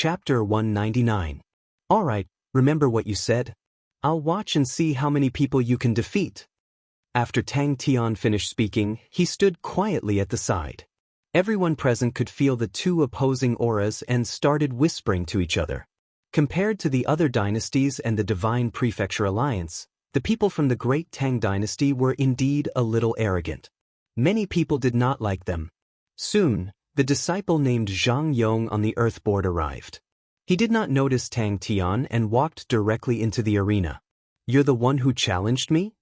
Chapter 199. Alright, remember what you said? I'll watch and see how many people you can defeat. After Tang Tian finished speaking, he stood quietly at the side. Everyone present could feel the two opposing auras and started whispering to each other. Compared to the other dynasties and the Divine Prefecture Alliance, the people from the Great Tang Dynasty were indeed a little arrogant. Many people did not like them. Soon, the disciple named Zhang Yong on the earthboard arrived. He did not notice Tang Tian and walked directly into the arena. "You're the one who challenged me?"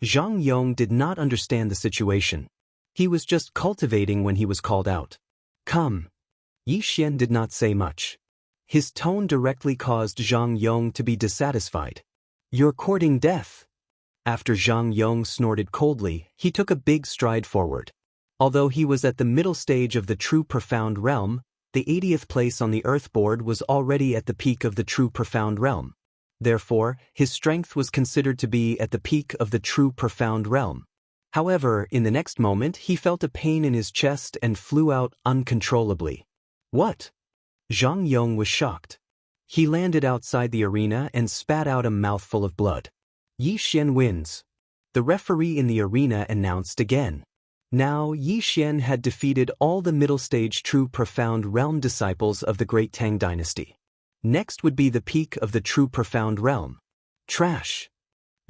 Zhang Yong did not understand the situation. He was just cultivating when he was called out. "Come." Yi Xian did not say much. His tone directly caused Zhang Yong to be dissatisfied. "You're courting death." After Zhang Yong snorted coldly, he took a big stride forward. Although he was at the middle stage of the true profound realm, the 80th place on the earthboard was already at the peak of the true profound realm. Therefore, his strength was considered to be at the peak of the true profound realm. However, in the next moment he felt a pain in his chest and flew out uncontrollably. "What?" Zhang Yong was shocked. He landed outside the arena and spat out a mouthful of blood. Yi Xian wins. The referee in the arena announced again. Now Yi Xian had defeated all the middle stage true profound realm disciples of the Great Tang Dynasty. Next would be the peak of the true profound realm. Trash.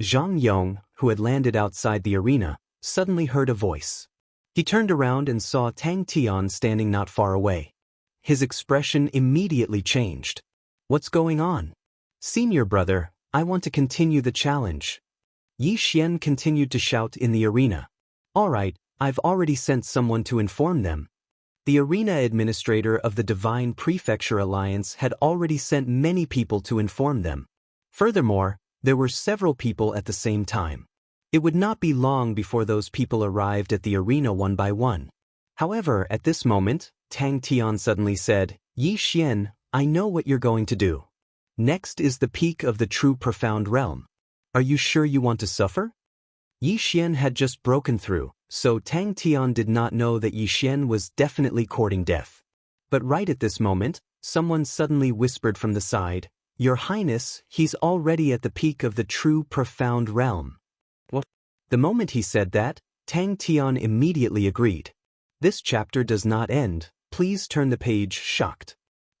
Zhang Yong, who had landed outside the arena, suddenly heard a voice. He turned around and saw Tang Tian standing not far away. His expression immediately changed. "What's going on?" "Senior brother, I want to continue the challenge." Yi Xian continued to shout in the arena. "Alright, I've already sent someone to inform them." The arena administrator of the Divine Prefecture Alliance had already sent many people to inform them. Furthermore, there were several people at the same time. It would not be long before those people arrived at the arena one by one. However, at this moment, Tang Tian suddenly said, "Yi Xian, I know what you're going to do. Next is the peak of the true profound realm. Are you sure you want to suffer?" Yi Xian had just broken through, so Tang Tian did not know that Yi Xian was definitely courting death. But right at this moment, someone suddenly whispered from the side, "Your Highness, he's already at the peak of the true profound realm." What? The moment he said that, Tang Tian immediately agreed. This chapter does not end. Please turn the page. Shocked.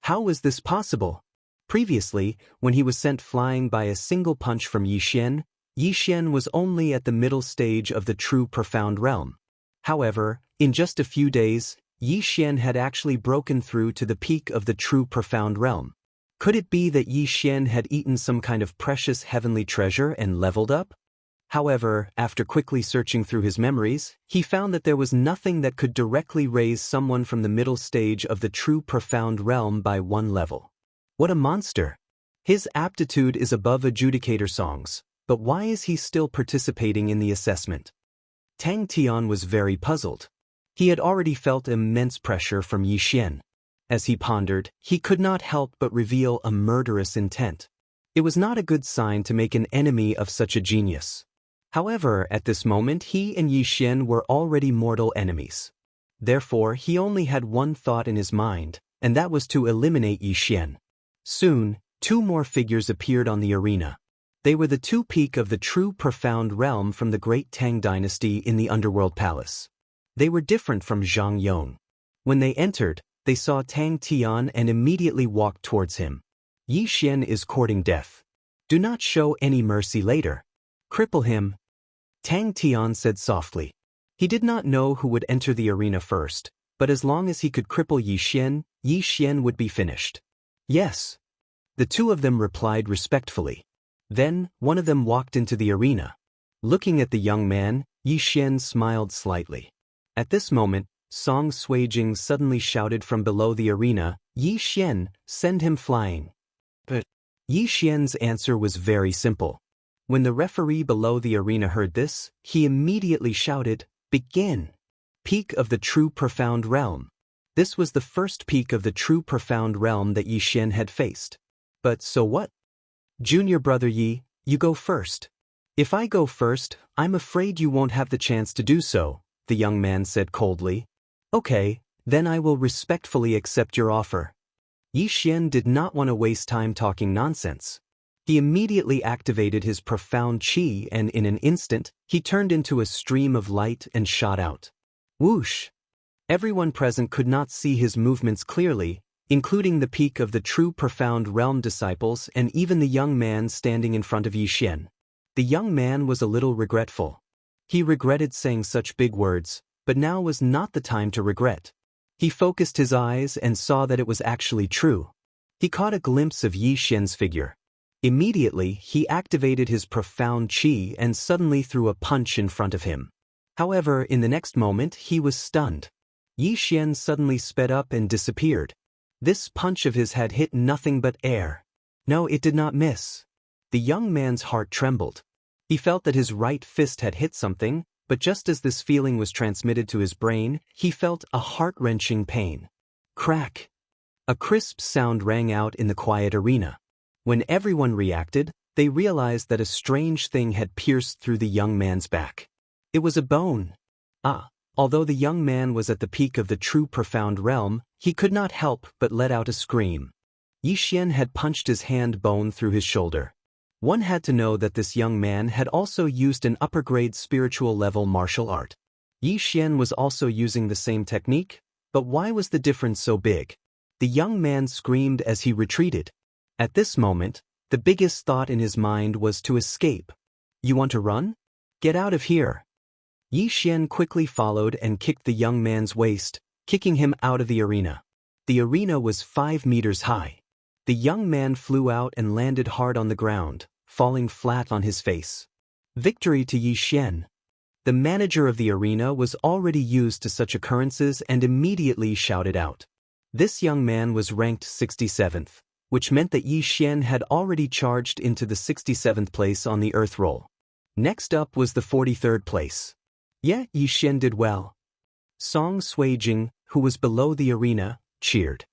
How was this possible? Previously, when he was sent flying by a single punch from Yi Xian was only at the middle stage of the true profound realm. However, in just a few days, Yi Xian had actually broken through to the peak of the true profound realm. Could it be that Yi Xian had eaten some kind of precious heavenly treasure and leveled up? However, after quickly searching through his memories, he found that there was nothing that could directly raise someone from the middle stage of the true profound realm by one level. What a monster! His aptitude is above adjudicator songs. But why is he still participating in the assessment? Tang Tian was very puzzled. He had already felt immense pressure from Yi Xian. As he pondered, he could not help but reveal a murderous intent. It was not a good sign to make an enemy of such a genius. However, at this moment he and Yi Xian were already mortal enemies. Therefore, he only had one thought in his mind, and that was to eliminate Yi Xian. Soon, two more figures appeared on the arena. They were the two peak of the true profound realm from the Great Tang Dynasty in the Underworld Palace. They were different from Zhang Yong. When they entered, they saw Tang Tian and immediately walked towards him. "Yi Xian is courting death. Do not show any mercy later. Cripple him." Tang Tian said softly. He did not know who would enter the arena first, but as long as he could cripple Yi Xian would be finished. "Yes." The two of them replied respectfully. Then, one of them walked into the arena. Looking at the young man, Yi Xian smiled slightly. At this moment, Song Suijing suddenly shouted from below the arena, "Yi Xian, send him flying." But Yi Xian's answer was very simple. When the referee below the arena heard this, he immediately shouted, "Begin!" Peak of the true profound realm. This was the first peak of the true profound realm that Yi Xian had faced. But so what? "Junior brother Yi, you go first." "If I go first, I'm afraid you won't have the chance to do so," the young man said coldly. "Okay, then I will respectfully accept your offer." Yi Xian did not want to waste time talking nonsense. He immediately activated his profound qi and in an instant, he turned into a stream of light and shot out. Whoosh! Everyone present could not see his movements clearly, including the peak of the true profound realm disciples and even the young man standing in front of Yi Xian. The young man was a little regretful. He regretted saying such big words, but now was not the time to regret. He focused his eyes and saw that it was actually true. He caught a glimpse of Yi Xian's figure. Immediately, he activated his profound qi and suddenly threw a punch in front of him. However, in the next moment, he was stunned. Yi Xian suddenly sped up and disappeared. This punch of his had hit nothing but air. No, it did not miss. The young man's heart trembled. He felt that his right fist had hit something, but just as this feeling was transmitted to his brain, he felt a heart-wrenching pain. Crack! A crisp sound rang out in the quiet arena. When everyone reacted, they realized that a strange thing had pierced through the young man's back. It was a bone. Although the young man was at the peak of the true profound realm, he could not help but let out a scream. Yi Xian had punched his hand bone through his shoulder. One had to know that this young man had also used an upper-grade spiritual level martial art. Yi Xian was also using the same technique, but why was the difference so big? The young man screamed as he retreated. At this moment, the biggest thought in his mind was to escape. You want to run? Get out of here. Yi Xian quickly followed and kicked the young man's waist, kicking him out of the arena. The arena was 5 meters high. The young man flew out and landed hard on the ground, falling flat on his face. Victory to Yi Xian. The manager of the arena was already used to such occurrences and immediately shouted out. This young man was ranked 67th, which meant that Yi Xian had already charged into the 67th place on the earth roll. Next up was the 43rd place. Yeah, Yi Xian did well. Song Suijing, who was below the arena, cheered.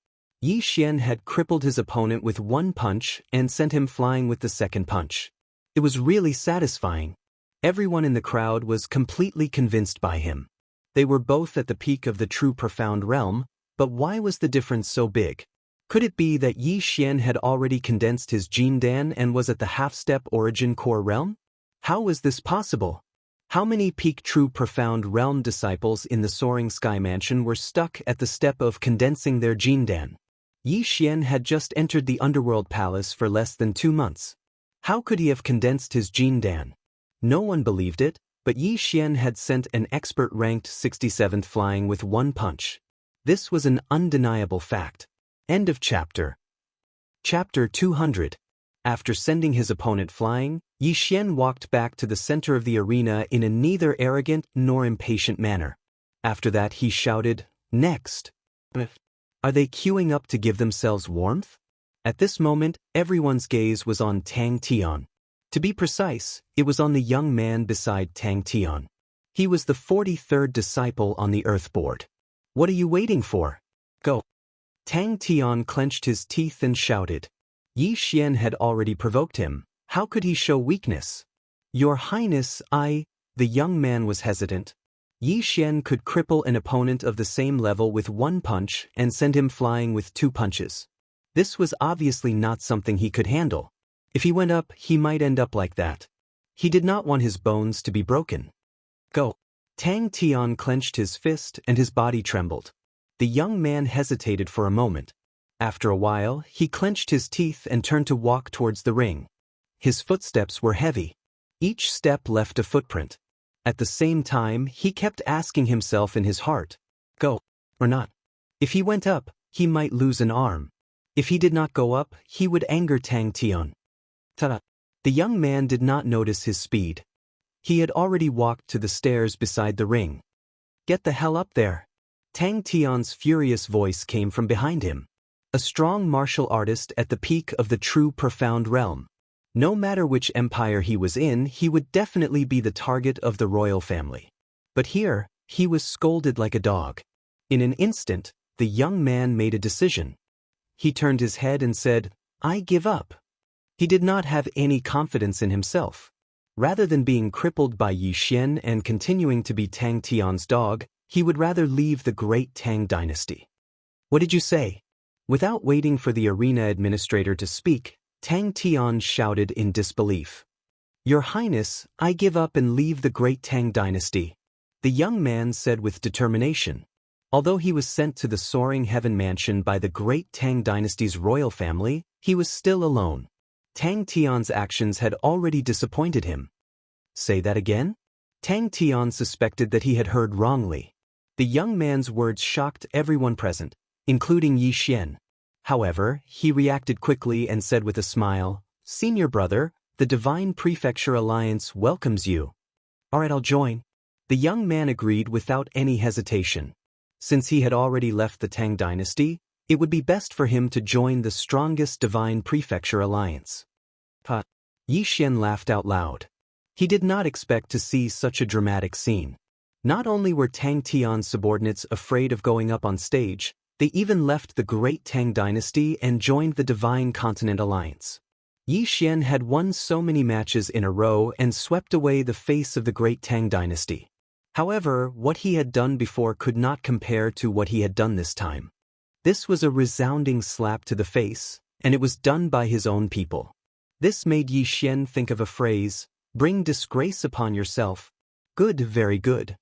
Yi Xian had crippled his opponent with one punch and sent him flying with the second punch. It was really satisfying. Everyone in the crowd was completely convinced by him. They were both at the peak of the true profound realm, but why was the difference so big? Could it be that Yi Xian had already condensed his Jindan and was at the half-step origin core realm? How was this possible? How many peak true profound realm disciples in the soaring sky mansion were stuck at the step of condensing their Jindan? Yi Xian had just entered the underworld palace for less than 2 months. How could he have condensed his Jindan? No one believed it, but Yi Xian had sent an expert ranked 67th flying with one punch. This was an undeniable fact. End of chapter. Chapter 200. After sending his opponent flying, Yi Xian walked back to the center of the arena in a neither arrogant nor impatient manner. After that he shouted, "Next!" Are they queuing up to give themselves warmth? At this moment, everyone's gaze was on Tang Tian. To be precise, it was on the young man beside Tang Tian. He was the 43rd disciple on the earth board. What are you waiting for? Go! Tang Tian clenched his teeth and shouted. Yi Xian had already provoked him. How could he show weakness? Your Highness, the young man was hesitant. Yi Xian could cripple an opponent of the same level with one punch and send him flying with 2 punches. This was obviously not something he could handle. If he went up, he might end up like that. He did not want his bones to be broken. Go! Tang Tian clenched his fist and his body trembled. The young man hesitated for a moment. After a while, he clenched his teeth and turned to walk towards the ring. His footsteps were heavy. Each step left a footprint. At the same time, he kept asking himself in his heart, go or not. If he went up, he might lose an arm. If he did not go up, he would anger Tang Tian. Ta-da! The young man did not notice his speed. He had already walked to the stairs beside the ring. Get the hell up there! Tang Tian's furious voice came from behind him. A strong martial artist at the peak of the true profound realm. No matter which empire he was in, he would definitely be the target of the royal family. But here, he was scolded like a dog. In an instant, the young man made a decision. He turned his head and said, I give up. He did not have any confidence in himself. Rather than being crippled by Yi Xian and continuing to be Tang Tian's dog, he would rather leave the great Tang dynasty. What did you say? Without waiting for the arena administrator to speak, Tang Tian shouted in disbelief. Your Highness, I give up and leave the great Tang dynasty, the young man said with determination. Although he was sent to the soaring heaven mansion by the great Tang dynasty's royal family, he was still alone. Tang Tian's actions had already disappointed him. Say that again? Tang Tian suspected that he had heard wrongly. The young man's words shocked everyone present, including Yi Xian. However, he reacted quickly and said with a smile, Senior brother, the Divine Prefecture Alliance welcomes you. Alright, I'll join. The young man agreed without any hesitation. Since he had already left the Tang dynasty, it would be best for him to join the strongest Divine Prefecture Alliance. Yi Xian laughed out loud. He did not expect to see such a dramatic scene. Not only were Tang Tian's subordinates afraid of going up on stage, they even left the great Tang dynasty and joined the Divine Continent Alliance. Yi Xian had won so many matches in a row and swept away the face of the great Tang dynasty. However, what he had done before could not compare to what he had done this time. This was a resounding slap to the face, and it was done by his own people. This made Yi Xian think of a phrase, bring disgrace upon yourself. Good, very good.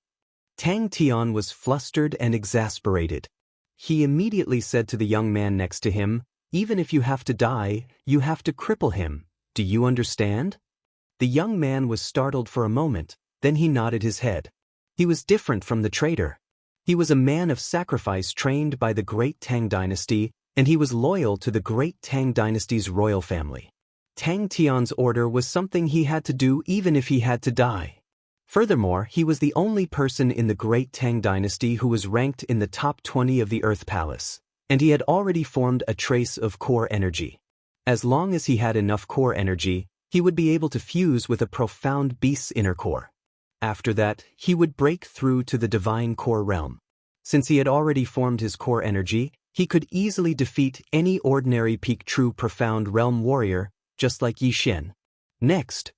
Tang Tian was flustered and exasperated. He immediately said to the young man next to him, even if you have to die, you have to cripple him. Do you understand? The young man was startled for a moment, then he nodded his head. He was different from the traitor. He was a man of sacrifice trained by the great Tang dynasty, and he was loyal to the great Tang dynasty's royal family. Tang Tian's order was something he had to do even if he had to die. Furthermore, he was the only person in the great Tang dynasty who was ranked in the top 20 of the Earth Palace, and he had already formed a trace of core energy. As long as he had enough core energy, he would be able to fuse with a profound beast's inner core. After that, he would break through to the divine core realm. Since he had already formed his core energy, he could easily defeat any ordinary peak true profound realm warrior, just like Yi Xian. Next,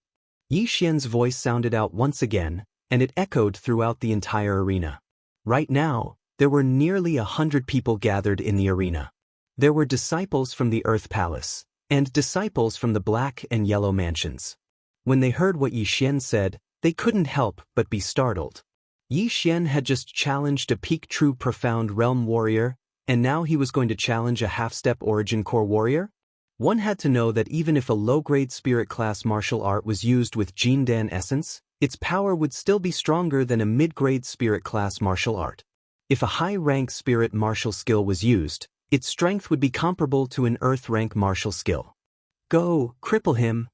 Yi Xian's voice sounded out once again, and it echoed throughout the entire arena. Right now, there were nearly 100 people gathered in the arena. There were disciples from the Earth Palace, and disciples from the Black and Yellow Mansions. When they heard what Yi Xian said, they couldn't help but be startled. Yi Xian had just challenged a peak true profound realm warrior, and now he was going to challenge a half-step origin core warrior? One had to know that even if a low-grade spirit class martial art was used with Jindan essence, its power would still be stronger than a mid-grade spirit class martial art. If a high-rank spirit martial skill was used, its strength would be comparable to an earth-rank martial skill. Go, cripple him.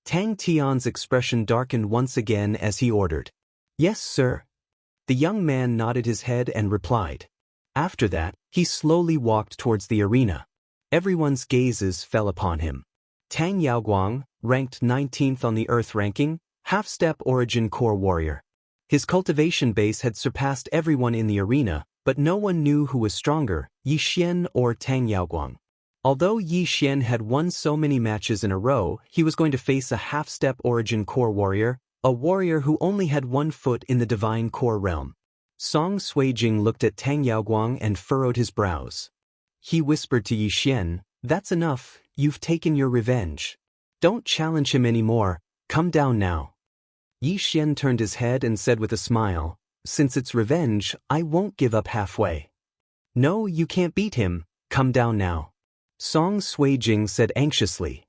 Tang Tian's expression darkened once again as he ordered. Yes, sir. The young man nodded his head and replied. After that, he slowly walked towards the arena. Everyone's gazes fell upon him. Tang Yaoguang, ranked 19th on the Earth ranking, half-step origin core warrior. His cultivation base had surpassed everyone in the arena, but no one knew who was stronger, Yi Xian or Tang Yaoguang. Although Yi Xian had won so many matches in a row, he was going to face a half-step origin core warrior, a warrior who only had one foot in the divine core realm. Song Suijing looked at Tang Yaoguang and furrowed his brows. He whispered to Yi Xian, that's enough, you've taken your revenge. Don't challenge him anymore, come down now. Yi Xian turned his head and said with a smile, since it's revenge, I won't give up halfway. No, you can't beat him, come down now. Song Suijing said anxiously.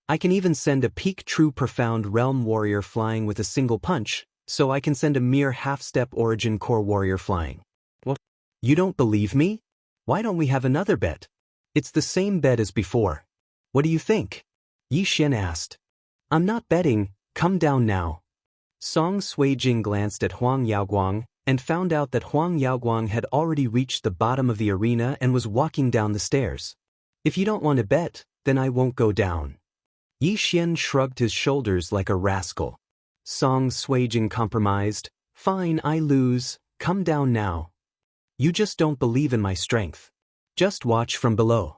I can even send a peak true profound realm warrior flying with a single punch, so I can send a mere half-step origin core warrior flying. What? You don't believe me? Why don't we have another bet? It's the same bet as before. What do you think? Yi Xian asked. I'm not betting, come down now. Song Suijing glanced at Huang Yaoguang and found out that Huang Yaoguang had already reached the bottom of the arena and was walking down the stairs. If you don't want to bet, then I won't go down. Yi Xian shrugged his shoulders like a rascal. Song Suijing compromised, fine, I lose, come down now. You just don't believe in my strength. Just watch from below.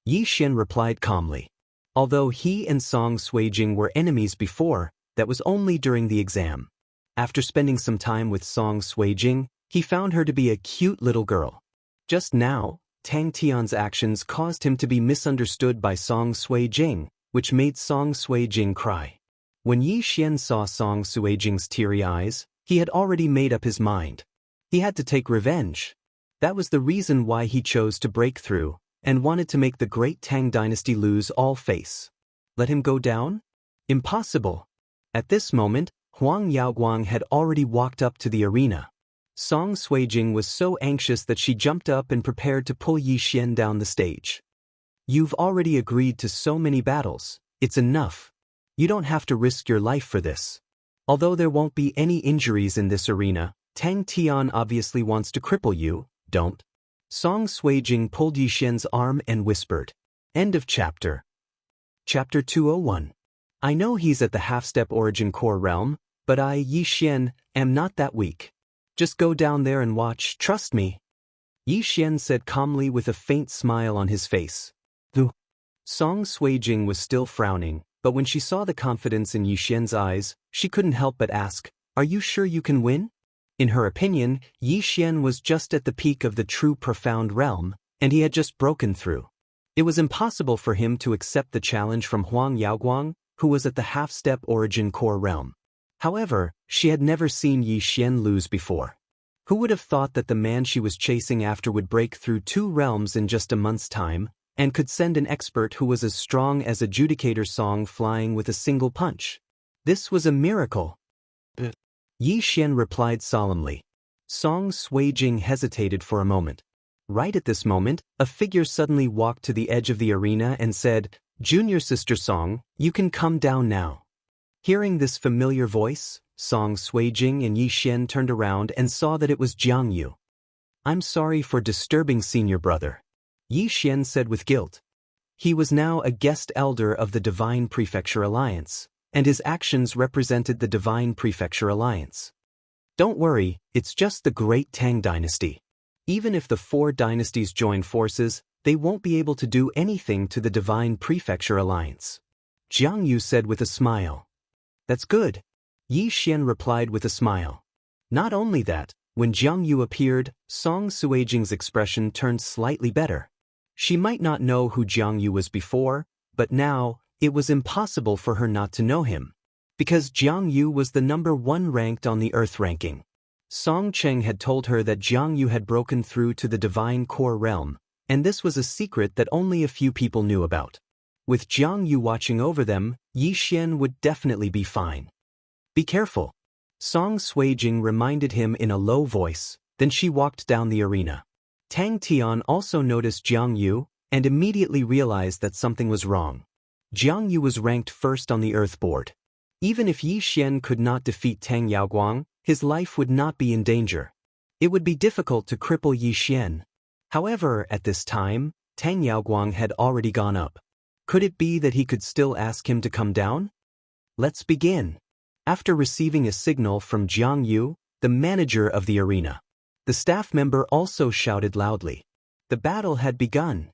Yi Xian replied calmly. Although he and Song Suijing were enemies before, that was only during the exam. After spending some time with Song Suijing, he found her to be a cute little girl. Just now, Tang Tian's actions caused him to be misunderstood by Song Sui-jing, which made Song Sui-jing cry. When Yi Xian saw Song Sui-jing's teary eyes, he had already made up his mind. He had to take revenge. That was the reason why he chose to break through, and wanted to make the great Tang dynasty lose all face. Let him go down? Impossible. At this moment, Huang Yaoguang had already walked up to the arena. Song Sui-jing was so anxious that she jumped up and prepared to pull Yi Xian down the stage. You've already agreed to so many battles, it's enough. You don't have to risk your life for this. Although there won't be any injuries in this arena, Tang Tian obviously wants to cripple you, don't. Song Sui-jing pulled Yi Xian's arm and whispered. End of chapter. Chapter 201. I know he's at the half-step origin core realm, but I, Yi Xian, am not that weak. Just go down there and watch, trust me. Yi Xian said calmly with a faint smile on his face. The Song Sui-jing was still frowning, but when she saw the confidence in Yi Xian's eyes, she couldn't help but ask, are you sure you can win? In her opinion, Yi Xian was just at the peak of the true profound realm, and he had just broken through. It was impossible for him to accept the challenge from Huang Yaoguang, who was at the half-step origin core realm. However, she had never seen Yi Xian lose before. Who would have thought that the man she was chasing after would break through 2 realms in just a month's time, and could send an expert who was as strong as Adjudicator Song flying with a single punch? This was a miracle. Yi Xian replied solemnly. Song Sui-jing hesitated for a moment. Right at this moment, a figure suddenly walked to the edge of the arena and said, Junior Sister Song, you can come down now. Hearing this familiar voice, Song Sui-jing and Yi Xian turned around and saw that it was Jiang Yu. I'm sorry for disturbing senior brother, Yi Xian said with guilt. He was now a guest elder of the Divine Prefecture Alliance, and his actions represented the Divine Prefecture Alliance. Don't worry, it's just the Great Tang Dynasty. Even if the 4 dynasties join forces, they won't be able to do anything to the Divine Prefecture Alliance. Jiang Yu said with a smile. That's good, Yi Xian replied with a smile. Not only that, when Jiang Yu appeared, Song Sui-jing's expression turned slightly better. She might not know who Jiang Yu was before, but now, it was impossible for her not to know him. Because Jiang Yu was the number 1 ranked on the Earth ranking. Song Cheng had told her that Jiang Yu had broken through to the Divine Core Realm, and this was a secret that only a few people knew about. With Jiang Yu watching over them, Yi Xian would definitely be fine. Be careful, Song Sui-jing reminded him in a low voice, then she walked down the arena. Tang Tian also noticed Jiang Yu, and immediately realized that something was wrong. Jiang Yu was ranked first on the Earth board. Even if Yi Xian could not defeat Tang Yaoguang, his life would not be in danger. It would be difficult to cripple Yi Xian. However, at this time, Tang Yaoguang had already gone up. Could it be that he could still ask him to come down? Let's begin. After receiving a signal from Jiang Yu, the manager of the arena, the staff member also shouted loudly. The battle had begun.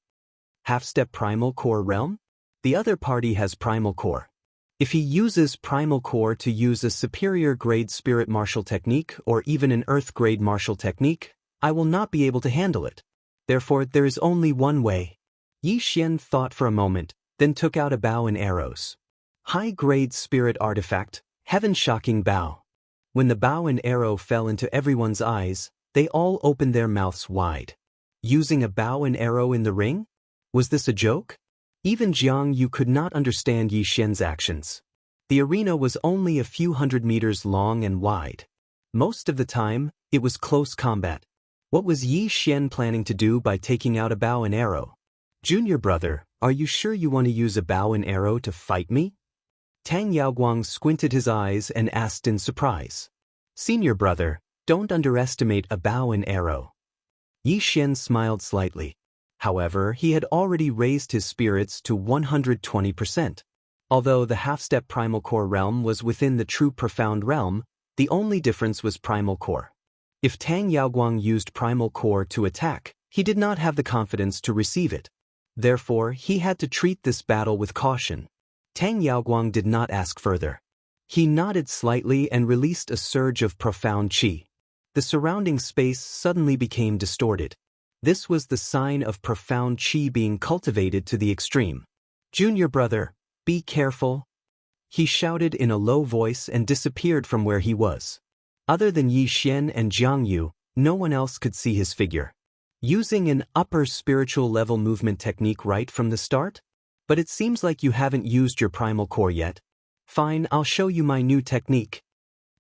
Half-step Primal Core Realm? The other party has Primal Core. If he uses Primal Core to use a superior grade Spirit Martial Technique or even an Earth grade Martial Technique, I will not be able to handle it. Therefore, there is only one way. Yi Xian thought for a moment, then took out a bow and arrows. High-grade Spirit Artifact, Heaven-Shocking Bow. When the bow and arrow fell into everyone's eyes, they all opened their mouths wide. Using a bow and arrow in the ring? Was this a joke? Even Jiang Yu could not understand Yi Xian's actions. The arena was only a few hundred meters long and wide. Most of the time, it was close combat. What was Yi Xian planning to do by taking out a bow and arrow? Junior brother, are you sure you want to use a bow and arrow to fight me? Tang Yaoguang squinted his eyes and asked in surprise. Senior brother, don't underestimate a bow and arrow. Yi Xian smiled slightly. However, he had already raised his spirits to 120%. Although the half-step Primal Core realm was within the true Profound realm, the only difference was Primal Core. If Tang Yaoguang used Primal Core to attack, he did not have the confidence to receive it. Therefore, he had to treat this battle with caution. Tang Yaoguang did not ask further. He nodded slightly and released a surge of profound qi. The surrounding space suddenly became distorted. This was the sign of profound qi being cultivated to the extreme. "Junior brother, be careful," he shouted in a low voice and disappeared from where he was. Other than Yi Xian and Jiang Yu, no one else could see his figure. Using an upper spiritual level movement technique right from the start? But it seems like you haven't used your primal core yet. Fine, I'll show you my new technique.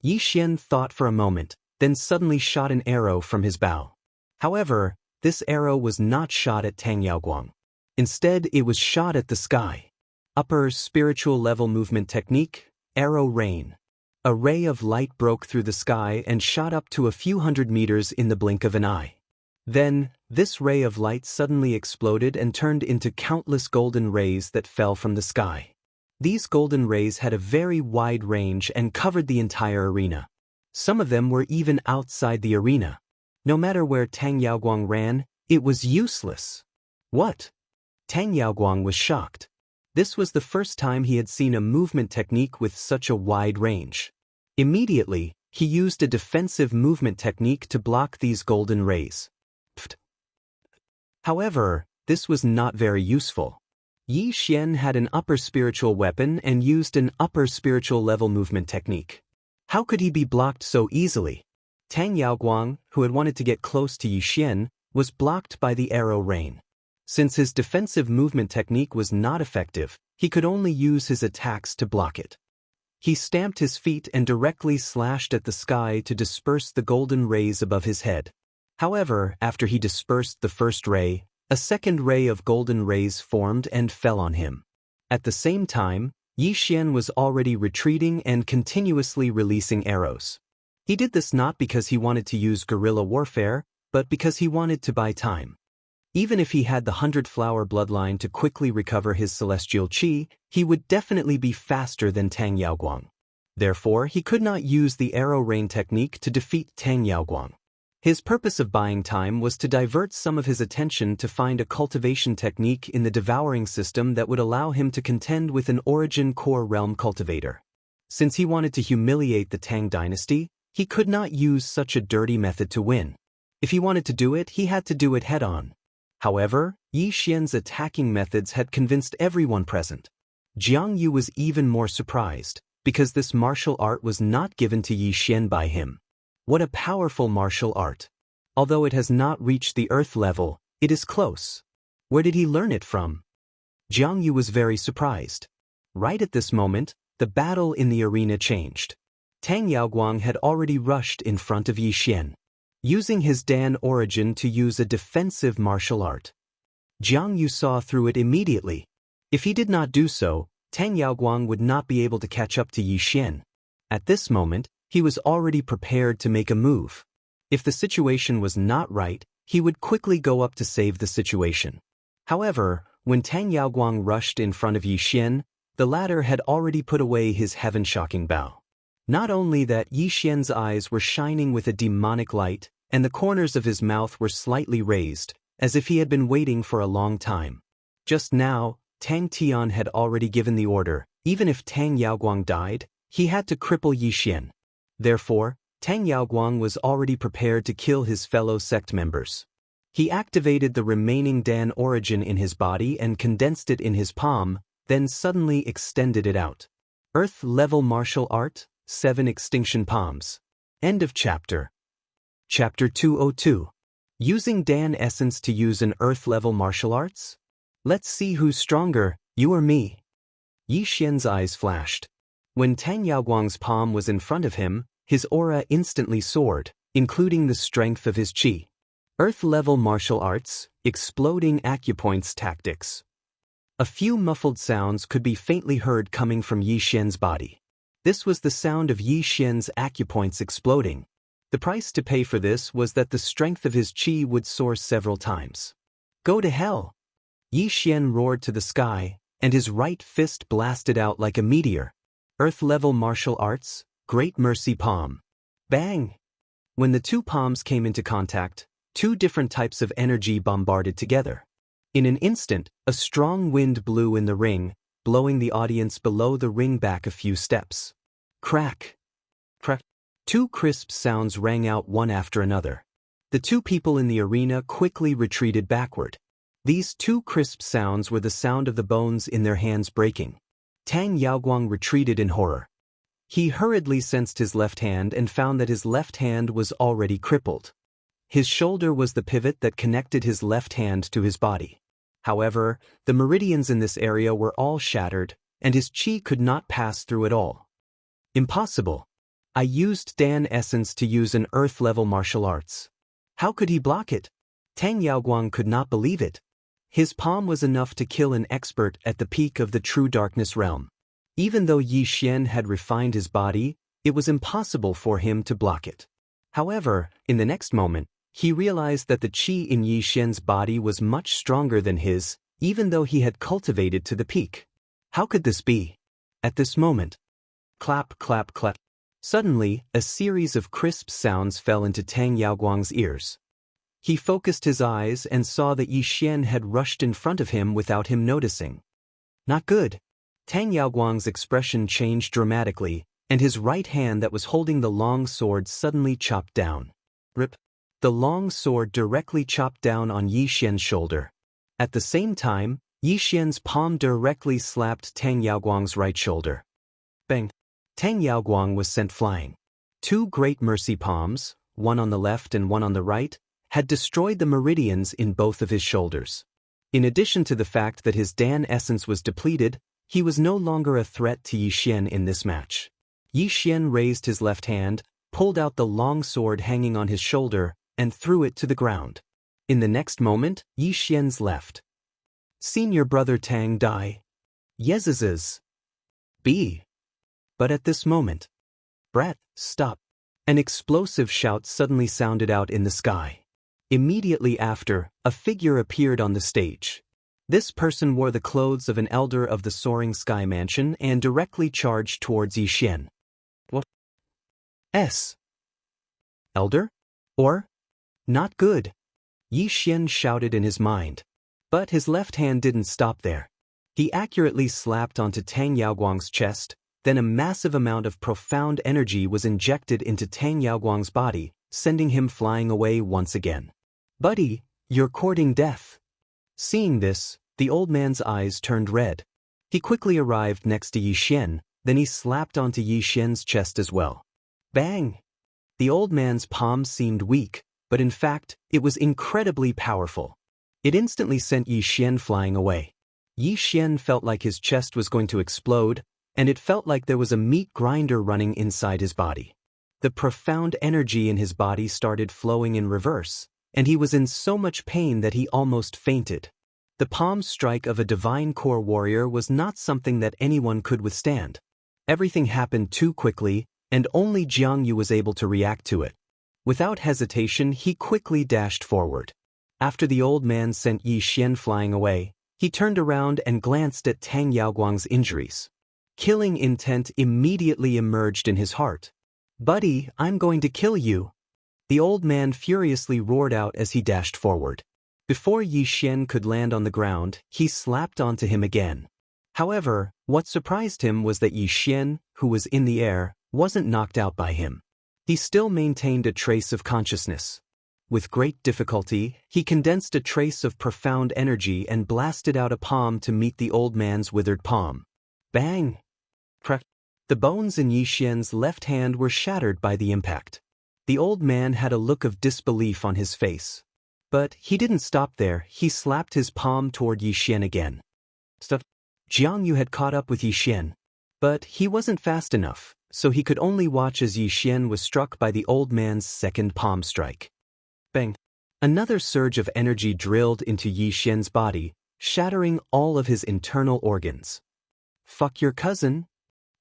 Yi Xian thought for a moment, then suddenly shot an arrow from his bow. However, this arrow was not shot at Tang Yaoguang. Instead, it was shot at the sky. Upper spiritual level movement technique, arrow rain. A ray of light broke through the sky and shot up to a few hundred meters in the blink of an eye. Then, this ray of light suddenly exploded and turned into countless golden rays that fell from the sky. These golden rays had a very wide range and covered the entire arena. Some of them were even outside the arena. No matter where Tang Yaoguang ran, it was useless. What? Tang Yaoguang was shocked. This was the first time he had seen a movement technique with such a wide range. Immediately, he used a defensive movement technique to block these golden rays. Pfft. However, this was not very useful. Yi Xian had an upper spiritual weapon and used an upper spiritual level movement technique. How could he be blocked so easily? Tang Yaoguang, who had wanted to get close to Yi Xian, was blocked by the arrow rain. Since his defensive movement technique was not effective, he could only use his attacks to block it. He stamped his feet and directly slashed at the sky to disperse the golden rays above his head. However, after he dispersed the first ray, a second ray of golden rays formed and fell on him. At the same time, Yi Xian was already retreating and continuously releasing arrows. He did this not because he wanted to use guerrilla warfare, but because he wanted to buy time. Even if he had the 100-flower bloodline to quickly recover his celestial qi, he would definitely be faster than Tang Yaoguang. Therefore, he could not use the arrow rain technique to defeat Tang Yaoguang. His purpose of buying time was to divert some of his attention to find a cultivation technique in the devouring system that would allow him to contend with an origin core realm cultivator. Since he wanted to humiliate the Tang dynasty, he could not use such a dirty method to win. If he wanted to do it, he had to do it head-on. However, Yi Xian's attacking methods had convinced everyone present. Jiang Yu was even more surprised, because this martial art was not given to Yi Xian by him. What a powerful martial art. Although it has not reached the earth level, it is close. Where did he learn it from? Jiang Yu was very surprised. Right at this moment, the battle in the arena changed. Tang Yaoguang had already rushed in front of Yi Xian, using his Dan origin to use a defensive martial art. Jiang Yu saw through it immediately. If he did not do so, Tang Yaoguang would not be able to catch up to Yi Xian. At this moment, he was already prepared to make a move. If the situation was not right, he would quickly go up to save the situation. However, when Tang Yaoguang rushed in front of Yi Xian, the latter had already put away his heaven-shocking bow. Not only that, Yi Xian's eyes were shining with a demonic light, and the corners of his mouth were slightly raised, as if he had been waiting for a long time. Just now, Tang Tian had already given the order. Even if Tang Yaoguang died, he had to cripple Yi Xian. Therefore, Tang Yaoguang was already prepared to kill his fellow sect members. He activated the remaining Dan origin in his body and condensed it in his palm, then suddenly extended it out. Earth-level martial art, 7 extinction palms. End of chapter. Chapter 202. Using Dan essence to use an earth-level martial arts? Let's see who's stronger, you or me. Yi Xian's eyes flashed. When Tang Yaoguang's palm was in front of him, his aura instantly soared, including the strength of his qi. Earth-level martial arts, exploding acupoints tactics. A few muffled sounds could be faintly heard coming from Yi Xian's body. This was the sound of Yi Xian's acupoints exploding. The price to pay for this was that the strength of his qi would soar several times. Go to hell! Yi Xian roared to the sky, and his right fist blasted out like a meteor. Earth-level martial arts, Great Mercy Palm. Bang! When the two palms came into contact, two different types of energy bombarded together. In an instant, a strong wind blew in the ring, blowing the audience below the ring back a few steps. Crack! Crack! Two crisp sounds rang out one after another. The two people in the arena quickly retreated backward. These two crisp sounds were the sound of the bones in their hands breaking. Tang Yaoguang retreated in horror. He hurriedly sensed his left hand and found that his left hand was already crippled. His shoulder was the pivot that connected his left hand to his body. However, the meridians in this area were all shattered, and his chi could not pass through at all. Impossible. I used Dan essence to use an earth-level martial arts. How could he block it? Tang Yaoguang could not believe it. His palm was enough to kill an expert at the peak of the true darkness realm. Even though Yi Xian had refined his body, it was impossible for him to block it. However, in the next moment, he realized that the qi in Yi Xian's body was much stronger than his, even though he had cultivated to the peak. How could this be? At this moment, clap, clap, clap. Suddenly, a series of crisp sounds fell into Tang Yaoguang's ears. He focused his eyes and saw that Yi Xian had rushed in front of him without him noticing. Not good. Tang Yaoguang's expression changed dramatically, and his right hand that was holding the long sword suddenly chopped down. Rip. The long sword directly chopped down on Yi Xian's shoulder. At the same time, Yi Xian's palm directly slapped Tang Yaoguang's right shoulder. Bang! Tang Yaoguang was sent flying. Two great mercy palms, one on the left and one on the right, had destroyed the meridians in both of his shoulders. In addition to the fact that his Dan essence was depleted, he was no longer a threat to Yi Xian in this match. Yi Xian raised his left hand, pulled out the long sword hanging on his shoulder, and threw it to the ground. In the next moment, Yi Xian's left. Seen your brother Tang die? Yezizes. B. But at this moment, Brat, stop. An explosive shout suddenly sounded out in the sky. Immediately after, a figure appeared on the stage. This person wore the clothes of an elder of the soaring sky mansion and directly charged towards Yi Xian. What? Elder? Or? Not good. Yi Xian shouted in his mind. But his left hand didn't stop there. He accurately slapped onto Tang Yaoguang's chest, then a massive amount of profound energy was injected into Tang Yaoguang's body, sending him flying away once again. Buddy, you're courting death. Seeing this, the old man's eyes turned red. He quickly arrived next to Yi Xian, then he slapped onto Yi Xian's chest as well. Bang! The old man's palm seemed weak, but in fact, it was incredibly powerful. It instantly sent Yi Xian flying away. Yi Xian felt like his chest was going to explode, and it felt like there was a meat grinder running inside his body. The profound energy in his body started flowing in reverse, and he was in so much pain that he almost fainted. The palm strike of a divine core warrior was not something that anyone could withstand. Everything happened too quickly, and only Jiang Yu was able to react to it. Without hesitation, he quickly dashed forward. After the old man sent Yi Xian flying away, he turned around and glanced at Tang Yaoguang's injuries. Killing intent immediately emerged in his heart. Buddy, I'm going to kill you. The old man furiously roared out as he dashed forward. Before Yi Xian could land on the ground, he slapped onto him again. However, what surprised him was that Yi Xian, who was in the air, wasn't knocked out by him. He still maintained a trace of consciousness. With great difficulty, he condensed a trace of profound energy and blasted out a palm to meet the old man's withered palm. Bang! Crack! The bones in Yi Xian's left hand were shattered by the impact. The old man had a look of disbelief on his face. But he didn't stop there, he slapped his palm toward Yi Xian again. Stop! Jiang Yu had caught up with Yi Xian. But he wasn't fast enough, so he could only watch as Yi Xian was struck by the old man's second palm strike. Bang! Another surge of energy drilled into Yi Xian's body, shattering all of his internal organs. Fuck your cousin?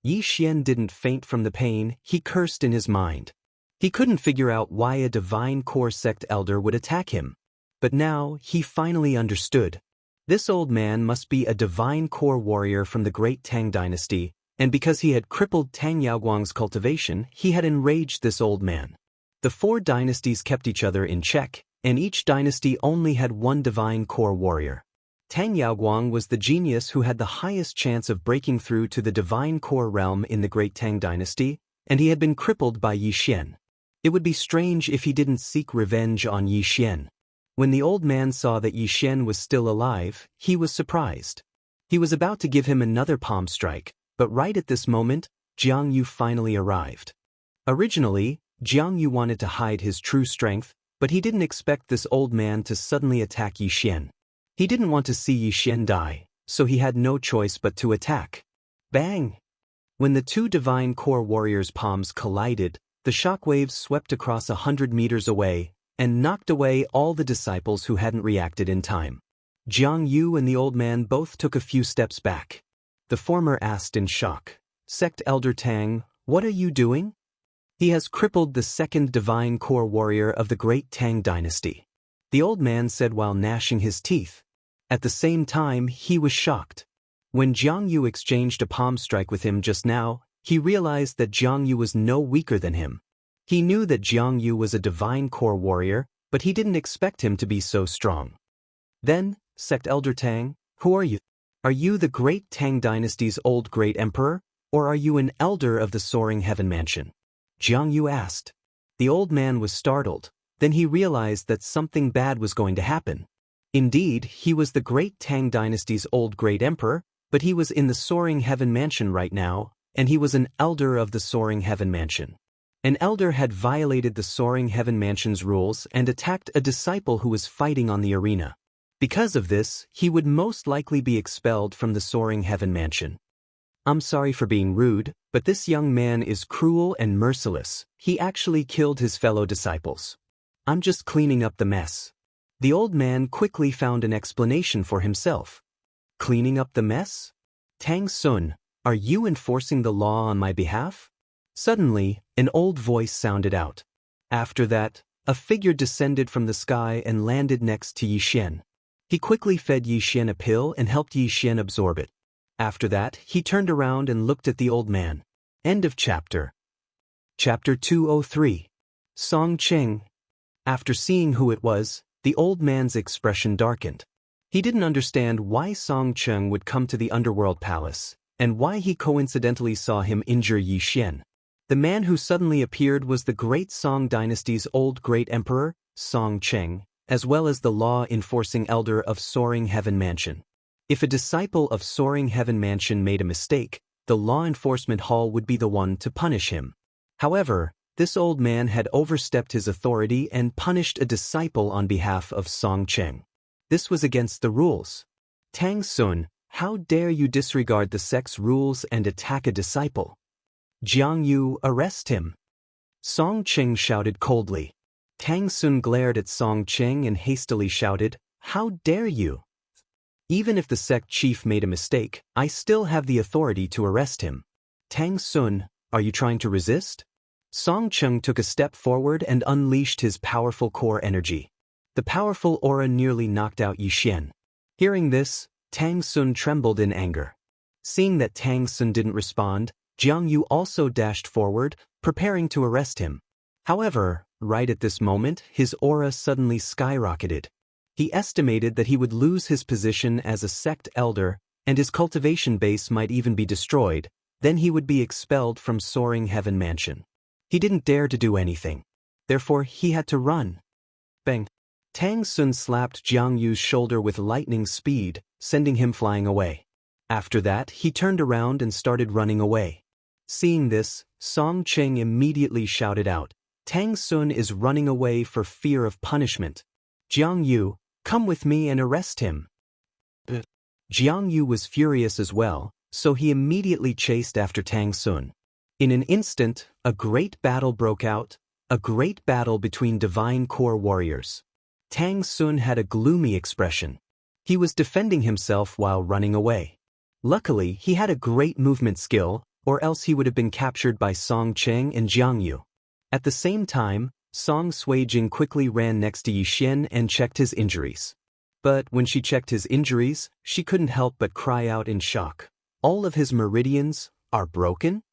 Yi Xian didn't faint from the pain, he cursed in his mind. He couldn't figure out why a divine core sect elder would attack him. But now, he finally understood. This old man must be a divine core warrior from the great Tang dynasty, and because he had crippled Tang Yaoguang's cultivation, he had enraged this old man. The four dynasties kept each other in check, and each dynasty only had one divine core warrior. Tang Yaoguang was the genius who had the highest chance of breaking through to the divine core realm in the great Tang dynasty, and he had been crippled by Yi Xian. It would be strange if he didn't seek revenge on Yi Xian. When the old man saw that Yi Xian was still alive, he was surprised. He was about to give him another palm strike, but right at this moment, Jiang Yu finally arrived. Originally, Jiang Yu wanted to hide his true strength, but he didn't expect this old man to suddenly attack Yi Xian. He didn't want to see Yi Xian die, so he had no choice but to attack. Bang! When the two divine core warriors' palms collided, the shockwaves swept across 100 meters away and knocked away all the disciples who hadn't reacted in time. Jiang Yu and the old man both took a few steps back. The former asked in shock, "Sect Elder Tang, what are you doing?" "He has crippled the second divine core warrior of the great Tang dynasty," the old man said while gnashing his teeth. At the same time, he was shocked. When Jiang Yu exchanged a palm strike with him just now, he realized that Jiang Yu was no weaker than him. He knew that Jiang Yu was a divine core warrior, but he didn't expect him to be so strong. "Then, Sect Elder Tang, who are you? Are you the great Tang dynasty's old great emperor, or are you an elder of the soaring heaven mansion?" Jiang Yu asked. The old man was startled. Then he realized that something bad was going to happen. Indeed, he was the great Tang dynasty's old great emperor, but he was in the soaring heaven mansion right now, and he was an elder of the soaring heaven mansion. An elder had violated the soaring heaven mansion's rules and attacked a disciple who was fighting on the arena. Because of this, he would most likely be expelled from the soaring heaven mansion. "I'm sorry for being rude, but this young man is cruel and merciless. He actually killed his fellow disciples. I'm just cleaning up the mess." The old man quickly found an explanation for himself. "Cleaning up the mess? Tang Sun, are you enforcing the law on my behalf?" Suddenly, an old voice sounded out. After that, a figure descended from the sky and landed next to Yi Xian. He quickly fed Yi Xian a pill and helped Yi Xian absorb it. After that, he turned around and looked at the old man. End of chapter. Chapter 203. Song Cheng. After seeing who it was, the old man's expression darkened. He didn't understand why Song Cheng would come to the underworld palace, and why he coincidentally saw him injure Yi Xian. The man who suddenly appeared was the great Song dynasty's old great emperor, Song Cheng, as well as the law-enforcing elder of Soaring Heaven Mansion. If a disciple of Soaring Heaven Mansion made a mistake, the law enforcement hall would be the one to punish him. However, this old man had overstepped his authority and punished a disciple on behalf of Song Cheng. This was against the rules. "Tang Sun, how dare you disregard the sect's rules and attack a disciple? Jiang Yu, arrest him." Song Cheng shouted coldly. Tang Sun glared at Song Cheng and hastily shouted, "How dare you? Even if the sect chief made a mistake, I still have the authority to arrest him. Tang Sun, are you trying to resist?" Song Cheng took a step forward and unleashed his powerful core energy. The powerful aura nearly knocked out Yi Xian. Hearing this, Tang Sun trembled in anger. Seeing that Tang Sun didn't respond, Jiang Yu also dashed forward, preparing to arrest him. However, right at this moment, his aura suddenly skyrocketed. He estimated that he would lose his position as a sect elder, and his cultivation base might even be destroyed. Then he would be expelled from Soaring Heaven Mansion. He didn't dare to do anything. Therefore, he had to run. Bang! Tang Sun slapped Jiang Yu's shoulder with lightning speed, sending him flying away. After that, he turned around and started running away. Seeing this, Song Cheng immediately shouted out, "Tang Sun is running away for fear of punishment. Jiang Yu, come with me and arrest him." But Jiang Yu was furious as well, so he immediately chased after Tang Sun. In an instant, a great battle broke out, a great battle between divine core warriors. Tang Sun had a gloomy expression. He was defending himself while running away. Luckily, he had a great movement skill, or else he would have been captured by Song Cheng and Jiang Yu. At the same time, Song Suijing quickly ran next to Yi Xian and checked his injuries. But when she checked his injuries, she couldn't help but cry out in shock. "All of his meridians are broken?"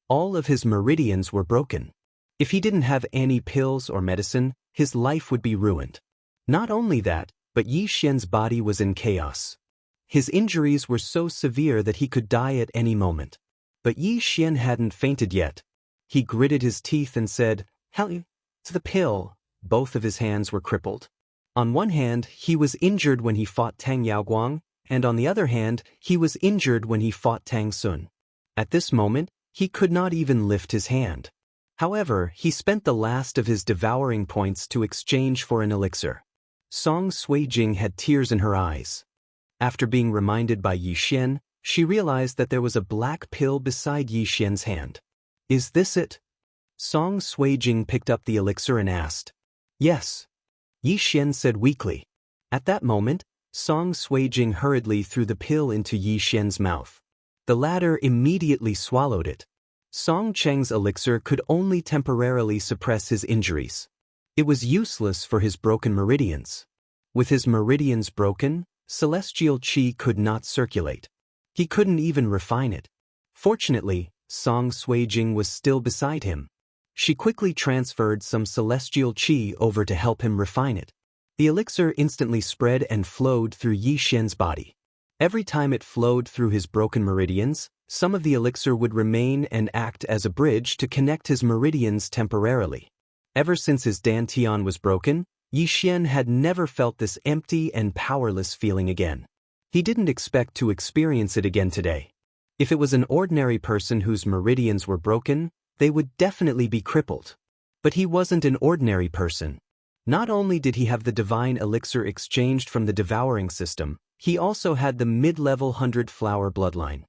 All of his meridians were broken. If he didn't have any pills or medicine, his life would be ruined. Not only that, but Yi Xian's body was in chaos. His injuries were so severe that he could die at any moment. But Yi Xian hadn't fainted yet. He gritted his teeth and said, How you? To the pill. Both of his hands were crippled. On one hand, he was injured when he fought Tang Yaoguang, and on the other hand, he was injured when he fought Tang Sun. At this moment, he could not even lift his hand. However, he spent the last of his devouring points to exchange for an elixir. Song Suijing had tears in her eyes. After being reminded by Yi Xian, she realized that there was a black pill beside Yi Xian's hand. Is this it? Song Suijing picked up the elixir and asked. Yes. Yi Xian said weakly. At that moment, Song Suijing hurriedly threw the pill into Yi Xian's mouth. The latter immediately swallowed it. Song Cheng's elixir could only temporarily suppress his injuries. It was useless for his broken meridians. With his meridians broken, celestial qi could not circulate. He couldn't even refine it. Fortunately, Song Suijing was still beside him. She quickly transferred some celestial qi over to help him refine it. The elixir instantly spread and flowed through Yi Xian's body. Every time it flowed through his broken meridians, some of the elixir would remain and act as a bridge to connect his meridians temporarily. Ever since his dantian was broken, Yi Xian had never felt this empty and powerless feeling again. He didn't expect to experience it again today. If it was an ordinary person whose meridians were broken, they would definitely be crippled. But he wasn't an ordinary person. Not only did he have the divine elixir exchanged from the devouring system, he also had the mid-level 100-flower bloodline.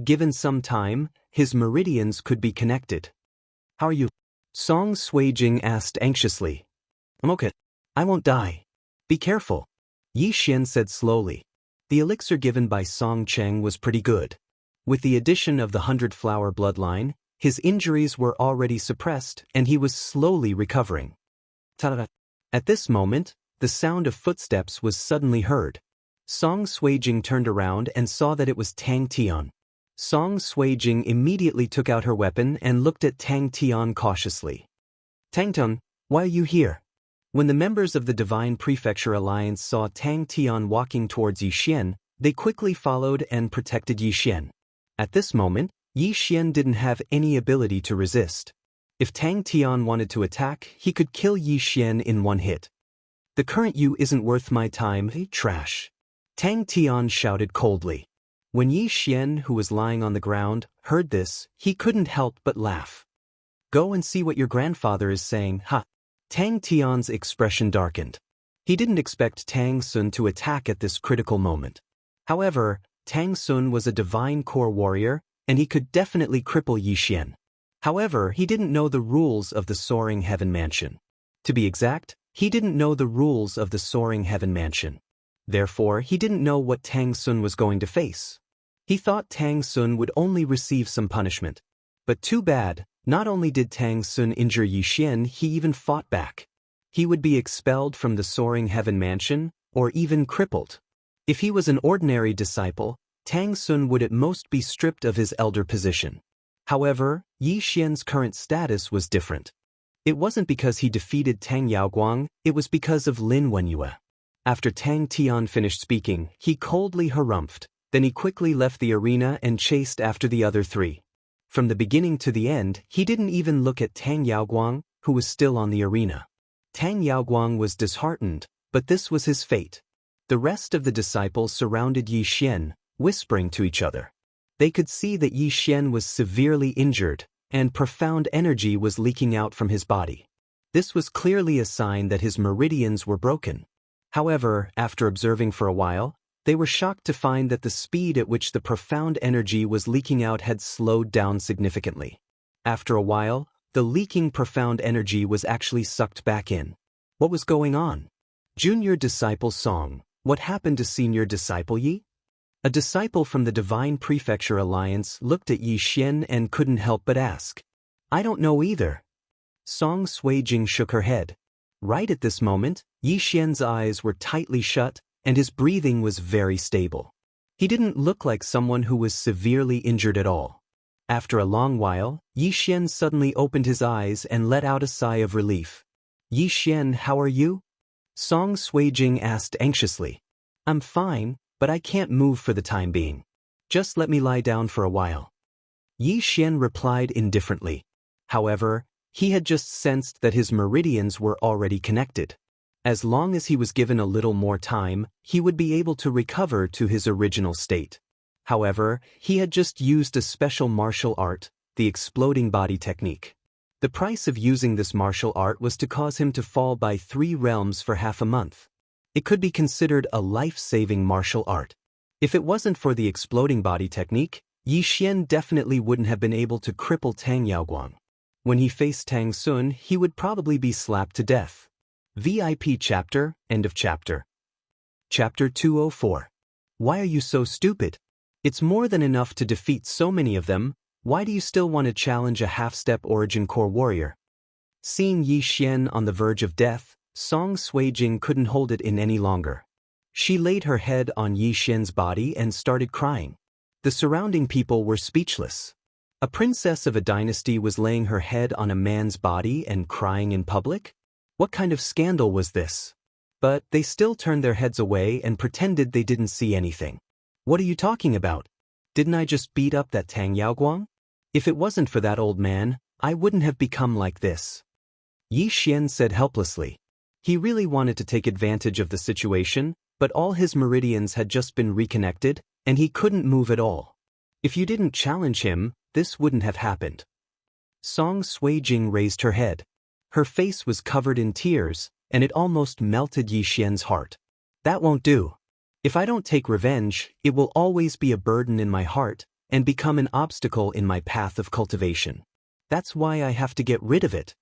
Given some time, his meridians could be connected. How are you? Song Suijing asked anxiously. I'm okay. I won't die. Be careful. Yi Xian said slowly. The elixir given by Song Cheng was pretty good. With the addition of the 100-flower bloodline, his injuries were already suppressed and he was slowly recovering. Ta-da! At this moment, the sound of footsteps was suddenly heard. Song Suijing turned around and saw that it was Tang Tian. Song Suijing immediately took out her weapon and looked at Tang Tian cautiously. Tang Tian, why are you here? When the members of the Divine Prefecture Alliance saw Tang Tian walking towards Yi Xian, they quickly followed and protected Yi Xian. At this moment, Yi Xian didn't have any ability to resist. If Tang Tian wanted to attack, he could kill Yi Xian in one hit. The current you isn't worth my time, trash. Tang Tian shouted coldly. When Yi Xian, who was lying on the ground, heard this, he couldn't help but laugh. Go and see what your grandfather is saying, ha. Tang Tian's expression darkened. He didn't expect Tang Sun to attack at this critical moment. However, Tang Sun was a divine core warrior, and he could definitely cripple Yi Xian. However, he didn't know the rules of the Soaring Heaven Mansion. To be exact, he didn't know the rules of the Soaring Heaven Mansion. Therefore, he didn't know what Tang Sun was going to face. He thought Tang Sun would only receive some punishment. But too bad, not only did Tang Sun injure Yi Xian, he even fought back. He would be expelled from the Soaring Heaven Mansion, or even crippled. If he was an ordinary disciple, Tang Sun would at most be stripped of his elder position. However, Yi Xian's current status was different. It wasn't because he defeated Tang Yaoguang, it was because of Lin Wenyue. After Tang Tian finished speaking, he coldly harumphed, then he quickly left the arena and chased after the other three. From the beginning to the end, he didn't even look at Tang Yaoguang, who was still on the arena. Tang Yaoguang was disheartened, but this was his fate. The rest of the disciples surrounded Yi Xian, whispering to each other. They could see that Yi Xian was severely injured, and profound energy was leaking out from his body. This was clearly a sign that his meridians were broken. However, after observing for a while, they were shocked to find that the speed at which the profound energy was leaking out had slowed down significantly. After a while, the leaking profound energy was actually sucked back in. What was going on? Junior Disciple Song, what happened to Senior Disciple Yi? A disciple from the Divine Prefecture Alliance looked at Yi Xian and couldn't help but ask. I don't know either. Song Suijing shook her head. Right at this moment, Yi Xian's eyes were tightly shut, and his breathing was very stable. He didn't look like someone who was severely injured at all. After a long while, Yi Xian suddenly opened his eyes and let out a sigh of relief. Yi Xian, how are you? Song Suijing asked anxiously. I'm fine, but I can't move for the time being. Just let me lie down for a while. Yi Xian replied indifferently. However, He had just sensed that his meridians were already connected. As long as he was given a little more time, he would be able to recover to his original state. However, he had just used a special martial art, the exploding body technique. The price of using this martial art was to cause him to fall by 3 realms for half a month. It could be considered a life-saving martial art. If it wasn't for the exploding body technique, Yi Xian definitely wouldn't have been able to cripple Tang Yaoguang. When he faced Tang Sun, he would probably be slapped to death. VIP chapter, end of chapter. Chapter 204. Why are you so stupid? It's more than enough to defeat so many of them. Why do you still want to challenge a half-step origin core warrior? Seeing Yi Xian on the verge of death, Song Suijing couldn't hold it in any longer. She laid her head on Yi Xian's body and started crying. The surrounding people were speechless. A princess of a dynasty was laying her head on a man's body and crying in public? What kind of scandal was this? But they still turned their heads away and pretended they didn't see anything. What are you talking about? Didn't I just beat up that Tang Yaoguang? If it wasn't for that old man, I wouldn't have become like this. Yi Xian said helplessly. He really wanted to take advantage of the situation, but all his meridians had just been reconnected, and he couldn't move at all. If you didn't challenge him, this wouldn't have happened. Song Suijing raised her head. Her face was covered in tears, and it almost melted Yi Xian's heart. That won't do. If I don't take revenge, it will always be a burden in my heart, and become an obstacle in my path of cultivation. That's why I have to get rid of it.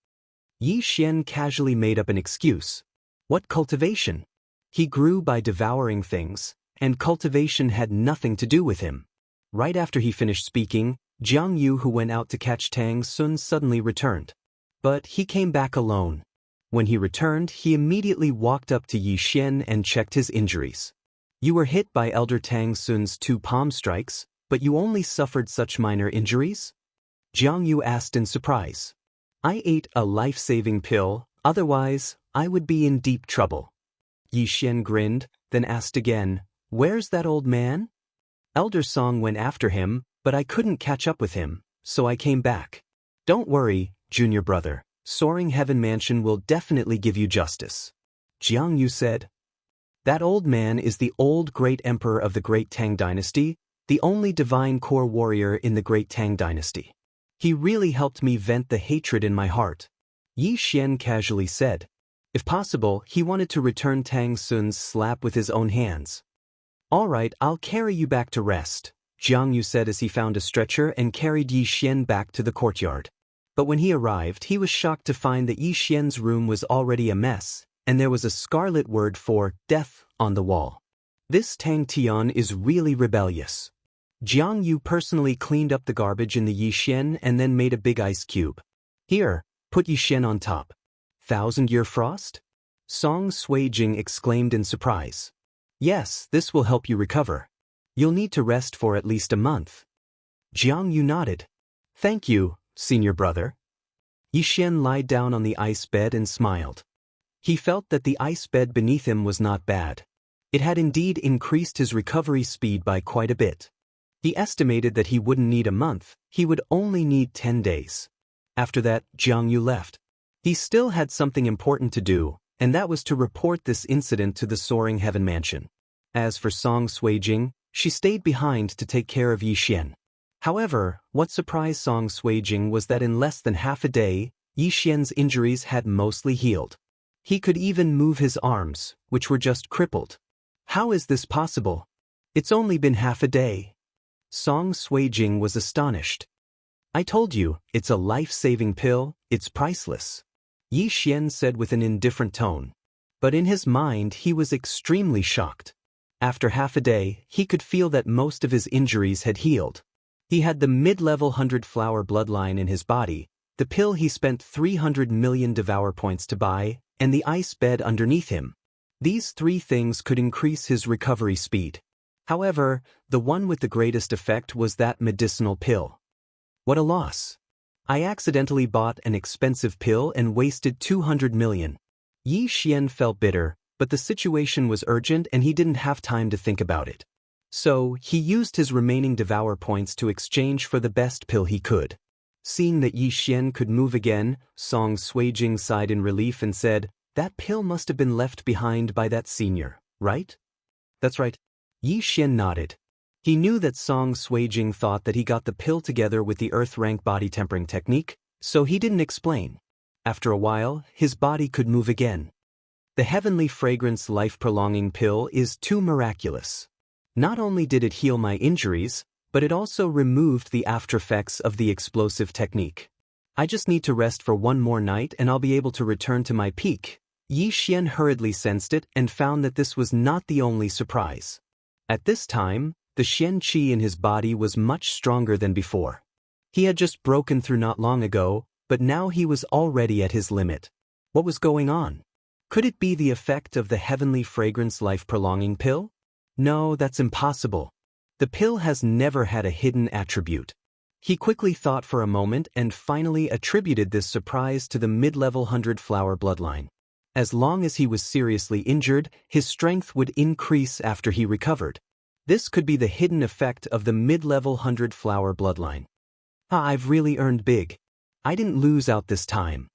Yi Xian casually made up an excuse. What cultivation? He grew by devouring things, and cultivation had nothing to do with him. Right after he finished speaking, Jiang Yu, who went out to catch Tang Sun, suddenly returned. But he came back alone. When he returned, he immediately walked up to Yi Xian and checked his injuries. You were hit by Elder Tang Sun's 2 palm strikes, but you only suffered such minor injuries? Jiang Yu asked in surprise. I ate a life-saving pill, otherwise, I would be in deep trouble. Yi Xian grinned, then asked again, Where's that old man? Elder Song went after him, but I couldn't catch up with him, so I came back. Don't worry, junior brother, Soaring Heaven Mansion will definitely give you justice. Jiang Yu said. That old man is the old great emperor of the Great Tang Dynasty, the only divine core warrior in the Great Tang Dynasty. He really helped me vent the hatred in my heart. Yi Xian casually said. If possible, he wanted to return Tang Sun's slap with his own hands. All right, I'll carry you back to rest, Jiang Yu said as he found a stretcher and carried Yi Xian back to the courtyard. But when he arrived, he was shocked to find that Yi Xian's room was already a mess, and there was a scarlet word for death on the wall. This Tang Tian is really rebellious. Jiang Yu personally cleaned up the garbage in the Yi Xian and then made a big ice cube. Here, put Yi Xian on top. 1,000-year frost? Song Suijing exclaimed in surprise. Yes, this will help you recover. You'll need to rest for at least a month. Jiang Yu nodded. Thank you, senior brother. Yi Xian lied down on the ice bed and smiled. He felt that the ice bed beneath him was not bad. It had indeed increased his recovery speed by quite a bit. He estimated that he wouldn't need a month, he would only need 10 days. After that, Jiang Yu left. He still had something important to do, and that was to report this incident to the Soaring Heaven Mansion. As for Song Suijing, she stayed behind to take care of Yi Xian. However, what surprised Song Suijing was that in less than half a day, Yi Xian's injuries had mostly healed. He could even move his arms, which were just crippled. How is this possible? It's only been half a day. Song Suijing was astonished. I told you, it's a life-saving pill, it's priceless. Yi Xian said with an indifferent tone. But in his mind he was extremely shocked. After half a day, he could feel that most of his injuries had healed. He had the mid-level 100-flower bloodline in his body, the pill he spent 300 million devour points to buy, and the ice bed underneath him. These 3 things could increase his recovery speed. However, the one with the greatest effect was that medicinal pill. What a loss. I accidentally bought an expensive pill and wasted 200 million. Yi Xian felt bitter, but the situation was urgent and he didn't have time to think about it. So, he used his remaining devour points to exchange for the best pill he could. Seeing that Yi Xian could move again, Song Suijing sighed in relief and said, "That pill must have been left behind by that senior, right?" "That's right." Yi Xian nodded. He knew that Song Suijing thought that he got the pill together with the earth rank body tempering technique, so he didn't explain. After a while, his body could move again. The heavenly fragrance life-prolonging pill is too miraculous. Not only did it heal my injuries, but it also removed the aftereffects of the explosive technique. I just need to rest for one more night and I'll be able to return to my peak. Yi Xian hurriedly sensed it and found that this was not the only surprise. At this time, the Xian Qi in his body was much stronger than before. He had just broken through not long ago, but now he was already at his limit. What was going on? Could it be the effect of the heavenly fragrance life-prolonging pill? No, that's impossible. The pill has never had a hidden attribute. He quickly thought for a moment and finally attributed this surprise to the mid-level 100-flower bloodline. As long as he was seriously injured, his strength would increase after he recovered. This could be the hidden effect of the mid-level 100-flower bloodline. I've really earned big. I didn't lose out this time.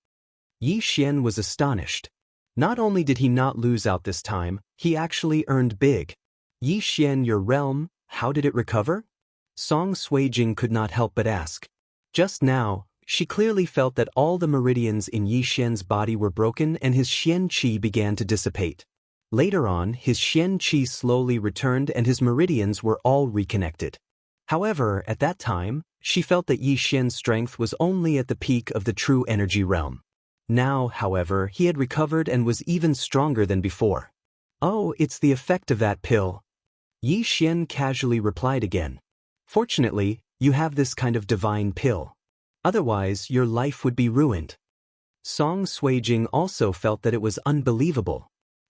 Yi Xian was astonished. Not only did he not lose out this time, he actually earned big. Yi Xian, your realm, how did it recover? Song Suijing could not help but ask. Just now, she clearly felt that all the meridians in Yi Xian's body were broken and his Xian Qi began to dissipate. Later on, his Xian Qi slowly returned and his meridians were all reconnected. However, at that time, she felt that Yi Xian's strength was only at the peak of the true energy realm. Now, however, he had recovered and was even stronger than before. Oh, it's the effect of that pill. Yi Xian casually replied again. Fortunately, you have this kind of divine pill. Otherwise, your life would be ruined. Song Suijing also felt that it was unbelievable.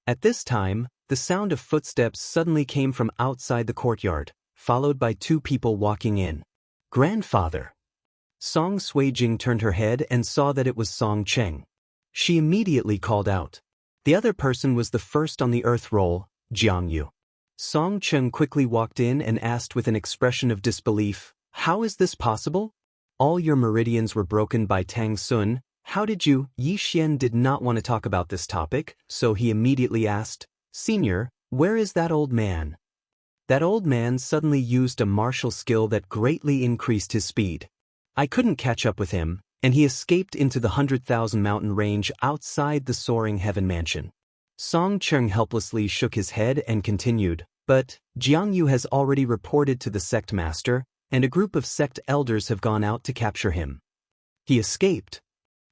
At this time, the sound of footsteps suddenly came from outside the courtyard, followed by two people walking in. Grandfather. Song Suijing turned her head and saw that it was Song Cheng. She immediately called out. The other person was the first on the earth roll, Jiang Yu. Song Cheng quickly walked in and asked with an expression of disbelief, "How is this possible? All your meridians were broken by Tang Sun. How did you?" Yi Xian did not want to talk about this topic, so he immediately asked, "Senior, where is that old man?" That old man suddenly used a martial skill that greatly increased his speed. I couldn't catch up with him, and he escaped into the 100,000 mountain range outside the soaring heaven mansion. Song Cheng helplessly shook his head and continued, "But Jiang Yu has already reported to the sect master, and a group of sect elders have gone out to capture him." He escaped.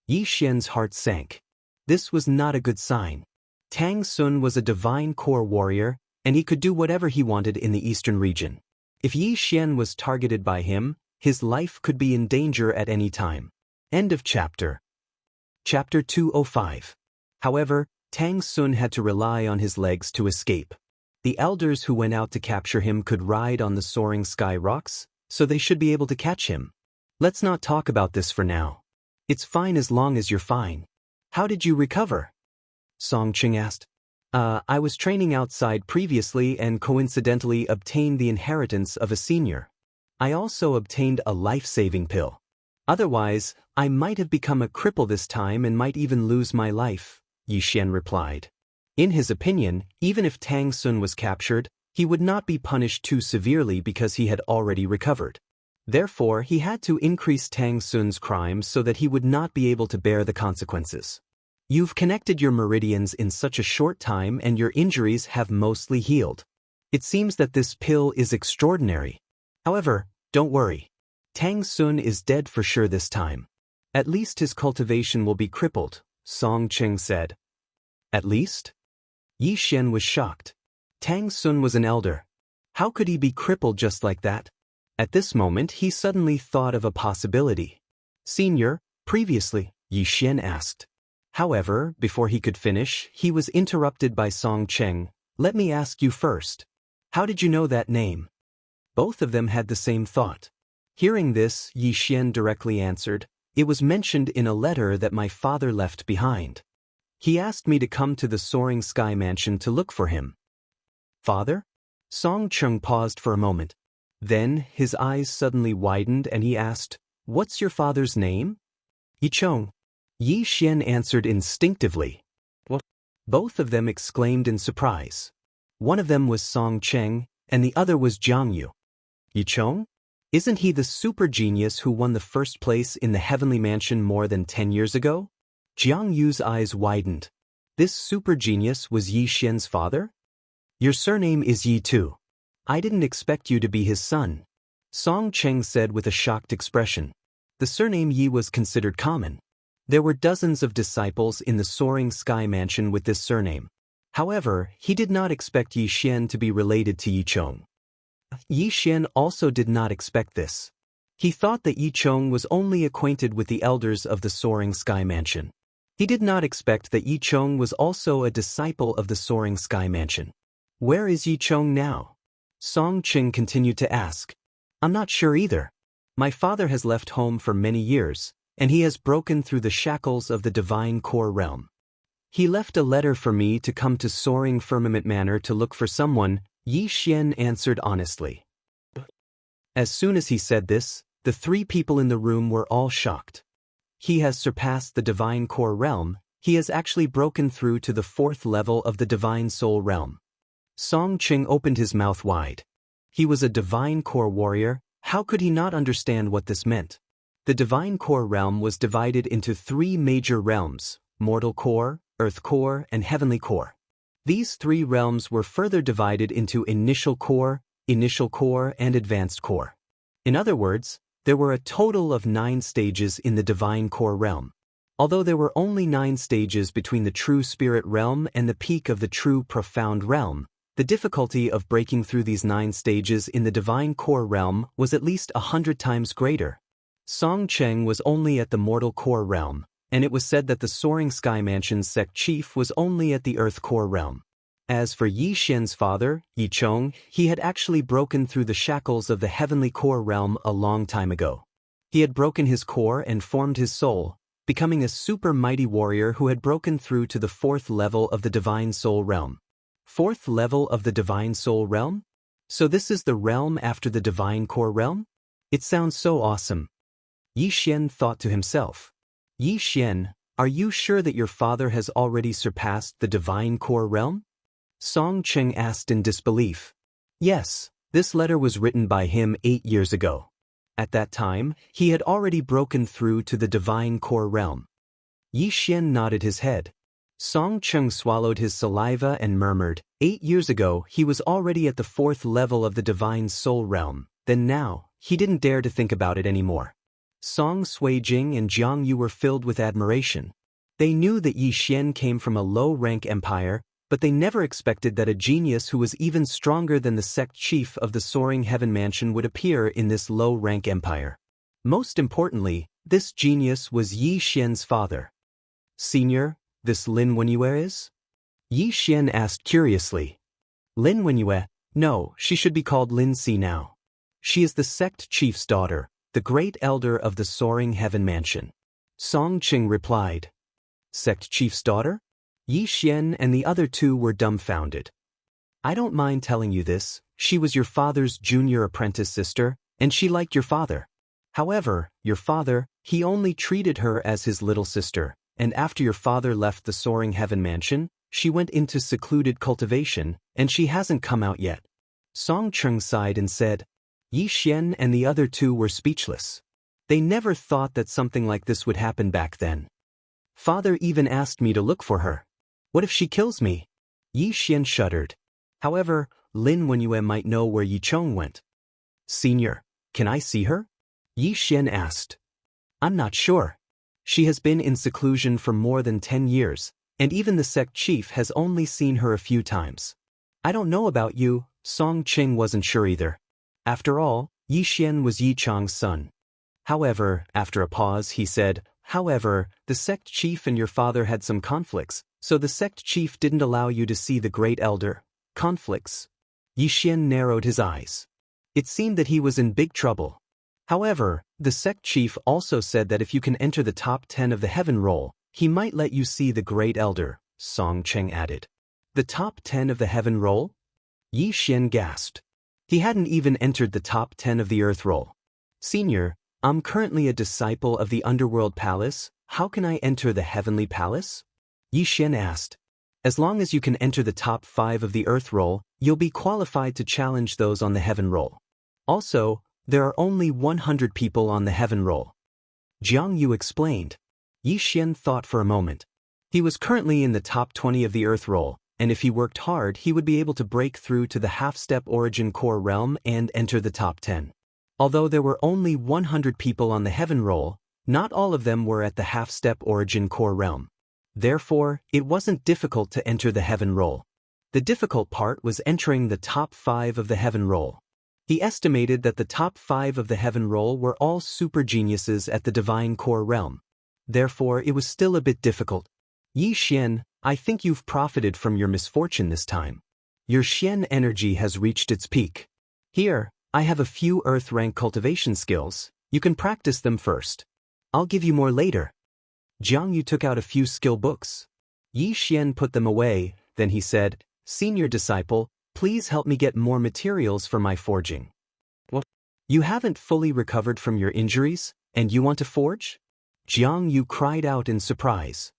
Yi Xian's heart sank. This was not a good sign. Tang Sun was a divine core warrior, and he could do whatever he wanted in the eastern region. If Yi Xian was targeted by him, his life could be in danger at any time. End of chapter. Chapter 205. However, Tang Sun had to rely on his legs to escape. The elders who went out to capture him could ride on the soaring sky rocks, so they should be able to catch him. Let's not talk about this for now. It's fine as long as you're fine. How did you recover? Song Cheng asked. I was training outside previously and coincidentally obtained the inheritance of a senior. I also obtained a life-saving pill. Otherwise, I might have become a cripple this time and might even lose my life, Yi Xian replied. In his opinion, even if Tang Sun was captured, he would not be punished too severely because he had already recovered. Therefore, he had to increase Tang Sun's crimes so that he would not be able to bear the consequences. You've connected your meridians in such a short time and your injuries have mostly healed. It seems that this pill is extraordinary. However, don't worry. Tang Sun is dead for sure this time. At least his cultivation will be crippled, Song Cheng said. At least? Yi Xian was shocked. Tang Sun was an elder. How could he be crippled just like that? At this moment, he suddenly thought of a possibility. Senior, previously, Yi Xian asked. However, before he could finish, he was interrupted by Song Cheng. Let me ask you first. How did you know that name? Both of them had the same thought. Hearing this, Yi Xian directly answered, It was mentioned in a letter that my father left behind. He asked me to come to the soaring sky mansion to look for him. Father? Song Cheng paused for a moment. Then, his eyes suddenly widened and he asked, What's your father's name? Yicheng. Yi Xian answered instinctively. What? Both of them exclaimed in surprise. One of them was Song Cheng, and the other was Jiang Yu. Yicheng? Isn't he the super genius who won the first place in the heavenly mansion more than 10 years ago? Jiang Yu's eyes widened. This super genius was Yi Xian's father? Your surname is Yi too. I didn't expect you to be his son. Song Cheng said with a shocked expression. The surname Yi was considered common. There were dozens of disciples in the soaring sky mansion with this surname. However, he did not expect Yi Xian to be related to Yicheng. Yi Xian also did not expect this. He thought that Yicheng was only acquainted with the elders of the soaring sky mansion. He did not expect that Yicheng was also a disciple of the soaring sky mansion. Where is Yicheng now? Song Cheng continued to ask. I'm not sure either. My father has left home for many years, and he has broken through the shackles of the divine core realm. He left a letter for me to come to Soaring Firmament Manor to look for someone, Yi Xian answered honestly. As soon as he said this, the three people in the room were all shocked. He has surpassed the divine core realm. He has actually broken through to the 4th level of the divine soul realm. Song Cheng opened his mouth wide. He was a divine core warrior. How could he not understand what this meant? The divine core realm was divided into 3 major realms: mortal core, earth core, and heavenly core. These 3 realms were further divided into initial core, and advanced core. In other words, there were a total of 9 stages in the divine core realm. Although there were only 9 stages between the true spirit realm and the peak of the true profound realm, the difficulty of breaking through these 9 stages in the divine core realm was at least 100 times greater. Song Cheng was only at the mortal core realm, and it was said that the Soaring Sky Mansion's sect chief was only at the earth core realm. As for Yi Xian's father, Yicheng, he had actually broken through the shackles of the heavenly core realm a long time ago. He had broken his core and formed his soul, becoming a super mighty warrior who had broken through to the 4th level of the divine soul realm. 4th level of the divine soul realm? So this is the realm after the divine core realm? It sounds so awesome. Yi Xian thought to himself. Yi Xian, are you sure that your father has already surpassed the divine core realm? Song Cheng asked in disbelief. Yes, this letter was written by him 8 years ago. At that time, he had already broken through to the divine core realm. Yi Xian nodded his head. Song Cheng swallowed his saliva and murmured, 8 years ago he was already at the 4th level of the divine soul realm, then now, he didn't dare to think about it anymore. Song Suijing and Jiang Yu were filled with admiration. They knew that Yi Xian came from a low-rank empire, but they never expected that a genius who was even stronger than the sect chief of the Soaring Heaven Mansion would appear in this low-rank empire. Most importantly, this genius was Yi Xian's father. Senior, this Lin Wenyue is? Yi Xian asked curiously. Lin Wenyue? No, she should be called Lin Si now. She is the sect chief's daughter, the great elder of the Soaring Heaven Mansion. Song Cheng replied. Sect chief's daughter? Yi Xian and the other 2 were dumbfounded. I don't mind telling you this, she was your father's junior apprentice sister, and she liked your father. However, your father, he only treated her as his little sister, and after your father left the Soaring Heaven Mansion, she went into secluded cultivation, and she hasn't come out yet. Song Cheng sighed and said. Yi Xian and the other 2 were speechless. They never thought that something like this would happen back then. Father even asked me to look for her. What if she kills me? Yi Xian shuddered. However, Lin Wenyue might know where Yicheng went. Senior, can I see her? Yi Xian asked. I'm not sure. She has been in seclusion for more than 10 years, and even the sect chief has only seen her a few times. I don't know about you, Song Cheng wasn't sure either. After all, Yi Xian was Yicheng's son. However, after a pause he said, however, the sect chief and your father had some conflicts, so the sect chief didn't allow you to see the great elder. Conflicts? Yi Xian narrowed his eyes. It seemed that he was in big trouble. However, the sect chief also said that if you can enter the top 10 of the heaven roll, he might let you see the great elder, Song Cheng added. The top 10 of the heaven roll? Yi Xian gasped. He hadn't even entered the top 10 of the earth roll. Senior, I'm currently a disciple of the underworld palace. How can I enter the heavenly palace? Yi Xian asked. As long as you can enter the top 5 of the earth roll, you'll be qualified to challenge those on the heaven roll. Also, there are only 100 people on the heaven roll. Jiang Yu explained. Yi Xian thought for a moment. He was currently in the top 20 of the earth roll, and if he worked hard he would be able to break through to the half-step origin core realm and enter the top 10. Although there were only 100 people on the heaven roll, not all of them were at the half-step origin core realm. Therefore, it wasn't difficult to enter the heaven roll. The difficult part was entering the top 5 of the heaven roll. He estimated that the top 5 of the heaven roll were all super geniuses at the divine core realm. Therefore, it was still a bit difficult. Yi Xian, I think you've profited from your misfortune this time. Your Xian energy has reached its peak. Here, I have a few earth rank cultivation skills. You can practice them first. I'll give you more later. Jiang Yu took out a few skill books. Yi Xian put them away, then he said, Senior disciple, please help me get more materials for my forging. What? You haven't fully recovered from your injuries, and you want to forge? Jiang Yu cried out in surprise.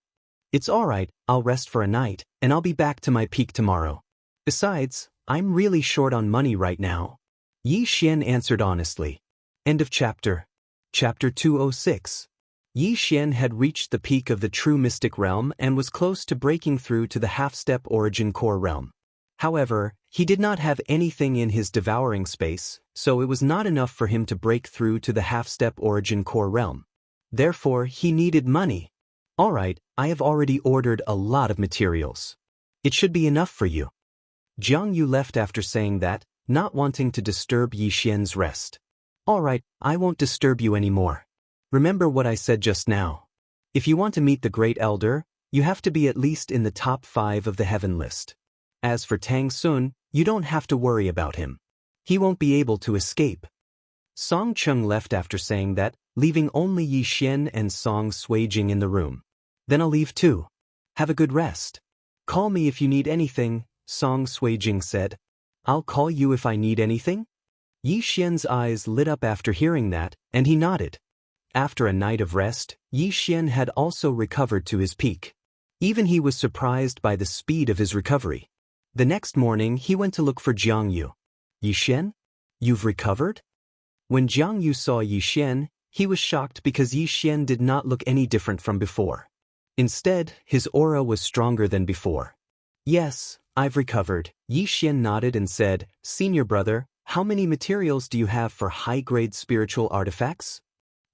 It's alright, I'll rest for a night, and I'll be back to my peak tomorrow. Besides, I'm really short on money right now. Yi Xian answered honestly. End of chapter. Chapter 206. Yi Xian had reached the peak of the true mystic realm and was close to breaking through to the half-step origin core realm. However, he did not have anything in his devouring space, so it was not enough for him to break through to the half-step origin core realm. Therefore, he needed money. Alright, I have already ordered a lot of materials. It should be enough for you. Jiang Yu left after saying that, not wanting to disturb Yi Xian's rest. Alright, I won't disturb you anymore. Remember what I said just now. If you want to meet the Great Elder, you have to be at least in the top 5 of the heaven list. As for Tang Sun, you don't have to worry about him. He won't be able to escape. Song Chung left after saying that, leaving only Yi Xian and Song Suijing in the room. Then I'll leave too. Have a good rest. Call me if you need anything, Song Suijing said. I'll call you if I need anything? Yi Xian's eyes lit up after hearing that, and he nodded. After a night of rest, Yi Xian had also recovered to his peak. Even he was surprised by the speed of his recovery. The next morning he went to look for Jiang Yu. Yi Xian? You've recovered? When Jiang Yu saw Yi Xian, he was shocked because Yi Xian did not look any different from before. Instead, his aura was stronger than before. Yes, I've recovered. Yi Xian nodded and said, Senior brother, how many materials do you have for high-grade spiritual artifacts?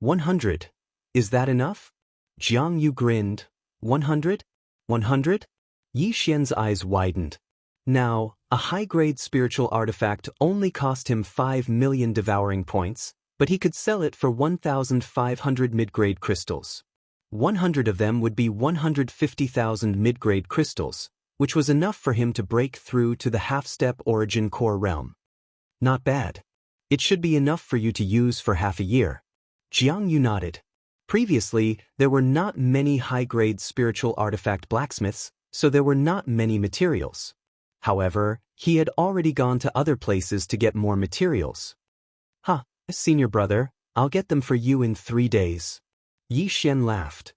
100. Is that enough? Jiang Yu grinned. 100? 100? Yi Xian's eyes widened. Now, a high-grade spiritual artifact only cost him 5 million devouring points, but he could sell it for 1,500 mid-grade crystals. 100 of them would be 150,000 mid-grade crystals, which was enough for him to break through to the half-step origin core realm. Not bad. It should be enough for you to use for half a year. Jiang Yu nodded. Previously, there were not many high-grade spiritual artifact blacksmiths, so there were not many materials. However, he had already gone to other places to get more materials. Senior brother, I'll get them for you in 3 days. Yi Xian laughed.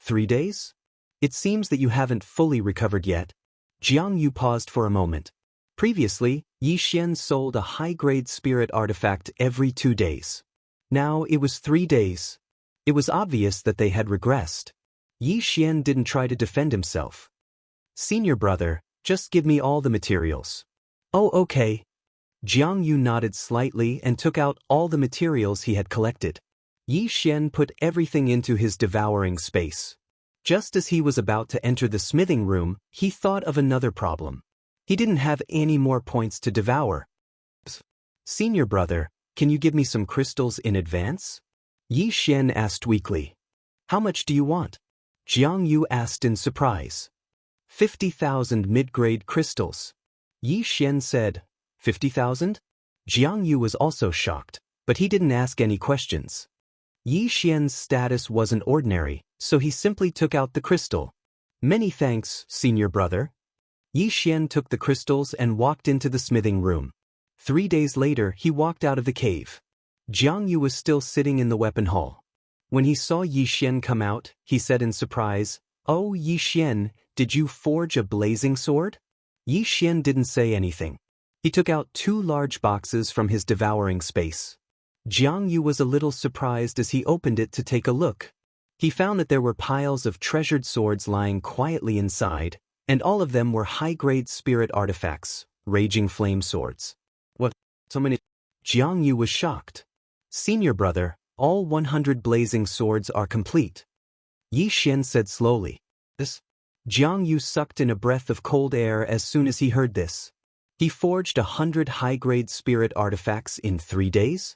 3 days? It seems that you haven't fully recovered yet. Jiang Yu paused for a moment. Previously, Yi Xian sold a high-grade spirit artifact every 2 days. Now it was 3 days. It was obvious that they had regressed. Yi Xian didn't try to defend himself. Senior brother, just give me all the materials. Oh, okay. Jiang Yu nodded slightly and took out all the materials he had collected. Yi Xian put everything into his devouring space. Just as he was about to enter the smithing room, he thought of another problem. He didn't have any more points to devour. Senior brother, can you give me some crystals in advance? Yi Xian asked weakly. How much do you want? Jiang Yu asked in surprise. 50,000 mid-grade crystals. Yi Xian said, 50,000? Jiang Yu was also shocked, but he didn't ask any questions. Yi Xian's status wasn't ordinary, so he simply took out the crystal. Many thanks, senior brother. Yi Xian took the crystals and walked into the smithing room. 3 days later he walked out of the cave. Jiang Yu was still sitting in the weapon hall. When he saw Yi Xian come out, he said in surprise, "Oh, Yi Xian, did you forge a blazing sword?" Yi Xian didn't say anything. He took out 2 large boxes from his devouring space. Jiang Yu was a little surprised as he opened it to take a look. He found that there were piles of treasured swords lying quietly inside, and all of them were high-grade spirit artifacts, raging flame swords. What? So many? Jiang Yu was shocked. "Senior brother, all 100 blazing swords are complete." Yi Xian said slowly. "This?" Jiang Yu sucked in a breath of cold air as soon as he heard this. He forged 100 high-grade spirit artifacts in 3 days?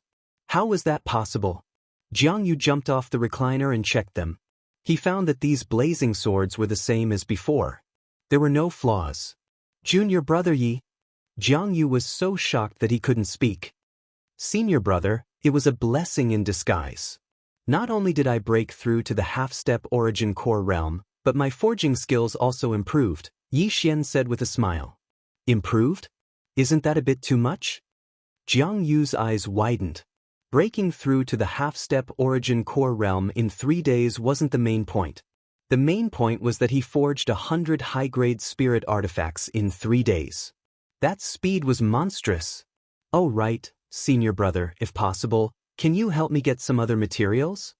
How was that possible? Jiang Yu jumped off the recliner and checked them. He found that these blazing swords were the same as before. There were no flaws. "Junior brother Yi." Jiang Yu was so shocked that he couldn't speak. "Senior brother, it was a blessing in disguise. Not only did I break through to the half-step origin core realm, but my forging skills also improved," Yi Xian said with a smile. "Improved? Isn't that a bit too much?" Jiang Yu's eyes widened. Breaking through to the half-step origin core realm in 3 days wasn't the main point. The main point was that he forged 100 high-grade spirit artifacts in 3 days. That speed was monstrous. "Oh right, senior brother, if possible, can you help me get some other materials?"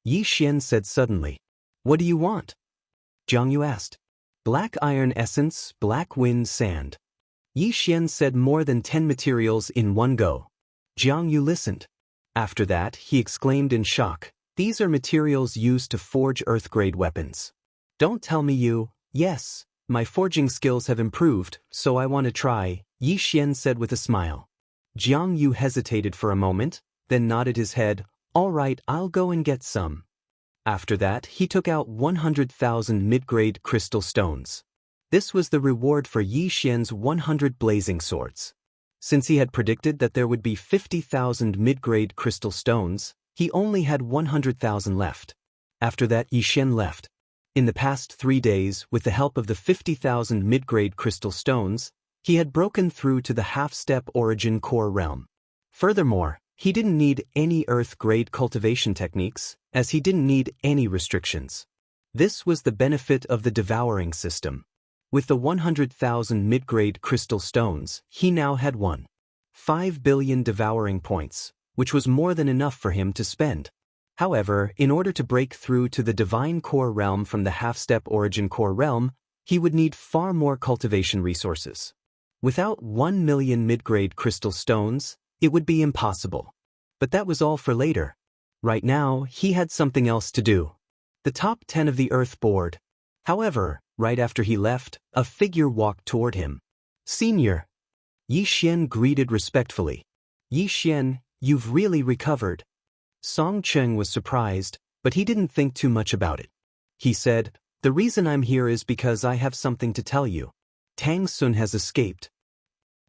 Yi Xian said suddenly. "What do you want?" Jiang Yu asked. "Black iron essence, black wind sand." Yi Xian said more than 10 materials in one go. Jiang Yu listened. After that, he exclaimed in shock, "These are materials used to forge earth-grade weapons." "Don't tell me you..." "Yes, my forging skills have improved, so I want to try," Yi Xian said with a smile. Jiang Yu hesitated for a moment, then nodded his head. "All right, I'll go and get some." After that, he took out 100,000 mid-grade crystal stones. This was the reward for Yi Xian's 100 blazing swords. Since he had predicted that there would be 50,000 mid-grade crystal stones, he only had 100,000 left. After that, Yi Xian left. In the past 3 days, with the help of the 50,000 mid-grade crystal stones, he had broken through to the half-step origin core realm. Furthermore, he didn't need any earth-grade cultivation techniques, as he didn't need any restrictions. This was the benefit of the devouring system. With the 100,000 mid-grade crystal stones, he now had 1.5 billion devouring points, which was more than enough for him to spend. However, in order to break through to the divine core realm from the half-step origin core realm, he would need far more cultivation resources. Without 1 million mid-grade crystal stones, it would be impossible. But that was all for later. Right now, he had something else to do. The top 10 of the Earth board. However, right after he left, a figure walked toward him. "Senior." Yi Xian greeted respectfully. "Yi Xian, you've really recovered." Song Cheng was surprised, but he didn't think too much about it. He said, "The reason I'm here is because I have something to tell you. Tang Sun has escaped."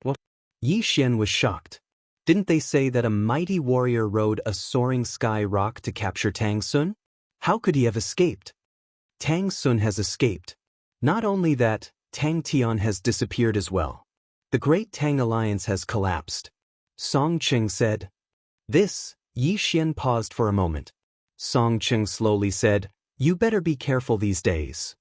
What? Yi Xian was shocked. Didn't they say that a mighty warrior rode a soaring sky rock to capture Tang Sun? How could he have escaped? Tang Sun has escaped. Not only that, Tang Tian has disappeared as well. The Great Tang Alliance has collapsed. Song Cheng said. This, Yi Xian paused for a moment. Song Cheng slowly said, "You better be careful these days."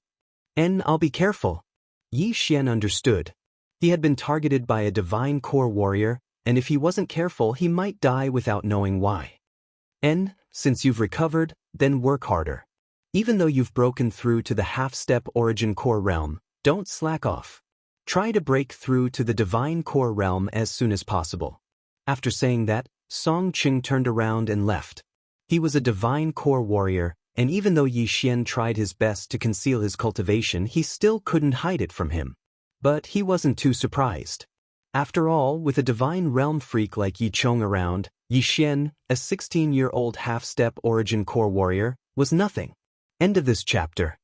"And I'll be careful." Yi Xian understood. He had been targeted by a divine core warrior, and if he wasn't careful he might die without knowing why. "And, since you've recovered, then work harder. Even though you've broken through to the half-step origin core realm, don't slack off. Try to break through to the divine core realm as soon as possible." After saying that, Song Cheng turned around and left. He was a divine core warrior, and even though Yi Xian tried his best to conceal his cultivation, he still couldn't hide it from him. But he wasn't too surprised. After all, with a divine realm freak like Yi Chong around, Yi Xian, a 16-year-old half-step origin core warrior, was nothing. End of this chapter.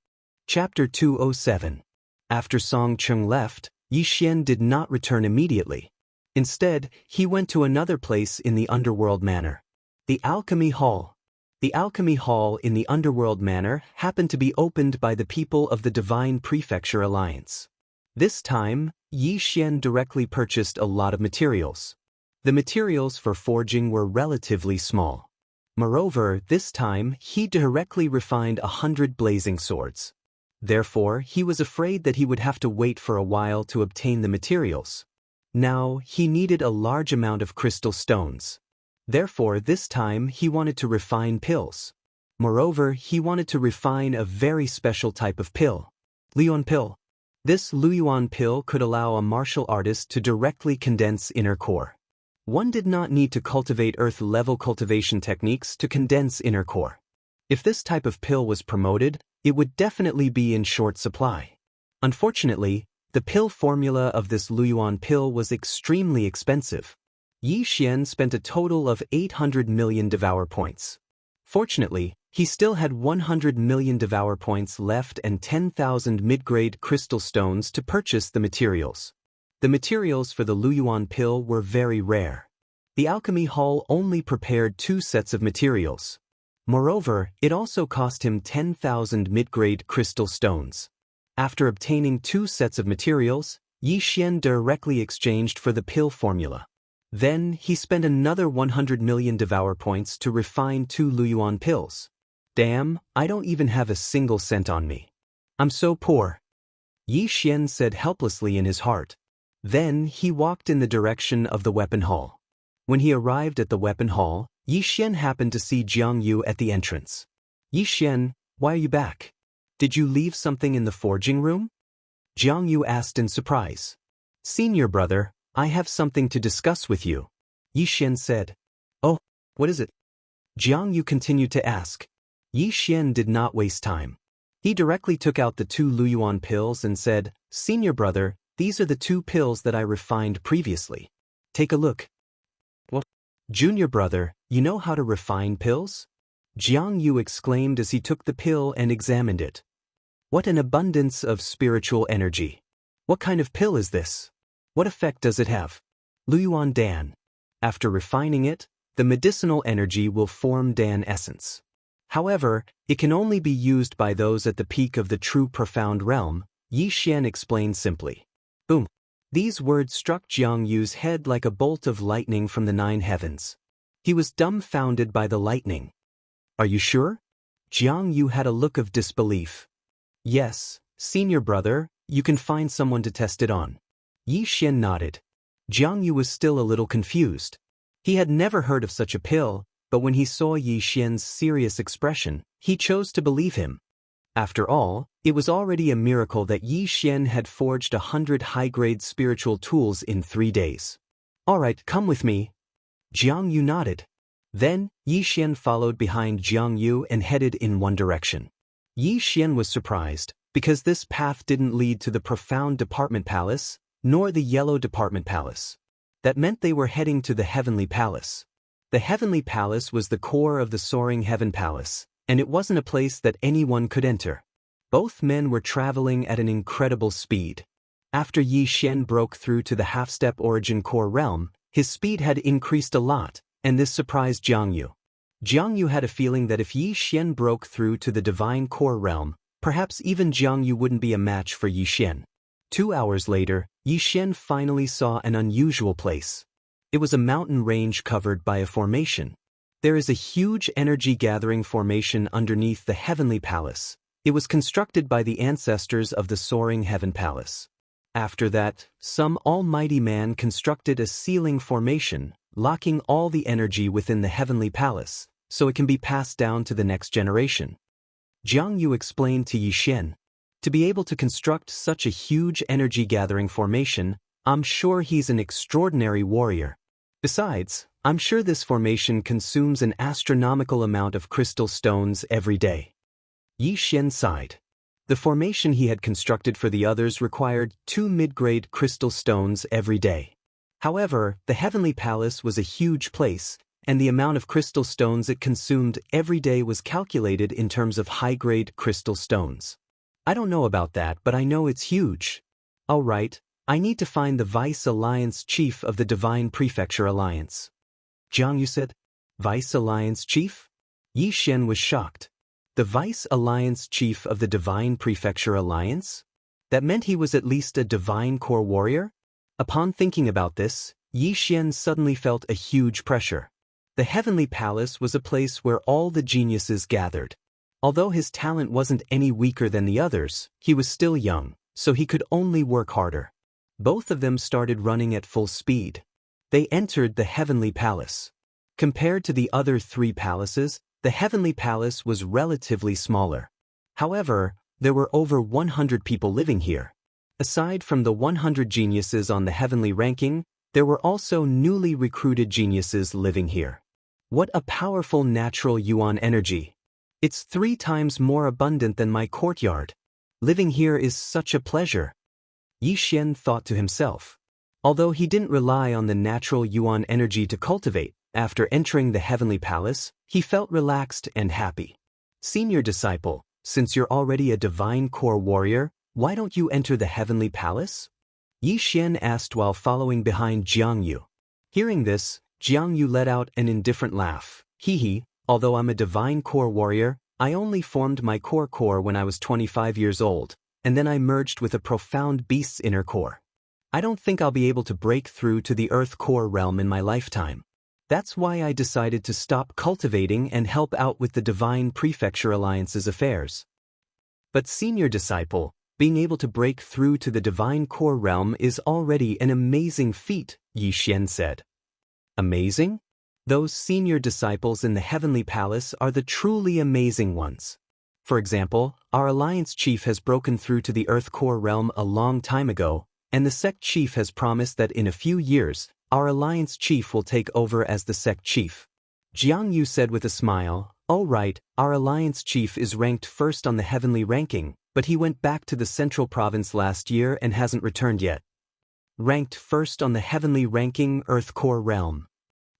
Chapter 207. After Song Cheng left, Yi Xian did not return immediately. Instead, he went to another place in the Underworld Manor. The Alchemy Hall. The Alchemy Hall in the Underworld Manor happened to be opened by the people of the Divine Prefecture Alliance. This time, Yi Xian directly purchased a lot of materials. The materials for forging were relatively small. Moreover, this time he directly refined 100 blazing swords. Therefore, he was afraid that he would have to wait for a while to obtain the materials. Now, he needed a large amount of crystal stones. Therefore, this time he wanted to refine pills. Moreover, he wanted to refine a very special type of pill. Luyuan pill. This Luyuan pill could allow a martial artist to directly condense inner core. One did not need to cultivate earth-level cultivation techniques to condense inner core. If this type of pill was promoted, it would definitely be in short supply. Unfortunately, the pill formula of this Luyuan pill was extremely expensive. Yi Xian spent a total of 800 million devour points. Fortunately, he still had 100 million devour points left and 10,000 mid-grade crystal stones to purchase the materials. The materials for the Luyuan pill were very rare. The alchemy hall only prepared 2 sets of materials. Moreover, it also cost him 10,000 mid-grade crystal stones. After obtaining 2 sets of materials, Yi Xian directly exchanged for the pill formula. Then, he spent another 100 million devour points to refine 2 Luyuan pills. Damn, I don't even have a single cent on me. I'm so poor. Yi Xian said helplessly in his heart. Then, he walked in the direction of the weapon hall. When he arrived at the weapon hall, Yi Xian happened to see Jiang Yu at the entrance. Yi Xian, why are you back? Did you leave something in the forging room? Jiang Yu asked in surprise. Senior brother, I have something to discuss with you. Yi Xian said. Oh, what is it? Jiang Yu continued to ask. Yi Xian did not waste time. He directly took out the 2 Luyuan pills and said, Senior brother, these are the 2 pills that I refined previously. Take a look. What? Junior brother, you know how to refine pills? Jiang Yu exclaimed as he took the pill and examined it. What an abundance of spiritual energy. What kind of pill is this? What effect does it have? Luyuan Dan. After refining it, the medicinal energy will form Dan essence. However, it can only be used by those at the peak of the true profound realm, Yi Xian explained simply. Boom. These words struck Jiang Yu's head like a bolt of lightning from the 9 heavens. He was dumbfounded by the lightning. Are you sure? Jiang Yu had a look of disbelief. Yes, senior brother, you can find someone to test it on. Yi Xian nodded. Jiang Yu was still a little confused. He had never heard of such a pill, but when he saw Yi Xian's serious expression, he chose to believe him. After all, it was already a miracle that Yi Xian had forged 100 high-grade spiritual tools in 3 days. All right, come with me. Jiang Yu nodded. Then, Yi Xian followed behind Jiang Yu and headed in one direction. Yi Xian was surprised, because this path didn't lead to the profound department palace, nor the yellow department palace. That meant they were heading to the heavenly palace. The heavenly palace was the core of the soaring heaven palace, and it wasn't a place that anyone could enter. Both men were traveling at an incredible speed. After Yi Xian broke through to the half-step origin core realm, his speed had increased a lot, and this surprised Jiang Yu. Jiang Yu had a feeling that if Yi Xian broke through to the divine core realm, perhaps even Jiang Yu wouldn't be a match for Yi Xian. 2 hours later, Yi Xian finally saw an unusual place. It was a mountain range covered by a formation. There is a huge energy-gathering formation underneath the heavenly palace. It was constructed by the ancestors of the soaring heaven palace. After that, some almighty man constructed a sealing formation, locking all the energy within the heavenly palace, so it can be passed down to the next generation. Jiang Yu explained to Yi Xian. To be able to construct such a huge energy-gathering formation, I'm sure he's an extraordinary warrior. Besides, I'm sure this formation consumes an astronomical amount of crystal stones every day. Yi Xian sighed. The formation he had constructed for the others required 2 mid-grade crystal stones every day. However, the heavenly palace was a huge place, and the amount of crystal stones it consumed every day was calculated in terms of high-grade crystal stones. I don't know about that, but I know it's huge. All right, I need to find the Vice Alliance Chief of the Divine Prefecture Alliance. Jiang Yu said. Vice Alliance Chief? Yi Xian was shocked. The Vice Alliance Chief of the Divine Prefecture Alliance? That meant he was at least a divine core warrior? Upon thinking about this, Yi Xian suddenly felt a huge pressure. The Heavenly Palace was a place where all the geniuses gathered. Although his talent wasn't any weaker than the others, he was still young, so he could only work harder. Both of them started running at full speed. They entered the Heavenly Palace. Compared to the other 3 palaces, the Heavenly Palace was relatively smaller. However, there were over 100 people living here. Aside from the 100 geniuses on the heavenly ranking, there were also newly recruited geniuses living here. What a powerful natural yuan energy! It's 3 times more abundant than my courtyard. Living here is such a pleasure. Yi Xian thought to himself. Although he didn't rely on the natural yuan energy to cultivate, after entering the Heavenly Palace, he felt relaxed and happy. Senior disciple, since you're already a divine core warrior, why don't you enter the Heavenly Palace? Yi Xian asked while following behind Jiang Yu. Hearing this, Jiang Yu let out an indifferent laugh. Hee, although I'm a divine core warrior, I only formed my core when I was 25 years old, and then I merged with a profound beast's inner core. I don't think I'll be able to break through to the Earth core realm in my lifetime. That's why I decided to stop cultivating and help out with the Divine Prefecture Alliance's affairs. But senior disciple, being able to break through to the Divine Core realm is already an amazing feat, Yi Xian said. Amazing? Those senior disciples in the Heavenly Palace are the truly amazing ones. For example, our Alliance Chief has broken through to the Earth Core realm a long time ago, and the Sect Chief has promised that in a few years, our Alliance Chief will take over as the Sect Chief. Jiang Yu said with a smile, "Oh right, our Alliance Chief is ranked first on the heavenly ranking, but he went back to the Central Province last year and hasn't returned yet." Ranked first on the heavenly ranking Earth Core realm.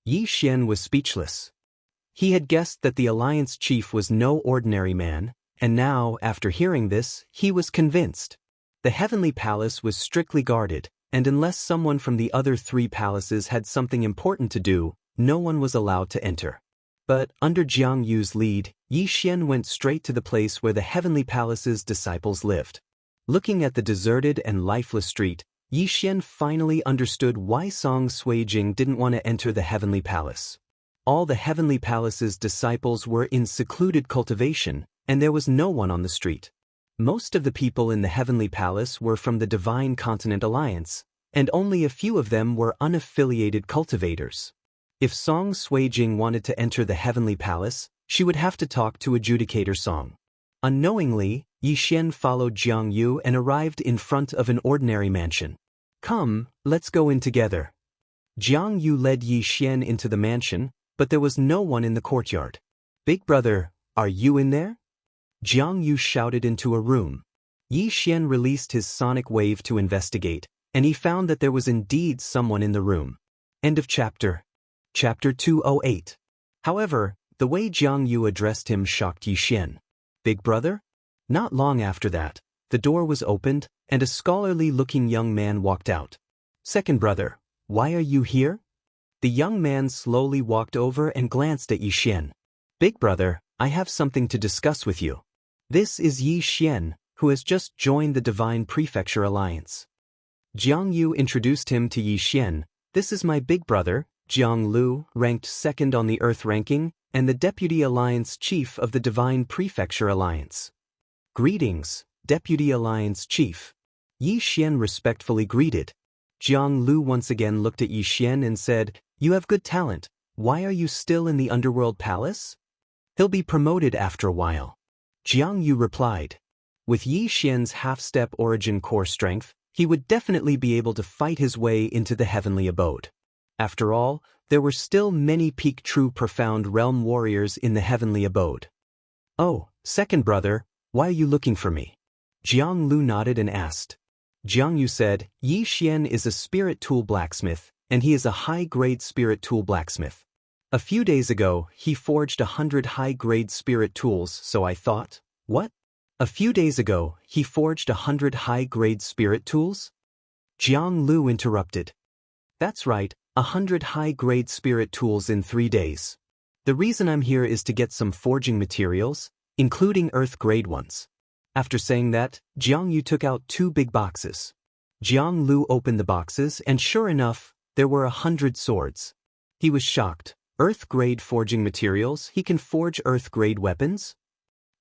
Yi Xian was speechless. He had guessed that the Alliance Chief was no ordinary man, and now, after hearing this, he was convinced. The Heavenly Palace was strictly guarded, and unless someone from the other 3 palaces had something important to do, no one was allowed to enter. But under Jiang Yu's lead, Yi Xian went straight to the place where the Heavenly Palace's disciples lived. Looking at the deserted and lifeless street, Yi Xian finally understood why Song Suijing didn't want to enter the Heavenly Palace. All the Heavenly Palace's disciples were in secluded cultivation, and there was no one on the street. Most of the people in the Heavenly Palace were from the Divine Continent Alliance, and only a few of them were unaffiliated cultivators. If Song Suijing wanted to enter the Heavenly Palace, she would have to talk to Adjudicator Song. Unknowingly, Yi Xian followed Jiang Yu and arrived in front of an ordinary mansion. "Come, let's go in together." Jiang Yu led Yi Xian into the mansion, but there was no one in the courtyard. "Big brother, are you in there?" Jiang Yu shouted into a room. Yi Xian released his sonic wave to investigate, and he found that there was indeed someone in the room. End of chapter. Chapter 208. However, the way Jiang Yu addressed him shocked Yi Xian. "Big brother?" Not long after that, the door was opened, and a scholarly-looking young man walked out. "Second brother, why are you here?" The young man slowly walked over and glanced at Yi Xian. "Big brother, I have something to discuss with you." This is Yi Xian, who has just joined the Divine Prefecture Alliance. Jiang Yu introduced him to Yi Xian. "This is my big brother, Jiang Lu, ranked 2nd on the Earth ranking, and the Deputy Alliance Chief of the Divine Prefecture Alliance." "Greetings, Deputy Alliance Chief." Yi Xian respectfully greeted. Jiang Lu once again looked at Yi Xian and said, "You have good talent. Why are you still in the Underworld Palace?" "He'll be promoted after a while." Jiang Yu replied. With Yi Xian's half-step origin core strength, he would definitely be able to fight his way into the heavenly abode. After all, there were still many peak true profound realm warriors in the heavenly abode. "Oh, second brother, why are you looking for me?" Jiang Lu nodded and asked. Jiang Yu said, "Yi Xian is a spirit tool blacksmith, and he is a high-grade spirit tool blacksmith. A few days ago, he forged 100 high-grade spirit tools, so I thought, what? A few days ago, he forged 100 high-grade spirit tools?" Jiang Lu interrupted. "That's right, 100 high-grade spirit tools in 3 days. The reason I'm here is to get some forging materials, including Earth-grade ones." After saying that, Jiang Yu took out 2 big boxes. Jiang Lu opened the boxes and sure enough, there were 100 swords. He was shocked. Earth-grade forging materials, he can forge Earth-grade weapons?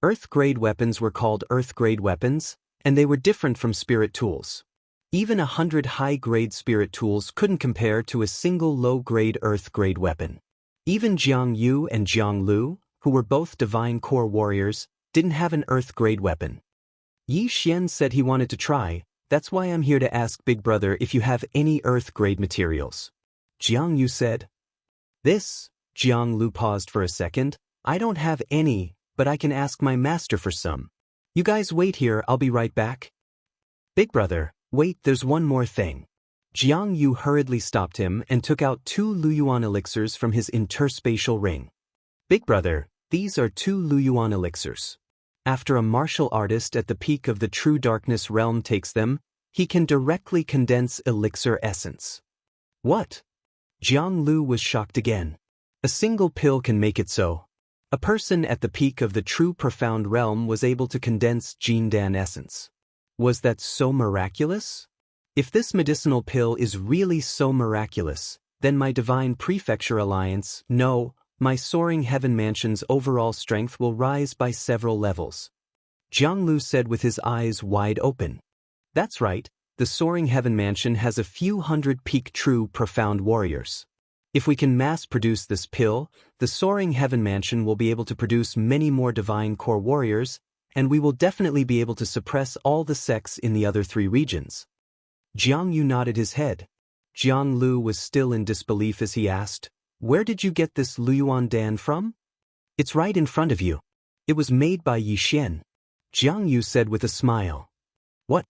Earth-grade weapons were called Earth-grade weapons, and they were different from spirit tools. Even 100 high-grade spirit tools couldn't compare to a single low-grade Earth-grade weapon. Even Jiang Yu and Jiang Lu, who were both divine core warriors, didn't have an Earth-grade weapon. Yi Xian said he wanted to try. That's why I'm here to ask Big Brother if you have any Earth-grade materials. Jiang Yu said. Jiang Lu paused for a second. I don't have any, but I can ask my master for some. You guys wait here, I'll be right back. Big Brother, wait, there's one more thing. Jiang Yu hurriedly stopped him and took out 2 Luyuan elixirs from his interspatial ring. Big Brother, these are 2 Luyuan elixirs. After a martial artist at the peak of the true darkness realm takes them, he can directly condense elixir essence. What? Jiang Lu was shocked again. A single pill can make it so. A person at the peak of the true profound realm was able to condense Jindan essence. Was that so miraculous? If this medicinal pill is really so miraculous, then my divine prefecture alliance, no, my soaring heaven mansion's overall strength will rise by several levels. Jiang Lu said with his eyes wide open. That's right, the soaring heaven mansion has a few hundred peak true profound warriors. If we can mass-produce this pill, the soaring heaven mansion will be able to produce many more divine core warriors, and we will definitely be able to suppress all the sects in the other 3 regions. Jiang Yu nodded his head. Jiang Lu was still in disbelief as he asked, where did you get this Luyuan Dan from? It's right in front of you. It was made by Yi Xian. Jiang Yu said with a smile. What?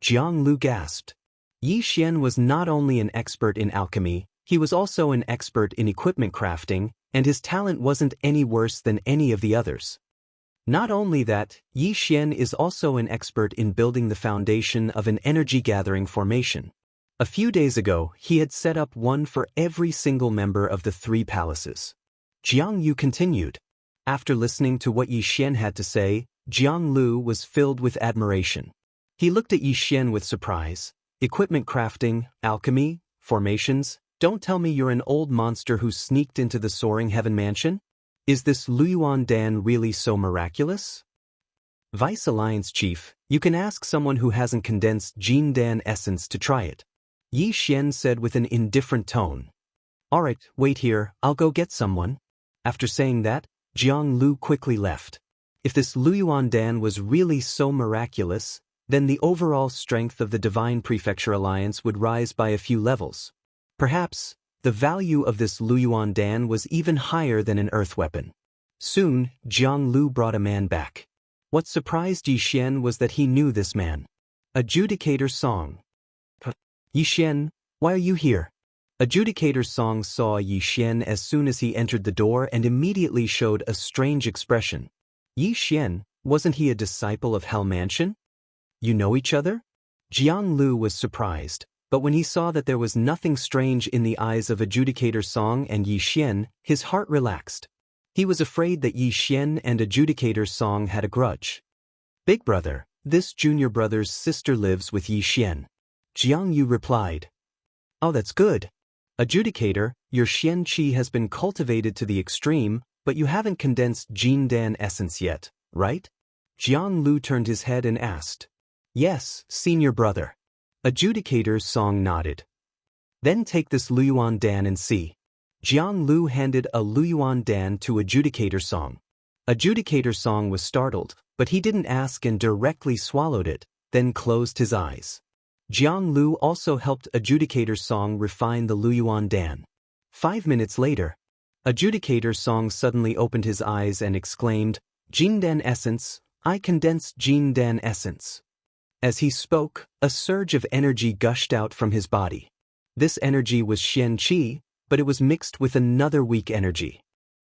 Jiang Lu gasped. Yi Xian was not only an expert in alchemy, he was also an expert in equipment crafting, and his talent wasn't any worse than any of the others. Not only that, Yi Xian is also an expert in building the foundation of an energy-gathering formation. A few days ago, he had set up one for every single member of the 3 palaces. Jiang Yu continued. After listening to what Yi Xian had to say, Jiang Lu was filled with admiration. He looked at Yi Xian with surprise. Equipment crafting, alchemy, formations, don't tell me you're an old monster who sneaked into the soaring heaven mansion? Is this Luyuan Dan really so miraculous? Vice Alliance Chief, you can ask someone who hasn't condensed Jindan essence to try it. Yi Xian said with an indifferent tone. Alright, wait here, I'll go get someone. After saying that, Jiang Lu quickly left. If this Luyuan Dan was really so miraculous, then the overall strength of the Divine Prefecture Alliance would rise by a few levels. Perhaps, the value of this Luyuan Dan was even higher than an earth weapon. Soon, Jiang Lu brought a man back. What surprised Yi Xian was that he knew this man. Adjudicator Song. Yi Xian, why are you here? Adjudicator Song saw Yi Xian as soon as he entered the door and immediately showed a strange expression. Yi Xian, wasn't he a disciple of Hell Mansion? You know each other? Jiang Lu was surprised, but when he saw that there was nothing strange in the eyes of Adjudicator Song and Yi Xian, his heart relaxed. He was afraid that Yi Xian and Adjudicator Song had a grudge. Big Brother, this junior brother's sister lives with Yi Xian. Jiang Yu replied. Oh, that's good. Adjudicator, your Xianqi has been cultivated to the extreme, but you haven't condensed Jindan essence yet, right? Jiang Lu turned his head and asked. Yes, senior brother. Adjudicator Song nodded. Then take this Luyuan Dan and see. Jiang Lu handed a Luyuan Dan to Adjudicator Song. Adjudicator Song was startled, but he didn't ask and directly swallowed it, then closed his eyes. Jiang Lu also helped Adjudicator Song refine the Luyuan Dan. 5 minutes later, Adjudicator Song suddenly opened his eyes and exclaimed, Jindan essence, I condensed Jindan essence. As he spoke, a surge of energy gushed out from his body. This energy was Xianqi, but it was mixed with another weak energy.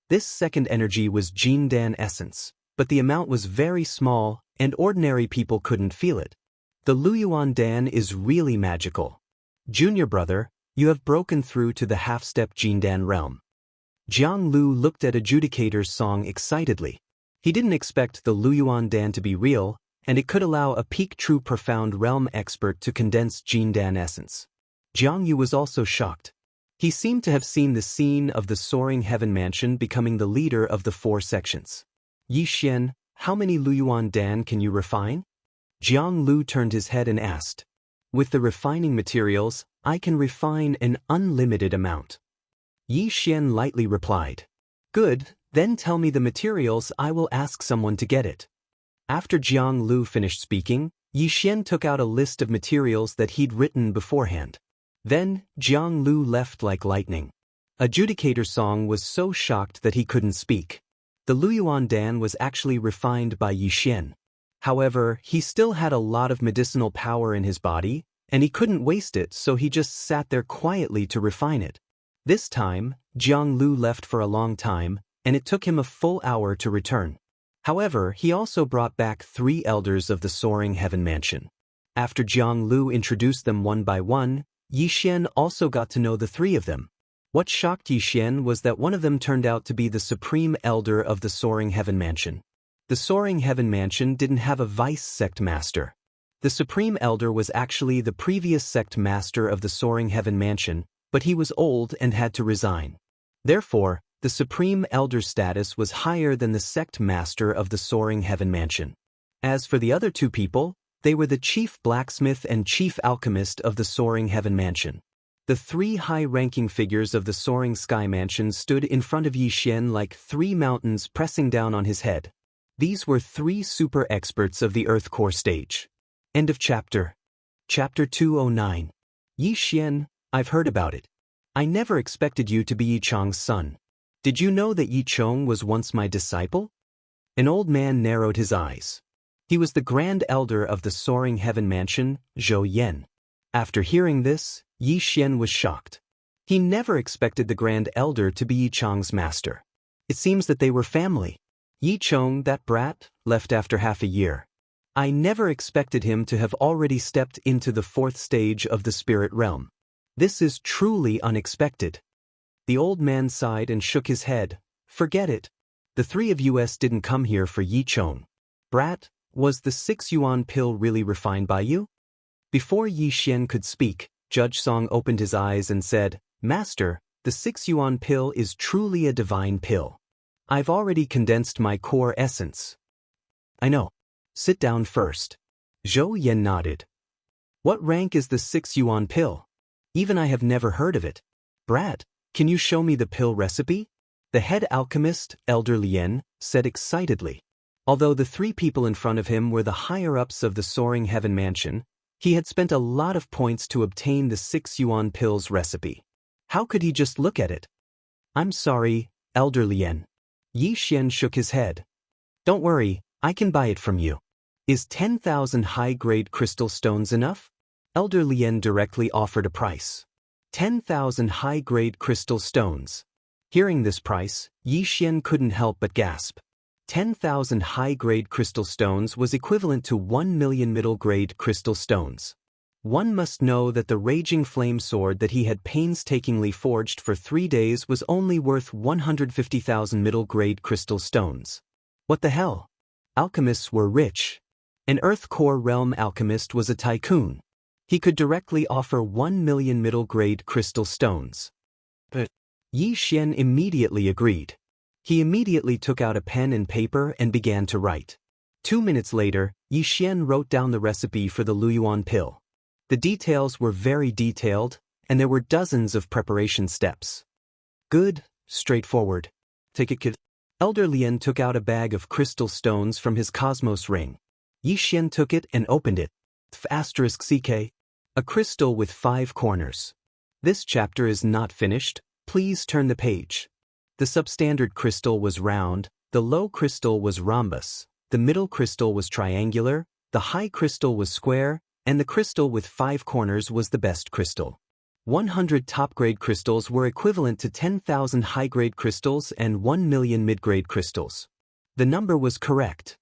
This second energy was Jindan essence, but the amount was very small, and ordinary people couldn't feel it. The Luyuan Dan is really magical. Junior brother, you have broken through to the half-step Jindan realm. Jiang Lu looked at Adjudicator Song excitedly. He didn't expect the Luyuan Dan to be real, and it could allow a peak true profound realm expert to condense Jindan essence. Jiang Yu was also shocked. He seemed to have seen the scene of the soaring heaven mansion becoming the leader of the 4 sections. Yi Xian, how many Luyuan Dan can you refine? Jiang Lu turned his head and asked. With the refining materials, I can refine an unlimited amount. Yi Xian lightly replied. Good, then tell me the materials, I will ask someone to get it. After Jiang Lu finished speaking, Yi Xian took out a list of materials that he'd written beforehand. Then, Jiang Lu left like lightning. Adjudicator Song was so shocked that he couldn't speak. The Luyuan Dan was actually refined by Yi Xian. However, he still had a lot of medicinal power in his body, and he couldn't waste it, so he just sat there quietly to refine it. This time, Jiang Lu left for a long time, and it took him a full hour to return. However, he also brought back 3 elders of the soaring heaven mansion. After Jiang Lu introduced them one by one, Yi Xian also got to know the 3 of them. What shocked Yi Xian was that one of them turned out to be the supreme elder of the soaring heaven mansion. The soaring heaven mansion didn't have a vice sect master. The supreme elder was actually the previous sect master of the soaring heaven mansion, but he was old and had to resign. Therefore, the supreme elder's status was higher than the sect master of the soaring heaven mansion. As for the other 2 people, they were the chief blacksmith and chief alchemist of the soaring heaven mansion. The 3 high-ranking figures of the soaring sky mansion stood in front of Yi Xian like 3 mountains pressing down on his head. These were 3 super experts of the Earth Core stage. End of chapter. Chapter 209. Yi Xian, I've heard about it. I never expected you to be Yi Chong's son. Did you know that Yi Chong was once my disciple? An old man narrowed his eyes. He was the grand elder of the soaring heaven mansion, Zhou Yan. After hearing this, Yi Xian was shocked. He never expected the grand elder to be Yi Chong's master. It seems that they were family. Yi Chong, that brat, left after half a year. I never expected him to have already stepped into the 4th stage of the spirit realm. This is truly unexpected. The old man sighed and shook his head. Forget it. The 3 of us didn't come here for Yi Chong. Brat, was the 6 yuan pill really refined by you? Before Yi Xian could speak, Judge Song opened his eyes and said, Master, the 6 yuan pill is truly a divine pill. I've already condensed my core essence. I know. Sit down first. Zhou Yan nodded. What rank is the 6 yuan pill? Even I have never heard of it. Brat, can you show me the pill recipe? The head alchemist, Elder Lien, said excitedly. Although the 3 people in front of him were the higher-ups of the soaring heaven mansion, he had spent a lot of points to obtain the 6 yuan pill's recipe. How could he just look at it? I'm sorry, Elder Lien. Yi Xian shook his head. Don't worry, I can buy it from you. Is 10,000 high-grade crystal stones enough? Elder Lien directly offered a price. 10,000 high-grade crystal stones. Hearing this price, Yi Xian couldn't help but gasp. 10,000 high-grade crystal stones was equivalent to 1 million middle-grade crystal stones. One must know that the raging flame sword that he had painstakingly forged for 3 days was only worth 150,000 middle-grade crystal stones. What the hell? Alchemists were rich. An Earth Core realm alchemist was a tycoon. He could directly offer 1 million middle-grade crystal stones. But Yi Xian immediately agreed. He immediately took out a pen and paper and began to write. 2 minutes later, Yi Xian wrote down the recipe for the Luyuan pill. The details were very detailed, and there were dozens of preparation steps. Good, straightforward. Take it, kid. Elder Lien took out a bag of crystal stones from his cosmos ring. Yi Xian took it and opened it. *CK. A crystal with 5 corners. This chapter is not finished. Please turn the page. The substandard crystal was round, the low crystal was rhombus, the middle crystal was triangular, the high crystal was square, and the crystal with 5 corners was the best crystal. 100 top-grade crystals were equivalent to 10,000 high-grade crystals and 1 million mid-grade crystals. The number was correct.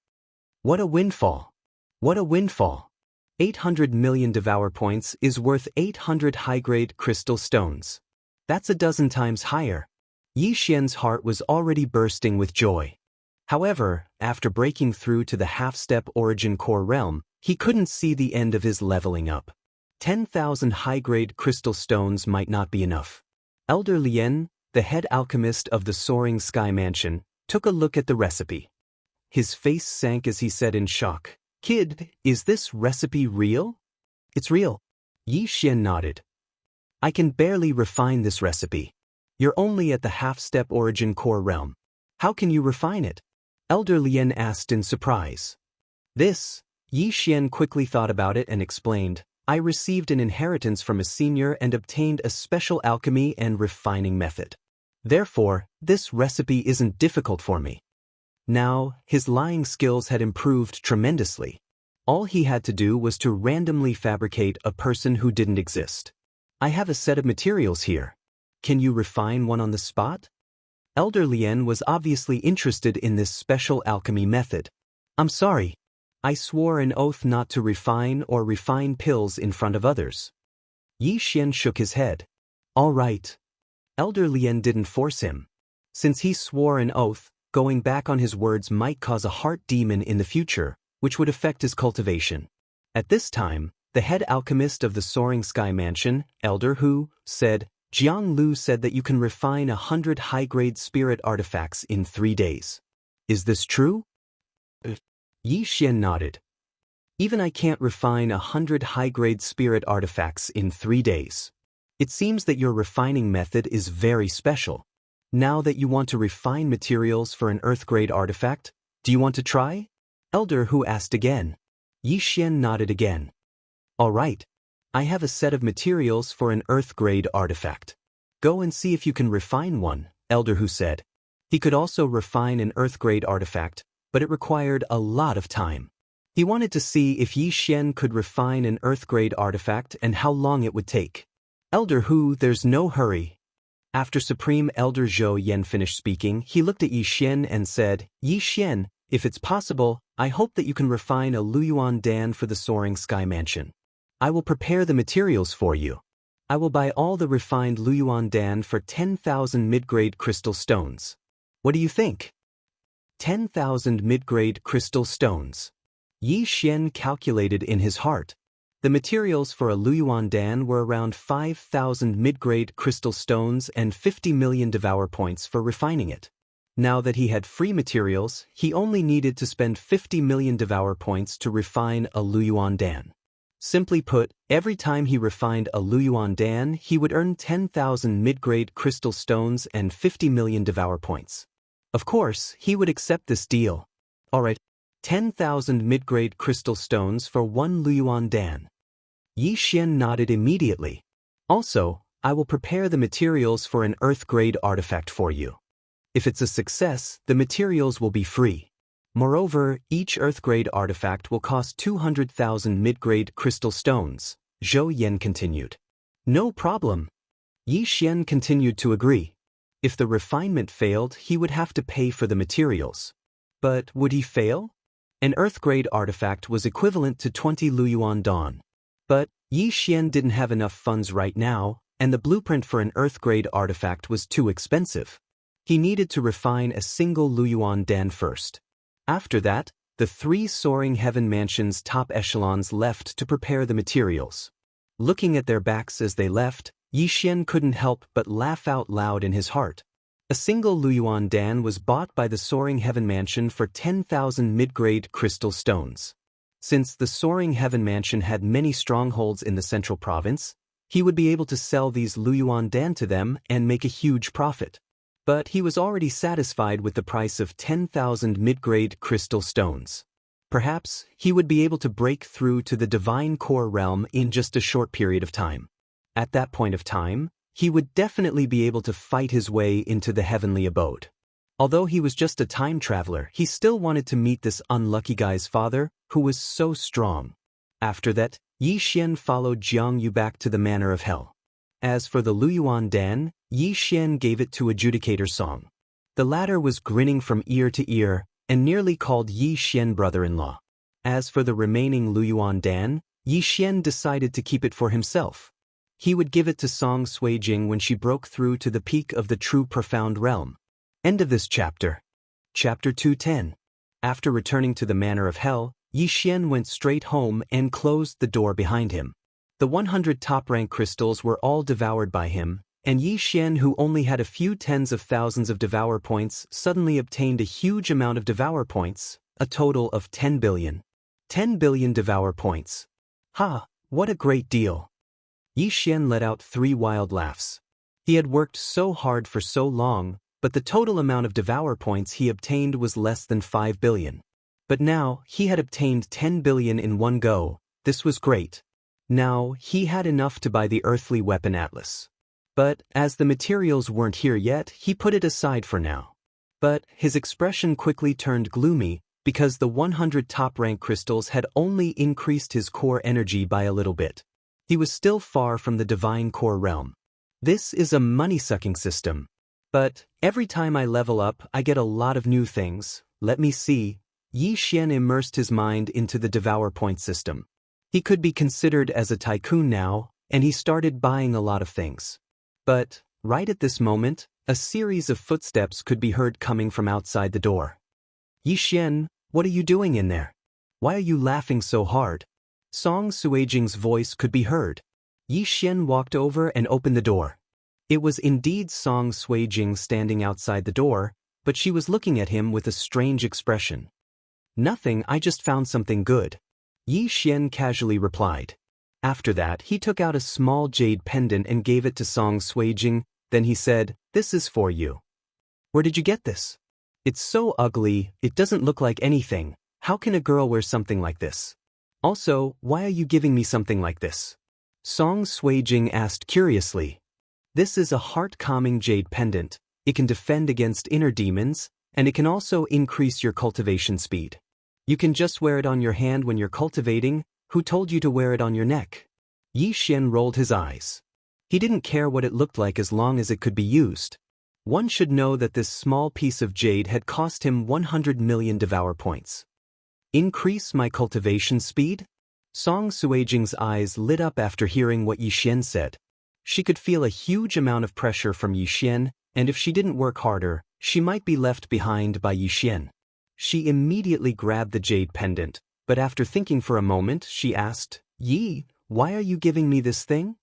What a windfall! What a windfall! 800 million devour points is worth 800 high-grade crystal stones. That's a dozen times higher. Yi Xian's heart was already bursting with joy. However, after breaking through to the half-step origin core realm, he couldn't see the end of his leveling up. 10,000 high-grade crystal stones might not be enough. Elder Lien, the head alchemist of the Soaring Sky Mansion, took a look at the recipe. His face sank as he said in shock, "Kid, is this recipe real?" "It's real." Yi Xian nodded. "I can barely refine this recipe. You're only at the half-step origin core realm. How can you refine it?" Elder Lien asked in surprise. "This," Yi Xian quickly thought about it and explained, "I received an inheritance from a senior and obtained a special alchemy and refining method. Therefore, this recipe isn't difficult for me." Now, his lying skills had improved tremendously. All he had to do was to randomly fabricate a person who didn't exist. "I have a set of materials here. Can you refine one on the spot?" Elder Lien was obviously interested in this special alchemy method. "I'm sorry. I swore an oath not to refine pills in front of others." Yi Xian shook his head. "All right." Elder Lien didn't force him. Since he swore an oath, going back on his words might cause a heart demon in the future, which would affect his cultivation. At this time, the head alchemist of the Soaring Sky Mansion, Elder Hu, said, "Jiang Lu said that you can refine 100 high-grade spirit artifacts in 3 days. Is this true?" Yi Xian nodded. "Even I can't refine 100 high-grade spirit artifacts in 3 days. It seems that your refining method is very special. Now that you want to refine materials for an earth-grade artifact, do you want to try?" Elder Hu asked again. Yi Xian nodded again. "All right. I have a set of materials for an earth-grade artifact. Go and see if you can refine one," Elder Hu said. He could also refine an earth-grade artifact, but it required a lot of time. He wanted to see if Yi Xian could refine an earth-grade artifact and how long it would take. "Elder Hu, there's no hurry." After Supreme Elder Zhou Yan finished speaking, he looked at Yi Xian and said, "Yi Xian, if it's possible, I hope that you can refine a Luyuan Dan for the Soaring Sky Mansion. I will prepare the materials for you. I will buy all the refined Luyuan Dan for 10,000 mid-grade crystal stones. What do you think?" 10,000 mid-grade crystal stones. Yi Xian calculated in his heart. The materials for a Luyuan Dan were around 5,000 mid-grade crystal stones and 50 million devour points for refining it. Now that he had free materials, he only needed to spend 50 million devour points to refine a Luyuan Dan. Simply put, every time he refined a Luyuan Dan, he would earn 10,000 mid-grade crystal stones and 50 million devour points. Of course, he would accept this deal. "Alright, 10,000 mid-grade crystal stones for one Luyuan Dan." Yi Xian nodded immediately. "Also, I will prepare the materials for an earth-grade artifact for you. If it's a success, the materials will be free. Moreover, each earth-grade artifact will cost 200,000 mid-grade crystal stones," Zhou Yan continued. "No problem." Yi Xian continued to agree. If the refinement failed, he would have to pay for the materials. But would he fail? An earth-grade artifact was equivalent to 20 Luyuan Dan. But Yi Xian didn't have enough funds right now, and the blueprint for an earth-grade artifact was too expensive. He needed to refine a single Luyuan Dan first. After that, the 3 Soaring Heaven Mansion's top echelons left to prepare the materials. Looking at their backs as they left, Yi Xian couldn't help but laugh out loud in his heart. A single Luyuan Dan was bought by the Soaring Heaven Mansion for 10,000 mid-grade crystal stones. Since the Soaring Heaven Mansion had many strongholds in the central province, he would be able to sell these Luyuan Dan to them and make a huge profit. But he was already satisfied with the price of 10,000 mid-grade crystal stones. Perhaps he would be able to break through to the divine core realm in just a short period of time. At that point of time, he would definitely be able to fight his way into the heavenly abode. Although he was just a time traveler, he still wanted to meet this unlucky guy's father, who was so strong. After that, Yi Xian followed Jiang Yu back to the Manor of Hell. As for the Luyuan Dan, Yi Xian gave it to Adjudicator Song. The latter was grinning from ear to ear, and nearly called Yi Xian brother-in-law. As for the remaining Luyuan Dan, Yi Xian decided to keep it for himself. He would give it to Song Suijing when she broke through to the peak of the true profound realm. End of this chapter. Chapter 210. After returning to the Manor of Hell, Yi Xian went straight home and closed the door behind him. The 100 top-rank crystals were all devoured by him, and Yi Xian, who only had a few tens of thousands of devour points, suddenly obtained a huge amount of devour points, a total of 10 billion. 10 billion devour points. Ha, what a great deal. Yi Xian let out 3 wild laughs. He had worked so hard for so long, but the total amount of devour points he obtained was less than 5 billion. But now, he had obtained 10 billion in one go. This was great. Now, he had enough to buy the earthly weapon atlas. But, as the materials weren't here yet, he put it aside for now. But, his expression quickly turned gloomy, because the 100 top-rank crystals had only increased his core energy by a little bit. He was still far from the divine core realm. This is a money-sucking system. But, every time I level up, I get a lot of new things. Let me see. Yi Xian immersed his mind into the devour point system. He could be considered as a tycoon now, and he started buying a lot of things. But, right at this moment, a series of footsteps could be heard coming from outside the door. Yi Xian, what are you doing in there? Why are you laughing so hard? Song Suijing's voice could be heard. Yi Xian walked over and opened the door. It was indeed Song Suijing standing outside the door, but she was looking at him with a strange expression. Nothing, I just found something good. Yi Xian casually replied. After that, he took out a small jade pendant and gave it to Song Suijing, then he said, "This is for you." "Where did you get this?" "It's so ugly, it doesn't look like anything. How can a girl wear something like this? Also, why are you giving me something like this?" Song Suijing asked curiously. "This is a heart-calming jade pendant. It can defend against inner demons, and it can also increase your cultivation speed. You can just wear it on your hand when you're cultivating. Who told you to wear it on your neck?" Yi Xian rolled his eyes. He didn't care what it looked like as long as it could be used. One should know that this small piece of jade had cost him 100 million devour points. Increase my cultivation speed? Song Suijing's eyes lit up after hearing what Yi Xian said. She could feel a huge amount of pressure from Yi Xian, and if she didn't work harder, she might be left behind by Yi Xian. She immediately grabbed the jade pendant, but after thinking for a moment, she asked, "Yi, why are you giving me this thing?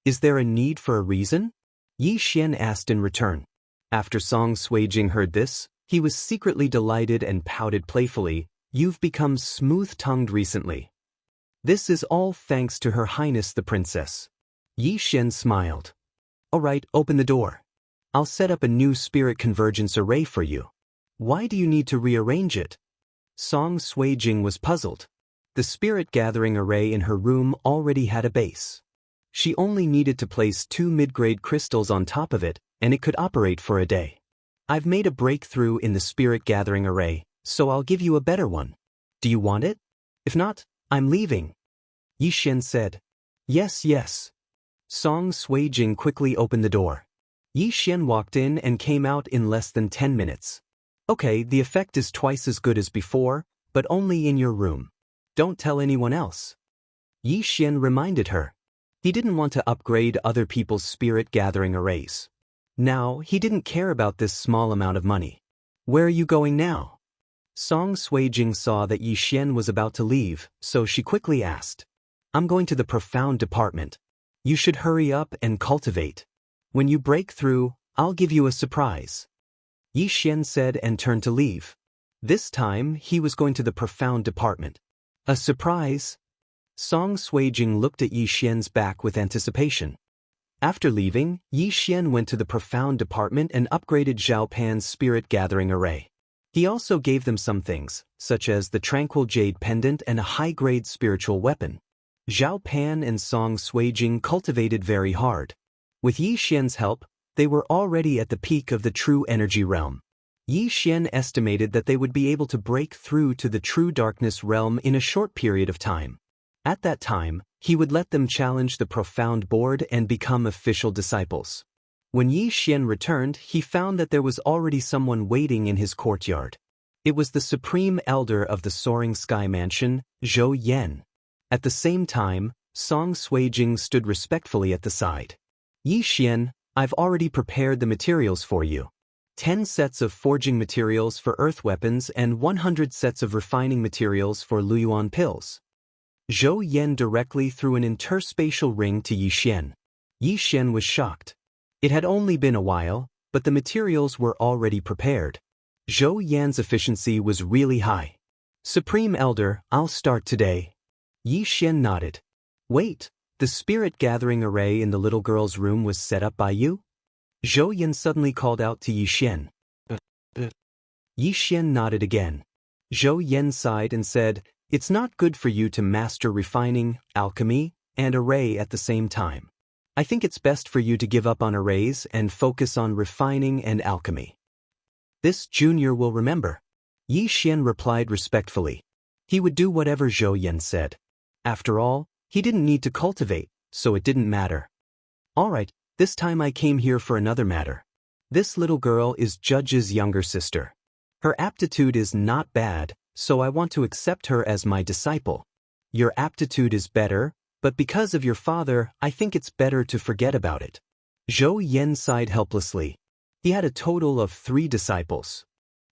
Is there a need for a reason?" Yi Xian asked in return. After Song Suijing heard this, he was secretly delighted and pouted playfully, "You've become smooth-tongued recently." "This is all thanks to Her Highness the Princess." Yi Xian smiled. "All right, open the door. I'll set up a new spirit convergence array for you." "Why do you need to rearrange it?" Song Suijing was puzzled. The spirit gathering array in her room already had a base. She only needed to place 2 mid-grade crystals on top of it, and it could operate for a day. "I've made a breakthrough in the spirit gathering array, so I'll give you a better one. Do you want it? If not, I'm leaving." Yi Xian said. "Yes, yes." Song Suijing quickly opened the door. Yi Xian walked in and came out in less than 10 minutes. "Okay, the effect is twice as good as before, but only in your room. Don't tell anyone else." Yi Xian reminded her. He didn't want to upgrade other people's spirit gathering arrays. Now, he didn't care about this small amount of money. "Where are you going now?" Song Suijing saw that Yi Xian was about to leave, so she quickly asked. "I'm going to the profound department. You should hurry up and cultivate. When you break through, I'll give you a surprise." Yi Xian said and turned to leave. This time, he was going to the profound department. A surprise? Song Suijing looked at Yi Xian's back with anticipation. After leaving, Yi Xian went to the profound department and upgraded Zhao Pan's spirit gathering array. He also gave them some things, such as the tranquil jade pendant and a high-grade spiritual weapon. Zhao Pan and Song Suijing cultivated very hard. With Yi Xian's help, they were already at the peak of the true energy realm. Yi Xian estimated that they would be able to break through to the true darkness realm in a short period of time. At that time, he would let them challenge the profound board and become official disciples. When Yi Xian returned, he found that there was already someone waiting in his courtyard. It was the supreme elder of the soaring sky mansion, Zhou Yan. At the same time, Song Suijing stood respectfully at the side. "Yi Xian, I've already prepared the materials for you. 10 sets of forging materials for earth weapons and 100 sets of refining materials for Luyuan pills." Zhou Yan directly threw an interspatial ring to Yi Xian. Yi Xian was shocked. It had only been a while, but the materials were already prepared. Zhou Yan's efficiency was really high. Supreme Elder, I'll start today. Yi Xian nodded. Wait, the spirit gathering array in the little girl's room was set up by you? Zhou Yan suddenly called out to Yi Xian. Yi Xian nodded again. Zhou Yan sighed and said, It's not good for you to master refining, alchemy, and array at the same time. I think it's best for you to give up on arrays and focus on refining and alchemy. This junior will remember. Yi Xian replied respectfully. He would do whatever Zhou Yan said. After all, he didn't need to cultivate, so it didn't matter. All right, this time I came here for another matter. This little girl is Judge's younger sister. Her aptitude is not bad, so I want to accept her as my disciple. Your aptitude is better, but because of your father, I think it's better to forget about it. Zhou Yan sighed helplessly. He had a total of 3 disciples.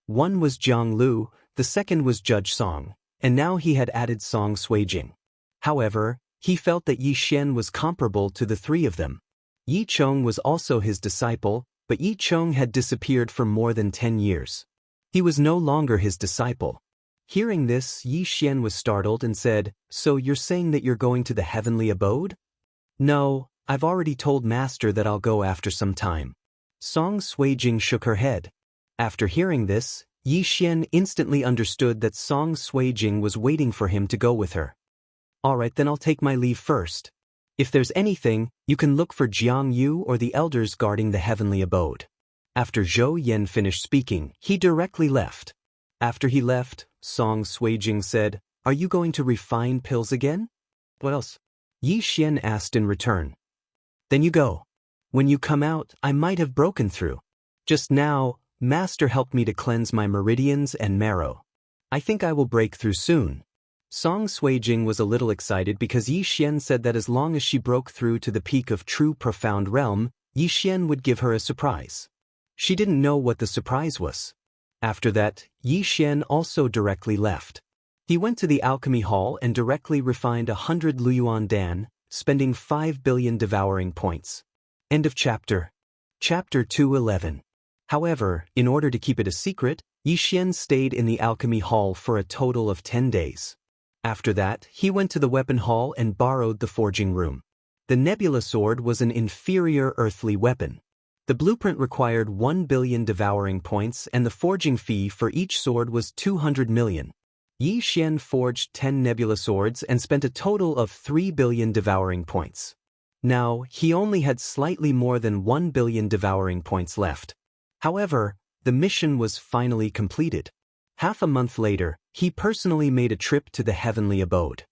One was Jiang Lu, the second was Judge Song, and now he had added Song Suijing. However, he felt that Yi Xian was comparable to the 3 of them. Yi Chong was also his disciple, but Yi Chong had disappeared for more than 10 years. He was no longer his disciple. Hearing this, Yi Xian was startled and said, So you're saying that you're going to the heavenly abode? No, I've already told Master that I'll go after some time. Song Suijing shook her head. After hearing this, Yi Xian instantly understood that Song Suijing was waiting for him to go with her. All right, then I'll take my leave first. If there's anything, you can look for Jiang Yu or the elders guarding the heavenly abode. After Zhou Yan finished speaking, he directly left. After he left, Song Suijing said, Are you going to refine pills again? What else? Yi Xian asked in return. Then you go. When you come out, I might have broken through. Just now, Master helped me to cleanse my meridians and marrow. I think I will break through soon. Song Suijing was a little excited because Yi Xian said that as long as she broke through to the peak of true profound realm, Yi Xian would give her a surprise. She didn't know what the surprise was. After that, Yi Xian also directly left. He went to the alchemy hall and directly refined 100 Luyuan Dan, spending 5 billion devouring points. End of chapter. Chapter 211. However, in order to keep it a secret, Yi Xian stayed in the alchemy hall for a total of 10 days. After that, he went to the weapon hall and borrowed the forging room. The nebula sword was an inferior earthly weapon. The blueprint required 1 billion devouring points and the forging fee for each sword was 200 million. Yi Xian forged 10 nebula swords and spent a total of 3 billion devouring points. Now, he only had slightly more than 1 billion devouring points left. However, the mission was finally completed. Half a month later, he personally made a trip to the heavenly abode.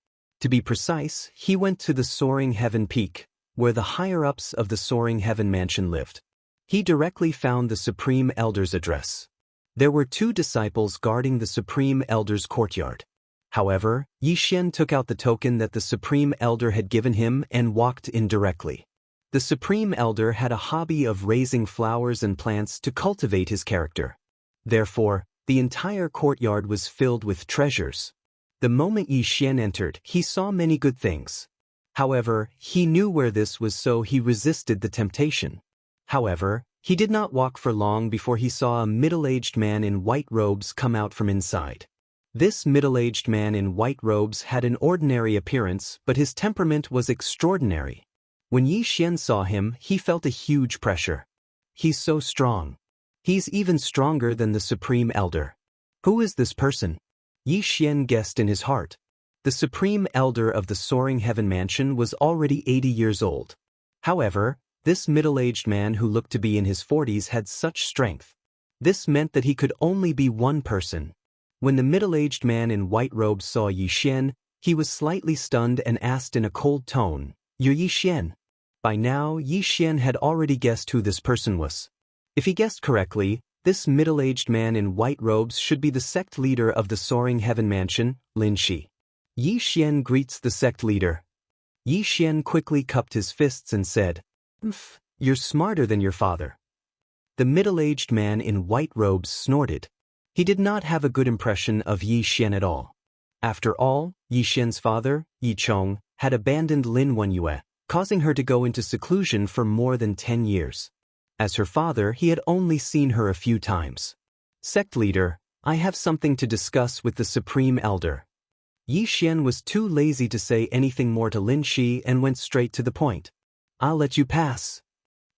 To be precise, he went to the Soaring Heaven Peak, where the higher-ups of the Soaring Heaven Mansion lived. He directly found the Supreme Elder's address. There were 2 disciples guarding the Supreme Elder's courtyard. However, Yi Xian took out the token that the Supreme Elder had given him and walked in directly. The Supreme Elder had a hobby of raising flowers and plants to cultivate his character. Therefore, the entire courtyard was filled with treasures. The moment Yi Xian entered, he saw many good things. However, he knew where this was, so he resisted the temptation. However, he did not walk for long before he saw a middle-aged man in white robes come out from inside. This middle-aged man in white robes had an ordinary appearance, but his temperament was extraordinary. When Yi Xian saw him, he felt a huge pressure. He's so strong. He's even stronger than the Supreme Elder. Who is this person? Yi Xian guessed in his heart. The Supreme Elder of the Soaring Heaven Mansion was already 80 years old. However, this middle-aged man who looked to be in his 40s had such strength. This meant that he could only be one person. When the middle-aged man in white robes saw Yi Xian, he was slightly stunned and asked in a cold tone, "You're Yi Xian?" By now, Yi Xian had already guessed who this person was. If he guessed correctly, this middle-aged man in white robes should be the sect leader of the Soaring Heaven Mansion, Lin Shi. Yi Xian greets the sect leader. Yi Xian quickly cupped his fists and said, You're smarter than your father." The middle-aged man in white robes snorted. He did not have a good impression of Yi Xian at all. After all, Yi Xian's father, Yi Chong, had abandoned Lin Wenyue, causing her to go into seclusion for more than 10 years. As her father, he had only seen her a few times. Sect leader, I have something to discuss with the Supreme Elder. Yi Xian was too lazy to say anything more to Lin Shi and went straight to the point. I'll let you pass.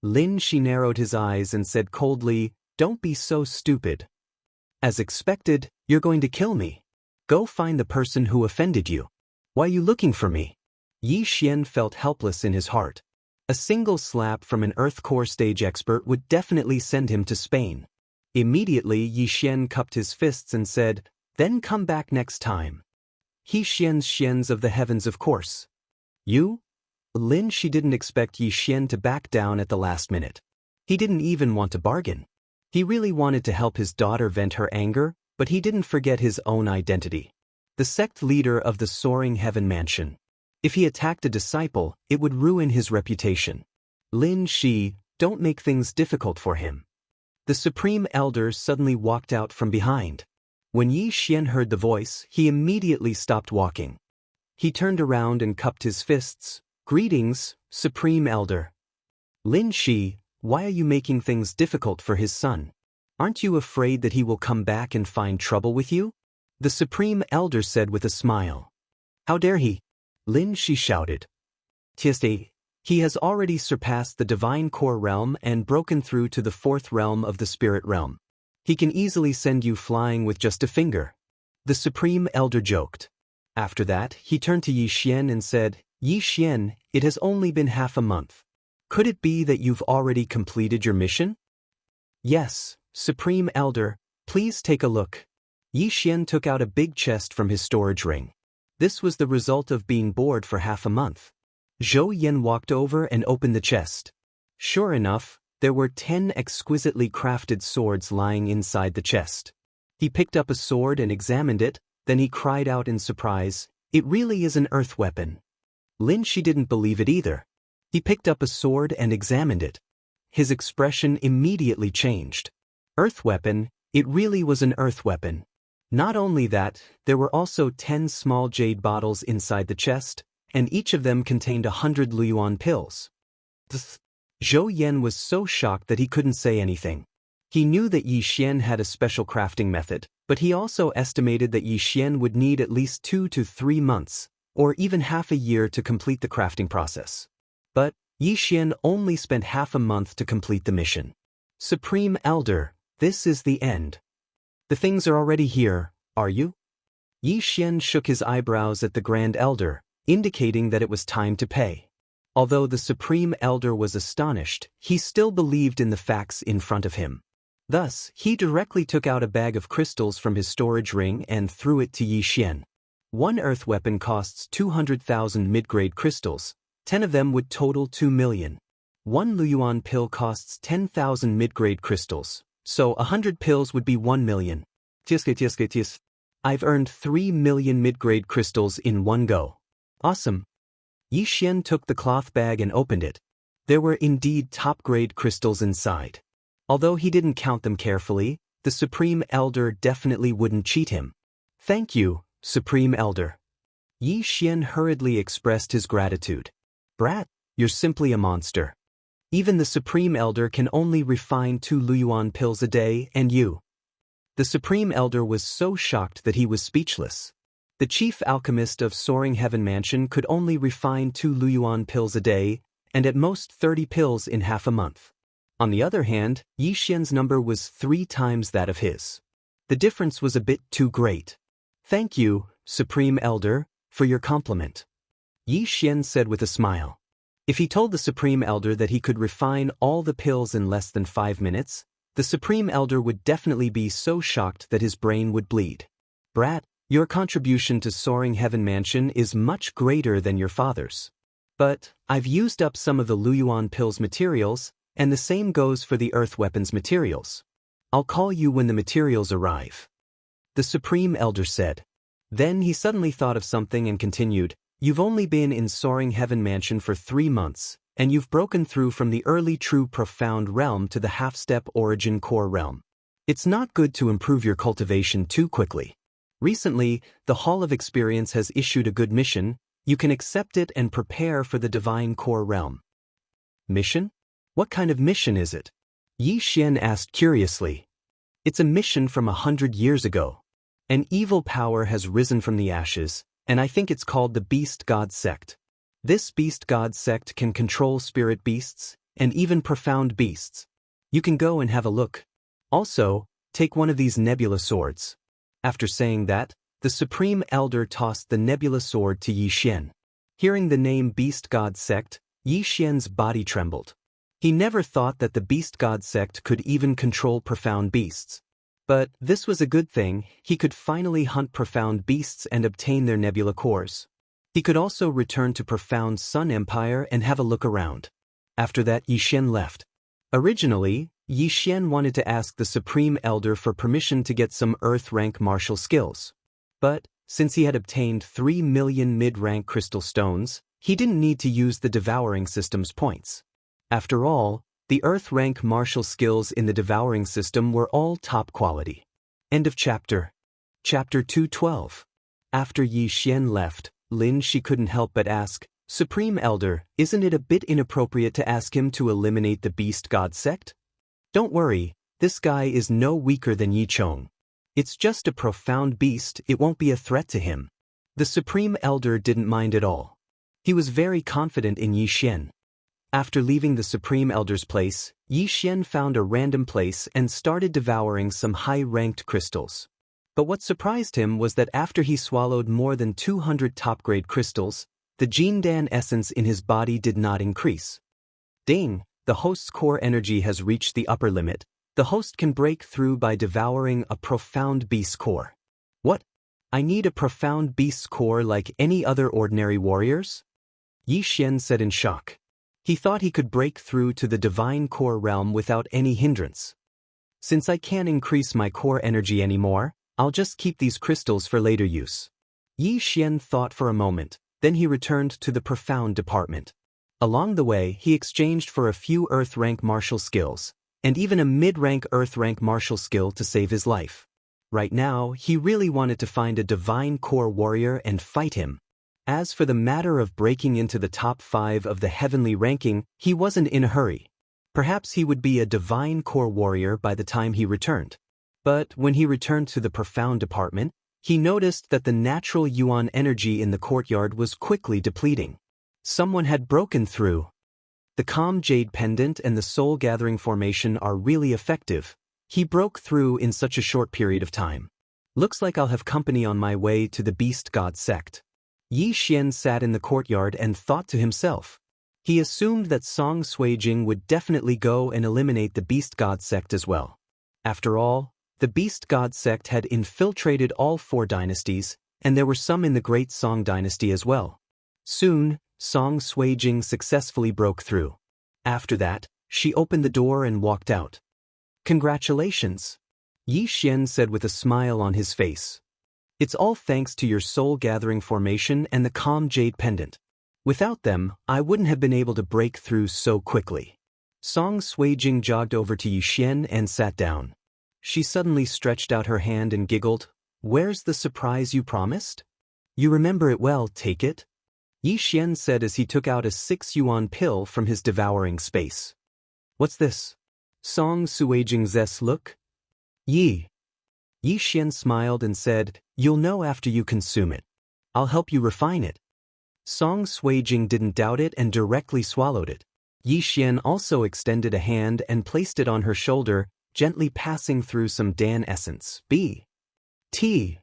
Lin Shi narrowed his eyes and said coldly, Don't be so stupid. As expected, you're going to kill me. Go find the person who offended you. Why are you looking for me? Yi Xian felt helpless in his heart. A single slap from an Earth Core stage expert would definitely send him to Spain. Immediately, Yi Xian cupped his fists and said, Then come back next time. He Xians of the heavens, of course. You? Lin Shi didn't expect Yi Xian to back down at the last minute. He didn't even want to bargain. He really wanted to help his daughter vent her anger, but he didn't forget his own identity. The sect leader of the Soaring Heaven Mansion. If he attacked a disciple, it would ruin his reputation. Lin Shi, don't make things difficult for him. The Supreme Elder suddenly walked out from behind. When Yi Xian heard the voice, he immediately stopped walking. He turned around and cupped his fists. Greetings, Supreme Elder. Lin Shi, why are you making things difficult for his son? Aren't you afraid that he will come back and find trouble with you? The Supreme Elder said with a smile. How dare he? Lin Shi shouted. Tieste, he has already surpassed the Divine Core realm and broken through to the 4th realm of the Spirit realm. He can easily send you flying with just a finger. The Supreme Elder joked. After that, he turned to Yi Xian and said, Yi Xian, it has only been half a month. Could it be that you've already completed your mission? Yes, Supreme Elder, please take a look. Yi Xian took out a big chest from his storage ring. This was the result of being bored for half a month. Zhou Yan walked over and opened the chest. Sure enough, there were 10 exquisitely crafted swords lying inside the chest. He picked up a sword and examined it, then he cried out in surprise, It really is an earth weapon. Lin Shi didn't believe it either. He picked up a sword and examined it. His expression immediately changed. Earth weapon, it really was an earth weapon. Not only that, there were also 10 small jade bottles inside the chest, and each of them contained 100 Luyuan pills. Zhou Yan was so shocked that he couldn't say anything. He knew that Yi Xian had a special crafting method, but he also estimated that Yi Xian would need at least 2 to 3 months, or even half a year to complete the crafting process. But Yi Xian only spent half a month to complete the mission. Supreme Elder, this is the end. The things are already here, are you? Yi Xian shook his eyebrows at the Grand Elder, indicating that it was time to pay. Although the Supreme Elder was astonished, he still believed in the facts in front of him. Thus, he directly took out a bag of crystals from his storage ring and threw it to Yi Xian. One earth weapon costs 200,000 mid-grade crystals. 10 of them would total 2 million. One Luyuan pill costs 10,000 mid-grade crystals, so 100 pills would be 1 million. I've earned 3 million mid-grade crystals in one go. Awesome. Yi Xian took the cloth bag and opened it. There were indeed top-grade crystals inside. Although he didn't count them carefully, the Supreme Elder definitely wouldn't cheat him. Thank you, Supreme Elder. Yi Xian hurriedly expressed his gratitude. Brat, you're simply a monster. Even the Supreme Elder can only refine 2 Luyuan pills a day, and you. The Supreme Elder was so shocked that he was speechless. The chief alchemist of Soaring Heaven Mansion could only refine 2 Luyuan pills a day, and at most 30 pills in half a month. On the other hand, Yi Xian's number was 3 times that of his. The difference was a bit too great. Thank you, Supreme Elder, for your compliment. Yi Xian said with a smile. If he told the Supreme Elder that he could refine all the pills in less than 5 minutes, the Supreme Elder would definitely be so shocked that his brain would bleed. Brat, your contribution to Soaring Heaven Mansion is much greater than your father's. But I've used up some of the Luyuan pills materials, and the same goes for the earth weapons materials. I'll call you when the materials arrive. The Supreme Elder said. Then he suddenly thought of something and continued, You've only been in Soaring Heaven Mansion for 3 months, and you've broken through from the early true profound realm to the half-step origin core realm. It's not good to improve your cultivation too quickly. Recently, the Hall of Experience has issued a good mission, You can accept it and prepare for the divine core realm. Mission? What kind of mission is it? Yi Xian asked curiously. It's a mission from 100 years ago. An evil power has risen from the ashes, and I think it's called the Beast God Sect. This Beast God Sect can control spirit beasts, and even profound beasts. You can go and have a look. Also, take one of these nebula swords. After saying that, the Supreme Elder tossed the nebula sword to Yi Xian. Hearing the name Beast God Sect, Yi Xian's body trembled. He never thought that the Beast God Sect could even control profound beasts. But this was a good thing. He could finally hunt profound beasts and obtain their nebula cores. He could also return to Profound Sun Empire and have a look around. After that, Yi Xian left. Originally, Yi Xian wanted to ask the Supreme Elder for permission to get some Earth-rank martial skills. But, since he had obtained 3 million mid-rank crystal stones, he didn't need to use the devouring system's points. After all, the Earth-rank martial skills in the devouring system were all top quality. End of chapter. Chapter 212. After Yi Xian left, Lin she couldn't help but ask, Supreme Elder, isn't it a bit inappropriate to ask him to eliminate the Beast God Sect? Don't worry, this guy is no weaker than Yi Chong. It's just a profound beast, it won't be a threat to him. The Supreme Elder didn't mind at all. He was very confident in Yi Xian. After leaving the Supreme Elder's place, Yi Xian found a random place and started devouring some high-ranked crystals. But what surprised him was that after he swallowed more than 200 top-grade crystals, the Jindan essence in his body did not increase. Ding, the host's core energy has reached the upper limit. The host can break through by devouring a profound beast core. What? I need a profound beast core like any other ordinary warriors? Yi Xian said in shock. He thought he could break through to the divine core realm without any hindrance. Since I can't increase my core energy anymore, I'll just keep these crystals for later use. Yi Xian thought for a moment, then he returned to the profound department. Along the way, he exchanged for a few Earth-rank martial skills, and even a mid-rank Earth-rank martial skill to save his life. Right now, he really wanted to find a divine core warrior and fight him. As for the matter of breaking into the top 5 of the heavenly ranking, he wasn't in a hurry. Perhaps he would be a divine core warrior by the time he returned. But when he returned to the profound department, he noticed that the natural yuan energy in the courtyard was quickly depleting. Someone had broken through. The calm jade pendant and the soul gathering formation are really effective. He broke through in such a short period of time. Looks like I'll have company on my way to the Beast God Sect. Yi Xian sat in the courtyard and thought to himself. He assumed that Song Suijing would definitely go and eliminate the Beast God Sect as well. After all, the Beast God Sect had infiltrated all 4 dynasties, and there were some in the Great Song Dynasty as well. Soon, Song Suijing successfully broke through. After that, she opened the door and walked out. Congratulations, Yi Xian said with a smile on his face. It's all thanks to your soul-gathering formation and the calm jade pendant. Without them, I wouldn't have been able to break through so quickly. Song Suijing jogged over to Yi Xian and sat down. She suddenly stretched out her hand and giggled. Where's the surprise you promised? You remember it well, take it? Yi Xian said as he took out a 6 yuan pill from his devouring space. What's this? Song Suijing's look? Yi Xian smiled and said, you'll know after you consume it. I'll help you refine it. Song Suijing didn't doubt it and directly swallowed it. Yi Xian also extended a hand and placed it on her shoulder, gently passing through some Dan essence. T.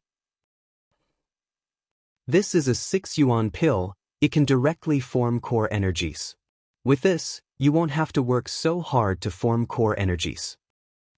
This is a 6 yuan pill. It can directly form core energies. With this, you won't have to work so hard to form core energies.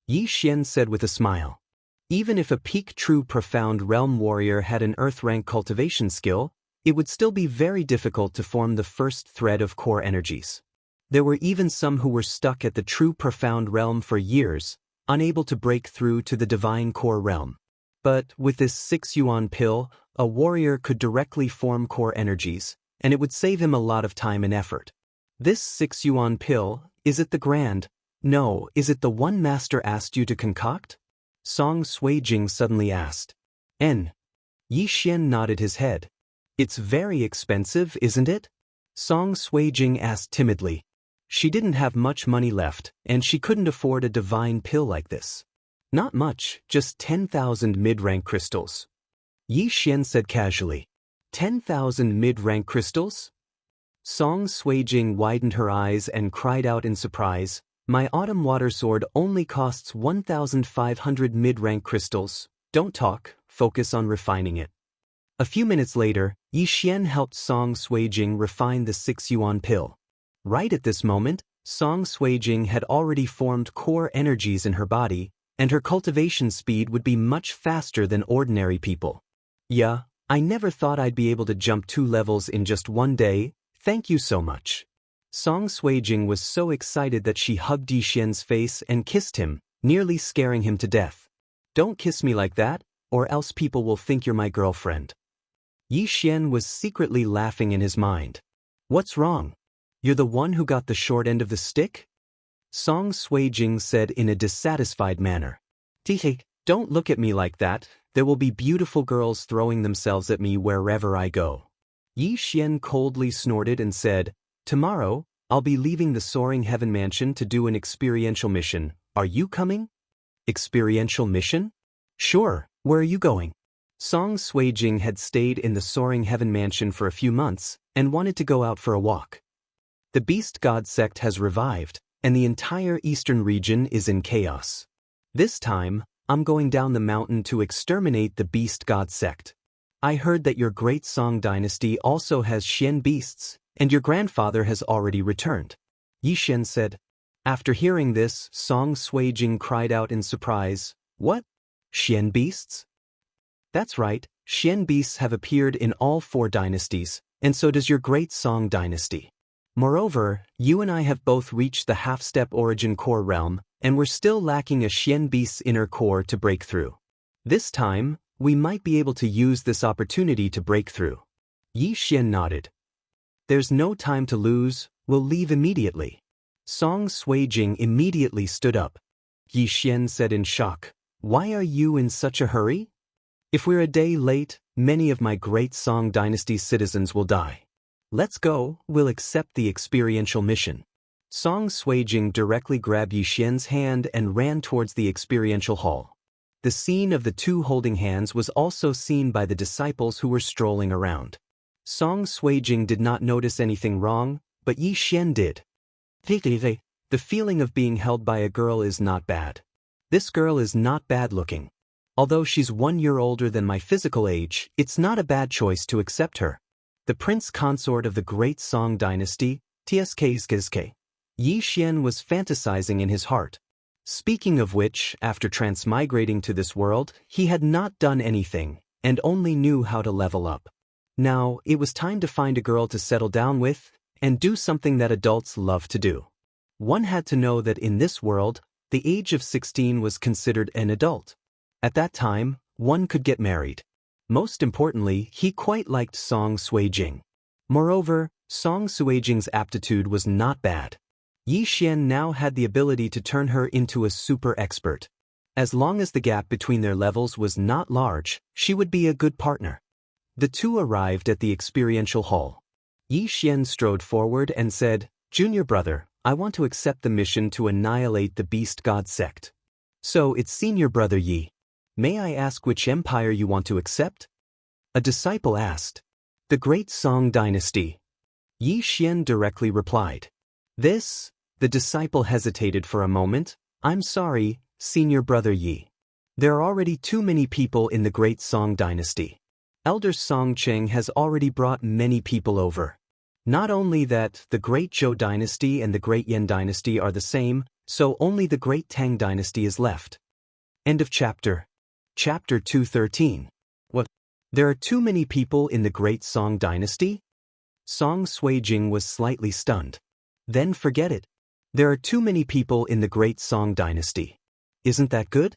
Yi Xian said with a smile. Even if a peak true profound realm warrior had an earth-rank cultivation skill, it would still be very difficult to form the first thread of core energies. There were even some who were stuck at the true profound realm for years, unable to break through to the divine core realm. But with this 6 yuan pill, a warrior could directly form core energies, and it would save him a lot of time and effort. This 6 yuan pill, is it the grand? No, is it the one master asked you to concoct? Song Suijing suddenly asked. Yi Xian nodded his head. It's very expensive, isn't it? Song Suijing asked timidly. She didn't have much money left, and she couldn't afford a divine pill like this. Not much, just 10,000 mid-rank crystals. Yi Xian said casually. 10,000 mid-rank crystals? Song Suijing widened her eyes and cried out in surprise, "My autumn water sword only costs 1,500 mid-rank crystals. Don't talk, focus on refining it." A few minutes later, Yi Xian helped Song Suijing refine the 6 yuan pill. Right at this moment, Song Suijing had already formed core energies in her body, and her cultivation speed would be much faster than ordinary people. "Yeah, I never thought I'd be able to jump 2 levels in just one day, thank you so much." Song Suijing was so excited that she hugged Yi Xian's face and kissed him, nearly scaring him to death. "Don't kiss me like that, or else people will think you're my girlfriend." Yi Xian was secretly laughing in his mind. "What's wrong? You're the one who got the short end of the stick?" Song Suijing said in a dissatisfied manner. "Tihe, don't look at me like that, there will be beautiful girls throwing themselves at me wherever I go." Yi Xian coldly snorted and said, "Tomorrow, I'll be leaving the Soaring Heaven Mansion to do an experiential mission. Are you coming?" "Experiential mission? Sure, where are you going?" Song Suijing had stayed in the Soaring Heaven Mansion for a few months and wanted to go out for a walk. The Beast God sect has revived, and the entire eastern region is in chaos. This time, I'm going down the mountain to exterminate the Beast God sect. I heard that your great Song dynasty also has Xian beasts, and your grandfather has already returned. Yi Xian said. After hearing this, Song Suijing cried out in surprise, "What? Xian beasts?" "That's right, Xian beasts have appeared in all 4 dynasties, and so does your great Song dynasty. Moreover, you and I have both reached the half-step origin core realm, and we're still lacking a Xian beast's inner core to break through. This time, we might be able to use this opportunity to break through." Yi Xian nodded. "There's no time to lose, we'll leave immediately." Song Suijing immediately stood up. Yi Xian said in shock, "Why are you in such a hurry? If we're a day late, many of my great Song dynasty's citizens will die. Let's go, we'll accept the experiential mission." Song Suijing directly grabbed Yi Xian's hand and ran towards the experiential hall. The scene of the 2 holding hands was also seen by the disciples who were strolling around. Song Suijing did not notice anything wrong, but Yi Xian did. The feeling of being held by a girl is not bad. This girl is not bad looking. Although she's 1 year older than my physical age, it's not a bad choice to accept her. The prince consort of the great Song dynasty, Tsksksk. Yi Xian was fantasizing in his heart. Speaking of which, after transmigrating to this world, he had not done anything, and only knew how to level up. Now, it was time to find a girl to settle down with, and do something that adults love to do. One had to know that in this world, the age of 16 was considered an adult. At that time, one could get married. Most importantly, he quite liked Song Suijing. Moreover, Song Suijing's aptitude was not bad. Yi Xian now had the ability to turn her into a super expert. As long as the gap between their levels was not large, she would be a good partner. The 2 arrived at the experiential hall. Yi Xian strode forward and said, "Junior brother, I want to accept the mission to annihilate the Beast God sect. So it's senior brother Yi. May I ask which empire you want to accept?" A disciple asked. "The great Song dynasty." Yi Xian directly replied. "This?" The disciple hesitated for a moment. "I'm sorry, senior brother Yi. There are already too many people in the great Song dynasty. Elder Song Cheng has already brought many people over. Not only that, the great Zhou dynasty and the great Yan dynasty are the same, so only the great Tang dynasty is left." End of chapter. Chapter 213. What? There are too many people in the great Song dynasty? Song Suijing was slightly stunned. Then forget it. There are too many people in the great Song dynasty. Isn't that good?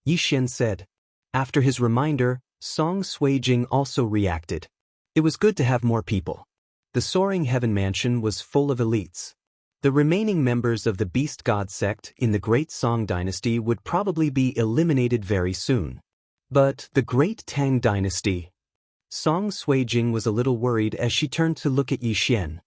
Yi Xian said. After his reminder, Song Suijing also reacted. It was good to have more people. The Soaring Heaven Mansion was full of elites. The remaining members of the Beast God sect in the Great Song Dynasty would probably be eliminated very soon. But the Great Tang Dynasty? Song Suijing was a little worried as she turned to look at Yi Xian.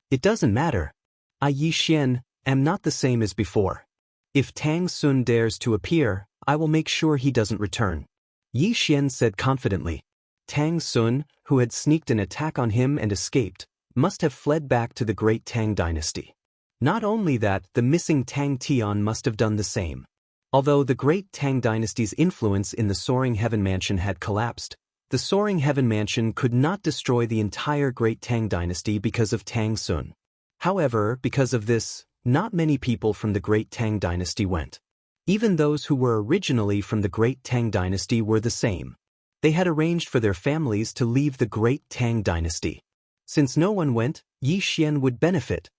It doesn't matter. I, Yi Xian, am not the same as before. If Tang Sun dares to appear, I will make sure he doesn't return. Yi Xian said confidently. Tang Sun, who had sneaked an attack on him and escaped, must have fled back to the great Tang dynasty. Not only that, the missing Tang Tian must have done the same. Although the great Tang dynasty's influence in the Soaring Heaven Mansion had collapsed, the Soaring Heaven Mansion could not destroy the entire great Tang dynasty because of Tang Sun. However, because of this, not many people from the great Tang dynasty went. Even those who were originally from the great Tang dynasty were the same. They had arranged for their families to leave the great Tang dynasty. Since no one went, Yi Xian would benefit.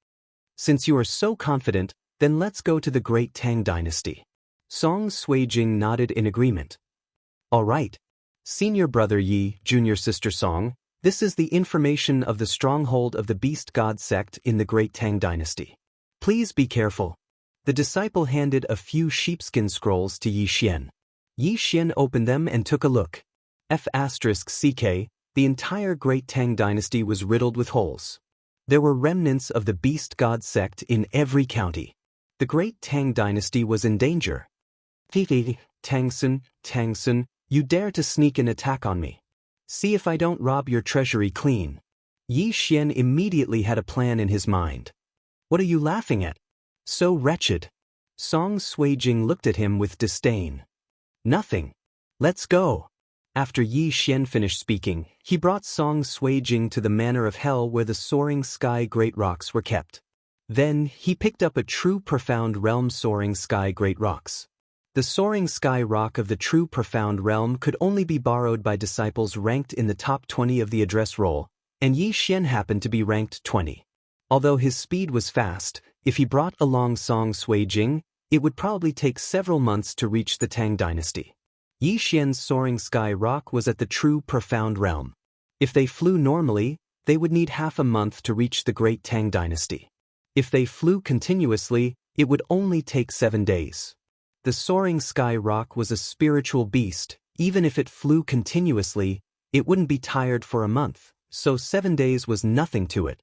Since you are so confident, then let's go to the great Tang dynasty. Song Suijing nodded in agreement. All right. Senior brother Yi, junior sister Song, this is the information of the stronghold of the beast god sect in the great Tang dynasty. Please be careful. The disciple handed a few sheepskin scrolls to Yi Xian. Yi Xian opened them and took a look. F***CK, the entire great Tang dynasty was riddled with holes. There were remnants of the beast god sect in every county. The great Tang dynasty was in danger. Tang Sun, you dare to sneak an attack on me. See if I don't rob your treasury clean. Yi Xian immediately had a plan in his mind. What are you laughing at? So wretched. Song Suijing looked at him with disdain. Nothing. Let's go. After Yi Xian finished speaking, he brought Song Suijing to the manor of hell where the soaring sky great rocks were kept. Then, he picked up a true profound realm soaring sky great rocks. The soaring sky rock of the true profound realm could only be borrowed by disciples ranked in the top 20 of the address roll, and Yi Xian happened to be ranked 20. Although his speed was fast, if he brought along Song Suijing, it would probably take several months to reach the Tang dynasty. Yi Xian's soaring sky rock was at the true profound realm. If they flew normally, they would need half a month to reach the great Tang dynasty. If they flew continuously, it would only take 7 days. The soaring sky rock was a spiritual beast. Even if it flew continuously, it wouldn't be tired for a month, so 7 days was nothing to it.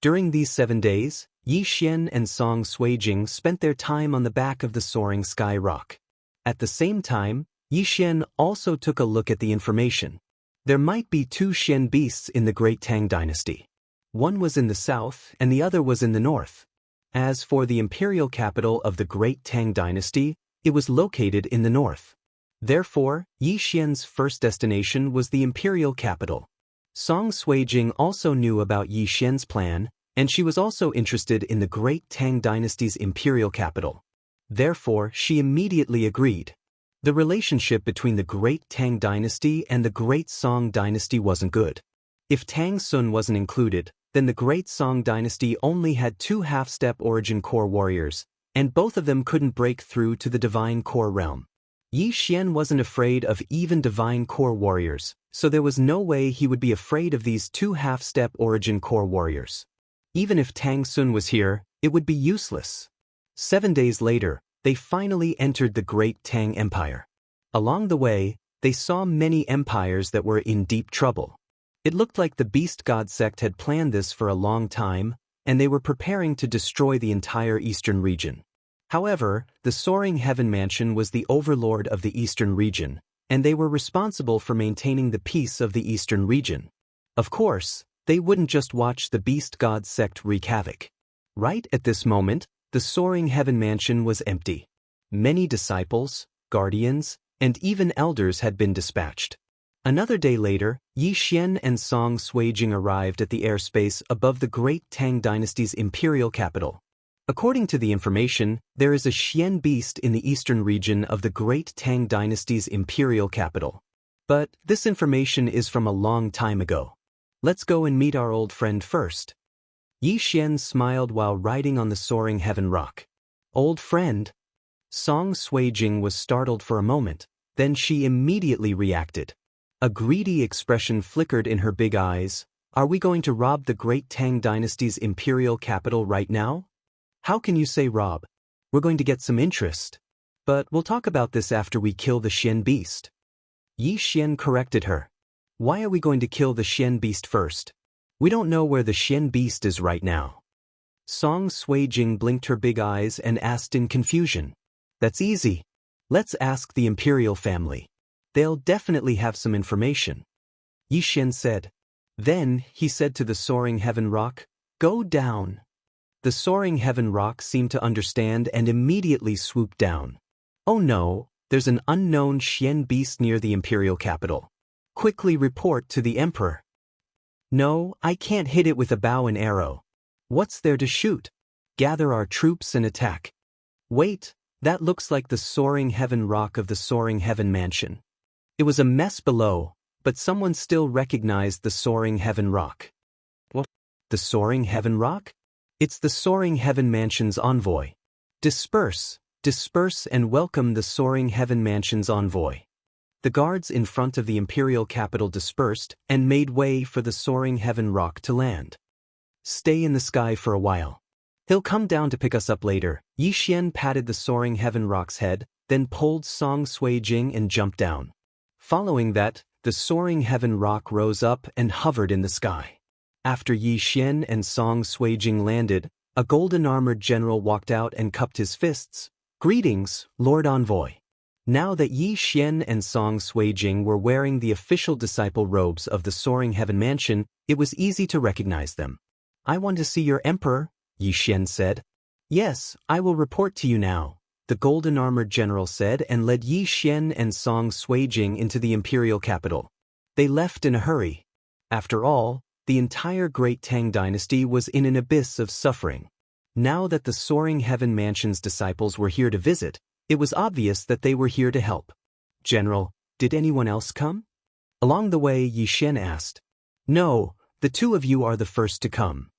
During these 7 days, Yi Xian and Song Suijing spent their time on the back of the soaring sky rock. At the same time, Yi Xian also took a look at the information. There might be 2 Xian beasts in the great Tang dynasty. One was in the south and the other was in the north. As for the imperial capital of the great Tang dynasty, it was located in the north. Therefore, Yi Xian's first destination was the imperial capital. Song Suijing also knew about Yi Xian's plan, and she was also interested in the great Tang dynasty's imperial capital. Therefore, she immediately agreed. The relationship between the great Tang dynasty and the great Song dynasty wasn't good. If Tang Sun wasn't included, then the great Song dynasty only had 2 half-step origin core warriors, and both of them couldn't break through to the divine core realm. Yi Xian wasn't afraid of even divine core warriors, so there was no way he would be afraid of these 2 half-step origin core warriors. Even if Tang Sun was here, it would be useless. 7 days later, they finally entered the great Tang Empire. Along the way, they saw many empires that were in deep trouble. It looked like the beast god sect had planned this for a long time, and they were preparing to destroy the entire eastern region. However, the Soaring Heaven Mansion was the overlord of the eastern region, and they were responsible for maintaining the peace of the eastern region. Of course, they wouldn't just watch the beast god sect wreak havoc. Right at this moment, the Soaring Heaven Mansion was empty. Many disciples, guardians, and even elders had been dispatched. Another day later, Yi Xian and Song Suijing arrived at the airspace above the great Tang dynasty's imperial capital. According to the information, there is a Xian beast in the eastern region of the great Tang dynasty's imperial capital. But this information is from a long time ago. Let's go and meet our old friend first. Yi Xian smiled while riding on the soaring heaven rock. Old friend? Song Suijing was startled for a moment, then she immediately reacted. A greedy expression flickered in her big eyes. Are we going to rob the great Tang dynasty's imperial capital right now? How can you say rob? We're going to get some interest. But we'll talk about this after we kill the Xian beast. Yi Xian corrected her. Why are we going to kill the Xian beast first? We don't know where the Xian beast is right now. Song Suijing blinked her big eyes and asked in confusion. That's easy. Let's ask the imperial family. They'll definitely have some information. Yi Xian said. Then, he said to the soaring heaven rock, go down. The soaring heaven rock seemed to understand and immediately swooped down. Oh no, there's an unknown Xian beast near the imperial capital. Quickly report to the emperor. No, I can't hit it with a bow and arrow. What's there to shoot? Gather our troops and attack. Wait, that looks like the soaring heaven rock of the soaring heaven mansion. It was a mess below, but someone still recognized the soaring heaven rock. What? The soaring heaven rock? It's the soaring heaven mansion's envoy. Disperse, disperse and welcome the soaring heaven mansion's envoy. The guards in front of the imperial capital dispersed and made way for the soaring heaven rock to land. Stay in the sky for a while. He'll come down to pick us up later. Yi Xian patted the soaring heaven rock's head, then pulled Song Suijing and jumped down. Following that, the soaring heaven rock rose up and hovered in the sky. After Yi Xian and Song Suijing landed, a golden-armored general walked out and cupped his fists. Greetings, Lord Envoy. Now that Yi Xian and Song Suijing were wearing the official disciple robes of the soaring heaven mansion, it was easy to recognize them. I want to see your emperor, Yi Xian said. Yes, I will report to you now, the golden-armored general said and led Yi Xian and Song Suijing into the imperial capital. They left in a hurry. After all, the entire Great Tang dynasty was in an abyss of suffering. Now that the soaring heaven mansion's disciples were here to visit, it was obvious that they were here to help. General, did anyone else come? Along the way, Yi Xian asked. No, the two of you are the first to come.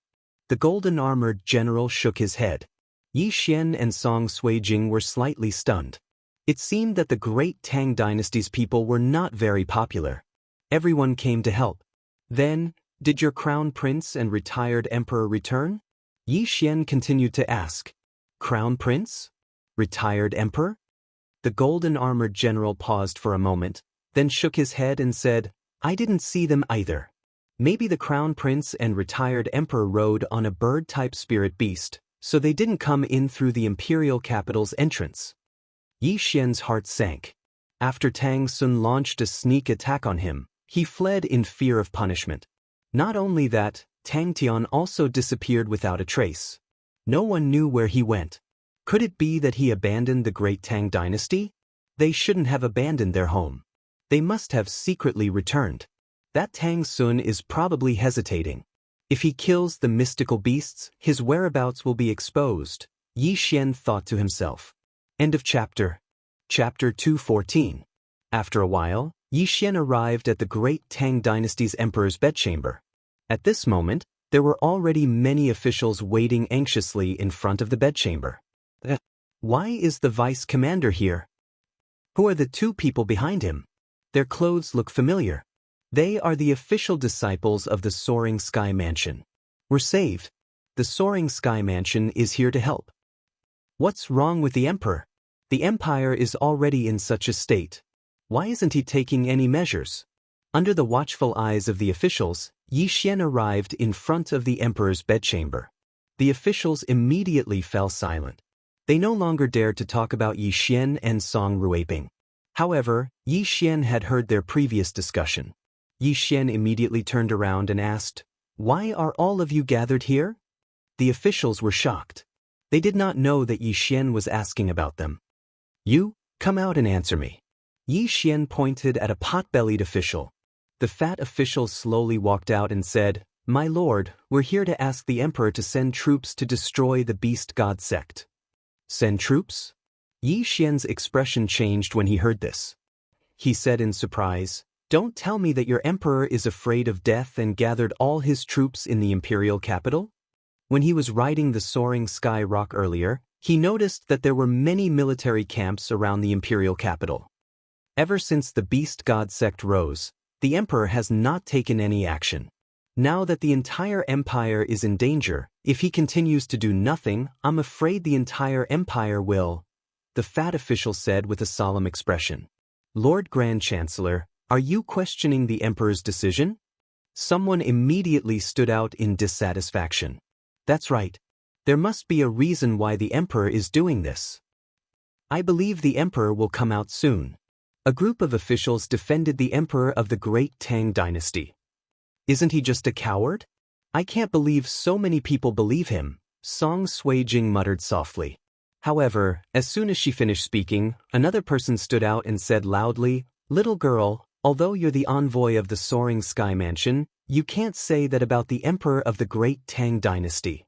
The golden-armored general shook his head. Yi Xian and Song Suijing were slightly stunned. It seemed that the Great Tang dynasty's people were not very popular. Everyone came to help. Then, did your crown prince and retired emperor return? Yi Xian continued to ask. Crown prince? Retired emperor? The golden-armored general paused for a moment, then shook his head and said, I didn't see them either. Maybe the crown prince and retired emperor rode on a bird-type spirit beast, so they didn't come in through the imperial capital's entrance. Yi Xian's heart sank. After Tang Sun launched a sneak attack on him, he fled in fear of punishment. Not only that, Tang Tian also disappeared without a trace. No one knew where he went. Could it be that he abandoned the Great Tang dynasty? They shouldn't have abandoned their home. They must have secretly returned. That Tang Sun is probably hesitating. If he kills the mystical beasts, his whereabouts will be exposed, Yi Xian thought to himself. End of chapter. Chapter 214. After a while, Yi Xian arrived at the Great Tang dynasty's emperor's bedchamber. At this moment, there were already many officials waiting anxiously in front of the bedchamber. Why is the vice commander here? Who are the two people behind him? Their clothes look familiar. They are the official disciples of the Soaring Sky Mansion. We're saved. The Soaring Sky Mansion is here to help. What's wrong with the emperor? The empire is already in such a state. Why isn't he taking any measures? Under the watchful eyes of the officials, Yi Xian arrived in front of the emperor's bedchamber. The officials immediately fell silent. They no longer dared to talk about Yi Xian and Song Ruiping. However, Yi Xian had heard their previous discussion. Yi Xian immediately turned around and asked, Why are all of you gathered here? The officials were shocked. They did not know that Yi Xian was asking about them. You, come out and answer me. Yi Xian pointed at a pot-bellied official. The fat official slowly walked out and said, My lord, we're here to ask the emperor to send troops to destroy the beast god sect. Send troops? Yi Xian's expression changed when he heard this. He said in surprise, Don't tell me that your emperor is afraid of death and gathered all his troops in the imperial capital? When he was riding the soaring sky rock earlier, he noticed that there were many military camps around the imperial capital. Ever since the beast god sect rose, the emperor has not taken any action. Now that the entire empire is in danger, if he continues to do nothing, I'm afraid the entire empire will, the fat official said with a solemn expression. Lord Grand Chancellor, Are you questioning the emperor's decision? Someone immediately stood out in dissatisfaction. That's right. There must be a reason why the emperor is doing this. I believe the emperor will come out soon. A group of officials defended the emperor of the great Tang dynasty. Isn't he just a coward? I can't believe so many people believe him, Song Suijing muttered softly. However, as soon as she finished speaking, another person stood out and said loudly, "Little girl, although you're the envoy of the soaring sky mansion, you can't say that about the emperor of the great Tang dynasty."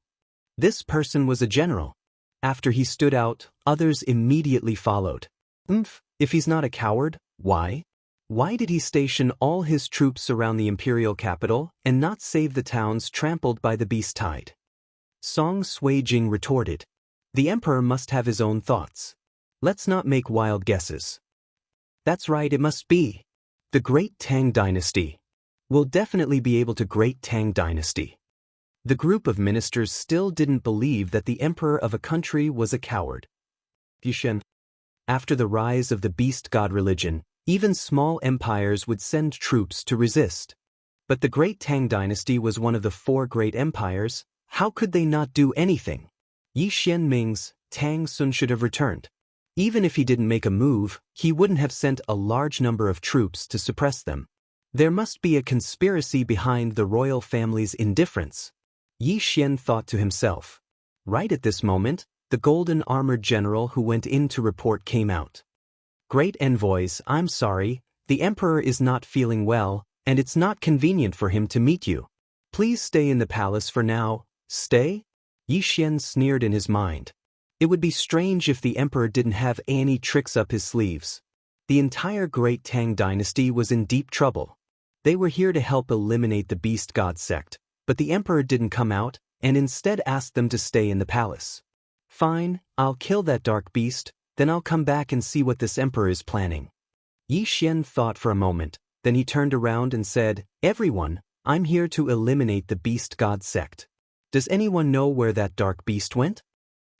This person was a general. After he stood out, others immediately followed. If he's not a coward, why? Why did he station all his troops around the imperial capital and not save the towns trampled by the beast tide? Song Suijing retorted. The emperor must have his own thoughts. Let's not make wild guesses. That's right, it must be. The great Tang dynasty. We'll definitely be able to great Tang dynasty. The group of ministers still didn't believe that the emperor of a country was a coward. Yushen. After the rise of the beast god religion, even small empires would send troops to resist. But the great Tang dynasty was one of the 4 great empires. How could they not do anything? Yi Xianming's Tang Sun should have returned. Even if he didn't make a move, he wouldn't have sent a large number of troops to suppress them. There must be a conspiracy behind the royal family's indifference. Yi Xian thought to himself. Right at this moment, the golden armored general who went in to report came out. Great envoys, I'm sorry, the emperor is not feeling well, and it's not convenient for him to meet you. Please stay in the palace for now. Stay? Yi Xian sneered in his mind. It would be strange if the emperor didn't have any tricks up his sleeves. The entire great Tang dynasty was in deep trouble. They were here to help eliminate the beast god sect, but the emperor didn't come out and instead asked them to stay in the palace. Fine, I'll kill that dark beast, then I'll come back and see what this emperor is planning. Yi Xian thought for a moment, then he turned around and said, Everyone, I'm here to eliminate the beast god sect. Does anyone know where that dark beast went?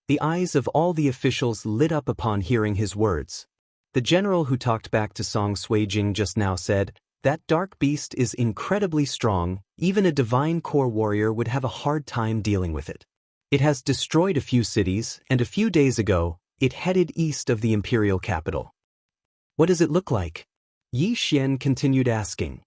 The eyes of all the officials lit up upon hearing his words. The general who talked back to Song Suijing just now said, That dark beast is incredibly strong, even a divine core warrior would have a hard time dealing with it. It has destroyed a few cities, and a few days ago, it headed east of the imperial capital. What does it look like? Yi Xian continued asking.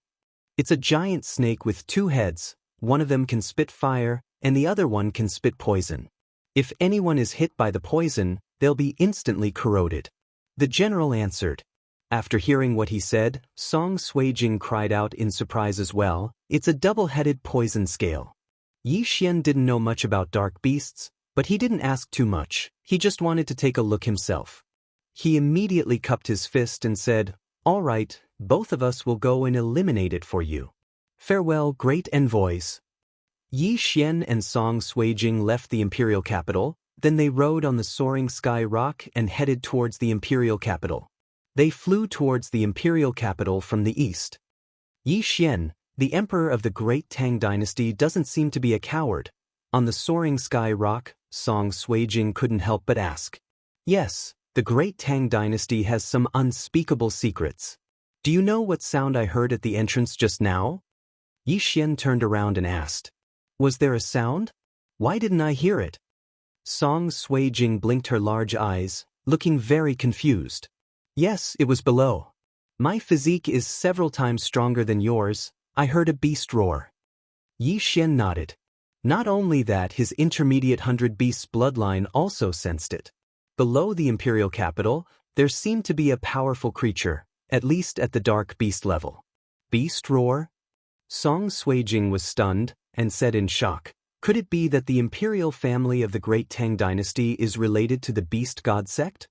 It's a giant snake with 2 heads, one of them can spit fire, and the other one can spit poison. If anyone is hit by the poison, they'll be instantly corroded. The general answered. After hearing what he said, Song Suijing cried out in surprise as well, It's a double-headed poison scale. Yi Xian didn't know much about dark beasts, but he didn't ask too much, he just wanted to take a look himself. He immediately cupped his fist and said, All right, both of us will go and eliminate it for you. Farewell, great envoys. Yi Xian and Song Suijing left the imperial capital, then they rode on the soaring sky rock and headed towards the imperial capital. They flew towards the imperial capital from the east. Yi Xian, the emperor of the great Tang dynasty, doesn't seem to be a coward. On the soaring sky rock, Song Suijing couldn't help but ask. Yes, the great Tang dynasty has some unspeakable secrets. Do you know what sound I heard at the entrance just now? Yi Xian turned around and asked. Was there a sound? Why didn't I hear it? Song Suijing blinked her large eyes, looking very confused. Yes, it was below. My physique is several times stronger than yours. I heard a beast roar. Yi Xian nodded. Not only that, his intermediate 100 beasts bloodline also sensed it. Below the imperial capital, there seemed to be a powerful creature, at least at the dark beast level. Beast roar? Song Suijing was stunned and said in shock, Could it be that the imperial family of the great Tang dynasty is related to the beast god sect?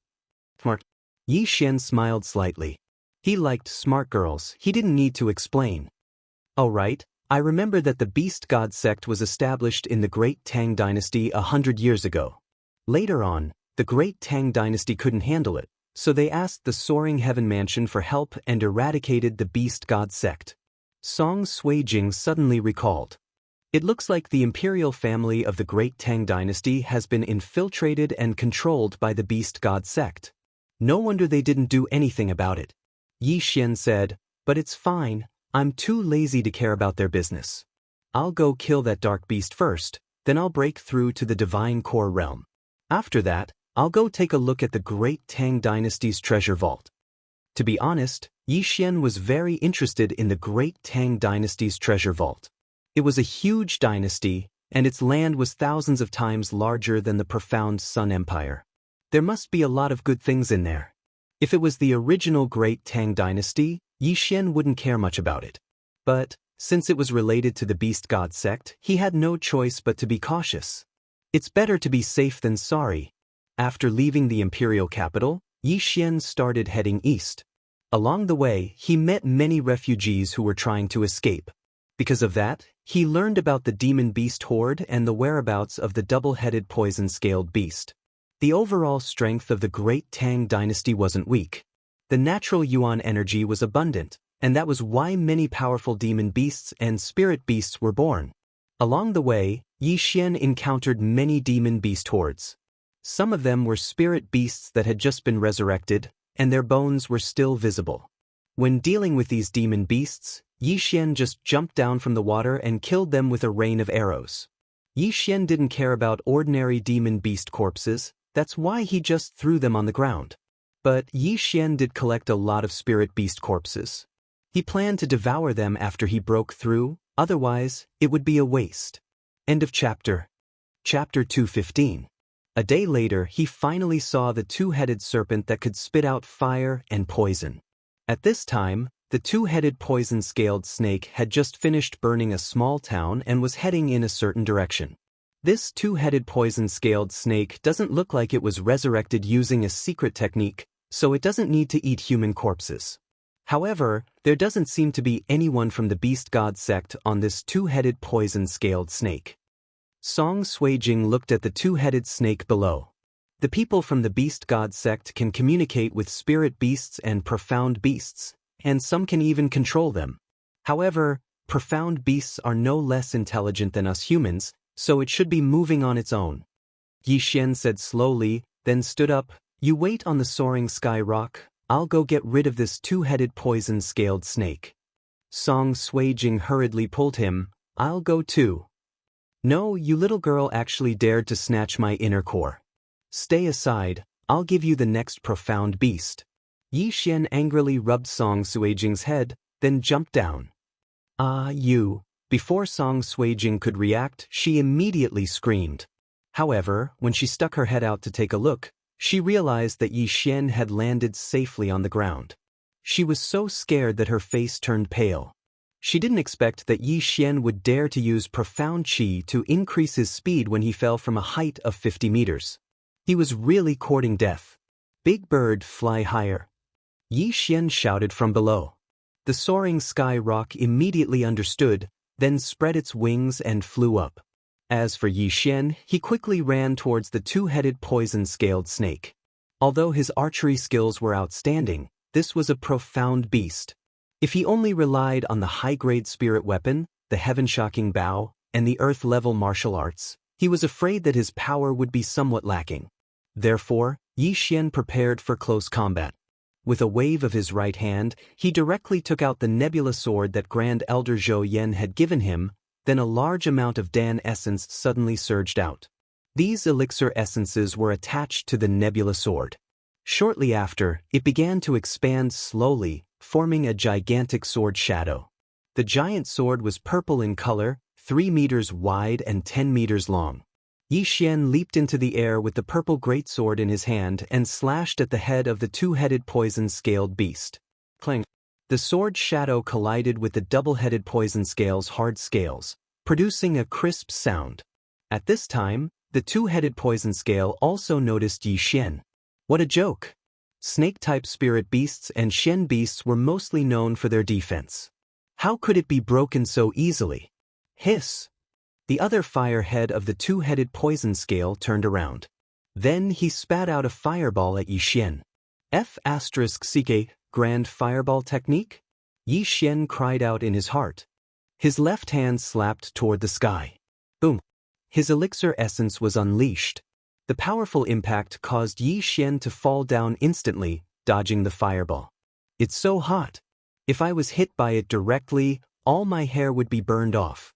Smart. Yi Xian smiled slightly. He liked smart girls, he didn't need to explain. Oh right, I remember that the beast god sect was established in the great Tang dynasty 100 years ago. Later on, the great Tang dynasty couldn't handle it, so they asked the soaring heaven mansion for help and eradicated the beast god sect. Song Suijing suddenly recalled. It looks like the imperial family of the great Tang dynasty has been infiltrated and controlled by the beast god sect. No wonder they didn't do anything about it. Yi Xian said, But it's fine, I'm too lazy to care about their business. I'll go kill that dark beast first, then I'll break through to the divine core realm. After that, I'll go take a look at the great Tang Dynasty's treasure vault. To be honest, Yi Xian was very interested in the great Tang Dynasty's treasure vault. It was a huge dynasty, and its land was thousands of times larger than the profound Sun Empire. There must be a lot of good things in there. If it was the original great Tang Dynasty, Yi Xian wouldn't care much about it. But, since it was related to the Beast God sect, he had no choice but to be cautious. It's better to be safe than sorry. After leaving the imperial capital, Yi Xian started heading east. Along the way, he met many refugees who were trying to escape. Because of that, he learned about the demon beast horde and the whereabouts of the double-headed poison-scaled beast. The overall strength of the great Tang dynasty wasn't weak. The natural yuan energy was abundant, and that was why many powerful demon beasts and spirit beasts were born. Along the way, Yi Xian encountered many demon beast hordes. Some of them were spirit beasts that had just been resurrected, and their bones were still visible. When dealing with these demon beasts, Yi Xian just jumped down from the water and killed them with a rain of arrows. Yi Xian didn't care about ordinary demon beast corpses, that's why he just threw them on the ground. But Yi Xian did collect a lot of spirit beast corpses. He planned to devour them after he broke through, otherwise, it would be a waste. End of chapter. Chapter 215. A day later, he finally saw the two-headed serpent that could spit out fire and poison. At this time, the two-headed poison-scaled snake had just finished burning a small town and was heading in a certain direction. This two-headed poison-scaled snake doesn't look like it was resurrected using a secret technique, so it doesn't need to eat human corpses. However, there doesn't seem to be anyone from the Beast God sect on this two-headed poison-scaled snake. Song Suijing looked at the two-headed snake below. The people from the Beast God sect can communicate with spirit beasts and profound beasts, and some can even control them. However, profound beasts are no less intelligent than us humans, so it should be moving on its own. Yi Xian said slowly, then stood up. You wait on the soaring sky rock, I'll go get rid of this two-headed poison-scaled snake. Song Suijing hurriedly pulled him. I'll go too. No, you little girl actually dared to snatch my inner core. Stay aside, I'll give you the next profound beast. Yi Xian angrily rubbed Song Suijing's head, then jumped down. Ah, you. Before Song Suijing could react, she immediately screamed. However, when she stuck her head out to take a look, she realized that Yi Xian had landed safely on the ground. She was so scared that her face turned pale. She didn't expect that Yi Xian would dare to use profound qi to increase his speed when he fell from a height of 50 meters. He was really courting death. Big bird, fly higher. Yi Xian shouted from below. The soaring sky rock immediately understood, then spread its wings and flew up. As for Yi Xian, he quickly ran towards the two-headed poison-scaled snake. Although his archery skills were outstanding, this was a profound beast. If he only relied on the high-grade spirit weapon, the heaven-shocking bow, and the earth-level martial arts, he was afraid that his power would be somewhat lacking. Therefore, Yi Xian prepared for close combat. With a wave of his right hand, he directly took out the nebula sword that Grand Elder Zhou Yan had given him, then a large amount of Dan essence suddenly surged out. These elixir essences were attached to the nebula sword. Shortly after, it began to expand slowly, forming a gigantic sword shadow. The giant sword was purple in color, 3 meters wide and 10 meters long. Yi Xian leaped into the air with the purple greatsword in his hand and slashed at the head of the two-headed poison-scaled beast. Clang! The sword shadow collided with the double-headed poison-scale's hard scales, producing a crisp sound. At this time, the two-headed poison-scale also noticed Yi Xian. What a joke! Snake-type spirit beasts and Shen beasts were mostly known for their defense. How could it be broken so easily? Hiss! The other fire head of the two-headed poison scale turned around. Then he spat out a fireball at Yi Xian. F***ck, grand fireball technique? Yi Xian cried out in his heart. His left hand slapped toward the sky. Boom! His elixir essence was unleashed. The powerful impact caused Yi Xian to fall down instantly, dodging the fireball. It's so hot. If I was hit by it directly, all my hair would be burned off.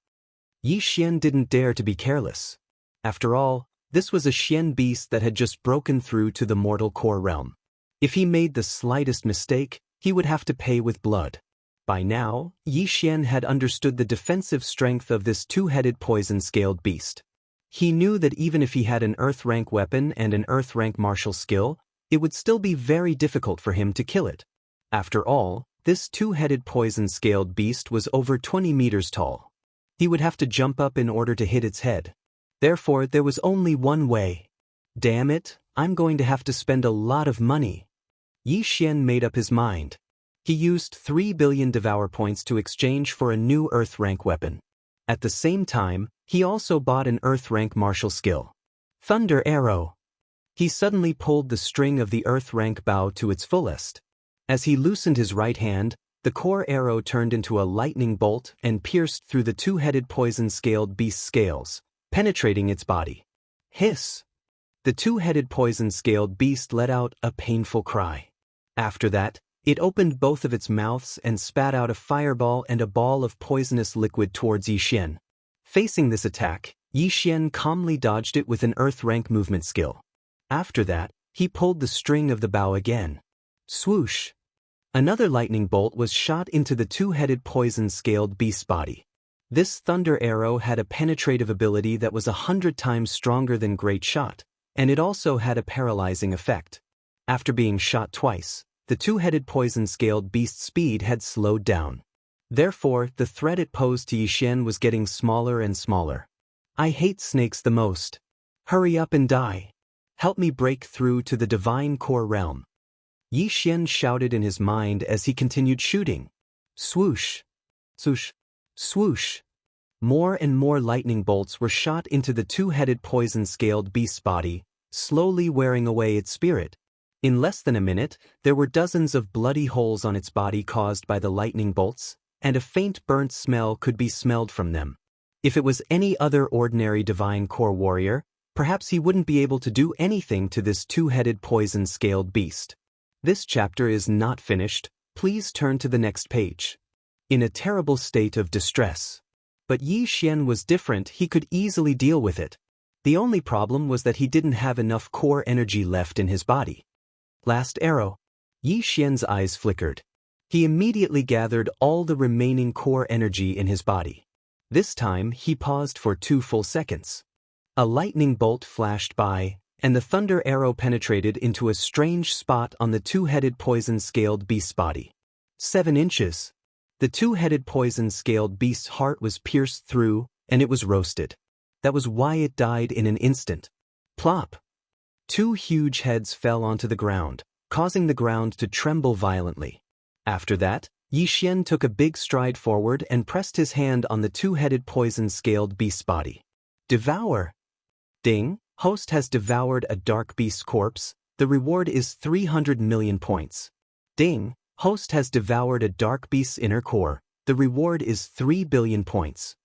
Yi Xian didn't dare to be careless. After all, this was a Xian beast that had just broken through to the mortal core realm. If he made the slightest mistake, he would have to pay with blood. By now, Yi Xian had understood the defensive strength of this two-headed poison-scaled beast. He knew that even if he had an Earth-rank weapon and an Earth-rank martial skill, it would still be very difficult for him to kill it. After all, this two-headed poison-scaled beast was over 20 meters tall. He would have to jump up in order to hit its head. Therefore, there was only one way. Damn it, I'm going to have to spend a lot of money. Yi Xian made up his mind. He used 3 billion devour points to exchange for a new Earth-rank weapon. At the same time, he also bought an Earth-rank martial skill. Thunder Arrow. He suddenly pulled the string of the Earth-rank bow to its fullest. As he loosened his right hand, the core arrow turned into a lightning bolt and pierced through the two-headed poison-scaled beast's scales, penetrating its body. Hiss! The two-headed poison-scaled beast let out a painful cry. After that, it opened both of its mouths and spat out a fireball and a ball of poisonous liquid towards Yi Xian. Facing this attack, Yi Xian calmly dodged it with an Earth-rank movement skill. After that, he pulled the string of the bow again. Swoosh! Another lightning bolt was shot into the two-headed poison-scaled beast's body. This thunder arrow had a penetrative ability that was 100 times stronger than Great Shot, and it also had a paralyzing effect. After being shot twice, the two-headed poison-scaled beast's speed had slowed down. Therefore, the threat it posed to Yi Xian was getting smaller and smaller. I hate snakes the most. Hurry up and die. Help me break through to the divine core realm. Yi Xian shouted in his mind as he continued shooting. Swoosh! Swoosh! Swoosh! More and more lightning bolts were shot into the two-headed poison-scaled beast's body, slowly wearing away its spirit. In less than a minute, there were dozens of bloody holes on its body caused by the lightning bolts, and a faint burnt smell could be smelled from them. If it was any other ordinary divine core warrior, perhaps he wouldn't be able to do anything to this two-headed poison-scaled beast. This chapter is not finished. Please turn to the next page. In a terrible state of distress. But Yi Xian was different, he could easily deal with it. The only problem was that he didn't have enough core energy left in his body. Last arrow. Yi Xian's eyes flickered. He immediately gathered all the remaining core energy in his body. This time, he paused for 2 full seconds. A lightning bolt flashed by, and the thunder arrow penetrated into a strange spot on the two-headed poison-scaled beast's body. 7 inches. The two-headed poison-scaled beast's heart was pierced through, and it was roasted. That was why it died in an instant. Plop! 2 huge heads fell onto the ground, causing the ground to tremble violently. After that, Yi Xian took a big stride forward and pressed his hand on the two-headed poison-scaled beast's body. Devour! Ding! Host has devoured a dark beast's corpse. The reward is 300 million points. Ding! Host has devoured a dark beast's inner core. The reward is 3 billion points.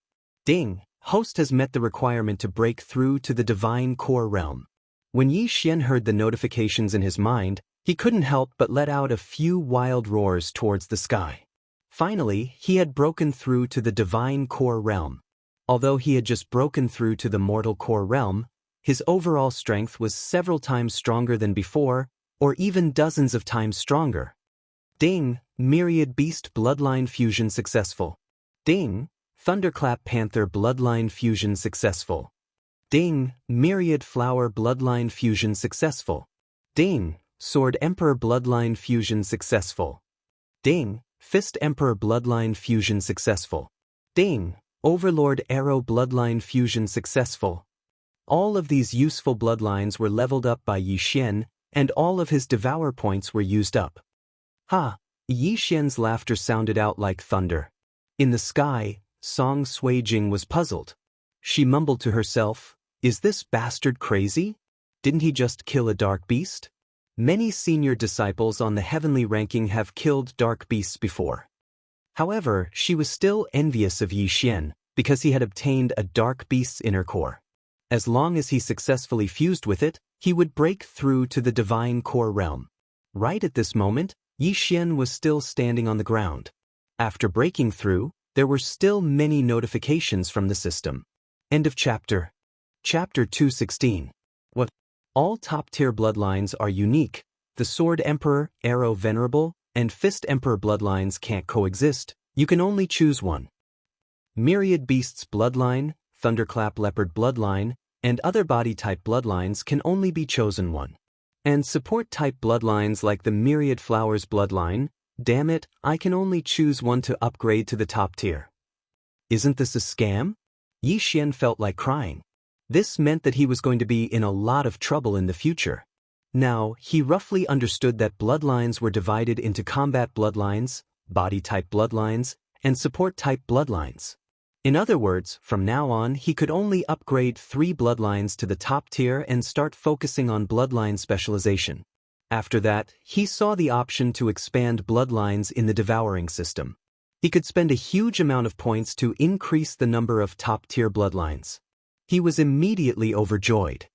Ding! Host has met the requirement to break through to the divine core realm. When Yi Xian heard the notifications in his mind, he couldn't help but let out a few wild roars towards the sky. Finally, he had broken through to the divine core realm. Although he had just broken through to the mortal core realm, his overall strength was several times stronger than before, or even dozens of times stronger. Ding! Myriad Beast Bloodline Fusion successful. Ding! Thunderclap Panther Bloodline Fusion successful. Ding! Myriad Flower Bloodline Fusion successful. Ding! Sword Emperor Bloodline Fusion successful. Ding! Fist Emperor Bloodline Fusion successful. Ding! Overlord Arrow Bloodline Fusion successful. All of these useful bloodlines were leveled up by Yi Xian, and all of his devour points were used up. Ha! Yi Xian's laughter sounded out like thunder. In the sky, Song Suijing was puzzled. She mumbled to herself, "Is this bastard crazy? Didn't he just kill a dark beast?" Many senior disciples on the heavenly ranking have killed dark beasts before. However, she was still envious of Yi Xian, because he had obtained a dark beast's inner core. As long as he successfully fused with it, he would break through to the divine core realm. Right at this moment, Yi Xian was still standing on the ground. After breaking through, there were still many notifications from the system. End of chapter. Chapter 216. What? All top-tier bloodlines are unique. The Sword Emperor, Arrow Venerable, and Fist Emperor bloodlines can't coexist. You can only choose one. Myriad Beasts bloodline, Thunderclap Leopard bloodline, and other body-type bloodlines can only be chosen one. And support-type bloodlines like the Myriad Flowers bloodline, damn it, I can only choose one to upgrade to the top tier. Isn't this a scam? Yi Xian felt like crying. This meant that he was going to be in a lot of trouble in the future. Now, he roughly understood that bloodlines were divided into combat bloodlines, body-type bloodlines, and support-type bloodlines. In other words, from now on he could only upgrade 3 bloodlines to the top tier and start focusing on bloodline specialization. After that, he saw the option to expand bloodlines in the devouring system. He could spend a huge amount of points to increase the number of top-tier bloodlines. He was immediately overjoyed.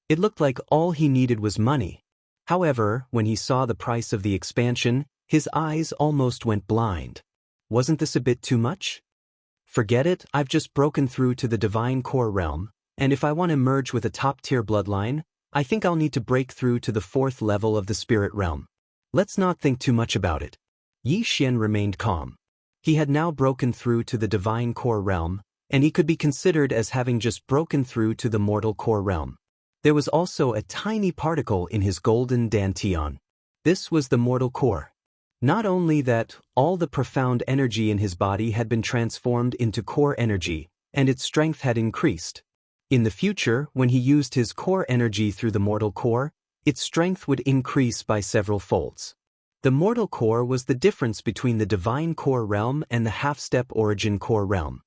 It looked like all he needed was money. However, when he saw the price of the expansion, his eyes almost went blind. Wasn't this a bit too much? Forget it, I've just broken through to the Divine Core realm, and if I want to merge with a top-tier bloodline, I think I'll need to break through to the 4th level of the Spirit realm. Let's not think too much about it. Yi Xian remained calm. He had now broken through to the Divine Core realm, and he could be considered as having just broken through to the Mortal Core realm. There was also a tiny particle in his golden dantian. This was the Mortal Core. Not only that, all the profound energy in his body had been transformed into core energy, and its strength had increased. In the future, when he used his core energy through the Mortal Core, its strength would increase by several folds. The Mortal Core was the difference between the Divine Core realm and the half-step Origin Core realm.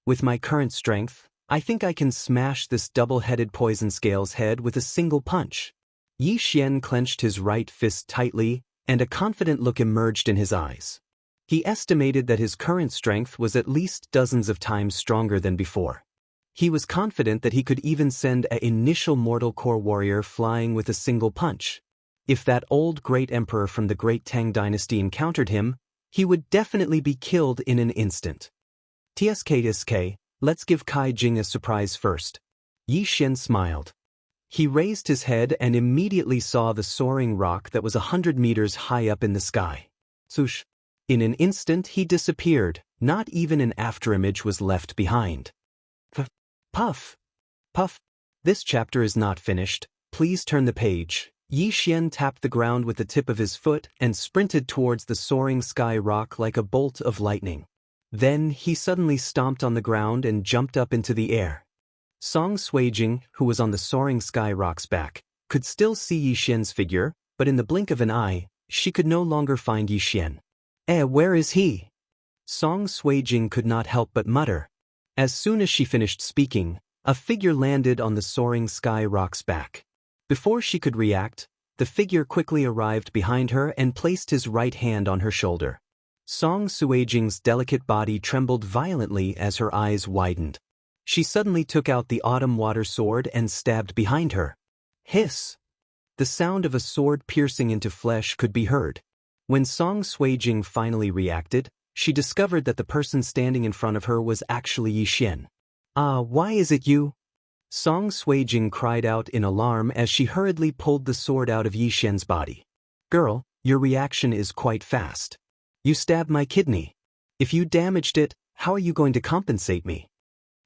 With my current strength, I think I can smash this double-headed poison scale's head with a single punch. Yi Xian clenched his right fist tightly, and a confident look emerged in his eyes. He estimated that his current strength was at least dozens of times stronger than before. He was confident that he could even send an initial Mortal Core warrior flying with a single punch. If that old great emperor from the Great Tang dynasty encountered him, he would definitely be killed in an instant. TSK, let's give Kai Jing a surprise first. Yi Xian smiled. He raised his head and immediately saw the soaring rock that was 100 meters high up in the sky. Swoosh! In an instant he disappeared, not even an afterimage was left behind. Puff! Puff! This chapter is not finished, please turn the page. Yi Xian tapped the ground with the tip of his foot and sprinted towards the soaring sky rock like a bolt of lightning. Then he suddenly stomped on the ground and jumped up into the air. Song Suijing, who was on the soaring sky rock's back, could still see Yi Xian's figure, but in the blink of an eye, she could no longer find Yi Xian. Where is he? Song Suijing could not help but mutter. As soon as she finished speaking, a figure landed on the soaring sky rock's back. Before she could react, the figure quickly arrived behind her and placed his right hand on her shoulder. Song Suijing's delicate body trembled violently as her eyes widened. She suddenly took out the autumn water sword and stabbed behind her. Hiss! The sound of a sword piercing into flesh could be heard. When Song Suijing finally reacted, she discovered that the person standing in front of her was actually Yi Xian. Why is it you? Song Suijing cried out in alarm as she hurriedly pulled the sword out of Yi Xian's body. Girl, your reaction is quite fast. You stabbed my kidney. If you damaged it, how are you going to compensate me?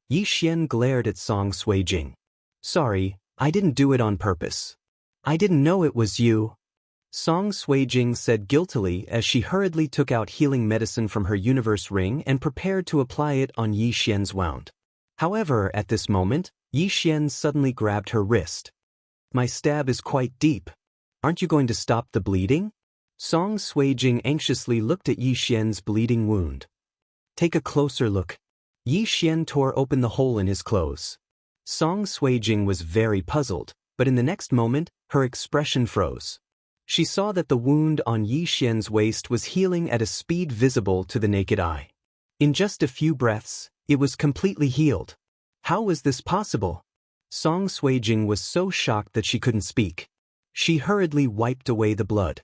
Yi Xian glared at Song Suijing. Sorry, I didn't do it on purpose. I didn't know it was you. Song Suijing said guiltily as she hurriedly took out healing medicine from her universe ring and prepared to apply it on Yi Xian's wound. However, at this moment, Yi Xian suddenly grabbed her wrist. My stab is quite deep. Aren't you going to stop the bleeding? Song Suijing anxiously looked at Yi Xian's bleeding wound. Take a closer look. Yi Xian tore open the hole in his clothes. Song Suijing was very puzzled, but in the next moment, her expression froze. She saw that the wound on Yi Xian's waist was healing at a speed visible to the naked eye. In just a few breaths, it was completely healed. How was this possible? Song Suijing was so shocked that she couldn't speak. She hurriedly wiped away the blood.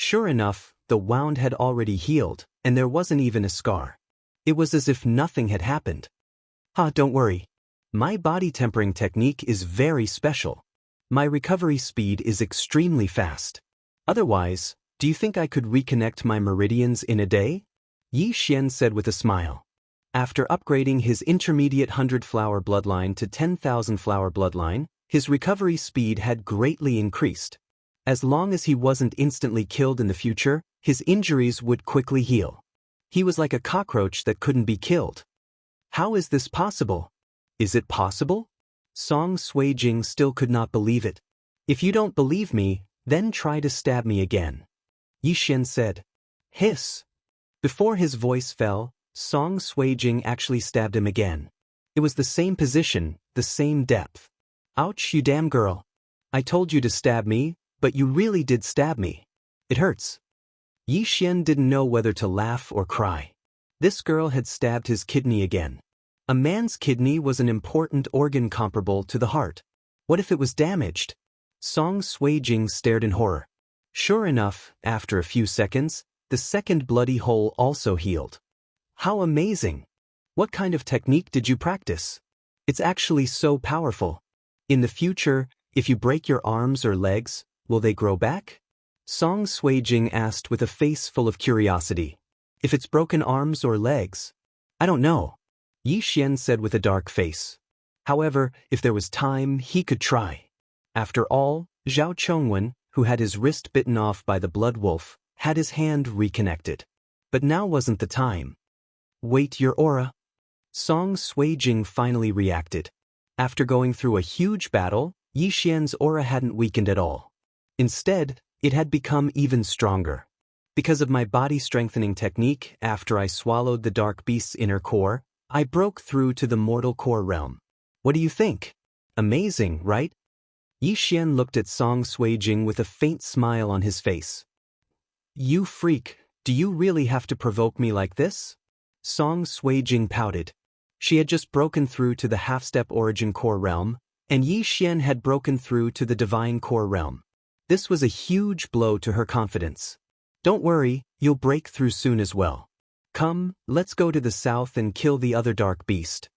Sure enough, the wound had already healed, and there wasn't even a scar. It was as if nothing had happened. Don't worry. My body tempering technique is very special. My recovery speed is extremely fast. Otherwise, do you think I could reconnect my meridians in a day? Yi Xian said with a smile. After upgrading his intermediate 100-flower bloodline to 10,000-flower bloodline, his recovery speed had greatly increased. As long as he wasn't instantly killed in the future, his injuries would quickly heal. He was like a cockroach that couldn't be killed. How is this possible? Is it possible? Song Suijing still could not believe it. If you don't believe me, then try to stab me again. Yi Xian said. Hiss. Before his voice fell, Song Suijing actually stabbed him again. It was the same position, the same depth. Ouch, you damn girl. I told you to stab me, but you really did stab me. It hurts. Yi Xian didn't know whether to laugh or cry. This girl had stabbed his kidney again. A man's kidney was an important organ comparable to the heart. What if it was damaged? Song Suijing stared in horror. Sure enough, after a few seconds, the second bloody hole also healed. How amazing! What kind of technique did you practice? It's actually so powerful. In the future, if you break your arms or legs, will they grow back? Song Suijing asked with a face full of curiosity. If it's broken arms or legs? I don't know. Yi Xian said with a dark face. However, if there was time, he could try. After all, Zhao Chongwen, who had his wrist bitten off by the blood wolf, had his hand reconnected. But now wasn't the time. Wait, your aura? Song Suijing finally reacted. After going through a huge battle, Yi Xian's aura hadn't weakened at all. Instead, it had become even stronger. Because of my body-strengthening technique, after I swallowed the dark beast's inner core, I broke through to the mortal core realm. What do you think? Amazing, right? Yi Xian looked at Song Suijing with a faint smile on his face. You freak, do you really have to provoke me like this? Song Suijing pouted. She had just broken through to the half-step origin core realm, and Yi Xian had broken through to the divine core realm. This was a huge blow to her confidence. Don't worry, you'll break through soon as well. Come, let's go to the south and kill the other dark beast.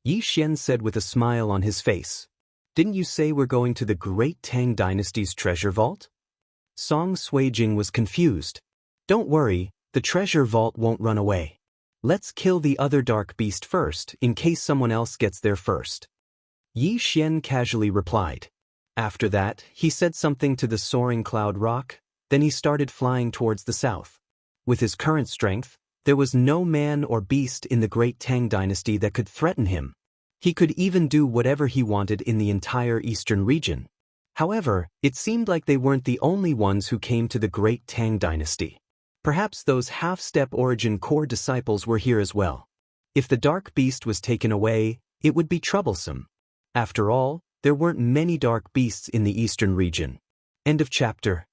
Yi Xian said with a smile on his face. Didn't you say we're going to the great Tang dynasty's treasure vault? Song Suijing was confused. Don't worry, the treasure vault won't run away. Let's kill the other dark beast first, in case someone else gets there first. Yi Xian casually replied. After that, he said something to the soaring cloud rock, then he started flying towards the south. With his current strength, there was no man or beast in the great Tang dynasty that could threaten him. He could even do whatever he wanted in the entire eastern region. However, it seemed like they weren't the only ones who came to the great Tang dynasty. Perhaps those half-step origin core disciples were here as well. If the dark beast was taken away, it would be troublesome. After all, there weren't many dark beasts in the eastern region. End of chapter.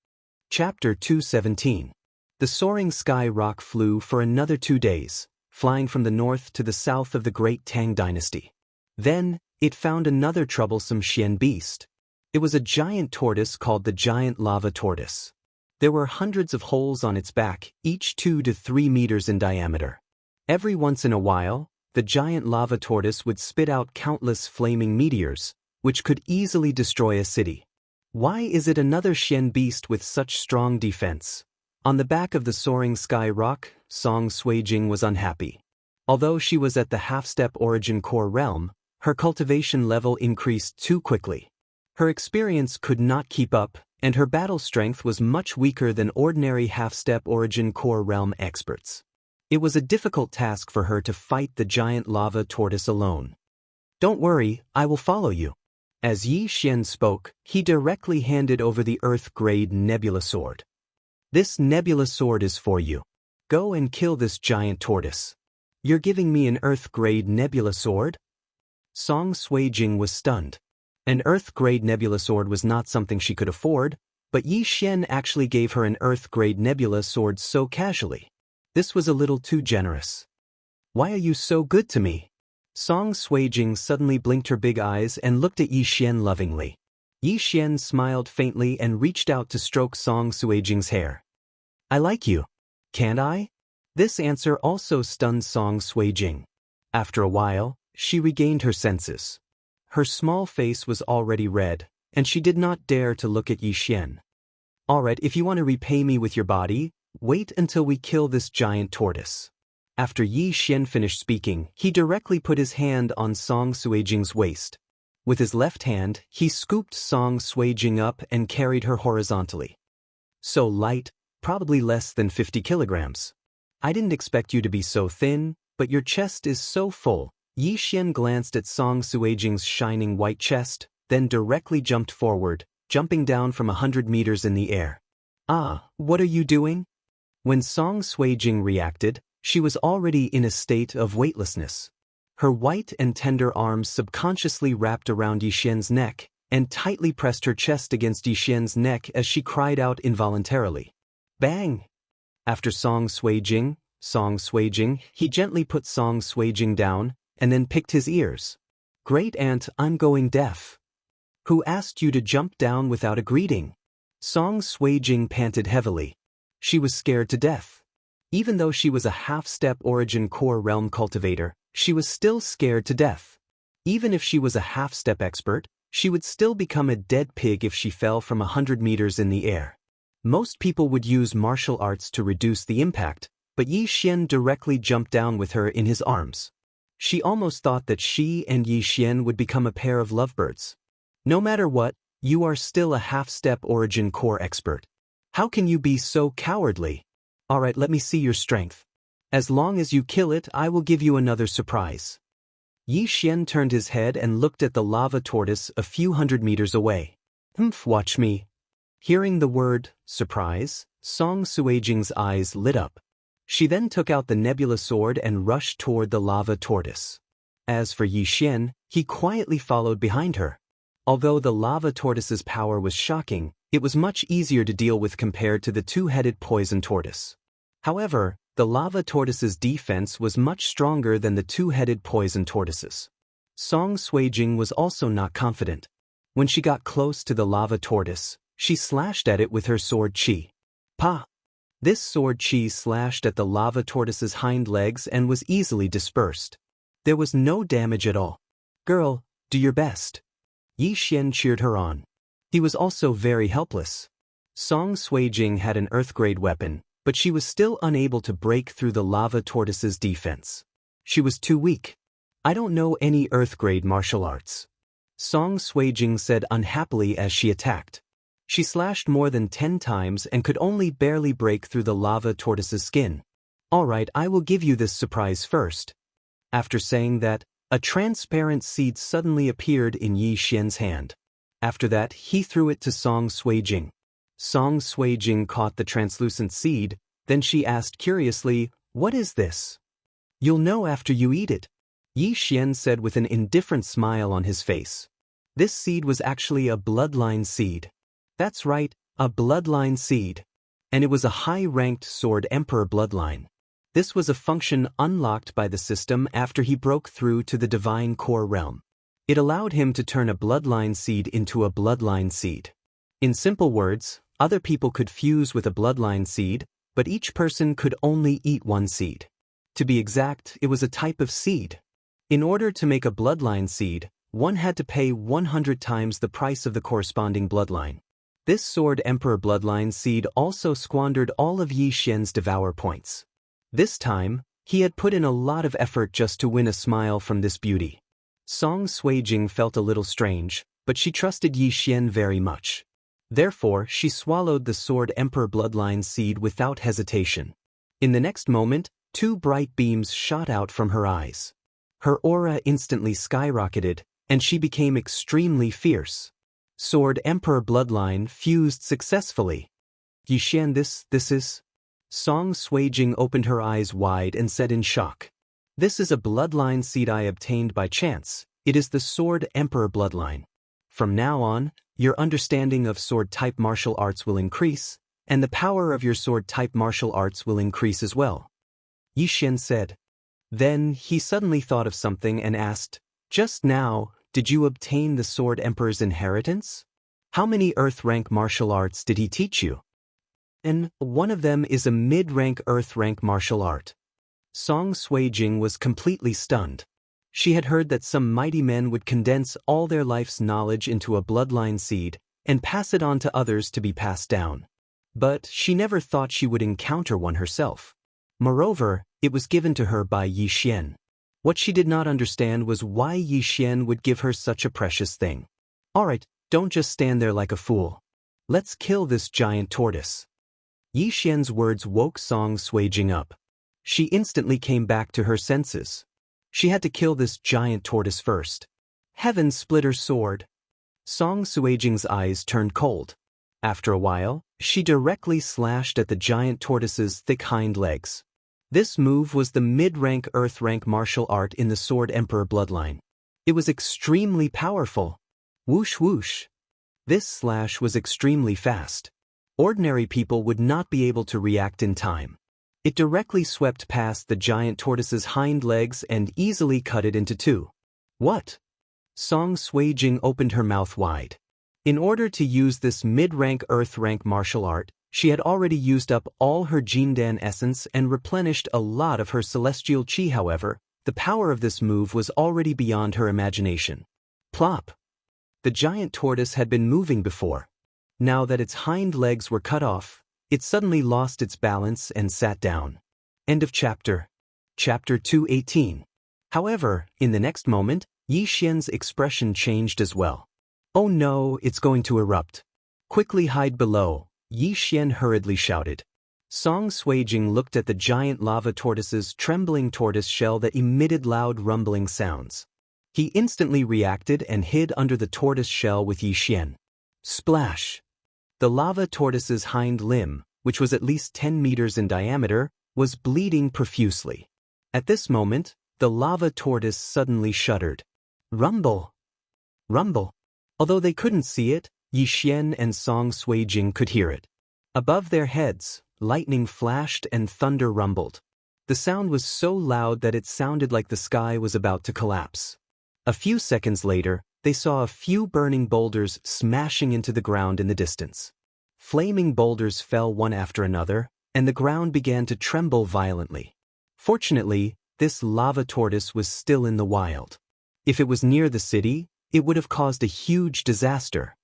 Chapter 217. The soaring sky rock flew for another 2 days, flying from the north to the south of the great Tang dynasty. Then, it found another troublesome Xian beast. It was a giant tortoise called the giant lava tortoise. There were hundreds of holes on its back, each 2 to 3 meters in diameter. Every once in a while, the giant lava tortoise would spit out countless flaming meteors, which could easily destroy a city. Why is it another Xian beast with such strong defense? On the back of the soaring sky rock, Song Suijing was unhappy. Although she was at the half-step origin core realm, her cultivation level increased too quickly. Her experience could not keep up, and her battle strength was much weaker than ordinary half-step origin core realm experts. It was a difficult task for her to fight the giant lava tortoise alone. Don't worry, I will follow you. As Yi Xian spoke, he directly handed over the Earth-grade nebula sword. This nebula sword is for you. Go and kill this giant tortoise. You're giving me an Earth-grade nebula sword? Song Suijing was stunned. An Earth-grade nebula sword was not something she could afford, but Yi Xian actually gave her an Earth-grade nebula sword so casually. This was a little too generous. Why are you so good to me? Song Suijing suddenly blinked her big eyes and looked at Yi Xian lovingly. Yi Xian smiled faintly and reached out to stroke Song Suijing's hair. I like you. Can't I? This answer also stunned Song Suijing. After a while, she regained her senses. Her small face was already red, and she did not dare to look at Yi Xian. Alright, if you want to repay me with your body, wait until we kill this giant tortoise. After Yi Xian finished speaking, he directly put his hand on Song Suijing's waist. With his left hand, he scooped Song Suijing up and carried her horizontally. So light, probably less than 50 kilograms. I didn't expect you to be so thin, but your chest is so full. Yi Xian glanced at Song Suijing's shining white chest, then directly jumped forward, jumping down from 100 meters in the air. Ah, what are you doing? When Song Suijing reacted, she was already in a state of weightlessness. Her white and tender arms subconsciously wrapped around Yi Xian's neck and tightly pressed her chest against Yi Xian's neck as she cried out involuntarily. Bang! After Song Suijing, he gently put Song Suijing down and then picked his ears. Great aunt, I'm going deaf. Who asked you to jump down without a greeting? Song Suijing panted heavily. She was scared to death. Even though she was a half-step origin core realm cultivator, she was still scared to death. Even if she was a half-step expert, she would still become a dead pig if she fell from 100 meters in the air. Most people would use martial arts to reduce the impact, but Yi Xian directly jumped down with her in his arms. She almost thought that she and Yi Xian would become a pair of lovebirds. No matter what, you are still a half-step origin core expert. How can you be so cowardly? Alright, let me see your strength. As long as you kill it, I will give you another surprise. Yi Xian turned his head and looked at the lava tortoise a few hundred meters away. Watch me. Hearing the word, surprise, Song Suijing's eyes lit up. She then took out the nebula sword and rushed toward the lava tortoise. As for Yi Xian, he quietly followed behind her. Although the lava tortoise's power was shocking, it was much easier to deal with compared to the two-headed poison tortoise. However, the lava tortoise's defense was much stronger than the two-headed poison tortoise's. Song Suijing was also not confident. When she got close to the lava tortoise, she slashed at it with her sword Qi. Pa! This sword Qi slashed at the lava tortoise's hind legs and was easily dispersed. There was no damage at all. Girl, do your best. Yi Xian cheered her on. He was also very helpless. Song Suijing had an earth-grade weapon, but she was still unable to break through the lava tortoise's defense. She was too weak. I don't know any earth-grade martial arts. Song Suijing said unhappily as she attacked. She slashed more than 10 times and could only barely break through the lava tortoise's skin. Alright, I will give you this surprise first. After saying that, a transparent seed suddenly appeared in Yi Xian's hand. After that, he threw it to Song Suijing. Song Suijing caught the translucent seed, then she asked curiously, "What is this?" "You'll know after you eat it," Yi Xian said with an indifferent smile on his face. This seed was actually a bloodline seed. That's right, a bloodline seed. And it was a high-ranked Sword Emperor bloodline. This was a function unlocked by the system after he broke through to the Divine Core realm. It allowed him to turn a bloodline seed into a bloodline seed. In simple words, other people could fuse with a bloodline seed, but each person could only eat one seed. To be exact, it was a type of seed. In order to make a bloodline seed, one had to pay 100 times the price of the corresponding bloodline. This Sword Emperor bloodline seed also squandered all of Yi Xian's devour points. This time, he had put in a lot of effort just to win a smile from this beauty. Song Suijing felt a little strange, but she trusted Yi Xian very much. Therefore, she swallowed the Sword Emperor bloodline seed without hesitation. In the next moment, 2 bright beams shot out from her eyes. Her aura instantly skyrocketed, and she became extremely fierce. Sword Emperor bloodline fused successfully. Yi Xian, this is... Song Suijing opened her eyes wide and said in shock. This is a bloodline seed I obtained by chance. It is the Sword Emperor bloodline. From now on, your understanding of sword-type martial arts will increase, and the power of your sword-type martial arts will increase as well. Yi Xian said. Then, he suddenly thought of something and asked, "Just now, did you obtain the Sword Emperor's inheritance? How many Earth-rank martial arts did he teach you?" and one of them is a mid-rank Earth-rank martial art. Song Suijing was completely stunned. She had heard that some mighty men would condense all their life's knowledge into a bloodline seed and pass it on to others to be passed down. But she never thought she would encounter one herself. Moreover, it was given to her by Yi Xian. What she did not understand was why Yi Xian would give her such a precious thing. Alright, don't just stand there like a fool. Let's kill this giant tortoise. Yi Xian's words woke Song Suijing up. She instantly came back to her senses. She had to kill this giant tortoise first. Heaven split her sword. Song Suijing's eyes turned cold. After a while, she directly slashed at the giant tortoise's thick hind legs. This move was the mid-rank Earth-rank martial art in the Sword Emperor bloodline. It was extremely powerful. Whoosh whoosh. This slash was extremely fast. Ordinary people would not be able to react in time. It directly swept past the giant tortoise's hind legs and easily cut it into two. What? Song Suijing opened her mouth wide. In order to use this mid-rank Earth-rank martial art, she had already used up all her Jindan essence and replenished a lot of her celestial chi. However, the power of this move was already beyond her imagination. Plop! The giant tortoise had been moving before. Now that its hind legs were cut off, it suddenly lost its balance and sat down. End of chapter. Chapter 218. However, in the next moment, Yi Xian's expression changed as well. Oh no, it's going to erupt. Quickly hide below, Yi Xian hurriedly shouted. Song Suijing looked at the giant lava tortoise's trembling tortoise shell that emitted loud rumbling sounds. He instantly reacted and hid under the tortoise shell with Yi Xian. Splash! The lava tortoise's hind limb, which was at least 10 meters in diameter, was bleeding profusely. At this moment, the lava tortoise suddenly shuddered. Rumble! Rumble! Although they couldn't see it, Yi Xian and Song Suijing could hear it. Above their heads, lightning flashed and thunder rumbled. The sound was so loud that it sounded like the sky was about to collapse. A few seconds later, they saw a few burning boulders smashing into the ground in the distance. Flaming boulders fell one after another, and the ground began to tremble violently. Fortunately, this lava tortoise was still in the wild. If it was near the city, it would have caused a huge disaster.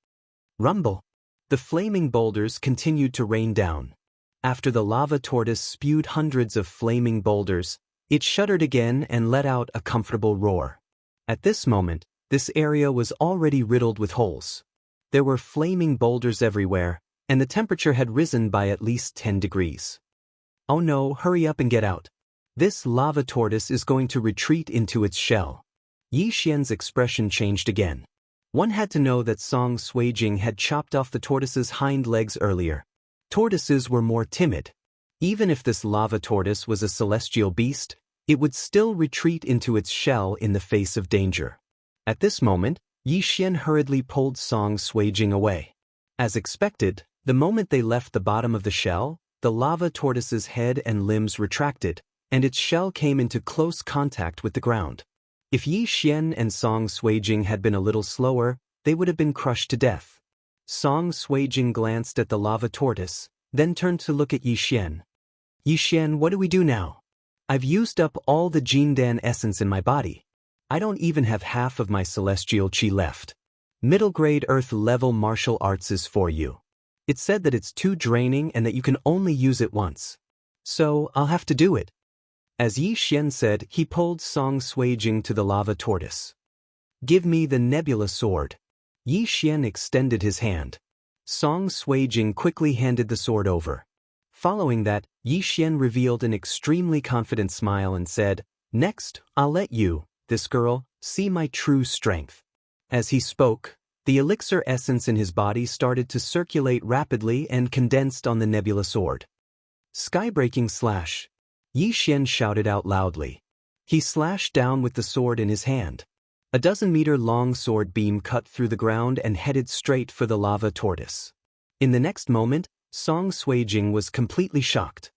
Rumble! The flaming boulders continued to rain down. After the lava tortoise spewed hundreds of flaming boulders, it shuddered again and let out a comfortable roar. At this moment, this area was already riddled with holes. There were flaming boulders everywhere, and the temperature had risen by at least 10 degrees. Oh no, hurry up and get out. This lava tortoise is going to retreat into its shell. Yi Xian's expression changed again. One had to know that Song Suijing had chopped off the tortoise's hind legs earlier. Tortoises were more timid. Even if this lava tortoise was a celestial beast, it would still retreat into its shell in the face of danger. At this moment, Yi Xian hurriedly pulled Song Suijing away. As expected, the moment they left the bottom of the shell, the lava tortoise's head and limbs retracted, and its shell came into close contact with the ground. If Yi Xian and Song Suijing had been a little slower, they would have been crushed to death. Song Suijing glanced at the lava tortoise, then turned to look at Yi Xian. Yi Xian, what do we do now? I've used up all the Jindan essence in my body. I don't even have half of my celestial chi left. Middle-grade Earth-level martial arts is for you. It said that it's too draining and that you can only use it once. So, I'll have to do it. As Yi Xian said, he pulled Song Suijing to the lava tortoise. Give me the nebula sword. Yi Xian extended his hand. Song Suijing quickly handed the sword over. Following that, Yi Xian revealed an extremely confident smile and said, Next, I'll let you, this girl, see my true strength. As he spoke, the elixir essence in his body started to circulate rapidly and condensed on the nebula sword. Skybreaking slash. Yi Xian shouted out loudly. He slashed down with the sword in his hand. A dozen-meter-long sword beam cut through the ground and headed straight for the lava tortoise. In the next moment, Song Suijing was completely shocked.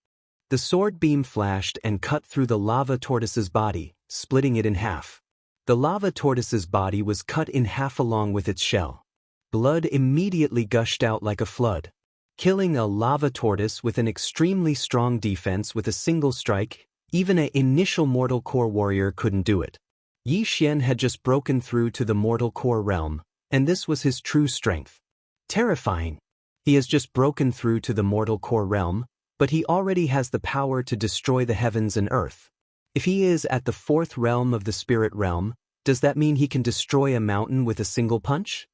The sword beam flashed and cut through the lava tortoise's body, splitting it in half. The lava tortoise's body was cut in half along with its shell. Blood immediately gushed out like a flood. Killing a lava tortoise with an extremely strong defense with a single strike, even an initial mortal core warrior couldn't do it. Yi Xian had just broken through to the mortal core realm, and this was his true strength. Terrifying. He has just broken through to the mortal core realm, but he already has the power to destroy the heavens and earth. If he is at the fourth realm of the spirit realm, does that mean he can destroy a mountain with a single punch?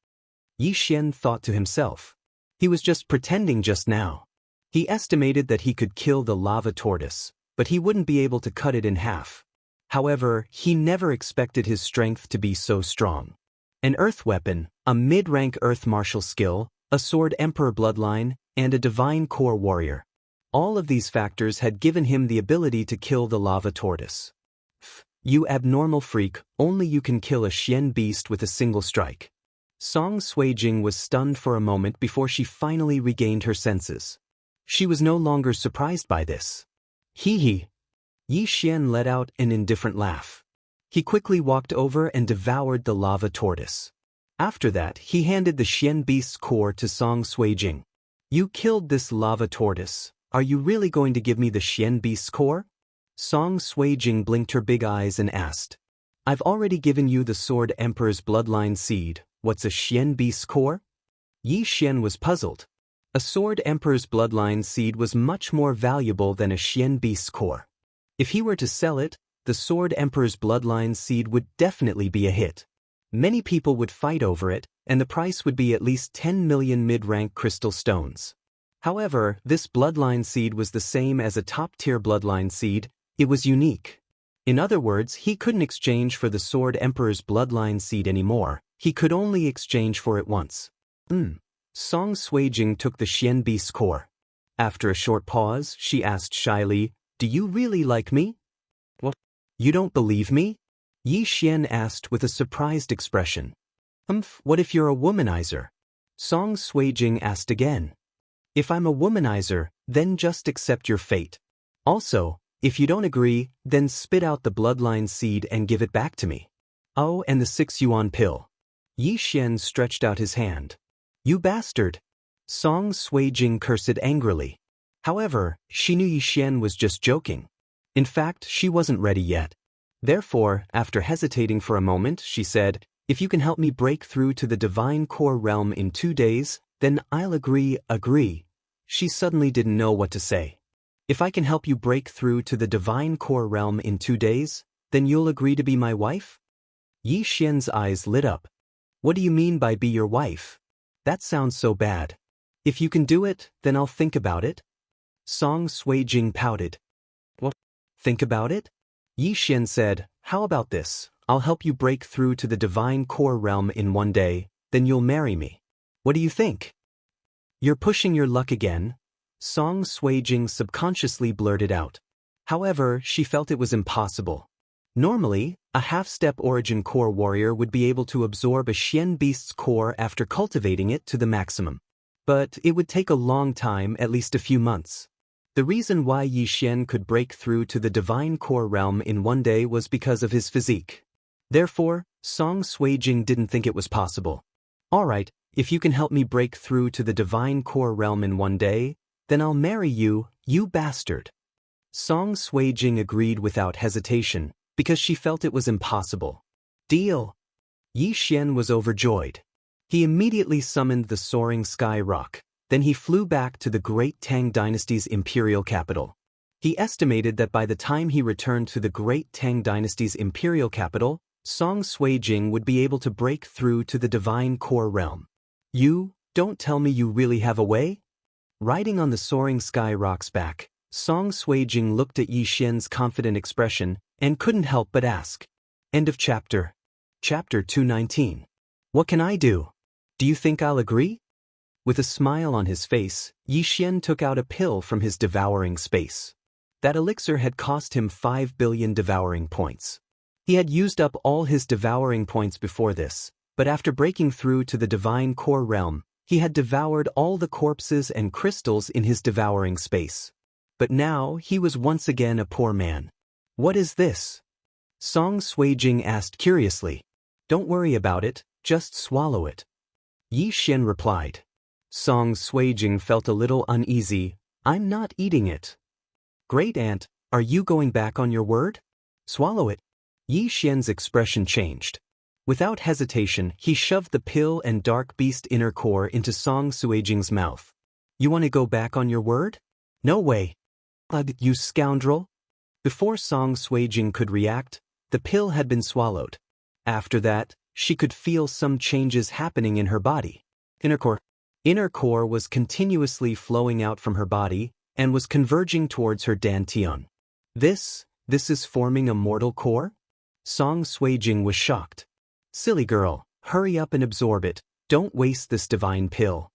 Yi Xian thought to himself. He was just pretending just now. He estimated that he could kill the lava tortoise, but he wouldn't be able to cut it in half. However, he never expected his strength to be so strong. An earth weapon, a mid-rank earth martial skill, a sword emperor bloodline, and a divine core warrior. All of these factors had given him the ability to kill the lava tortoise. You abnormal freak, only you can kill a Xian beast with a single strike. Song Suijing was stunned for a moment before she finally regained her senses. She was no longer surprised by this. Hee hee. Yi Xian let out an indifferent laugh. He quickly walked over and devoured the lava tortoise. After that, he handed the Xian beast's core to Song Suijing. You killed this lava tortoise. Are you really going to give me the Xian beast's core? Song Suijing blinked her big eyes and asked. I've already given you the Sword Emperor's bloodline seed. What's a Xian beast's core? Yi Xian was puzzled. A Sword Emperor's bloodline seed was much more valuable than a Xian beast's core. If he were to sell it, the Sword Emperor's bloodline seed would definitely be a hit. Many people would fight over it, and the price would be at least 10 million mid-rank crystal stones. However, this bloodline seed was the same as a top-tier bloodline seed. It was unique. In other words, he couldn't exchange for the Sword Emperor's bloodline seed anymore. He could only exchange for it once. Song Suijing took the Xian beast's core. After a short pause, she asked shyly, Do you really like me? What? You don't believe me? Yi Xian asked with a surprised expression. What if you're a womanizer? Song Suijing asked again. If I'm a womanizer, then just accept your fate. Also, if you don't agree, then spit out the bloodline seed and give it back to me. Oh, and the 6 yuan pill. Yi Xian stretched out his hand. You bastard! Song Suijing cursed angrily. However, she knew Yi Xian was just joking. In fact, she wasn't ready yet. Therefore, after hesitating for a moment, she said, If you can help me break through to the divine core realm in 2 days, then I'll agree. She suddenly didn't know what to say. If I can help you break through to the divine core realm in 2 days, then you'll agree to be my wife? Yi Xian's eyes lit up. What do you mean by be your wife? That sounds so bad. If you can do it, then I'll think about it. Song Suijing pouted. What? Think about it? Yi Xian said, How about this? I'll help you break through to the divine core realm in 1 day, then you'll marry me. What do you think? You're pushing your luck again. Song Suijing subconsciously blurted out. However, she felt it was impossible. Normally, a half-step origin core warrior would be able to absorb a Xian beast's core after cultivating it to the maximum. But it would take a long time, at least a few months. The reason why Yi Xian could break through to the divine core realm in 1 day was because of his physique. Therefore, Song Suijing didn't think it was possible. Alright, if you can help me break through to the divine core realm in 1 day, then I'll marry you, you bastard. Song Suijing agreed without hesitation, because she felt it was impossible. Deal. Yi Xian was overjoyed. He immediately summoned the soaring sky rock. Then he flew back to the great Tang dynasty's imperial capital. He estimated that by the time he returned to the great Tang dynasty's imperial capital, Song Suijing would be able to break through to the divine core realm. You, don't tell me you really have a way? Riding on the soaring sky rock's back, Song Suijing looked at Yi Xian's confident expression and couldn't help but ask. End of chapter. Chapter 219. What can I do? Do you think I'll agree? With a smile on his face, Yi Xian took out a pill from his devouring space. That elixir had cost him 5 billion devouring points. He had used up all his devouring points before this, but after breaking through to the divine core realm, he had devoured all the corpses and crystals in his devouring space. But now he was once again a poor man. What is this? Song Suijing asked curiously. Don't worry about it, just swallow it. Yi Xian replied. Song Suijing felt a little uneasy. I'm not eating it. Great aunt, are you going back on your word? Swallow it. Yi Xian's expression changed. Without hesitation, he shoved the pill and dark beast inner core into Song Suijing's mouth. You want to go back on your word? No way. Ugh, you scoundrel. Before Song Suijing could react, the pill had been swallowed. After that, she could feel some changes happening in her body. Inner core was continuously flowing out from her body and was converging towards her dantian. This is forming a mortal core? Song Suijing was shocked. Silly girl, hurry up and absorb it, don't waste this divine pill.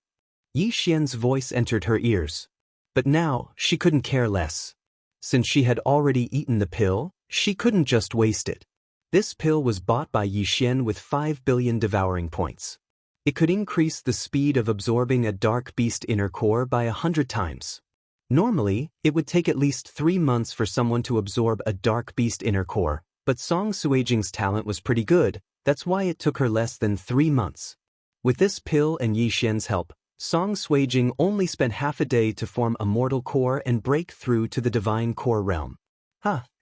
Yi Xian's voice entered her ears. But now, she couldn't care less. Since she had already eaten the pill, she couldn't just waste it. This pill was bought by Yi Xian with 5 billion devouring points. It could increase the speed of absorbing a dark beast inner core by 100 times. Normally, it would take at least 3 months for someone to absorb a dark beast inner core, but Song Suijing's talent was pretty good, that's why it took her less than 3 months. With this pill and Yi Xian's help, Song Suijing only spent half a day to form a mortal core and break through to the divine core realm.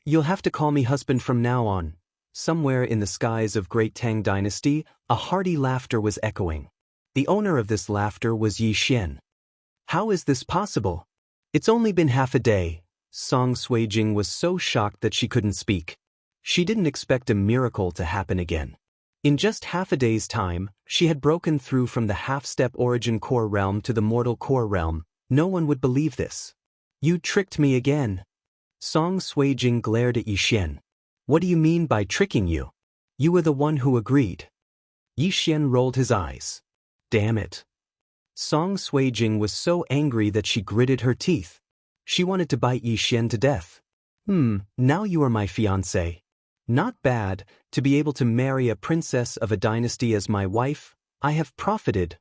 You'll have to call me husband from now on. Somewhere in the skies of Great Tang Dynasty, a hearty laughter was echoing. The owner of this laughter was Yi Xian. How is this possible? It's only been half a day. Song Suijing was so shocked that she couldn't speak. She didn't expect a miracle to happen again. In just half a day's time, she had broken through from the half-step origin core realm to the mortal core realm. No one would believe this. You tricked me again. Song Suijing glared at Yi Xian. What do you mean by tricking you? You were the one who agreed. Yi Xian rolled his eyes. Damn it. Song Suijing was so angry that she gritted her teeth. She wanted to bite Yi Xian to death. Now you are my fiancé. Not bad, to be able to marry a princess of a dynasty as my wife. I have profited.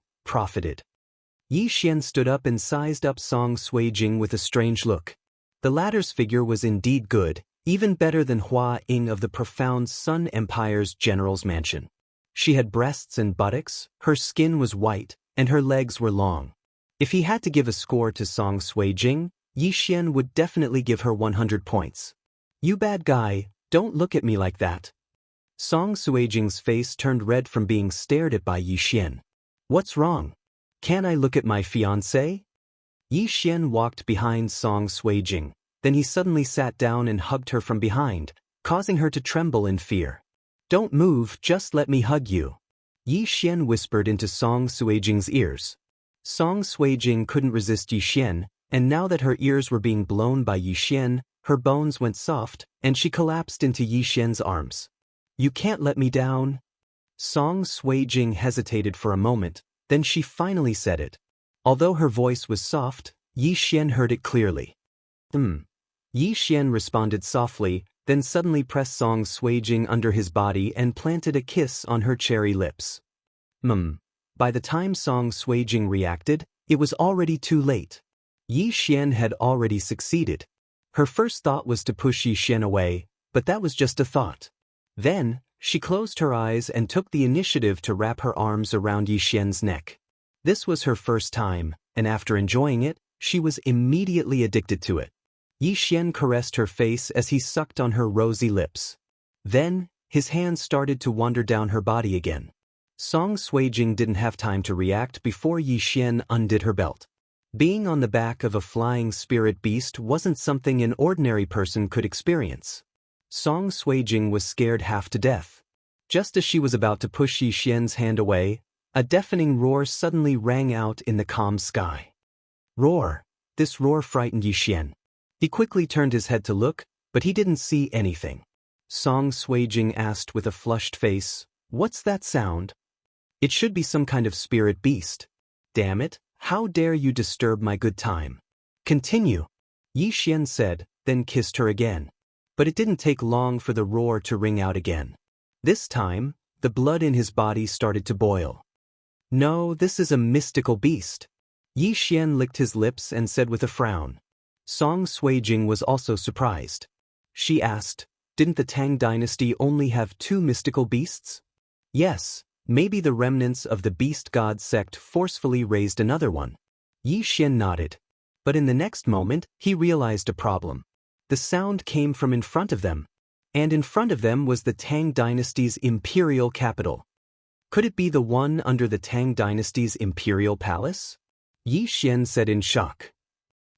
Yi Xian stood up and sized up Song Suijing with a strange look. The latter's figure was indeed good, even better than Hua Ying of the profound Sun Empire's general's mansion. She had breasts and buttocks, her skin was white, and her legs were long. If he had to give a score to Song Suijing, Yi Xian would definitely give her 100 points. You bad guy, don't look at me like that. Song Suijing's face turned red from being stared at by Yi Xian. What's wrong? Can I look at my fiancé? Yi Xian walked behind Song Suijing. Then he suddenly sat down and hugged her from behind, causing her to tremble in fear. Don't move, just let me hug you. Yi Xian whispered into Song Suijing's ears. Song Suijing couldn't resist Yi Xian, and now that her ears were being blown by Yi Xian, her bones went soft, and she collapsed into Yi Xian's arms. You can't let me down. Song Suijing hesitated for a moment, then she finally said it. Although her voice was soft, Yi Xian heard it clearly. Yi Xian responded softly, then suddenly pressed Song Suijing under his body and planted a kiss on her cherry lips. By the time Song Suijing reacted, it was already too late. Yi Xian had already succeeded. Her first thought was to push Yi Xian away, but that was just a thought. Then, she closed her eyes and took the initiative to wrap her arms around Yi Xian's neck. This was her first time, and after enjoying it, she was immediately addicted to it. Yi Xian caressed her face as he sucked on her rosy lips. Then, his hands started to wander down her body again. Song Suijing didn't have time to react before Yi Xian undid her belt. Being on the back of a flying spirit beast wasn't something an ordinary person could experience. Song Suijing was scared half to death. Just as she was about to push Yi Xian's hand away, a deafening roar suddenly rang out in the calm sky. Roar! This roar frightened Yi Xian. He quickly turned his head to look, but he didn't see anything. Song Suijing asked with a flushed face, "What's that sound?" It should be some kind of spirit beast. Damn it, how dare you disturb my good time? Continue, Yi Xian said, then kissed her again. But it didn't take long for the roar to ring out again. This time, the blood in his body started to boil. No, this is a mystical beast. Yi Xian licked his lips and said with a frown. Song Suijing was also surprised. She asked, didn't the Tang dynasty only have 2 mystical beasts? Yes, Maybe the remnants of the beast god sect forcefully raised another one. Yi Xian nodded. But in the next moment, he realized a problem. The sound came from in front of them. And in front of them was the Tang dynasty's imperial capital. Could it be the one under the Tang dynasty's imperial palace? Yi Xian said in shock.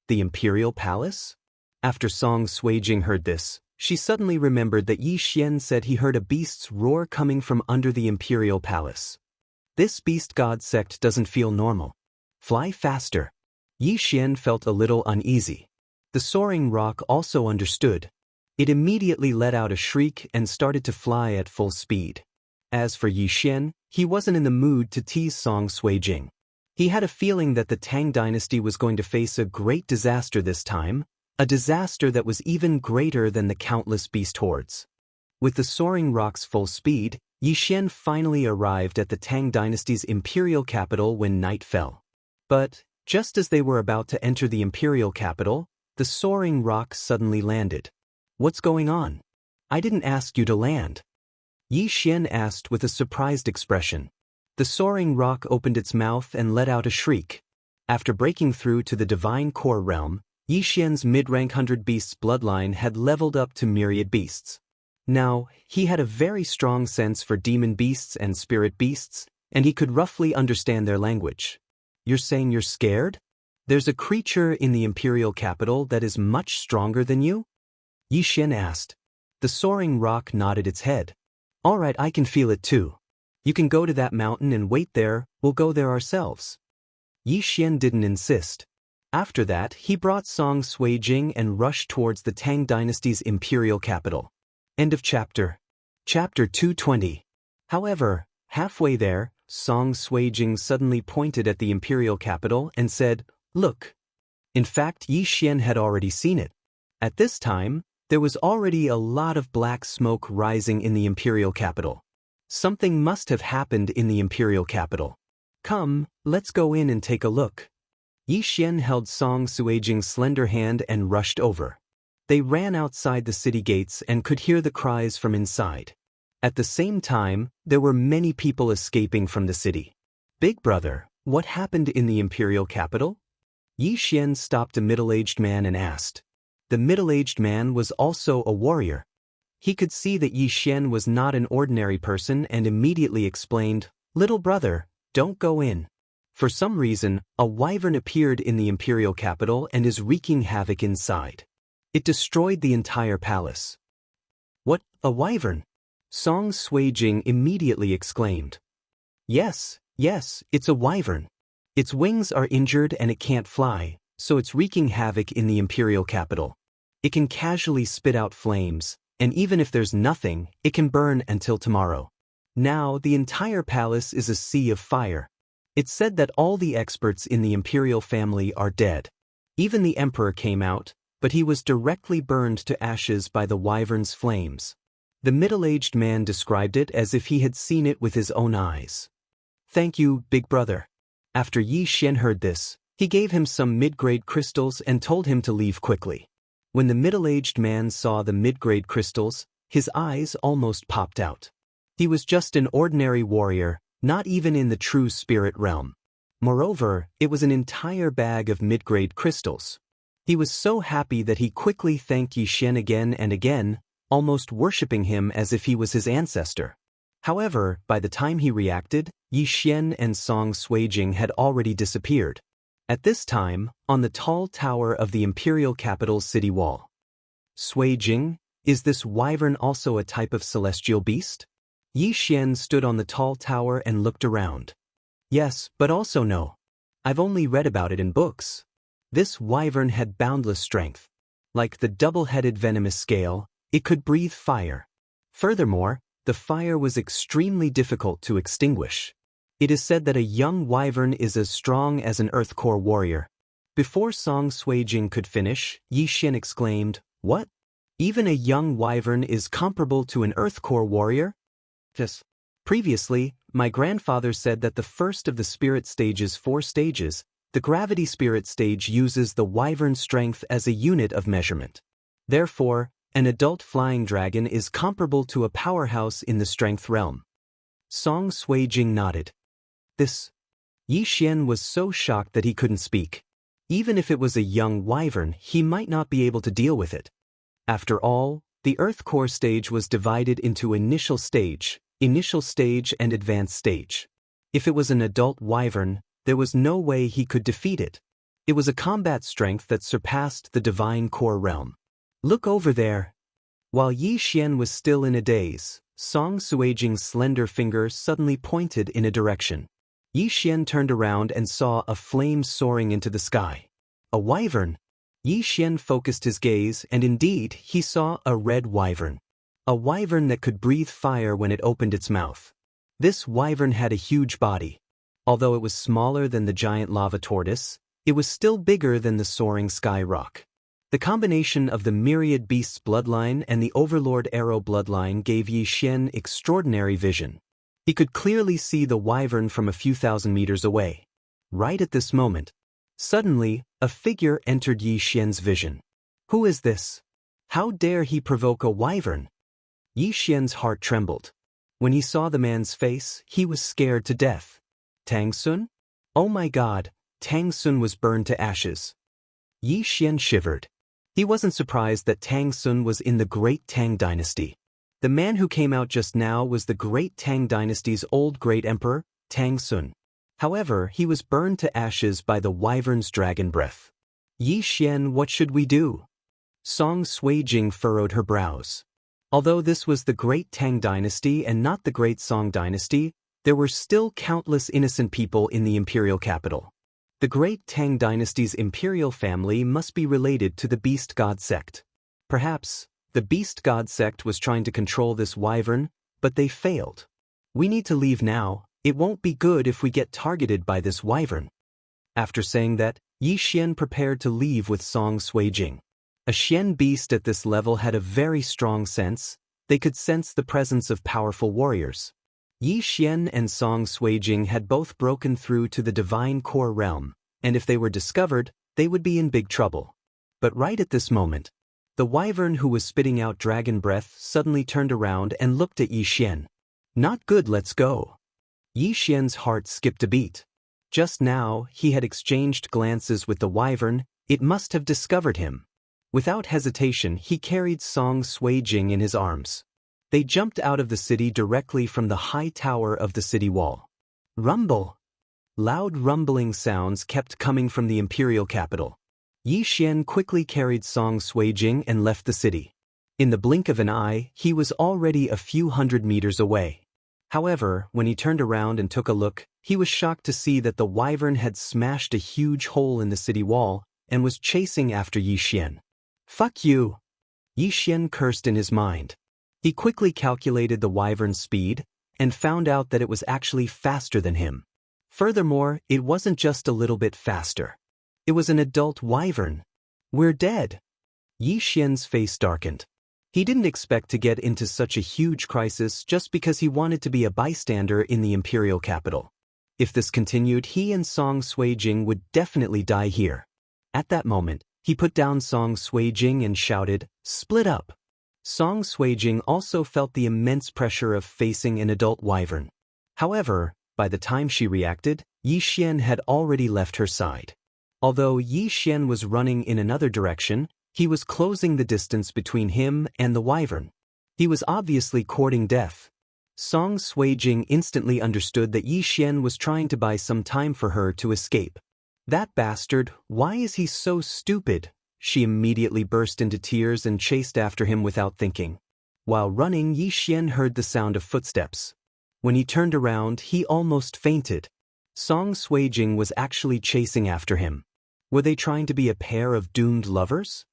The imperial palace? After Song Suijing heard this, she suddenly remembered that Yi Xian said he heard a beast's roar coming from under the imperial palace. This beast god sect doesn't feel normal. Fly faster. Yi Xian felt a little uneasy. The soaring rock also understood. It immediately let out a shriek and started to fly at full speed. As for Yi Xian, he wasn't in the mood to tease Song Suijing. He had a feeling that the Tang dynasty was going to face a great disaster this time, a disaster that was even greater than the countless beast hordes. With the soaring rock's full speed, Yi Xian finally arrived at the Tang dynasty's imperial capital when night fell. But, just as they were about to enter the imperial capital, the soaring rock suddenly landed. What's going on? I didn't ask you to land. Yi Xian asked with a surprised expression. The soaring rock opened its mouth and let out a shriek. After breaking through to the divine core realm, Yi Xian's mid-rank 100 beasts bloodline had leveled up to myriad beasts. Now, he had a very strong sense for demon beasts and spirit beasts, and he could roughly understand their language. You're saying you're scared? There's a creature in the imperial capital that is much stronger than you? Yi Xian asked. The soaring rock nodded its head. All right, I can feel it too. You can go to that mountain and wait there, we'll go there ourselves. Yi Xian didn't insist. After that, he brought Song Suijing and rushed towards the Tang dynasty's imperial capital. End of chapter. Chapter 220. However, halfway there, Song Suijing suddenly pointed at the imperial capital and said, Look. In fact, Yi Xian had already seen it. At this time, there was already a lot of black smoke rising in the imperial capital. Something must have happened in the imperial capital. Come, let's go in and take a look. Yi Xian held Song Suijing's slender hand and rushed over. They ran outside the city gates and could hear the cries from inside. At the same time, there were many people escaping from the city. Big brother, what happened in the imperial capital? Yi Xian stopped a middle-aged man and asked. The middle-aged man was also a warrior. He could see that Yi Xian was not an ordinary person and immediately explained, Little brother, don't go in. For some reason, a wyvern appeared in the imperial capital and is wreaking havoc inside. It destroyed the entire palace. What, a wyvern? Song Suijing immediately exclaimed. Yes, it's a wyvern. Its wings are injured and it can't fly, so it's wreaking havoc in the imperial capital. It can casually spit out flames, and even if there's nothing, it can burn until tomorrow. Now, the entire palace is a sea of fire. It's said that all the experts in the imperial family are dead. Even the emperor came out, but he was directly burned to ashes by the wyvern's flames. The middle-aged man described it as if he had seen it with his own eyes. Thank you, big brother. After Yi Xian heard this, he gave him some mid-grade crystals and told him to leave quickly. When the middle-aged man saw the mid-grade crystals, his eyes almost popped out. He was just an ordinary warrior, not even in the true spirit realm. Moreover, it was an entire bag of mid-grade crystals. He was so happy that he quickly thanked Yi Xian again and again, almost worshipping him as if he was his ancestor. However, by the time he reacted, Yi Xian and Song Suijing had already disappeared. At this time, on the tall tower of the imperial capital's city wall. Suijing, is this wyvern also a type of celestial beast? Yi Xian stood on the tall tower and looked around. Yes, but also no. I've only read about it in books. This wyvern had boundless strength. Like the double-headed venomous scale, it could breathe fire. Furthermore, the fire was extremely difficult to extinguish. It is said that a young wyvern is as strong as an earth core warrior. Before Song Suijing could finish, Yi Xian exclaimed, What? Even a young wyvern is comparable to an earth core warrior? Yes. Previously, my grandfather said that the first of the spirit stage's 4 stages, the gravity spirit stage, uses the wyvern strength as a unit of measurement. Therefore, an adult flying dragon is comparable to a powerhouse in the strength realm. Song Suijing nodded. This. Yi Xian was so shocked that he couldn't speak. Even if it was a young wyvern, he might not be able to deal with it. After all, the Earth core stage was divided into initial stage, and advanced stage. If it was an adult wyvern, there was no way he could defeat it. It was a combat strength that surpassed the divine core realm. Look over there. While Yi Xian was still in a daze, Song Suijing's slender finger suddenly pointed in a direction. Yi Xian turned around and saw a flame soaring into the sky. A wyvern. Yi Xian focused his gaze and indeed he saw a red wyvern. A wyvern that could breathe fire when it opened its mouth. This wyvern had a huge body. Although it was smaller than the giant lava tortoise, it was still bigger than the soaring sky rock. The combination of the myriad beasts bloodline and the overlord arrow bloodline gave Yi Xian extraordinary vision. He could clearly see the wyvern from a few thousand meters away. Right at this moment, suddenly, a figure entered Yi Xian's vision. Who is this? How dare he provoke a wyvern? Yi Xian's heart trembled. When he saw the man's face, he was scared to death. Tang Sun? Oh my God, Tang Sun was burned to ashes. Yi Xian shivered. He wasn't surprised that Tang Sun was in the Great Tang Dynasty. The man who came out just now was the Great Tang Dynasty's old great emperor, Tang Sun. However, he was burned to ashes by the wyvern's dragon breath. Yi Xian, what should we do? Song Suijing furrowed her brows. Although this was the Great Tang Dynasty and not the Great Song Dynasty, there were still countless innocent people in the imperial capital. The Great Tang Dynasty's imperial family must be related to the Beast God sect. Perhaps, the Beast God sect was trying to control this wyvern, but they failed. We need to leave now, it won't be good if we get targeted by this wyvern. After saying that, Yi Xian prepared to leave with Song Suijing. A Xian beast at this level had a very strong sense, they could sense the presence of powerful warriors. Yi Xian and Song Suijing had both broken through to the divine core realm, and if they were discovered, they would be in big trouble. But right at this moment, the wyvern who was spitting out dragon breath suddenly turned around and looked at Yi Xian. Not good, let's go. Yi Xian's heart skipped a beat. Just now, he had exchanged glances with the wyvern, it must have discovered him. Without hesitation, he carried Song Suijing in his arms. They jumped out of the city directly from the high tower of the city wall. Rumble! Loud rumbling sounds kept coming from the imperial capital. Yi Xian quickly carried Song Suijing and left the city. In the blink of an eye, he was already a few hundred meters away. However, when he turned around and took a look, he was shocked to see that the wyvern had smashed a huge hole in the city wall and was chasing after Yi Xian. Fuck you! Yi Xian cursed in his mind. He quickly calculated the wyvern's speed and found out that it was actually faster than him. Furthermore, it wasn't just a little bit faster. It was an adult wyvern. We're dead. Yi Xian's face darkened. He didn't expect to get into such a huge crisis just because he wanted to be a bystander in the imperial capital. If this continued, he and Song Suijing would definitely die here. At that moment, he put down Song Suijing and shouted, "Split up!" Song Suijing also felt the immense pressure of facing an adult wyvern. However, by the time she reacted, Yi Xian had already left her side. Although Yi Xian was running in another direction, he was closing the distance between him and the wyvern. He was obviously courting death. Song Suijing instantly understood that Yi Xian was trying to buy some time for her to escape. That bastard, why is he so stupid? She immediately burst into tears and chased after him without thinking. While running, Yi Xian heard the sound of footsteps. When he turned around, he almost fainted. Song Suijing was actually chasing after him. Were they trying to be a pair of doomed lovers?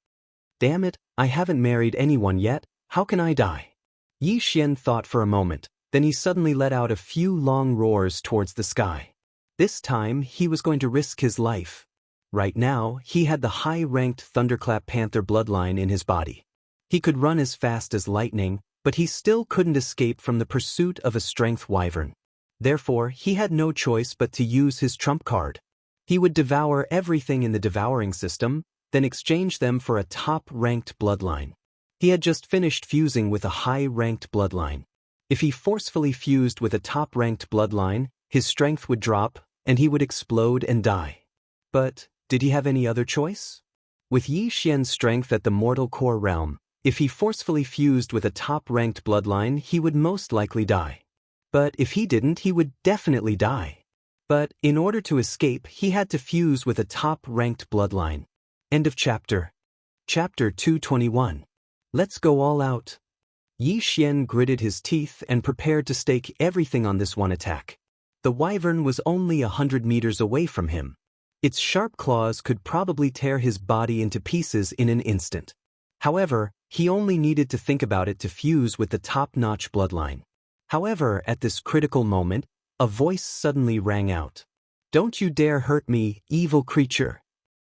Damn it, I haven't married anyone yet, how can I die? Yi Xian thought for a moment, then he suddenly let out a few long roars towards the sky. This time, he was going to risk his life. Right now, he had the high-ranked Thunderclap Panther bloodline in his body. He could run as fast as lightning, but he still couldn't escape from the pursuit of a strength wyvern. Therefore, he had no choice but to use his trump card. He would devour everything in the devouring system, then exchange them for a top-ranked bloodline. He had just finished fusing with a high-ranked bloodline. If he forcefully fused with a top-ranked bloodline, his strength would drop, and he would explode and die. But did he have any other choice? With Yi Xian's strength at the mortal core realm, if he forcefully fused with a top-ranked bloodline, he would most likely die. But if he didn't, he would definitely die. But in order to escape, he had to fuse with a top-ranked bloodline. End of chapter. Chapter 221. Let's go all out. Yi Xian gritted his teeth and prepared to stake everything on this one attack. The wyvern was only 100 meters away from him. Its sharp claws could probably tear his body into pieces in an instant. However, he only needed to think about it to fuse with the top-notch bloodline. However, at this critical moment, a voice suddenly rang out. "Don't you dare hurt me, evil creature!"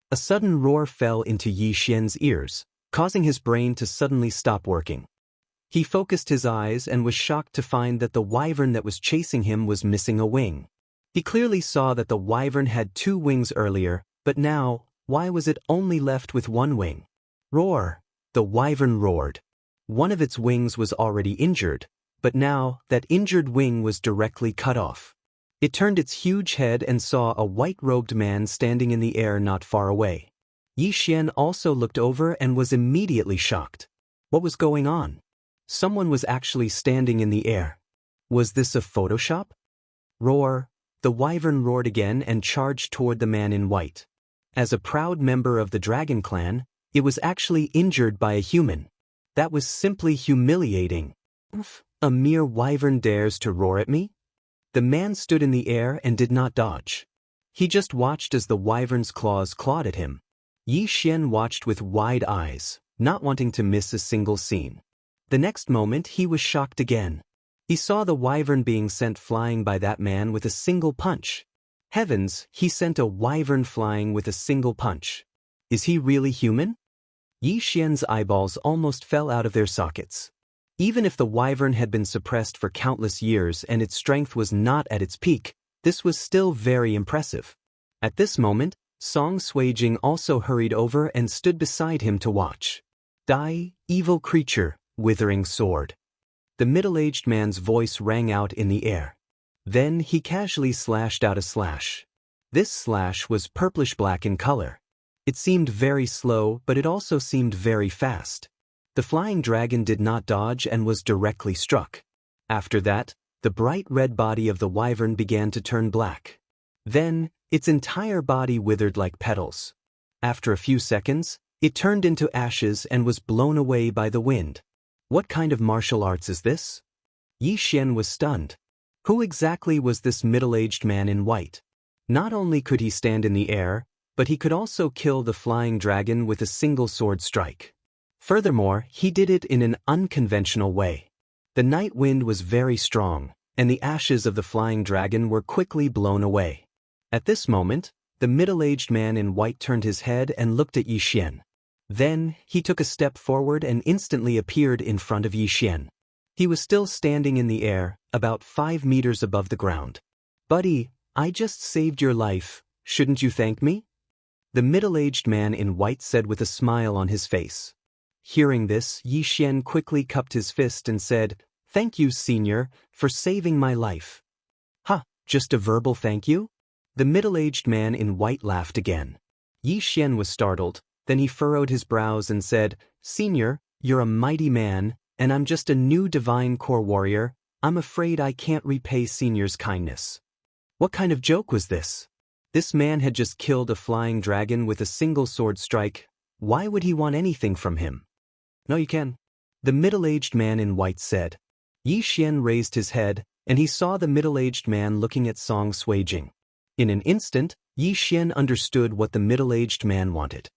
A sudden roar fell into Yi Xian's ears, causing his brain to suddenly stop working. He focused his eyes and was shocked to find that the wyvern that was chasing him was missing a wing. He clearly saw that the wyvern had 2 wings earlier, but now, why was it only left with 1 wing? Roar! The wyvern roared. One of its wings was already injured, but now, that injured wing was directly cut off. It turned its huge head and saw a white-robed man standing in the air not far away. Yi Xian also looked over and was immediately shocked. What was going on? Someone was actually standing in the air. Was this a Photoshop? Roar! The wyvern roared again and charged toward the man in white. As a proud member of the dragon clan, it was actually injured by a human. That was simply humiliating. A mere wyvern dares to roar at me? The man stood in the air and did not dodge. He just watched as the wyvern's claws clawed at him. Yi Xian watched with wide eyes, not wanting to miss a single scene. The next moment he was shocked again. He saw the wyvern being sent flying by that man with a single punch. Heavens, he sent a wyvern flying with a single punch. Is he really human? Yi Xian's eyeballs almost fell out of their sockets. Even if the wyvern had been suppressed for countless years and its strength was not at its peak, this was still very impressive. At this moment, Song Suijing also hurried over and stood beside him to watch. "Die, evil creature, withering sword." The middle-aged man's voice rang out in the air. Then he casually slashed out a slash. This slash was purplish-black in color. It seemed very slow, but it also seemed very fast. The flying dragon did not dodge and was directly struck. After that, the bright red body of the wyvern began to turn black. Then, its entire body withered like petals. After a few seconds, it turned into ashes and was blown away by the wind. What kind of martial arts is this? Yi Xian was stunned. Who exactly was this middle-aged man in white? Not only could he stand in the air, but he could also kill the flying dragon with a single sword strike. Furthermore, he did it in an unconventional way. The night wind was very strong, and the ashes of the flying dragon were quickly blown away. At this moment, the middle-aged man in white turned his head and looked at Yi Xian. Then, he took a step forward and instantly appeared in front of Yi Xian. He was still standing in the air, about 5 meters above the ground. "Buddy, I just saved your life, shouldn't you thank me?" The middle-aged man in white said with a smile on his face. Hearing this, Yi Xian quickly cupped his fist and said, "Thank you, senior, for saving my life." "Huh, just a verbal thank you?" The middle-aged man in white laughed again. Yi Xian was startled, then he furrowed his brows and said, "Senior, you're a mighty man, and I'm just a new divine core warrior. I'm afraid I can't repay senior's kindness." What kind of joke was this? This man had just killed a flying dragon with a single sword strike. Why would he want anything from him? "No, you can," the middle-aged man in white said. Yi Xian raised his head, and he saw the middle-aged man looking at Song Suijing. In an instant, Yi Xian understood what the middle-aged man wanted.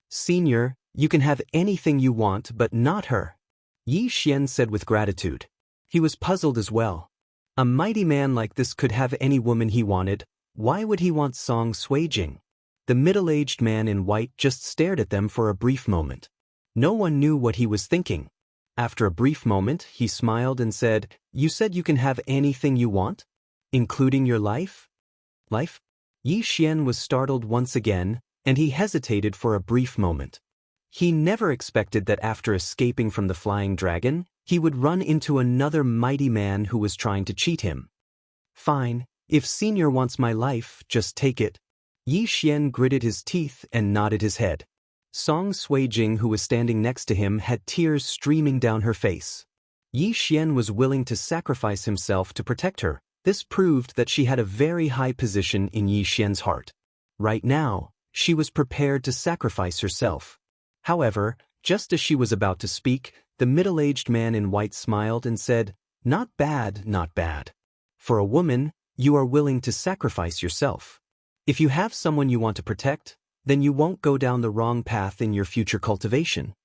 "Senior, you can have anything you want, but not her," Yi Xian said with gratitude. He was puzzled as well. A mighty man like this could have any woman he wanted. Why would he want Song Suijing? The middle-aged man in white just stared at them for a brief moment. No one knew what he was thinking. After a brief moment, he smiled and said, "You said you can have anything you want? Including your life?" "Life?" Yi Xian was startled once again, and he hesitated for a brief moment. He never expected that after escaping from the flying dragon, he would run into another mighty man who was trying to cheat him. Fine, if Senior wants my life, just take it. Yi Xian gritted his teeth and nodded his head. Song Suijing, who was standing next to him, had tears streaming down her face. Yi Xian was willing to sacrifice himself to protect her. This proved that she had a very high position in Yi Xian's heart. Right now, she was prepared to sacrifice herself. However, just as she was about to speak, the middle-aged man in white smiled and said, "Not bad, not bad. For a woman, you are willing to sacrifice yourself. If you have someone you want to protect, then you won't go down the wrong path in your future cultivation.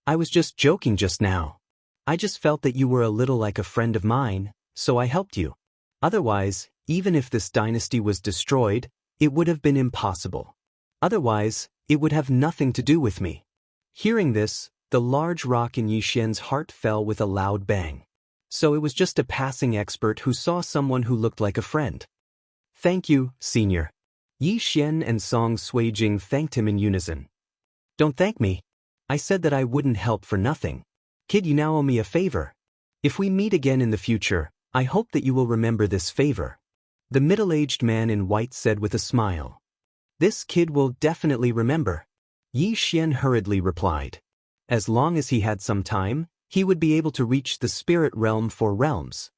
I was just joking just now. I just felt that you were a little like a friend of mine, so I helped you. Otherwise, even if this dynasty was destroyed, it would have been impossible. Otherwise, it would have nothing to do with me." Hearing this, the large rock in Yi Xian's heart fell with a loud bang. So it was just a passing expert who saw someone who looked like a friend. "Thank you, Senior." Yi Xian and Song Suijing thanked him in unison. "Don't thank me. I said that I wouldn't help for nothing. Kid, you now owe me a favor. If we meet again in the future, I hope that you will remember this favor." The middle-aged man in white said with a smile. "This kid will definitely remember." Yi Xian hurriedly replied. As long as he had some time, he would be able to reach the spirit realm for realms.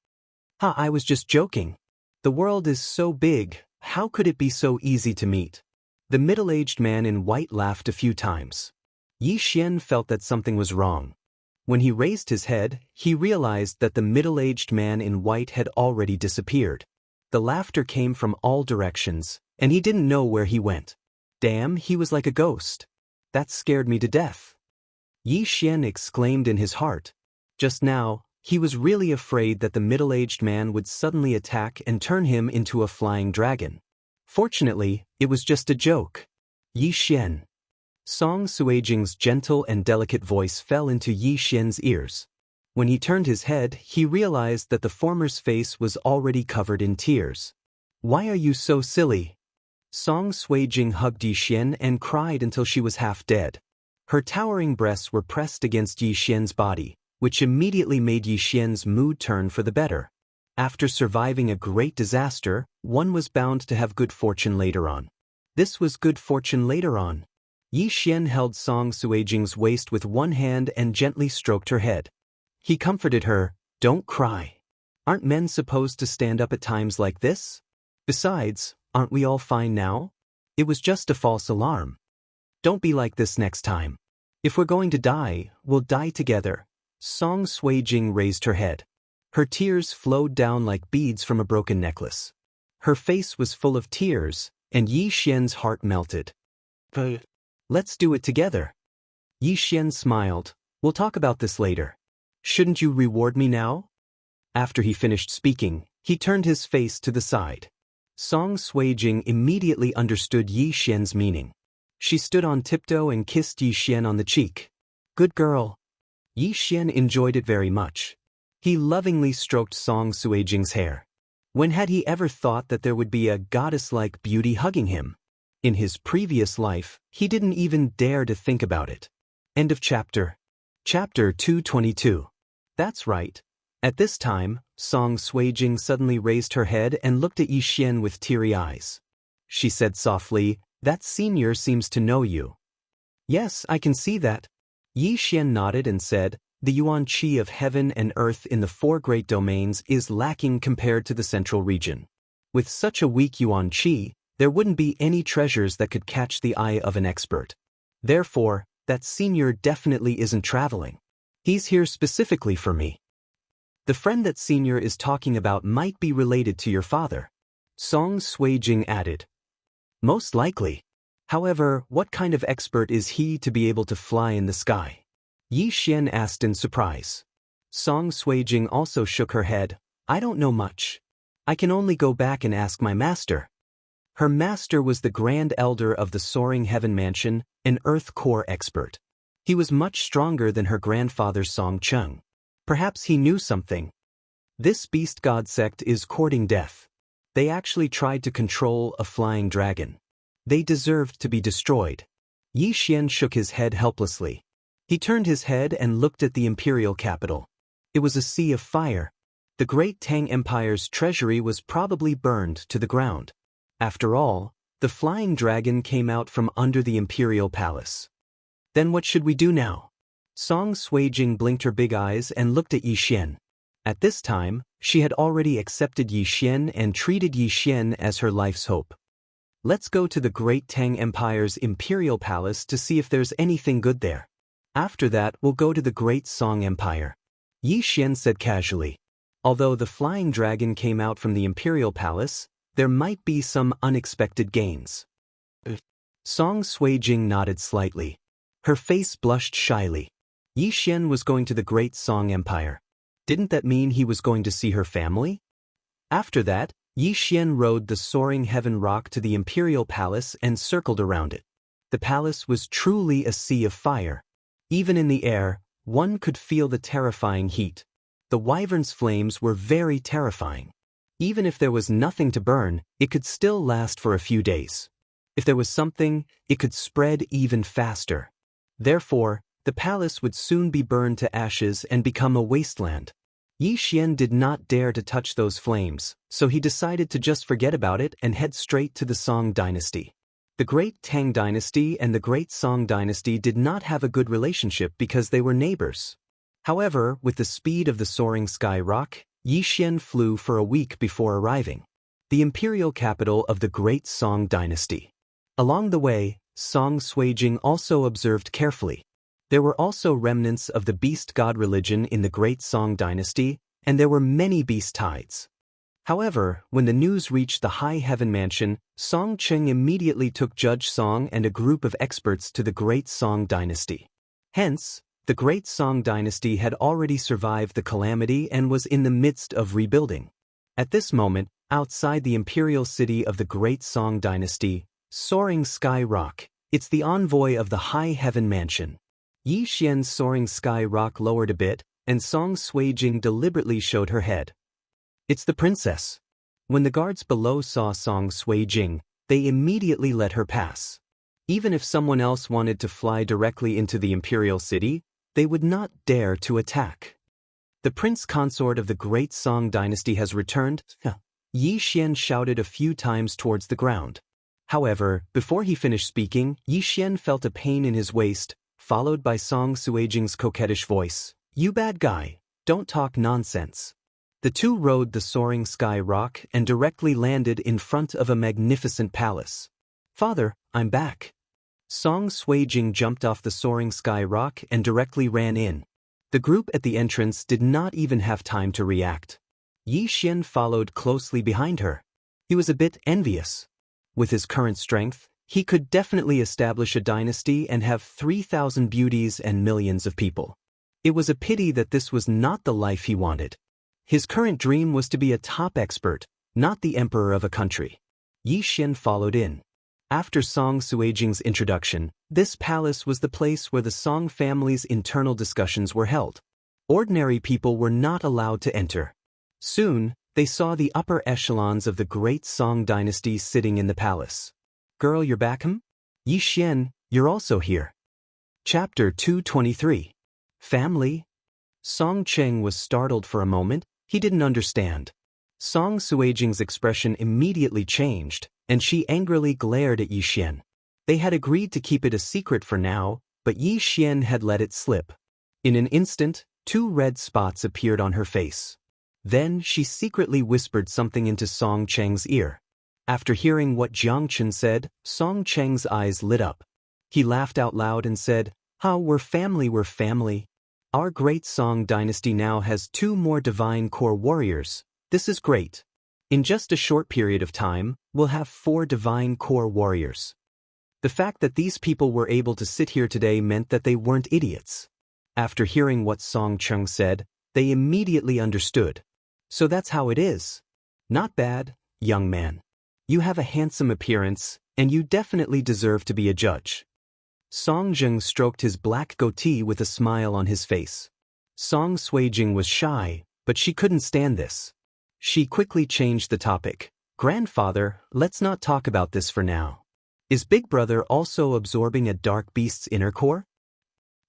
I was just joking. The world is so big, how could it be so easy to meet?" The middle-aged man in white laughed a few times. Yi Xian felt that something was wrong. When he raised his head, he realized that the middle-aged man in white had already disappeared. The laughter came from all directions, and he didn't know where he went. Damn, he was like a ghost. That scared me to death. Yi Xian exclaimed in his heart. Just now, he was really afraid that the middle-aged man would suddenly attack and turn him into a flying dragon. Fortunately, it was just a joke. Yi Xian. Song Suijing's gentle and delicate voice fell into Yi Xian's ears. When he turned his head, he realized that the former's face was already covered in tears. "Why are you so silly?" Song Suijing hugged Yi Xian and cried until she was half dead. Her towering breasts were pressed against Yi Xian's body, which immediately made Yi Xian's mood turn for the better. After surviving a great disaster, one was bound to have good fortune later on. This was good fortune later on. Yi Xian held Song Suijing's waist with one hand and gently stroked her head. He comforted her, "Don't cry. Aren't men supposed to stand up at times like this? Besides, aren't we all fine now? It was just a false alarm. Don't be like this next time. If we're going to die, we'll die together." Song Suijing raised her head. Her tears flowed down like beads from a broken necklace. Her face was full of tears, and Yi Xian's heart melted. "Let's do it together." Yi Xian smiled. "We'll talk about this later. Shouldn't you reward me now?" After he finished speaking, he turned his face to the side. Song Suijing immediately understood Yi Xian's meaning. She stood on tiptoe and kissed Yi Xian on the cheek. "Good girl." Yi Xian enjoyed it very much. He lovingly stroked Song Suijing's hair. When had he ever thought that there would be a goddess-like beauty hugging him? In his previous life, he didn't even dare to think about it. End of chapter. Chapter 222. That's right. At this time, Song Suijing suddenly raised her head and looked at Yi Xian with teary eyes. She said softly, "That senior seems to know you." "Yes, I can see that." Yi Xian nodded and said, "The yuan qi of heaven and earth in the four great domains is lacking compared to the central region. With such a weak yuan qi, there wouldn't be any treasures that could catch the eye of an expert. Therefore, that senior definitely isn't traveling. He's here specifically for me. The friend that senior is talking about might be related to your father." Song Suijing added. "Most likely. However, what kind of expert is he to be able to fly in the sky?" Yi Xian asked in surprise. Song Suijing also shook her head. "I don't know much. I can only go back and ask my master." Her master was the Grand Elder of the Soaring Heaven Mansion, an Earth Core expert. He was much stronger than her grandfather Song Cheng. Perhaps he knew something. This beast god sect is courting death. They actually tried to control a flying dragon. They deserved to be destroyed. Yi Xian shook his head helplessly. He turned his head and looked at the imperial capital. It was a sea of fire. The great Tang Empire's treasury was probably burned to the ground. After all, the flying dragon came out from under the imperial palace. Then what should we do now? Song Suijing blinked her big eyes and looked at Yi Xian. At this time, she had already accepted Yi Xian and treated Yi Xian as her life's hope. Let's go to the great Tang Empire's imperial palace to see if there's anything good there. After that, we'll go to the great Song Empire. Yi Xian said casually. Although the flying dragon came out from the imperial palace, there might be some unexpected gains. Song Suijing nodded slightly. Her face blushed shyly. Yi Xian was going to the great Song Empire. Didn't that mean he was going to see her family? After that, Yi Xian rode the soaring heaven rock to the imperial palace and circled around it. The palace was truly a sea of fire. Even in the air, one could feel the terrifying heat. The wyvern's flames were very terrifying. Even if there was nothing to burn, it could still last for a few days. If there was something, it could spread even faster. Therefore, the palace would soon be burned to ashes and become a wasteland. Yi Xian did not dare to touch those flames, so he decided to just forget about it and head straight to the Song dynasty. The great Tang dynasty and the great Song dynasty did not have a good relationship because they were neighbors. However, with the speed of the soaring sky rock, Yi Xian flew for a week before arriving. The imperial capital of the great Song dynasty. Along the way, Song Suijing also observed carefully. There were also remnants of the beast god religion in the great Song dynasty, and there were many beast tides. However, when the news reached the High Heaven Mansion, Song Cheng immediately took Judge Song and a group of experts to the great Song dynasty. Hence, the great Song dynasty had already survived the calamity and was in the midst of rebuilding. At this moment, outside the imperial city of the great Song dynasty, soaring sky rock, it's the envoy of the High Heaven Mansion. Yi Xian's soaring sky rock lowered a bit, and Song Suijing deliberately showed her head. It's the princess. When the guards below saw Song Suijing, they immediately let her pass. Even if someone else wanted to fly directly into the imperial city, they would not dare to attack. The prince consort of the great Song dynasty has returned. Yi Xian shouted a few times towards the ground. However, before he finished speaking, Yi Xian felt a pain in his waist, followed by Song Suijing's coquettish voice. You bad guy, don't talk nonsense. The two rode the soaring sky rock and directly landed in front of a magnificent palace. Father, I'm back. Song Suijing jumped off the soaring sky rock and directly ran in. The group at the entrance did not even have time to react. Yi Xian followed closely behind her. He was a bit envious. With his current strength, he could definitely establish a dynasty and have 3,000 beauties and millions of people. It was a pity that this was not the life he wanted. His current dream was to be a top expert, not the emperor of a country. Yi Xian followed in. After Song Suijing's introduction, this palace was the place where the Song family's internal discussions were held. Ordinary people were not allowed to enter. Soon, they saw the upper echelons of the great Song dynasty sitting in the palace. Girl, you're back, huh? Yi Xian, you're also here. Chapter 223. Family? Song Cheng was startled for a moment. He didn't understand. Song Suijing's expression immediately changed, and she angrily glared at Yi Xian. They had agreed to keep it a secret for now, but Yi Xian had let it slip. In an instant, 2 red spots appeared on her face. Then she secretly whispered something into Song Cheng's ear. After hearing what Jiang Chen said, Song Cheng's eyes lit up. He laughed out loud and said, we're family, we're family. Our great Song dynasty now has 2 more divine core warriors. This is great. In just a short period of time, we'll have 4 divine core warriors. The fact that these people were able to sit here today meant that they weren't idiots. After hearing what Song Cheng said, they immediately understood. So that's how it is. Not bad, young man. You have a handsome appearance, and you definitely deserve to be a judge. Song Zheng stroked his black goatee with a smile on his face. Song Suijing was shy, but she couldn't stand this. She quickly changed the topic. Grandfather, let's not talk about this for now. Is Big Brother also absorbing a dark beast's inner core?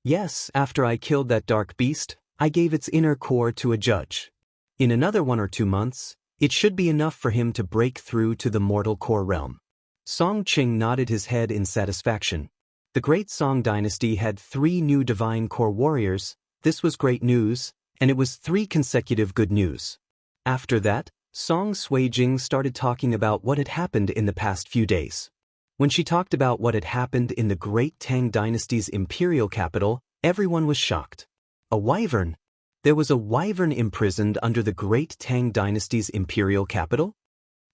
Yes, after I killed that dark beast, I gave its inner core to a judge. In another 1 or 2 months, it should be enough for him to break through to the mortal core realm. Song Qing nodded his head in satisfaction. The great Song dynasty had 3 new divine core warriors. This was great news, and it was 3 consecutive good news. After that, Song Suijing started talking about what had happened in the past few days. When she talked about what had happened in the great Tang dynasty's imperial capital, everyone was shocked. A wyvern? There was a wyvern imprisoned under the great Tang dynasty's imperial capital?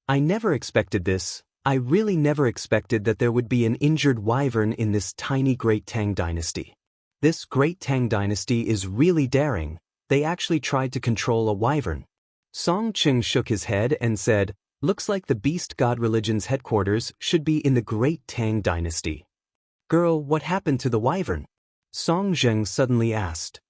I never expected this. I really never expected that there would be an injured wyvern in this tiny great Tang dynasty. This great Tang dynasty is really daring. They actually tried to control a wyvern. Song Qing shook his head and said, "Looks like the beast god religion's headquarters should be in the great Tang dynasty." "Girl, what happened to the wyvern?" Song Zheng suddenly asked.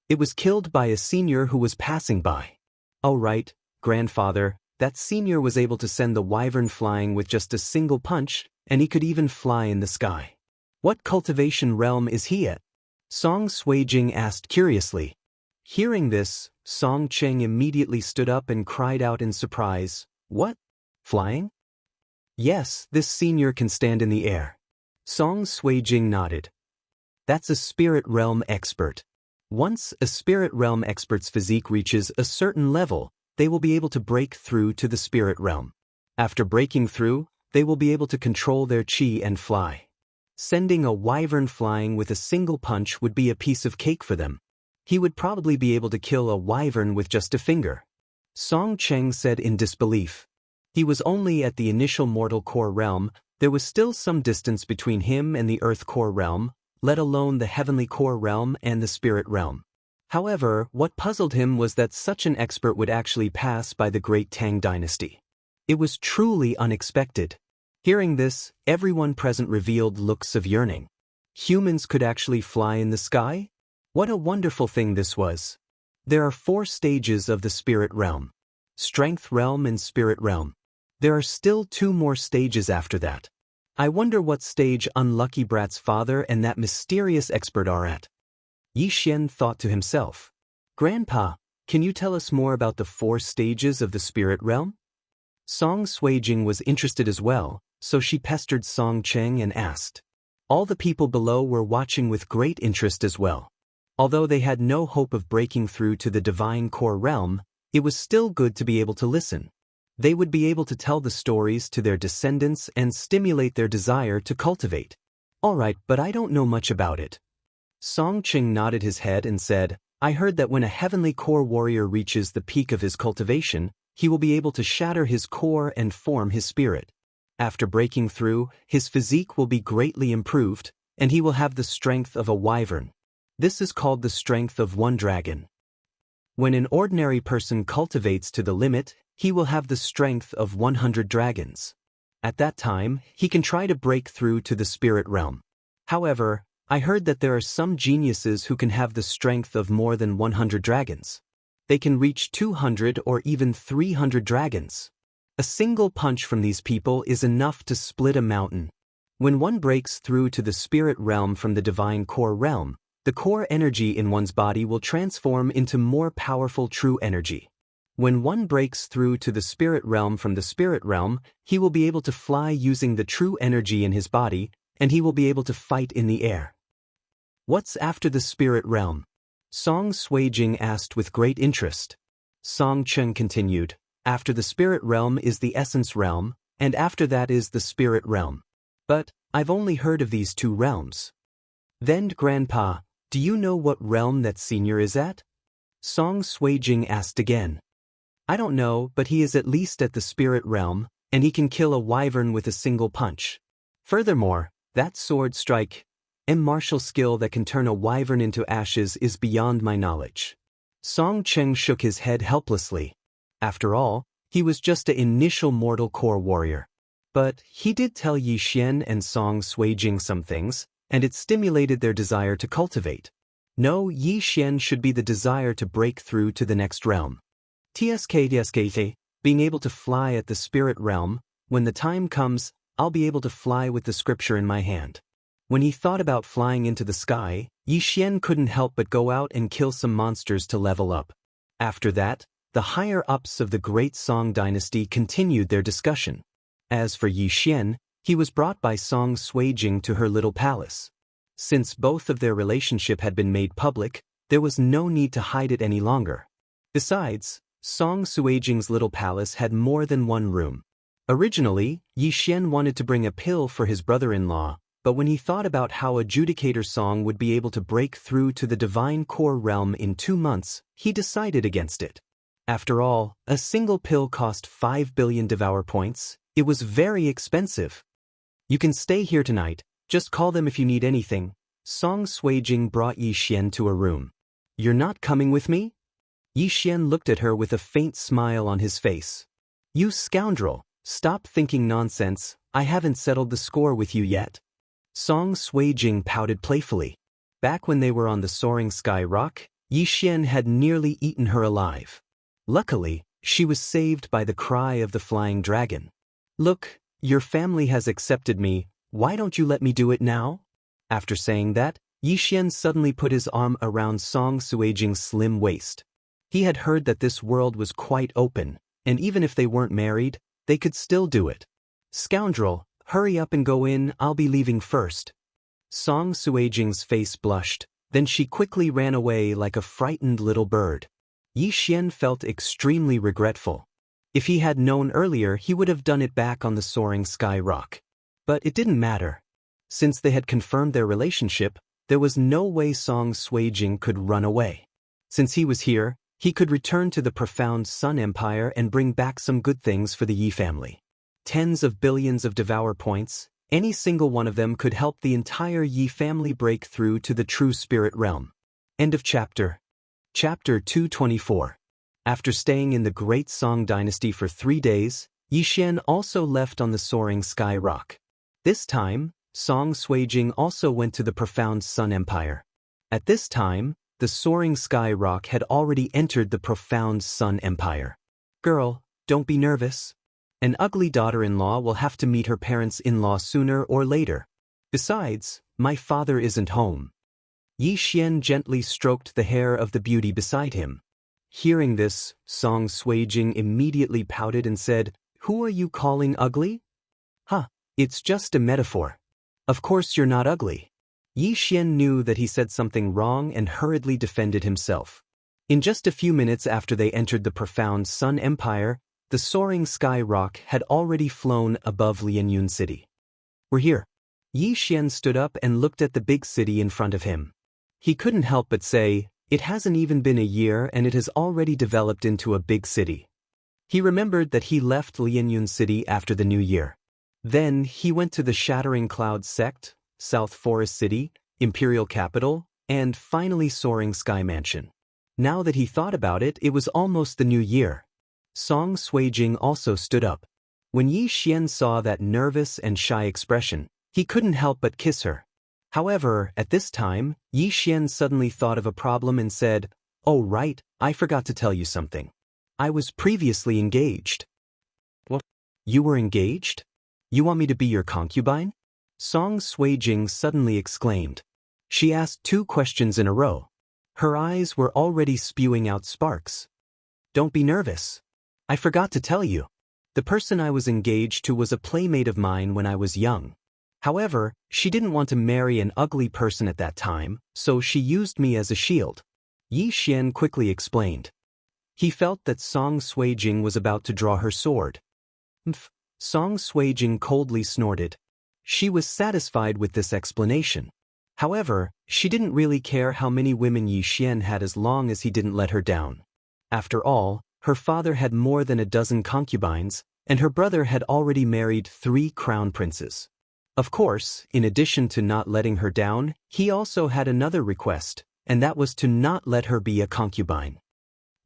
"It was killed by a senior who was passing by." "Oh right, grandfather, that senior was able to send the wyvern flying with just a single punch, and he could even fly in the sky." "What cultivation realm is he at?" Song Suijing asked curiously. Hearing this, Song Cheng immediately stood up and cried out in surprise, "What? Flying?" "Yes, this senior can stand in the air." Song Suijing nodded. "That's a spirit realm expert. Once a spirit realm expert's physique reaches a certain level, they will be able to break through to the spirit realm. After breaking through, they will be able to control their qi and fly. Sending a wyvern flying with a single punch would be a piece of cake for them. He would probably be able to kill a wyvern with just a finger." Song Cheng said in disbelief. He was only at the initial mortal core realm. There was still some distance between him and the earth core realm, let alone the heavenly core realm and the spirit realm. However, what puzzled him was that such an expert would actually pass by the great Tang dynasty. It was truly unexpected. Hearing this, everyone present revealed looks of yearning. Humans could actually fly in the sky? What a wonderful thing this was. There are 4 stages of the spirit realm: strength realm and spirit realm. There are still 2 more stages after that. I wonder what stage Unlucky Brat's father and that mysterious expert are at. Yi Xian thought to himself. "Grandpa, can you tell us more about the 4 stages of the spirit realm?" Song Suijing was interested as well, so she pestered Song Cheng and asked. All the people below were watching with great interest as well. Although they had no hope of breaking through to the divine core realm, it was still good to be able to listen. They would be able to tell the stories to their descendants and stimulate their desire to cultivate. "All right, but I don't know much about it." Song Ching nodded his head and said, "I heard that when a heavenly core warrior reaches the peak of his cultivation, he will be able to shatter his core and form his spirit. After breaking through, his physique will be greatly improved, and he will have the strength of a wyvern. This is called the strength of one dragon. When an ordinary person cultivates to the limit, he will have the strength of 100 dragons. At that time, he can try to break through to the spirit realm. However, I heard that there are some geniuses who can have the strength of more than 100 dragons. They can reach 200 or even 300 dragons. A single punch from these people is enough to split a mountain. When one breaks through to the spirit realm from the divine core realm, the core energy in one's body will transform into more powerful true energy. When one breaks through to the spirit realm from the spirit realm, he will be able to fly using the true energy in his body, and he will be able to fight in the air. What's after the spirit realm? Song Suijing asked with great interest. Song Chen continued, after the spirit realm is the essence realm, and after that is the spirit realm. But, I've only heard of these 2 realms. Then, Grandpa, do you know what realm that senior is at? Song Suijing asked again. I don't know, but he is at least at the spirit realm, and he can kill a wyvern with a single punch. Furthermore, that sword strike, martial skill that can turn a wyvern into ashes is beyond my knowledge. Song Cheng shook his head helplessly. After all, he was just an initial mortal core warrior. But he did tell Yi Xian and Song Suijing some things, and it stimulated their desire to cultivate. No, Yi Xian should be the desire to break through to the next realm. TSK, being able to fly at the spirit realm, when the time comes, I'll be able to fly with the scripture in my hand. When he thought about flying into the sky, Yi Xian couldn't help but go out and kill some monsters to level up. After that, the higher-ups of the Great Song dynasty continued their discussion. As for Yi Xian, he was brought by Song Suijing to her little palace. Since both of their relationship had been made public, there was no need to hide it any longer. Besides, Song Suijing's little palace had more than one room. Originally, Yi Xian wanted to bring a pill for his brother-in-law, but when he thought about how Adjudicator Song would be able to break through to the Divine Core realm in 2 months, he decided against it. After all, a single pill cost 5 billion Devour points. It was very expensive. You can stay here tonight, just call them if you need anything. Song Suijing brought Yi Xian to a room. You're not coming with me? Yi Xian looked at her with a faint smile on his face. You scoundrel, stop thinking nonsense, I haven't settled the score with you yet. Song Suijing pouted playfully. Back when they were on the soaring sky rock, Yi Xian had nearly eaten her alive. Luckily, she was saved by the cry of the flying dragon. Look, your family has accepted me, why don't you let me do it now? After saying that, Yi Xian suddenly put his arm around Song Suijing's slim waist. He had heard that this world was quite open, and even if they weren't married, they could still do it. Scoundrel, hurry up and go in, I'll be leaving first. Song Suijing's face blushed, then she quickly ran away like a frightened little bird. Yi Xian felt extremely regretful. If he had known earlier, he would have done it back on the soaring sky rock. But it didn't matter. Since they had confirmed their relationship, there was no way Song Suijing could run away. Since he was here, he could return to the profound Sun Empire and bring back some good things for the Yi family. Tens of billions of Devour points, any single one of them could help the entire Yi family break through to the true spirit realm. End of chapter. Chapter 224. After staying in the Great Song dynasty for 3 days, Yi Xian also left on the soaring sky rock. This time, Song Suijing also went to the profound Sun Empire. At this time, the soaring sky rock had already entered the profound Sun Empire. Girl, don't be nervous. An ugly daughter-in-law will have to meet her parents-in-law sooner or later. Besides, my father isn't home. Yi Xian gently stroked the hair of the beauty beside him. Hearing this, Song Suijing immediately pouted and said, Who are you calling ugly? Huh, it's just a metaphor. Of course you're not ugly. Yi Xian knew that he said something wrong and hurriedly defended himself. In just a few minutes after they entered the profound Sun Empire, the soaring sky rock had already flown above Lianyun City. We're here. Yi Xian stood up and looked at the big city in front of him. He couldn't help but say, it hasn't even been a year and it has already developed into a big city. He remembered that he left Lianyun City after the new year. Then he went to the Shattering Cloud Sect, South Forest City, Imperial Capital, and finally Soaring Sky Mansion. Now that he thought about it, it was almost the new year. Song Suijing also stood up. When Yi Xian saw that nervous and shy expression, he couldn't help but kiss her. However, at this time, Yi Xian suddenly thought of a problem and said, Oh right, I forgot to tell you something. I was previously engaged. What? You were engaged? You want me to be your concubine? Song Suijing suddenly exclaimed. She asked 2 questions in a row. Her eyes were already spewing out sparks. Don't be nervous. I forgot to tell you. The person I was engaged to was a playmate of mine when I was young. However, she didn't want to marry an ugly person at that time, so she used me as a shield. Yi Xian quickly explained. He felt that Song Suijing was about to draw her sword. Mph, Song Suijing coldly snorted. She was satisfied with this explanation. However, she didn't really care how many women Yi Xian had as long as he didn't let her down. After all, her father had more than a dozen concubines, and her brother had already married 3 crown princes. Of course, in addition to not letting her down, he also had another request, and that was to not let her be a concubine.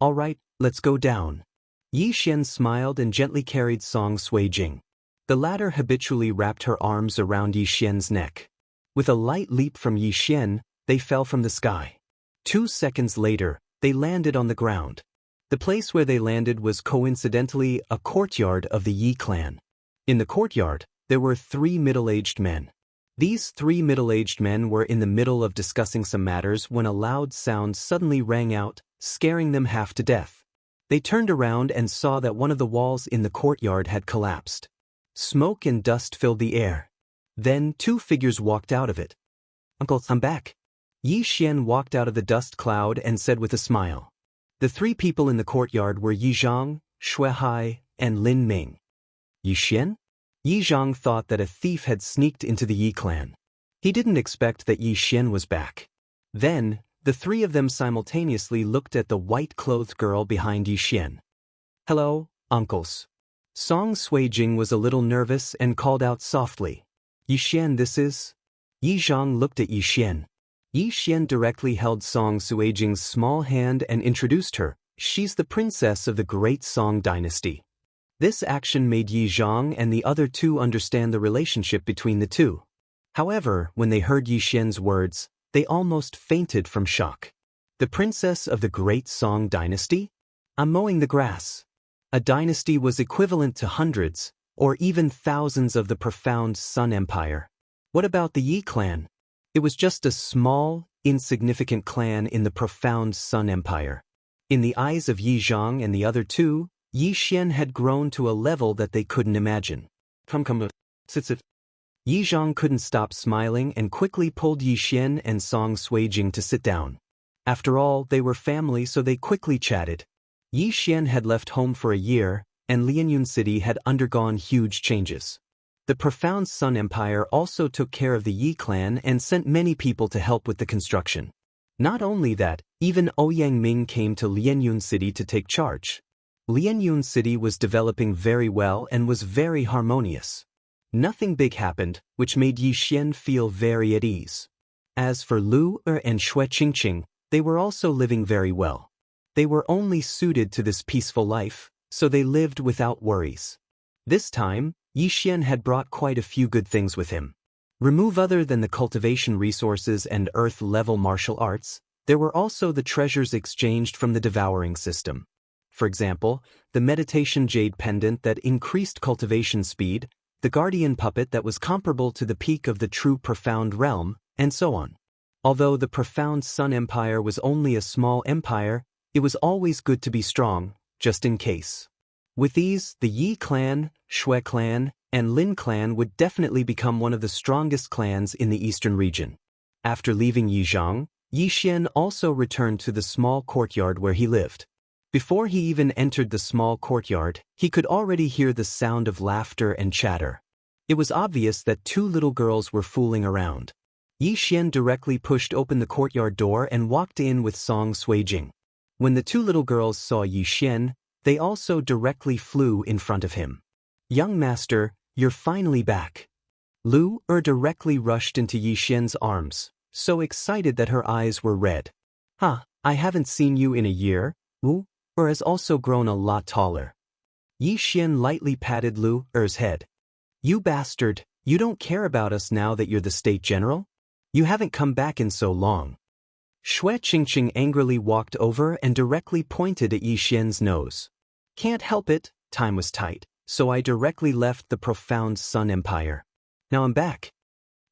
All right, let's go down. Yi Xian smiled and gently carried Song Suijing. The latter habitually wrapped her arms around Yi Xian's neck. With a light leap from Yi Xian, they fell from the sky. 2 seconds later, they landed on the ground. The place where they landed was coincidentally a courtyard of the Yi clan. In the courtyard, there were 3 middle-aged men. These three middle-aged men were in the middle of discussing some matters when a loud sound suddenly rang out, scaring them half to death. They turned around and saw that one of the walls in the courtyard had collapsed. Smoke and dust filled the air. Then two figures walked out of it. "Uncle, I'm back." Yi Xian walked out of the dust cloud and said with a smile. The three people in the courtyard were Yi Zhang, Shui Hai, and Lin Ming. Yi Xian? Yi Zhang thought that a thief had sneaked into the Yi clan. He didn't expect that Yi Xian was back. Then, the three of them simultaneously looked at the white-clothed girl behind Yi Xian. "Hello, uncles." Song Suijing was a little nervous and called out softly. "Yi Xian, this is?" Yi Zhang looked at Yi Xian. Yi Xian directly held Song Suijing's small hand and introduced her. "She's the princess of the great Song dynasty." This action made Yi Zhang and the other two understand the relationship between the two. However, when they heard Yi Xian's words, they almost fainted from shock. "The princess of the great Song dynasty? I'm mowing the grass." A dynasty was equivalent to hundreds, or even thousands of the profound Sun Empire. What about the Yi clan? It was just a small, insignificant clan in the profound Sun Empire. In the eyes of Yi Zhang and the other two, Yi Xian had grown to a level that they couldn't imagine. Come, sit. Yi Zhang couldn't stop smiling and quickly pulled Yi Xian and Song Suijing to sit down. After all, they were family, so they quickly chatted. Yi Xian had left home for a year, and Lianyun City had undergone huge changes. The profound Sun Empire also took care of the Yi clan and sent many people to help with the construction. Not only that, even Ouyang Ming came to Lianyun City to take charge. Lianyun City was developing very well and was very harmonious. Nothing big happened, which made Yi Xian feel very at ease. As for Lu and Shui Qingqing, they were also living very well. They were only suited to this peaceful life, so they lived without worries. This time, Yi Xian had brought quite a few good things with him. Remove other than the cultivation resources and earth-level martial arts, there were also the treasures exchanged from the devouring system. For example, the meditation jade pendant that increased cultivation speed, the guardian puppet that was comparable to the peak of the true profound realm, and so on. Although the profound Sun Empire was only a small empire, it was always good to be strong, just in case. With these, the Yi clan, Shui clan, and Lin clan would definitely become one of the strongest clans in the eastern region. After leaving Yi Zhang, Yi Xian also returned to the small courtyard where he lived. Before he even entered the small courtyard, he could already hear the sound of laughter and chatter. It was obvious that two little girls were fooling around. Yi Xian directly pushed open the courtyard door and walked in with Song Suijing. When the two little girls saw Yi Xian, they also directly flew in front of him. "Young master, you're finally back." Lu directly rushed into Yi Xian's arms, so excited that her eyes were red. I haven't seen you in a year." Lu has also grown a lot taller. Yi Xian lightly patted Lu's head. "You bastard, you don't care about us now that you're the state general? You haven't come back in so long." Shui Qingqing angrily walked over and directly pointed at Yi Xian's nose. "Can't help it, time was tight, so I directly left the profound Sun Empire. Now I'm back."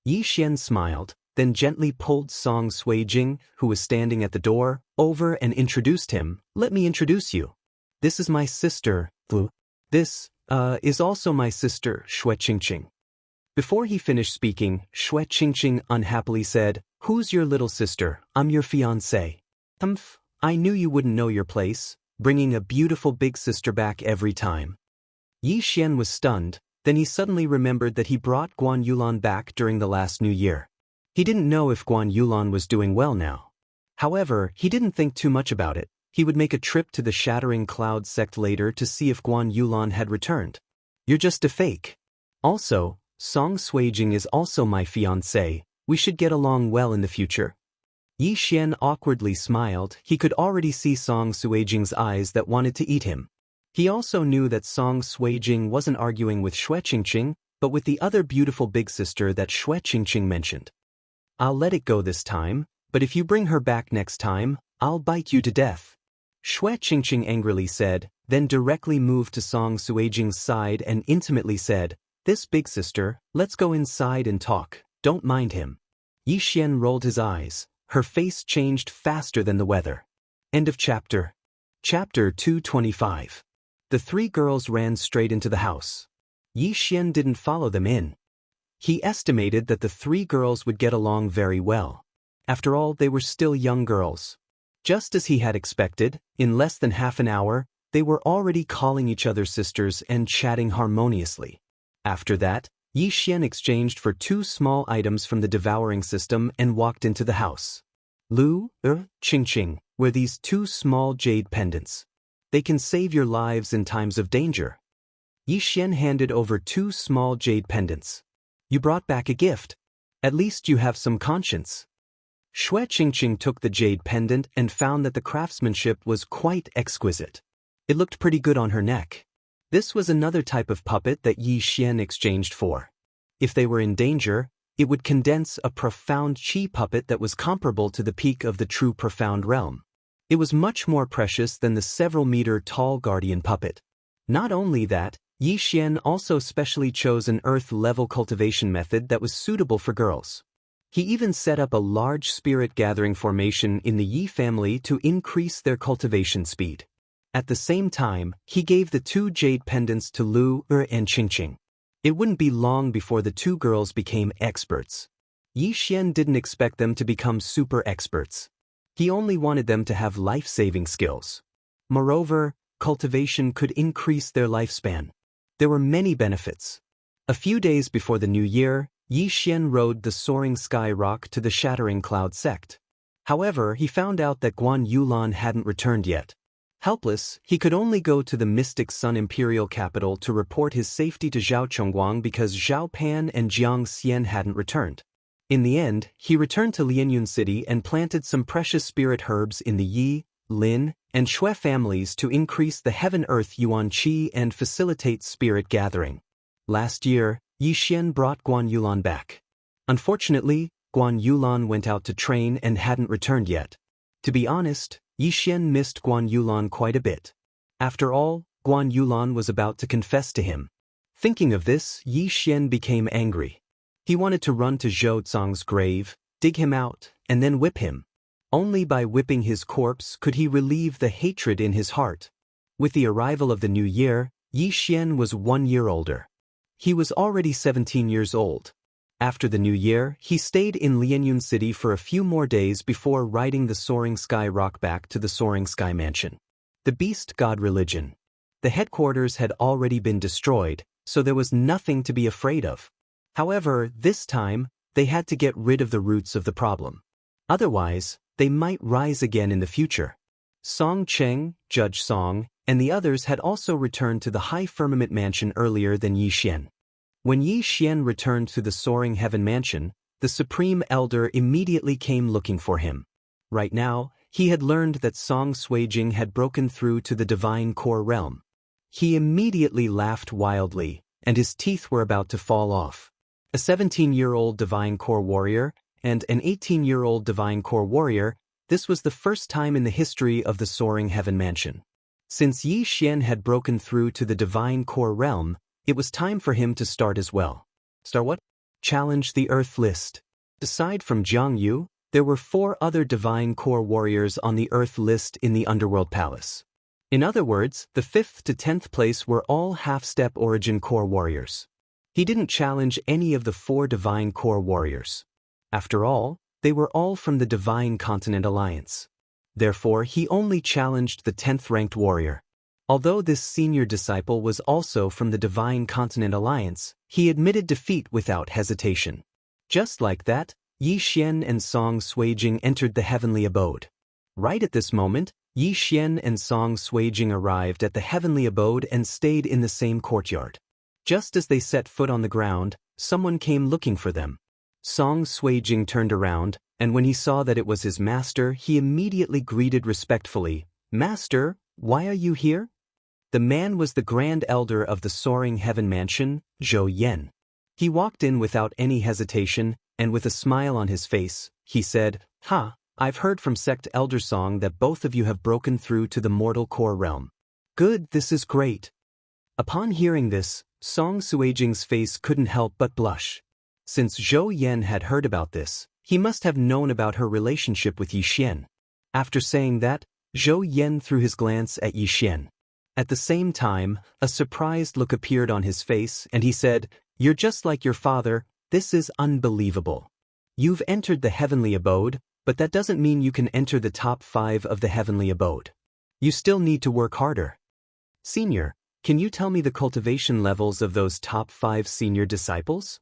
Yi Xian smiled, then gently pulled Song Suijing, who was standing at the door, over and introduced him. "Let me introduce you. This is my sister, Lu. This, is also my sister, Shui Qingqing." Before he finished speaking, Shui Qingqing unhappily said, "Who's your little sister? I'm your fiancé." "Humph, I knew you wouldn't know your place, bringing a beautiful big sister back every time." Yi Xian was stunned, then he suddenly remembered that he brought Guan Yulan back during the last New Year. He didn't know if Guan Yulan was doing well now. However, he didn't think too much about it. He would make a trip to the Shattering Cloud sect later to see if Guan Yulan had returned. "You're just a fake. Also, Song Suijing is also my fiancé. We should get along well in the future." Yi Xian awkwardly smiled. He could already see Song Suijing's eyes that wanted to eat him. He also knew that Song Suijing wasn't arguing with Shui Qingqing, but with the other beautiful big sister that Shui Qingqing mentioned. "I'll let it go this time, but if you bring her back next time, I'll bite you to death." Shui Qingqing angrily said, then directly moved to Song Suijing's side and intimately said, "This big sister, let's go inside and talk." Don't mind him. Yi Xian rolled his eyes. Her face changed faster than the weather. End of chapter. Chapter 225. The three girls ran straight into the house. Yi Xian didn't follow them in. He estimated that the three girls would get along very well. After all, they were still young girls. Just as he had expected, in less than half an hour, they were already calling each other sisters and chatting harmoniously. After that, Yi Xian exchanged for 2 small items from the devouring system and walked into the house. Lu, Qing were these 2 small jade pendants. They can save your lives in times of danger. Yi Xian handed over 2 small jade pendants. You brought back a gift. At least you have some conscience. Shui Qingqing took the jade pendant and found that the craftsmanship was quite exquisite. It looked pretty good on her neck. This was another type of puppet that Yi Xian exchanged for. If they were in danger, it would condense a profound qi puppet that was comparable to the peak of the true profound realm. It was much more precious than the several-meter-tall guardian puppet. Not only that, Yi Xian also specially chose an earth-level cultivation method that was suitable for girls. He even set up a large spirit-gathering formation in the Yi family to increase their cultivation speed. At the same time, he gave the 2 jade pendants to Lu, and Qingqing. It wouldn't be long before the 2 girls became experts. Yi Xian didn't expect them to become super experts. He only wanted them to have life-saving skills. Moreover, cultivation could increase their lifespan. There were many benefits. A few days before the new year, Yi Xian rode the soaring sky rock to the shattering cloud sect. However, he found out that Guan Yulan hadn't returned yet. Helpless, he could only go to the Mystic Sun Imperial capital to report his safety to Zhao Chongguang because Zhao Pan and Jiang Xian hadn't returned. In the end, he returned to Lianyun City and planted some precious spirit herbs in the Yi, Lin, and Shui families to increase the heaven-earth yuan qi and facilitate spirit gathering. Last year, Yi Xian brought Guan Yulan back. Unfortunately, Guan Yulan went out to train and hadn't returned yet. To be honest, Yi Xian missed Guan Yulan quite a bit. After all, Guan Yulan was about to confess to him. Thinking of this, Yi Xian became angry. He wanted to run to Zhou Zong's grave, dig him out, and then whip him. Only by whipping his corpse could he relieve the hatred in his heart. With the arrival of the new year, Yi Xian was 1 year older. He was already 17 years old. After the new year, he stayed in Lianyun City for a few more days before riding the Soaring Sky Rock back to the Soaring Sky Mansion. The Beast God Religion. The headquarters had already been destroyed, so there was nothing to be afraid of. However, this time, they had to get rid of the roots of the problem. Otherwise, they might rise again in the future. Song Cheng, Judge Song, and the others had also returned to the High Firmament Mansion earlier than Yi Xian. When Yi Xian returned to the Soaring Heaven Mansion, the Supreme Elder immediately came looking for him. Right now, he had learned that Song Suijing had broken through to the Divine Core Realm. He immediately laughed wildly, and his teeth were about to fall off. A 17-year-old Divine Core Warrior, and an 18-year-old Divine Core Warrior, this was the first time in the history of the Soaring Heaven Mansion. Since Yi Xian had broken through to the Divine Core Realm, it was time for him to start as well. Start what? Challenge the Earth list. Aside from Jiang Yu, there were 4 other Divine Core Warriors on the Earth list in the Underworld Palace. In other words, the 5th to 10th place were all half-step Origin Core Warriors. He didn't challenge any of the 4 Divine Core Warriors. After all, they were all from the Divine Continent Alliance. Therefore, he only challenged the 10th-ranked warrior. Although this senior disciple was also from the Divine Continent Alliance, he admitted defeat without hesitation. Just like that, Yi Xian and Song Suijing entered the heavenly abode. Right at this moment, Yi Xian and Song Suijing arrived at the heavenly abode and stayed in the same courtyard. Just as they set foot on the ground, someone came looking for them. Song Suijing turned around, and when he saw that it was his master, he immediately greeted respectfully, "Master, why are you here?" The man was the Grand Elder of the Soaring Heaven Mansion, Zhou Yan. He walked in without any hesitation, and with a smile on his face, he said, I've heard from Sect Elder Song that both of you have broken through to the mortal core realm. Good, this is great. Upon hearing this, Song Suijing's face couldn't help but blush. Since Zhou Yan had heard about this, he must have known about her relationship with Yi Xian. After saying that, Zhou Yan threw his glance at Yi Xian. At the same time, a surprised look appeared on his face and he said, "You're just like your father, this is unbelievable. You've entered the heavenly abode, but that doesn't mean you can enter the top 5 of the heavenly abode. You still need to work harder. Senior, can you tell me the cultivation levels of those top 5 senior disciples?"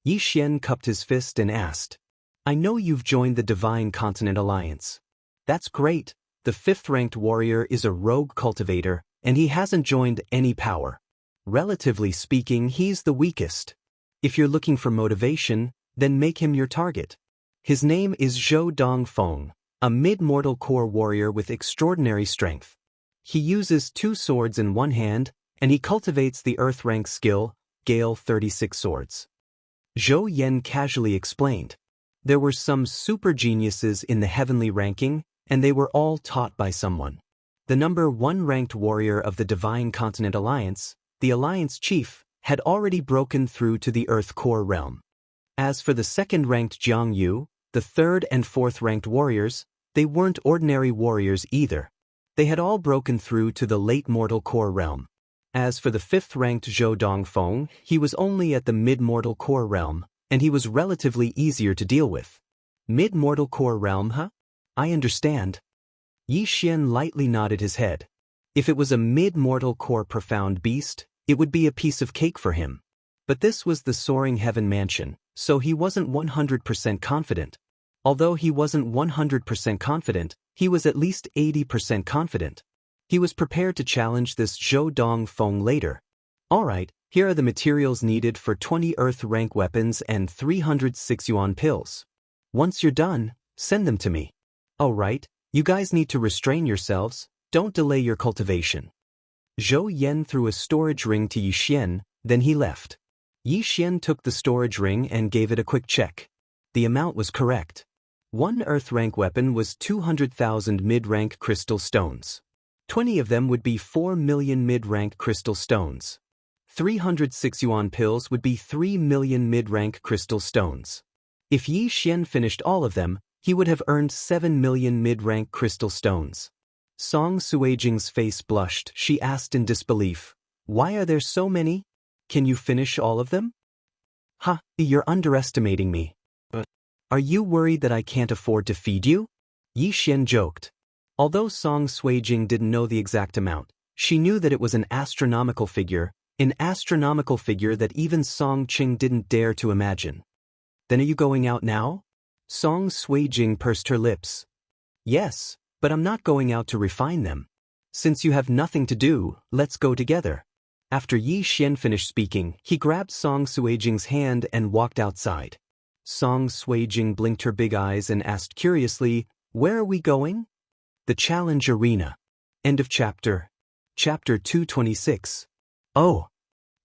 Yi Xian cupped his fist and asked. "I know you've joined the Divine Continent Alliance. That's great. The 5th-ranked warrior is a rogue cultivator, and he hasn't joined any power. Relatively speaking, he's the weakest. If you're looking for motivation, then make him your target. His name is Zhou Dongfeng, a mid-mortal core warrior with extraordinary strength. He uses 2 swords in one hand, and he cultivates the Earth-rank skill, Gale 36 swords." Zhou Yan casually explained. There were some super geniuses in the heavenly ranking, and they were all taught by someone. The number 1 ranked warrior of the Divine Continent Alliance, the Alliance Chief, had already broken through to the Earth Core realm. As for the 2nd-ranked Jiang Yu, the 3rd and 4th-ranked warriors, they weren't ordinary warriors either. They had all broken through to the late mortal core realm. As for the 5th-ranked Zhou Dongfeng, he was only at the mid-mortal core realm, and he was relatively easier to deal with. Mid-mortal core realm, huh? I understand. Yi Xian lightly nodded his head. If it was a mid-mortal core profound beast, it would be a piece of cake for him. But this was the Soaring Heaven Mansion, so he wasn't 100% confident. Although he wasn't 100% confident, he was at least 80% confident. He was prepared to challenge this Zhou Dongfeng later. Alright, here are the materials needed for 20 Earth-rank weapons and 306 yuan pills. Once you're done, send them to me. Alright, you guys need to restrain yourselves, don't delay your cultivation. Zhou Yan threw a storage ring to Yi Xian, then he left. Yi Xian took the storage ring and gave it a quick check. The amount was correct. 1 Earth-rank weapon was 200,000 mid-rank crystal stones. 20 of them would be 4 million mid-rank crystal stones. 306 yuan pills would be 3 million mid-rank crystal stones. If Yi Xian finished all of them, he would have earned 7 million mid-rank crystal stones. Song Suijing's face blushed. She asked in disbelief, "Why are there so many? Can you finish all of them?" "Ha, you're underestimating me. Are you worried that I can't afford to feed you?" Yi Xian joked. Although Song Suijing didn't know the exact amount, she knew that it was an astronomical figure that even Song Qing didn't dare to imagine. "Then are you going out now?" Song Suijing pursed her lips. "Yes, but I'm not going out to refine them. Since you have nothing to do, let's go together." After Yi Xian finished speaking, he grabbed Song Suijing's hand and walked outside. Song Suijing blinked her big eyes and asked curiously, "Where are we going?" "The Challenge Arena." End of chapter. Chapter 226. Oh.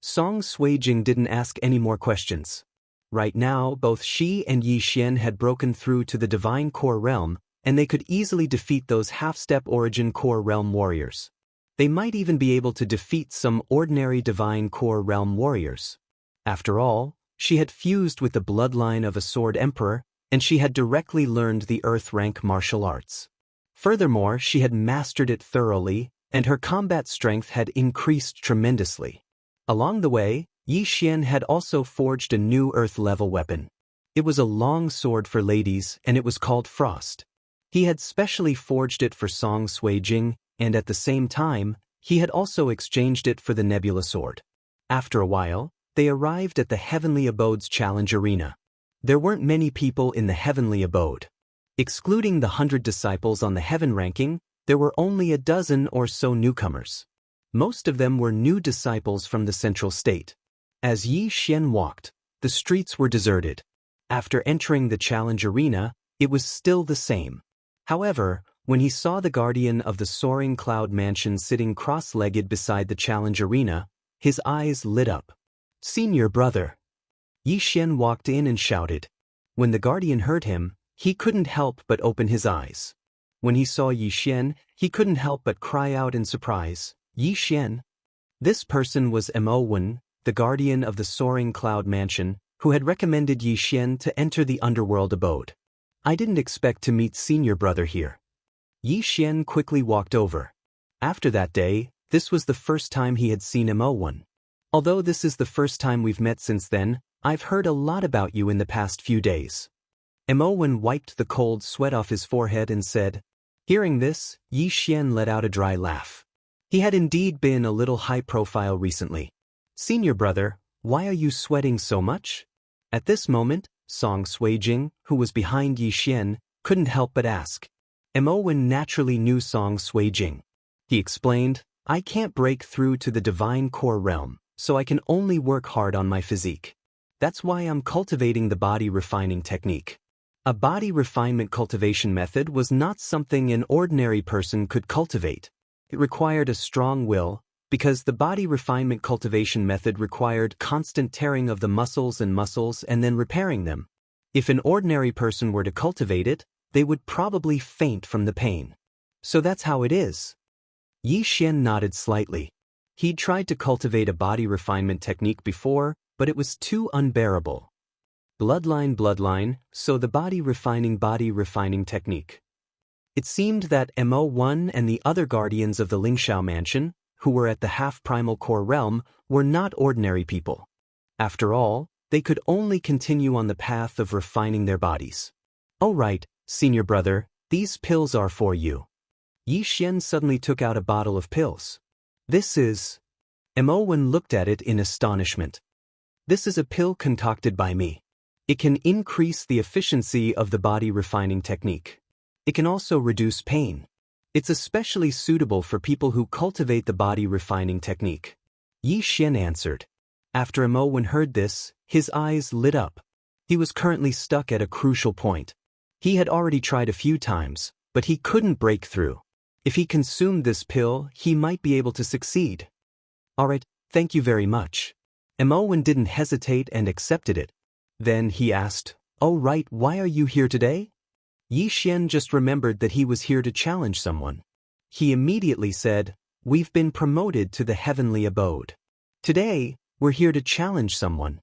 Song Suijing didn't ask any more questions. Right now, both she and Yi Xian had broken through to the Divine Core Realm, and they could easily defeat those half-step Origin Core Realm warriors. They might even be able to defeat some ordinary Divine Core Realm warriors. After all, she had fused with the bloodline of a Sword Emperor, and she had directly learned the Earth-rank martial arts. Furthermore, she had mastered it thoroughly, and her combat strength had increased tremendously. Along the way, Yi Xian had also forged a new Earth-level weapon. It was a long sword for ladies, and it was called Frost. He had specially forged it for Song Suijing, and at the same time, he had also exchanged it for the Nebula Sword. After a while, they arrived at the Heavenly Abode's Challenge Arena. There weren't many people in the Heavenly Abode. Excluding the 100 disciples on the Heaven ranking, there were only a dozen or so newcomers. Most of them were new disciples from the Central State. As Yi Xian walked, the streets were deserted. After entering the Challenge Arena, it was still the same. However, when he saw the guardian of the Soaring Cloud Mansion sitting cross-legged beside the Challenge Arena, his eyes lit up. "Senior brother." Yi Xian walked in and shouted. When the guardian heard him, he couldn't help but open his eyes. When he saw Yi Xian, he couldn't help but cry out in surprise, "Yi Xian?" This person was Mo Wen, the guardian of the Soaring Cloud Mansion, who had recommended Yi Xian to enter the underworld abode. I didn't expect to meet senior brother here. Yi Xian quickly walked over. After that day, this was the first time he had seen Mo1. Although this is the first time we've met since then, I've heard a lot about you in the past few days. Mo1 wiped the cold sweat off his forehead and said. Hearing this, Yi Xian let out a dry laugh. He had indeed been a little high profile recently. Senior brother, why are you sweating so much? At this moment, Song Suijing, who was behind Yi Xian, couldn't help but ask. Mo1 naturally knew Song Suijing. He explained, I can't break through to the divine core realm, so I can only work hard on my physique. That's why I'm cultivating the body refining technique. A body refinement cultivation method was not something an ordinary person could cultivate. It required a strong will, because the body refinement cultivation method required constant tearing of the muscles and then repairing them. If an ordinary person were to cultivate it, they would probably faint from the pain. So that's how it is. Yi Xian nodded slightly. He'd tried to cultivate a body refinement technique before, but it was too unbearable. Bloodline, so the body refining technique. It seemed that Mo1 and the other guardians of the Lingxiao mansion, who were at the half-primal core realm, were not ordinary people. After all, they could only continue on the path of refining their bodies. Oh right, senior brother, these pills are for you. Yi Xian suddenly took out a bottle of pills. This is... Mo1 looked at it in astonishment. This is a pill concocted by me. It can increase the efficiency of the body refining technique. It can also reduce pain. It's especially suitable for people who cultivate the body refining technique. Yi Xian answered. After Mo1 heard this, his eyes lit up. He was currently stuck at a crucial point. He had already tried a few times, but he couldn't break through. If he consumed this pill, he might be able to succeed. Alright, thank you very much. Mo1 didn't hesitate and accepted it. Then he asked, oh right, why are you here today? Yi Xian just remembered that he was here to challenge someone. He immediately said, we've been promoted to the heavenly abode. Today, we're here to challenge someone.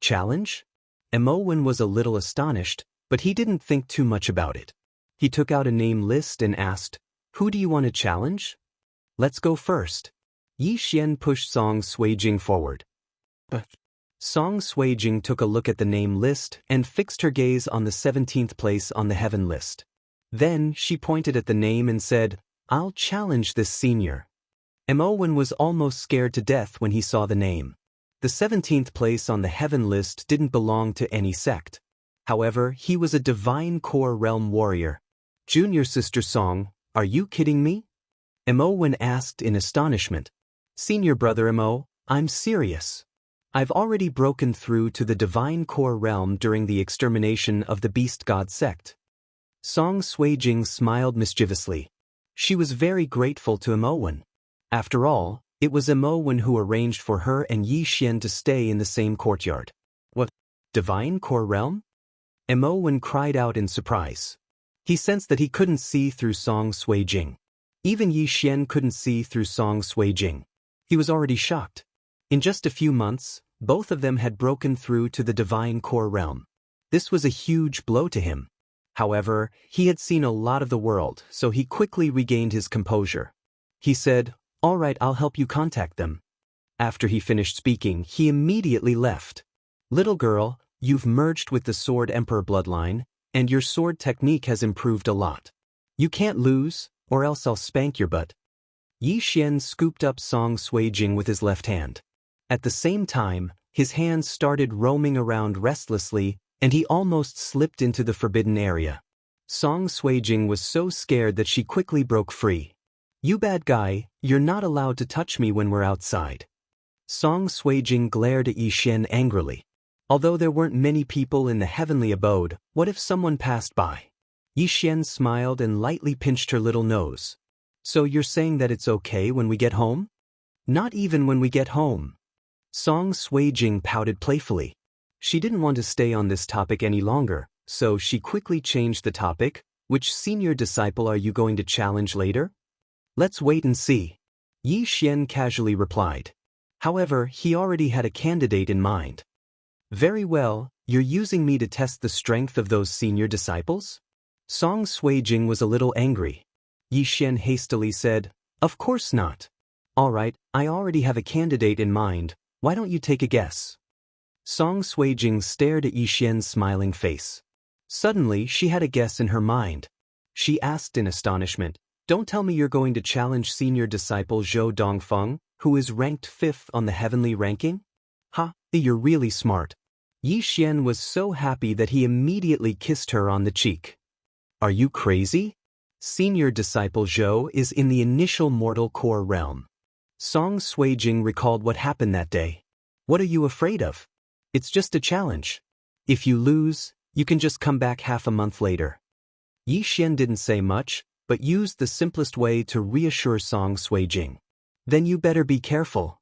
Challenge? Mo1 was a little astonished, but he didn't think too much about it. He took out a name list and asked, who do you want to challenge? Let's go first. Yi Xian pushed Song Suijing forward. Song Suijing took a look at the name list and fixed her gaze on the 17th place on the heaven list. Then she pointed at the name and said, I'll challenge this senior. Mo1 was almost scared to death when he saw the name. The 17th place on the heaven list didn't belong to any sect. However, he was a divine core realm warrior. Junior sister Song, are you kidding me? Mo1 asked in astonishment. Senior brother Mo, I'm serious. I've already broken through to the divine core realm during the extermination of the beast god sect. Song Suijing smiled mischievously. She was very grateful to Mo1. After all, it was Mo1 who arranged for her and Yi Xian to stay in the same courtyard. What? Divine core realm? Mo1 cried out in surprise. He sensed that he couldn't see through Song Suijing. Even Yi Xian couldn't see through Song Suijing. He was already shocked. In just a few months, both of them had broken through to the divine core realm. This was a huge blow to him. However, he had seen a lot of the world, so he quickly regained his composure. He said, all right, I'll help you contact them. After he finished speaking, he immediately left. Little girl, you've merged with the Sword Emperor bloodline, and your sword technique has improved a lot. You can't lose, or else I'll spank your butt. Yi Xian scooped up Song Suijing with his left hand. At the same time, his hands started roaming around restlessly, and he almost slipped into the forbidden area. Song Suijing was so scared that she quickly broke free. You bad guy, you're not allowed to touch me when we're outside. Song Suijing glared at Yi Xian angrily. Although there weren't many people in the heavenly abode, what if someone passed by? Yi Xian smiled and lightly pinched her little nose. So you're saying that it's okay when we get home? Not even when we get home. Song Suijing pouted playfully. She didn't want to stay on this topic any longer, so she quickly changed the topic. Which senior disciple are you going to challenge later? Let's wait and see. Yi Xian casually replied. However, he already had a candidate in mind. Very well, you're using me to test the strength of those senior disciples? Song Suijing was a little angry. Yi Xian hastily said, "Of course not. All right, I already have a candidate in mind, why don't you take a guess?" Song Suijing stared at Yi Xian's smiling face. Suddenly, she had a guess in her mind. She asked in astonishment, "Don't tell me you're going to challenge senior disciple Zhou Dongfeng, who is ranked 5th on the heavenly ranking? Ha, you're really smart." Yi Xian was so happy that he immediately kissed her on the cheek. "Are you crazy? Senior disciple Zhou is in the initial mortal core realm." Song Suijing recalled what happened that day. "What are you afraid of? It's just a challenge. If you lose, you can just come back half a month later." Yi Xian didn't say much, but used the simplest way to reassure Song Suijing. "Then you better be careful."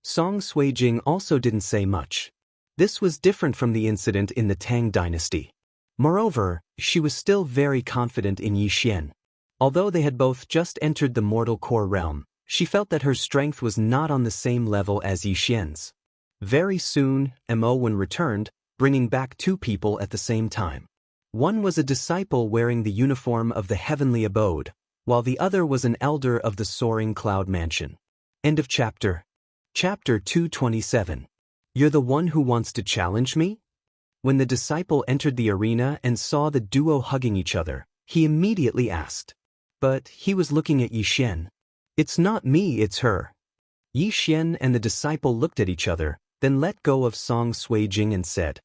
Song Suijing also didn't say much. This was different from the incident in the Tang dynasty. Moreover, she was still very confident in Yi Xian. Although they had both just entered the mortal core realm, she felt that her strength was not on the same level as Yi Xian's. Very soon, Mo returned, bringing back 2 people at the same time. One was a disciple wearing the uniform of the heavenly abode, while the other was an elder of the soaring cloud mansion. End of chapter. Chapter 227. You're the one who wants to challenge me? When the disciple entered the arena and saw the duo hugging each other, he immediately asked. But he was looking at Yi Xian. "It's not me, it's her." Yi Xian and the disciple looked at each other, then let go of Song Suijing and said,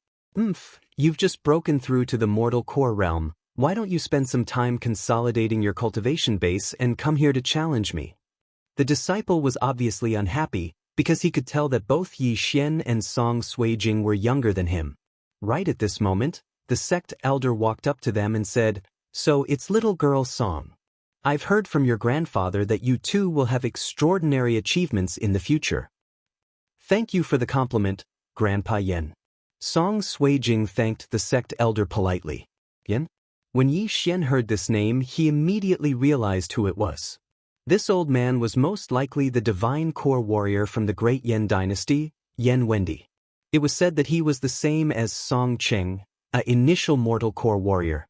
"You've just broken through to the mortal core realm, why don't you spend some time consolidating your cultivation base and come here to challenge me?" The disciple was obviously unhappy, because he could tell that both Yi Xian and Song Suijing were younger than him. Right at this moment, the sect elder walked up to them and said, "So it's little girl Song. I've heard from your grandfather that you two will have extraordinary achievements in the future." "Thank you for the compliment, Grandpa Yen." Song Suijing thanked the sect elder politely. Yen? When Yi Xian heard this name, he immediately realized who it was. This old man was most likely the divine core warrior from the great Yen dynasty, Yen Wendi. It was said that he was the same as Song Cheng, an initial mortal core warrior.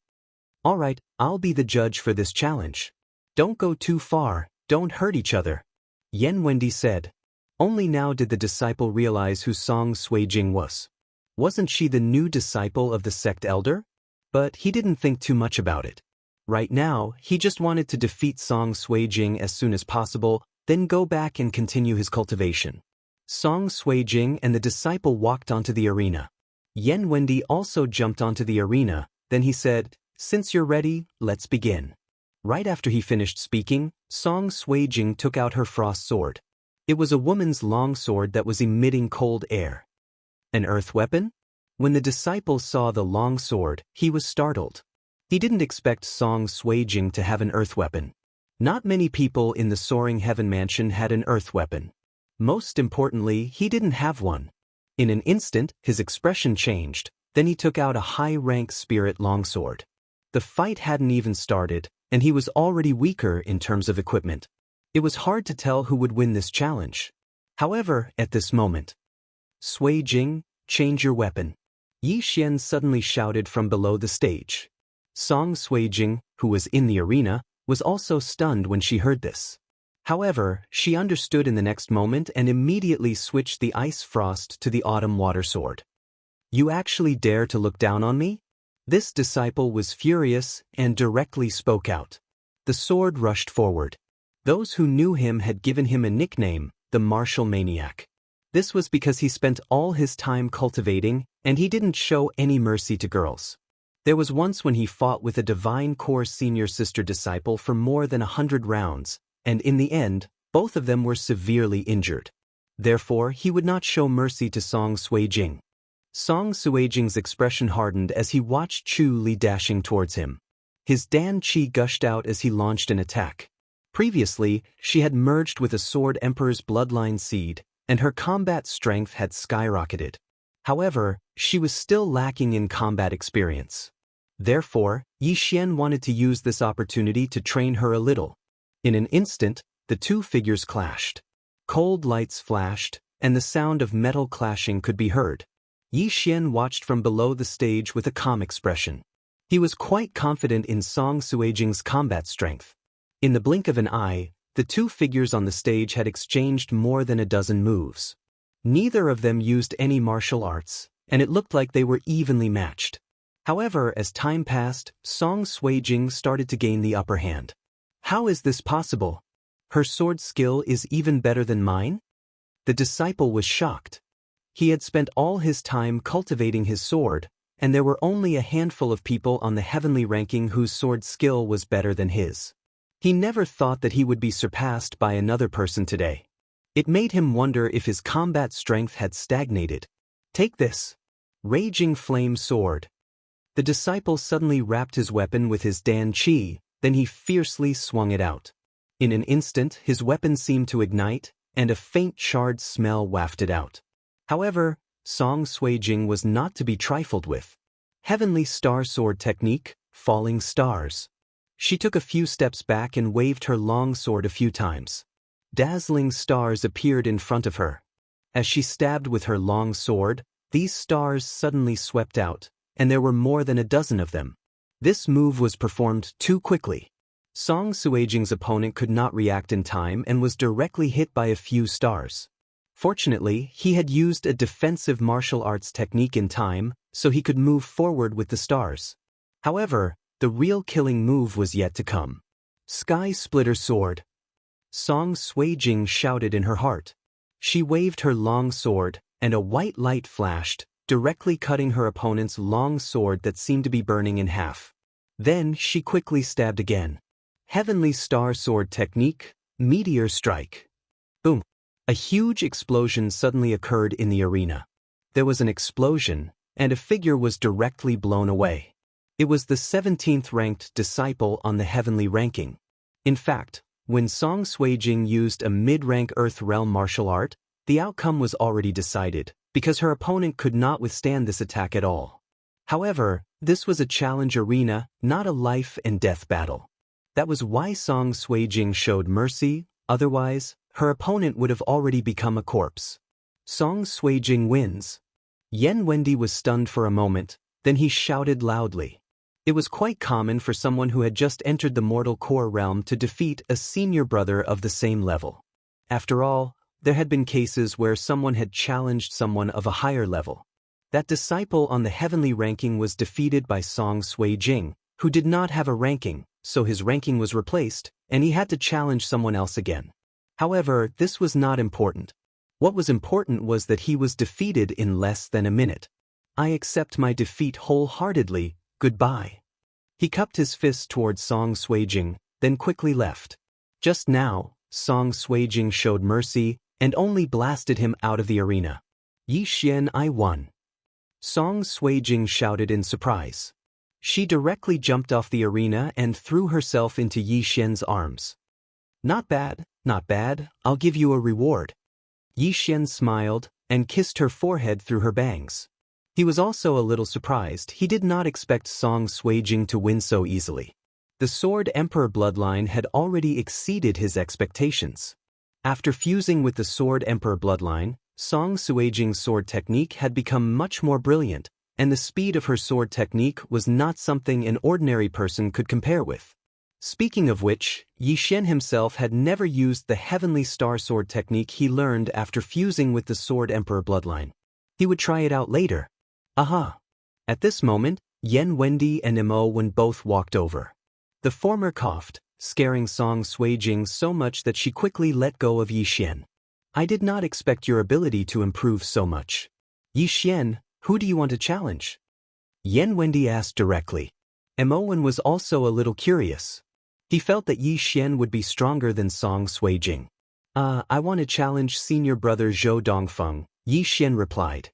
"All right, I'll be the judge for this challenge. Don't go too far, don't hurt each other," Yen Wendi said. Only now did the disciple realize who Song Suijing was. Wasn't she the new disciple of the sect elder? But he didn't think too much about it. Right now, he just wanted to defeat Song Suijing as soon as possible, then go back and continue his cultivation. Song Suijing and the disciple walked onto the arena. Yen Wendi also jumped onto the arena, then he said, "Since you're ready, let's begin." Right after he finished speaking, Song Suijing took out her frost sword. It was a woman's long sword that was emitting cold air. An earth weapon? When the disciple saw the long sword, he was startled. He didn't expect Song Suijing to have an earth weapon. Not many people in the Soaring Heaven Mansion had an earth weapon. Most importantly, he didn't have one. In an instant, his expression changed, then he took out a high-rank spirit longsword. The fight hadn't even started, and he was already weaker in terms of equipment. It was hard to tell who would win this challenge. However, at this moment, "Suijing, change your weapon," Yi Xian suddenly shouted from below the stage. Song Suijing, who was in the arena, was also stunned when she heard this. However, she understood in the next moment and immediately switched the ice frost to the autumn water sword. "You actually dare to look down on me?" This disciple was furious and directly spoke out. The sword rushed forward. Those who knew him had given him a nickname, the Martial Maniac. This was because he spent all his time cultivating, and he didn't show any mercy to girls. There was once when he fought with a Divine Core senior sister disciple for more than 100 rounds, and in the end, both of them were severely injured. Therefore, he would not show mercy to Song Suijing. Song Suijing's expression hardened as he watched Chu Li dashing towards him. His Dan Qi gushed out as he launched an attack. Previously, she had merged with a Sword Emperor's bloodline seed, and her combat strength had skyrocketed. However, she was still lacking in combat experience. Therefore, Yi Xian wanted to use this opportunity to train her a little. In an instant, the two figures clashed. Cold lights flashed, and the sound of metal clashing could be heard. Yi Xian watched from below the stage with a calm expression. He was quite confident in Song Suijing's combat strength. In the blink of an eye, the two figures on the stage had exchanged more than a dozen moves. Neither of them used any martial arts, and it looked like they were evenly matched. However, as time passed, Song Suijing started to gain the upper hand. How is this possible? Her sword skill is even better than mine? The disciple was shocked. He had spent all his time cultivating his sword, and there were only a handful of people on the heavenly ranking whose sword skill was better than his. He never thought that he would be surpassed by another person today. It made him wonder if his combat strength had stagnated. Take this. Raging Flame Sword. The disciple suddenly wrapped his weapon with his Dan Qi, then he fiercely swung it out. In an instant, his weapon seemed to ignite, and a faint charred smell wafted out. However, Song Suijing was not to be trifled with. Heavenly Star Sword Technique, Falling Stars. She took a few steps back and waved her long sword a few times. Dazzling stars appeared in front of her. As she stabbed with her long sword, these stars suddenly swept out, and there were more than a dozen of them. This move was performed too quickly. Song Suijing's opponent could not react in time and was directly hit by a few stars. Fortunately, he had used a defensive martial arts technique in time, so he could move forward with the stars. However, the real killing move was yet to come. Sky Splitter Sword. Song Suijing shouted in her heart. She waved her long sword, and a white light flashed, directly cutting her opponent's long sword that seemed to be burning in half. Then she quickly stabbed again. Heavenly Star Sword Technique, Meteor Strike. Boom. A huge explosion suddenly occurred in the arena. There was an explosion, and a figure was directly blown away. It was the 17th ranked disciple on the heavenly ranking. In fact, when Song Suijing used a mid-rank Earth Realm martial art, the outcome was already decided, because her opponent could not withstand this attack at all. However, this was a challenge arena, not a life and death battle. That was why Song Suijing showed mercy, otherwise, her opponent would have already become a corpse. Song Suijing wins. Yan Wendy was stunned for a moment, then he shouted loudly. It was quite common for someone who had just entered the mortal core realm to defeat a senior brother of the same level. After all, there had been cases where someone had challenged someone of a higher level. That disciple on the heavenly ranking was defeated by Song Suijing, who did not have a ranking, so his ranking was replaced, and he had to challenge someone else again. However, this was not important. What was important was that he was defeated in less than a minute. I accept my defeat wholeheartedly, goodbye. He cupped his fist towards Song Suijing, then quickly left. Just now, Song Suijing showed mercy and only blasted him out of the arena. Yi Xian, I won. Song Suijing shouted in surprise. She directly jumped off the arena and threw herself into Yi Xian's arms. Not bad, not bad, I'll give you a reward. Yi Xian smiled and kissed her forehead through her bangs. He was also a little surprised. He did not expect Song Suijing to win so easily. The Sword Emperor bloodline had already exceeded his expectations. After fusing with the Sword Emperor bloodline, Song Suijing's sword technique had become much more brilliant, and the speed of her sword technique was not something an ordinary person could compare with. Speaking of which, Yi Xian himself had never used the Heavenly Star Sword technique he learned after fusing with the Sword Emperor bloodline. He would try it out later. Aha! At this moment, Yan Wendy and Mo Wen both walked over. The former coughed, scaring Song Suijing so much that she quickly let go of Yi Xian. I did not expect your ability to improve so much. Yi Xian, who do you want to challenge? Yan Wendy asked directly. Mo Wen was also a little curious. He felt that Yi Xian would be stronger than Song Suijing. I want to challenge senior brother Zhou Dongfeng, Yi Xian replied.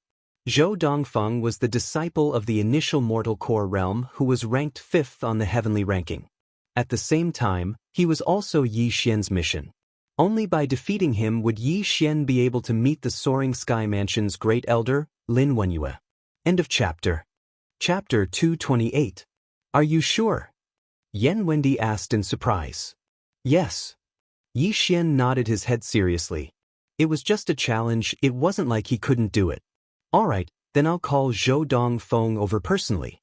Zhou Dongfeng was the disciple of the initial mortal core realm who was ranked 5th on the heavenly ranking. At the same time, he was also Yi Xian's mission. Only by defeating him would Yi Xian be able to meet the Soaring Sky Mansion's great elder, Lin Wenyue. End of chapter. Chapter 228. Are you sure? Yan Wendy asked in surprise. Yes. Yi Xian nodded his head seriously. It was just a challenge, it wasn't like he couldn't do it. Alright, Then I'll call Zhou Dongfeng over personally.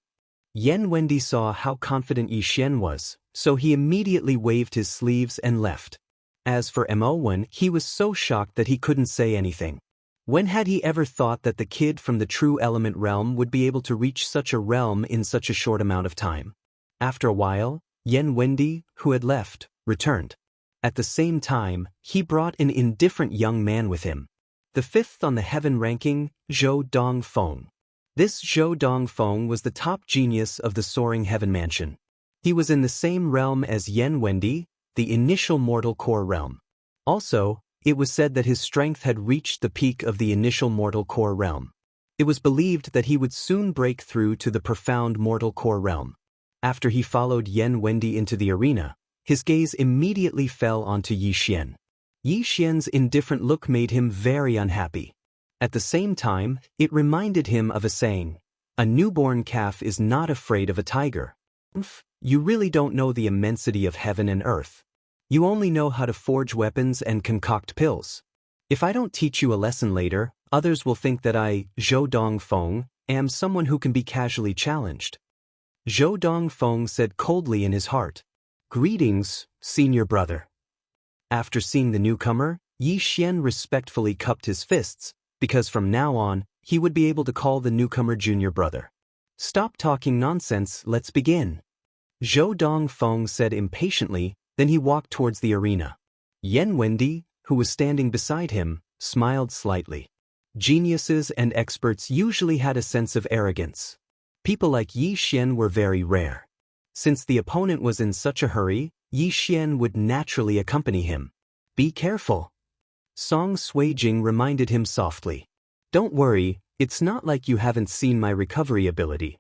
Yan Wendy saw how confident Yi Xian was, so he immediately waved his sleeves and left. As for Mo Wen, he was so shocked that he couldn't say anything. When had he ever thought that the kid from the true element realm would be able to reach such a realm in such a short amount of time? After a while, Yan Wendy, who had left, returned. At the same time, he brought an indifferent young man with him. The fifth on the heaven ranking, Zhou Dongfeng. This Zhou Dongfeng was the top genius of the soaring heaven mansion. He was in the same realm as Yan Wendy, the initial mortal core realm. Also, it was said that his strength had reached the peak of the initial mortal core realm. It was believed that he would soon break through to the profound mortal core realm. After he followed Yan Wendy into the arena, his gaze immediately fell onto Yi Xian. Yi Xian's indifferent look made him very unhappy. At the same time, it reminded him of a saying, "A newborn calf is not afraid of a tiger." You really don't know the immensity of heaven and earth. You only know how to forge weapons and concoct pills. If I don't teach you a lesson later, others will think that I, Zhou Dongfeng, am someone who can be casually challenged. Zhou Dongfeng said coldly in his heart, "Greetings, senior brother." After seeing the newcomer, Yi Xian respectfully cupped his fists, because from now on, he would be able to call the newcomer junior brother. "Stop talking nonsense, let's begin." Zhou Dongfeng said impatiently, then he walked towards the arena. Yan Wendy, who was standing beside him, smiled slightly. Geniuses and experts usually had a sense of arrogance. People like Yi Xian were very rare. Since the opponent was in such a hurry, Yi Xian would naturally accompany him. "Be careful." Song Suijing reminded him softly. "Don't worry, it's not like you haven't seen my recovery ability."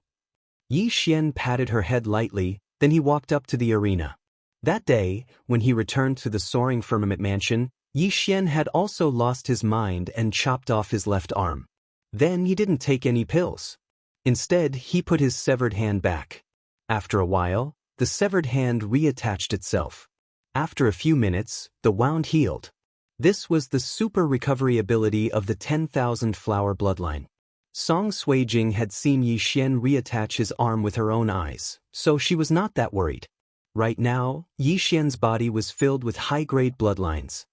Yi Xian patted her head lightly, then he walked up to the arena. That day, when he returned to the soaring firmament mansion, Yi Xian had also lost his mind and chopped off his left arm. Then he didn't take any pills. Instead, he put his severed hand back. After a while, the severed hand reattached itself. After a few minutes, the wound healed. This was the super recovery ability of the 10,000 flower bloodline. Song Suijing had seen Yi Xian reattach his arm with her own eyes, so she was not that worried. Right now, Yi Xian's body was filled with high-grade bloodlines.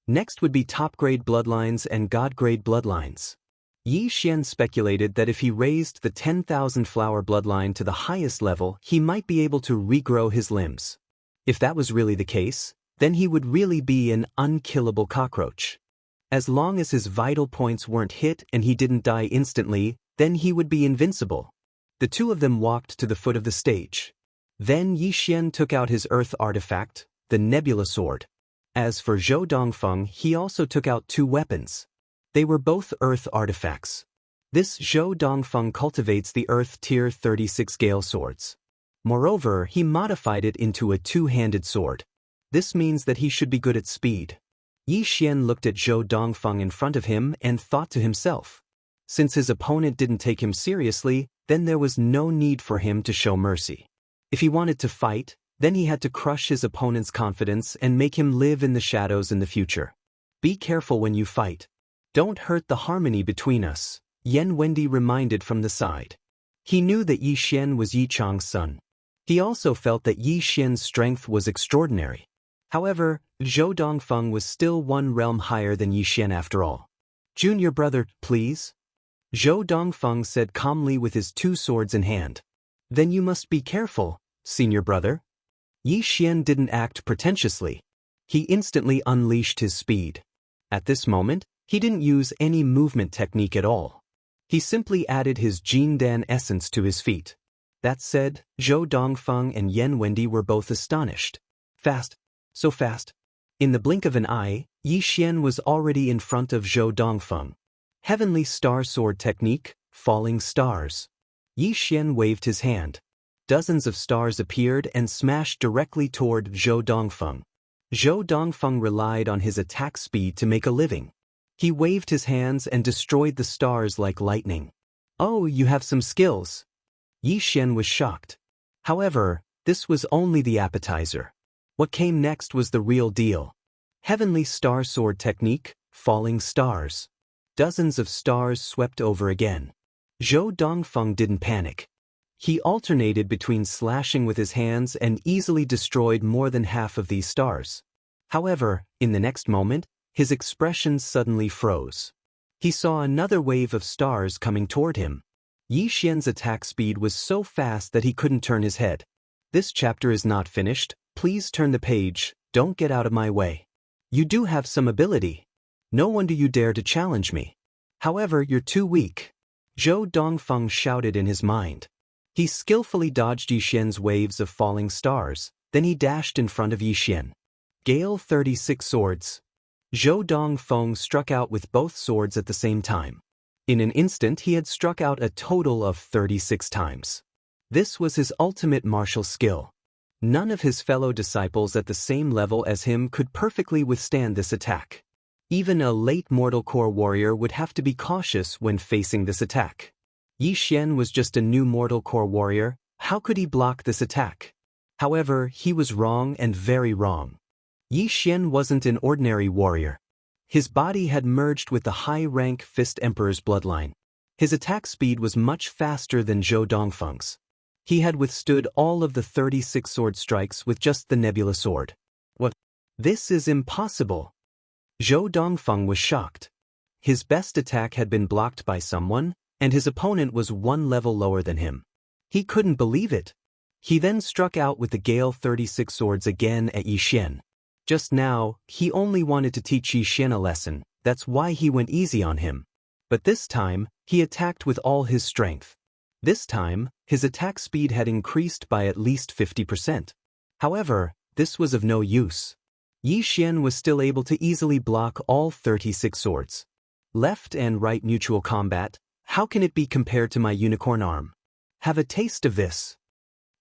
Next would be top-grade bloodlines and god-grade bloodlines. Yi Xian speculated that if he raised the 10,000 flower bloodline to the highest level, he might be able to regrow his limbs. If that was really the case, then he would really be an unkillable cockroach. As long as his vital points weren't hit and he didn't die instantly, then he would be invincible. The two of them walked to the foot of the stage. Then Yi Xian took out his earth artifact, the Nebula Sword. As for Zhou Dongfeng, he also took out two weapons. They were both earth artifacts. This Zhou Dongfeng cultivates the earth tier 36 Gale swords. Moreover, he modified it into a two-handed sword. This means that he should be good at speed. Yi Xian looked at Zhou Dongfeng in front of him and thought to himself. Since his opponent didn't take him seriously, then there was no need for him to show mercy. If he wanted to fight, then he had to crush his opponent's confidence and make him live in the shadows in the future. "Be careful when you fight. Don't hurt the harmony between us," Yan Wendy reminded from the side. He knew that Yi Xian was Yi Chang's son. He also felt that Yi Xian's strength was extraordinary. However, Zhou Dongfeng was still one realm higher than Yi Xian after all. "Junior brother, please?" Zhou Dongfeng said calmly with his two swords in hand. "Then you must be careful, senior brother." Yi Xian didn't act pretentiously. He instantly unleashed his speed. At this moment, he didn't use any movement technique at all. He simply added his Jindan essence to his feet. That said, Zhou Dongfeng and Yan Wendy were both astonished. Fast. So fast. In the blink of an eye, Yi Xian was already in front of Zhou Dongfeng. Heavenly Star Sword Technique, Falling Stars. Yi Xian waved his hand. Dozens of stars appeared and smashed directly toward Zhou Dongfeng. Zhou Dongfeng relied on his attack speed to make a living. He waved his hands and destroyed the stars like lightning. "Oh, you have some skills." Yi Xian was shocked. However, this was only the appetizer. What came next was the real deal. Heavenly Star Sword Technique, Falling Stars. Dozens of stars swept over again. Zhou Dongfeng didn't panic. He alternated between slashing with his hands and easily destroyed more than half of these stars. However, in the next moment, his expression suddenly froze. He saw another wave of stars coming toward him. Yi Xian's attack speed was so fast that he couldn't turn his head. This chapter is not finished. Please turn the page. Don't get out of my way. You do have some ability. No wonder you dare to challenge me. However, you're too weak. Zhou Dongfeng shouted in his mind. He skillfully dodged Yi Xian's waves of falling stars, then he dashed in front of Yi Xian. Gale 36 swords. Zhou Dongfeng struck out with both swords at the same time. In an instant he had struck out a total of 36 times. This was his ultimate martial skill. None of his fellow disciples at the same level as him could perfectly withstand this attack. Even a late mortal core warrior would have to be cautious when facing this attack. Yi Xian was just a new mortal core warrior. How could he block this attack? However, he was wrong and very wrong. Yi Xian wasn't an ordinary warrior. His body had merged with the high-rank Fist Emperor's bloodline. His attack speed was much faster than Zhou Dongfeng's. He had withstood all of the 36 sword strikes with just the Nebula sword. What? This is impossible. Zhou Dongfeng was shocked. His best attack had been blocked by someone, and his opponent was one level lower than him. He couldn't believe it. He then struck out with the Gale 36 swords again at Yi Xian. Just now, he only wanted to teach Yi Xian a lesson, that's why he went easy on him. But this time, he attacked with all his strength. This time, his attack speed had increased by at least 50%. However, this was of no use. Yi Xian was still able to easily block all 36 swords. Left and right mutual combat, how can it be compared to my unicorn arm? Have a taste of this.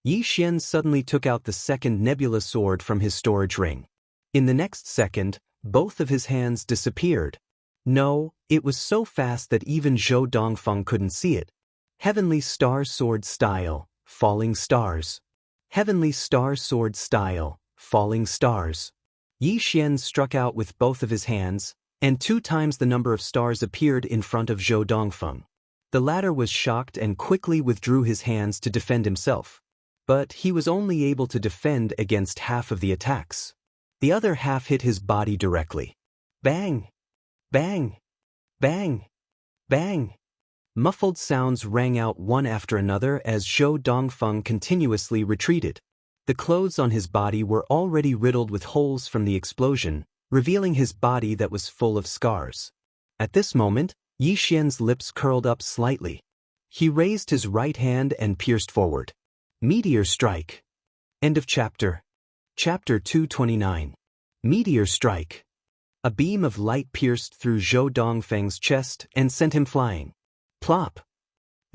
Yi Xian suddenly took out the second Nebula sword from his storage ring. In the next second, both of his hands disappeared. No, it was so fast that even Zhou Dongfeng couldn't see it. Heavenly Star Sword Style, Falling Stars. Heavenly Star Sword Style, Falling Stars. Yi Xian struck out with both of his hands, and 2 times the number of stars appeared in front of Zhou Dongfeng. The latter was shocked and quickly withdrew his hands to defend himself. But he was only able to defend against half of the attacks. The other half hit his body directly. Bang! Bang! Bang! Bang! Muffled sounds rang out one after another as Zhou Dongfeng continuously retreated. The clothes on his body were already riddled with holes from the explosion, revealing his body that was full of scars. At this moment, Yi Xian's lips curled up slightly. He raised his right hand and pierced forward. Meteor Strike. End of chapter. Chapter 229. Meteor Strike. A beam of light pierced through Zhou Dongfeng's chest and sent him flying. Plop.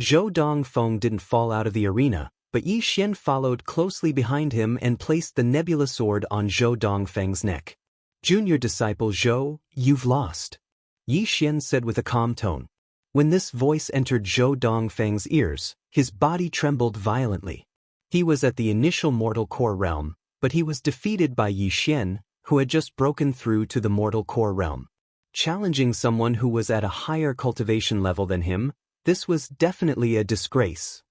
Zhou Dongfeng didn't fall out of the arena, but Yi Xian followed closely behind him and placed the Nebula sword on Zhou Dongfeng's neck. Junior disciple Zhou, you've lost. Yi Xian said with a calm tone. When this voice entered Zhou Dongfeng's ears, his body trembled violently. He was at the initial mortal core realm, but he was defeated by Yi Xian, who had just broken through to the mortal core realm. Challenging someone who was at a higher cultivation level than him, this was definitely a disgrace.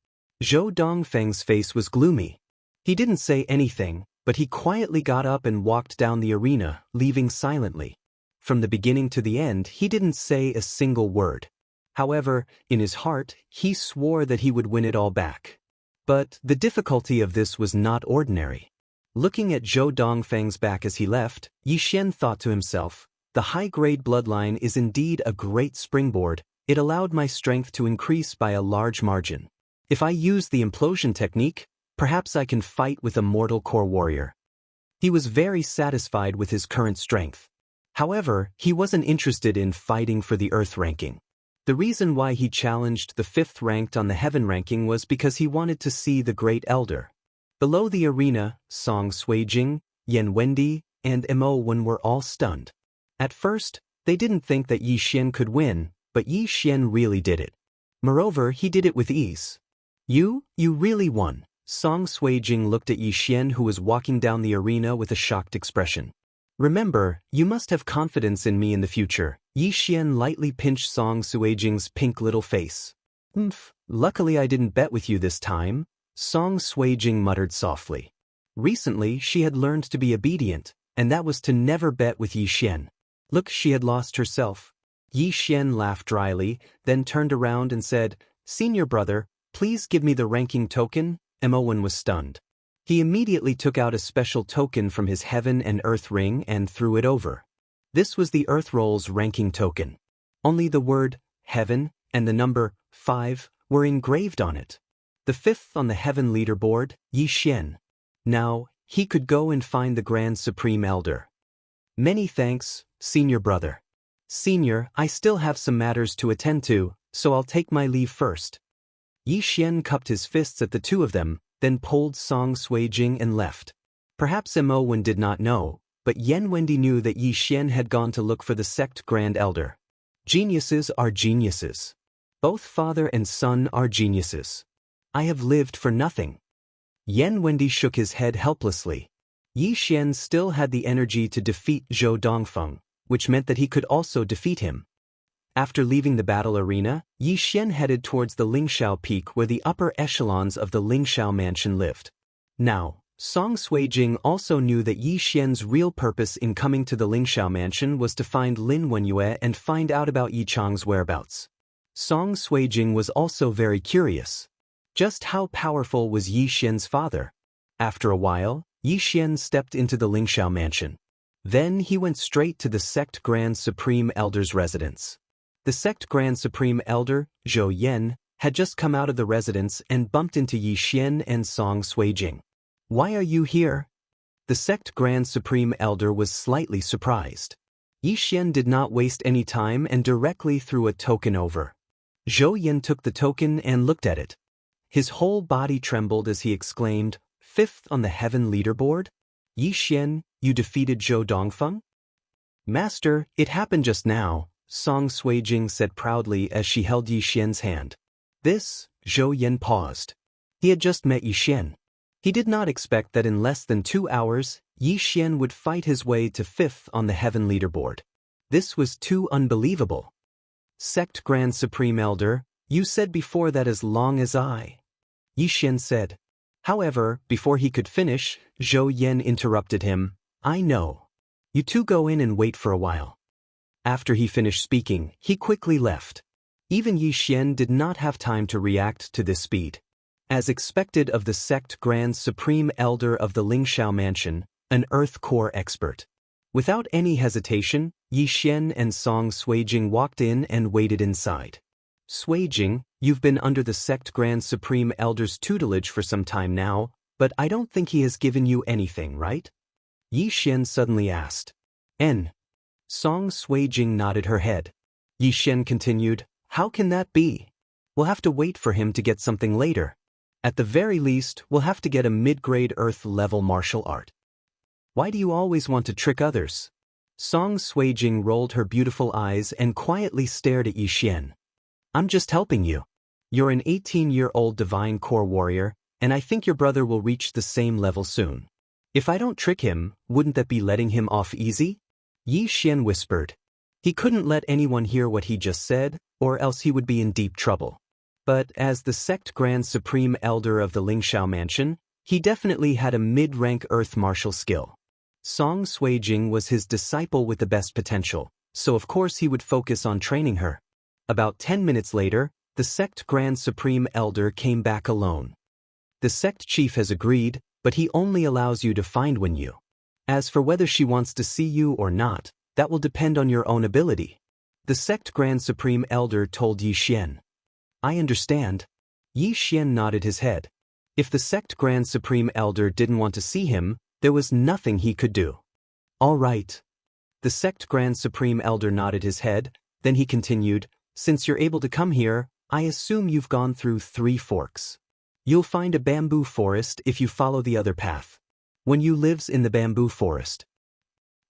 Zhou Dongfeng's face was gloomy. He didn't say anything, but he quietly got up and walked down the arena, leaving silently. From the beginning to the end, he didn't say a single word. However, in his heart, he swore that he would win it all back. But the difficulty of this was not ordinary. Looking at Zhou Dongfeng's back as he left, Yi Xian thought to himself, the high-grade bloodline is indeed a great springboard. It allowed my strength to increase by a large margin. If I use the implosion technique, perhaps I can fight with a mortal core warrior. He was very satisfied with his current strength. However, he wasn't interested in fighting for the Earth ranking. The reason why he challenged the 5th ranked on the Heaven ranking was because he wanted to see the Great Elder. Below the arena, Song Suijing, Yan Wendi, and Mo Wen were all stunned. At first, they didn't think that Yi Xian could win, but Yi Xian really did it. Moreover, he did it with ease. You really won. Song Suijing looked at Yi Xian, who was walking down the arena with a shocked expression. Remember, you must have confidence in me in the future. Yi Xian lightly pinched Song Suijing's pink little face. Luckily I didn't bet with you this time, Song Suijing muttered softly. Recently she had learned to be obedient, and that was to never bet with Yi Xian. Look, she had lost herself. Yi Xian laughed dryly, then turned around and said, "Senior brother, please give me the ranking token." Emowen was stunned. He immediately took out a special token from his heaven and earth ring and threw it over. This was the Earth Roll's ranking token. Only the word heaven and the number 5 were engraved on it. The 5th on the heaven leaderboard, Yi Xian. Now, he could go and find the Grand Supreme Elder. Many thanks, senior brother. Senior, I still have some matters to attend to, so I'll take my leave first. Yi Xian cupped his fists at the two of them, then pulled Song Suijing and left. Perhaps Emowen did not know, but Yan Wendi knew that Yi Xian had gone to look for the sect Grand Elder. Geniuses are geniuses. Both father and son are geniuses. I have lived for nothing. Yan Wendi shook his head helplessly. Yi Xian still had the energy to defeat Zhou Dongfeng, which meant that he could also defeat him. After leaving the battle arena, Yi Xian headed towards the Lingxiao Peak where the upper echelons of the Lingxiao mansion lived. Now, Song Suijing also knew that Yi Xian's real purpose in coming to the Lingxiao mansion was to find Lin Wenyue and find out about Yi Chang's whereabouts. Song Suijing was also very curious. Just how powerful was Yi Xian's father? After a while, Yi Xian stepped into the Lingxiao mansion. Then he went straight to the sect Grand Supreme Elder's residence. The sect Grand Supreme Elder, Zhou Yan, had just come out of the residence and bumped into Yi Xian and Song Suijing. "Why are you here?" The sect Grand Supreme Elder was slightly surprised. Yi Xian did not waste any time and directly threw a token over. Zhou Yan took the token and looked at it. His whole body trembled as he exclaimed, "5th on the heaven leaderboard? Yi Xian, you defeated Zhou Dongfeng?" "Master, it happened just now," Song Suijing said proudly as she held Yi Xian's hand. Zhou Yan paused. He had just met Yi Xian. He did not expect that in less than 2 hours, Yi Xian would fight his way to 5th on the heaven leaderboard. This was too unbelievable. "Sect Grand Supreme Elder, you said before that as long as I..." Yi Xian said. However, before he could finish, Zhou Yan interrupted him. "I know. You two go in and wait for a while." After he finished speaking, he quickly left. Even Yi Xian did not have time to react to this speed. As expected of the sect Grand Supreme Elder of the Lingxiao Mansion, an Earth Core expert. Without any hesitation, Yi Xian and Song Suijing walked in and waited inside. "Suijing, you've been under the sect Grand Supreme Elder's tutelage for some time now, but I don't think he has given you anything, right?" Yi Xian suddenly asked. Song Suijing nodded her head. Yi Xian continued, "How can that be? We'll have to wait for him to get something later. At the very least, we'll have to get a mid-grade Earth-level martial art." "Why do you always want to trick others?" Song Suijing rolled her beautiful eyes and quietly stared at Yi Xian. "I'm just helping you. You're an 18-year-old divine core warrior, and I think your brother will reach the same level soon. If I don't trick him, wouldn't that be letting him off easy?" Yi Xian whispered. He couldn't let anyone hear what he just said, or else he would be in deep trouble. But as the sect Grand Supreme Elder of the Lingxiao Mansion, he definitely had a mid-rank earth martial skill. Song Suijing was his disciple with the best potential, so of course he would focus on training her. About 10 minutes later, the sect Grand Supreme Elder came back alone. "The sect chief has agreed, but he only allows you to find Wenyu. As for whether she wants to see you or not, that will depend on your own ability," the sect Grand Supreme Elder told Yi Xian. "I understand." Yi Xian nodded his head. If the sect Grand Supreme Elder didn't want to see him, there was nothing he could do. "All right." The sect Grand Supreme Elder nodded his head, then he continued, "Since you're able to come here, I assume you've gone through 3 forks. You'll find a bamboo forest if you follow the other path. Wenyu lives in the bamboo forest."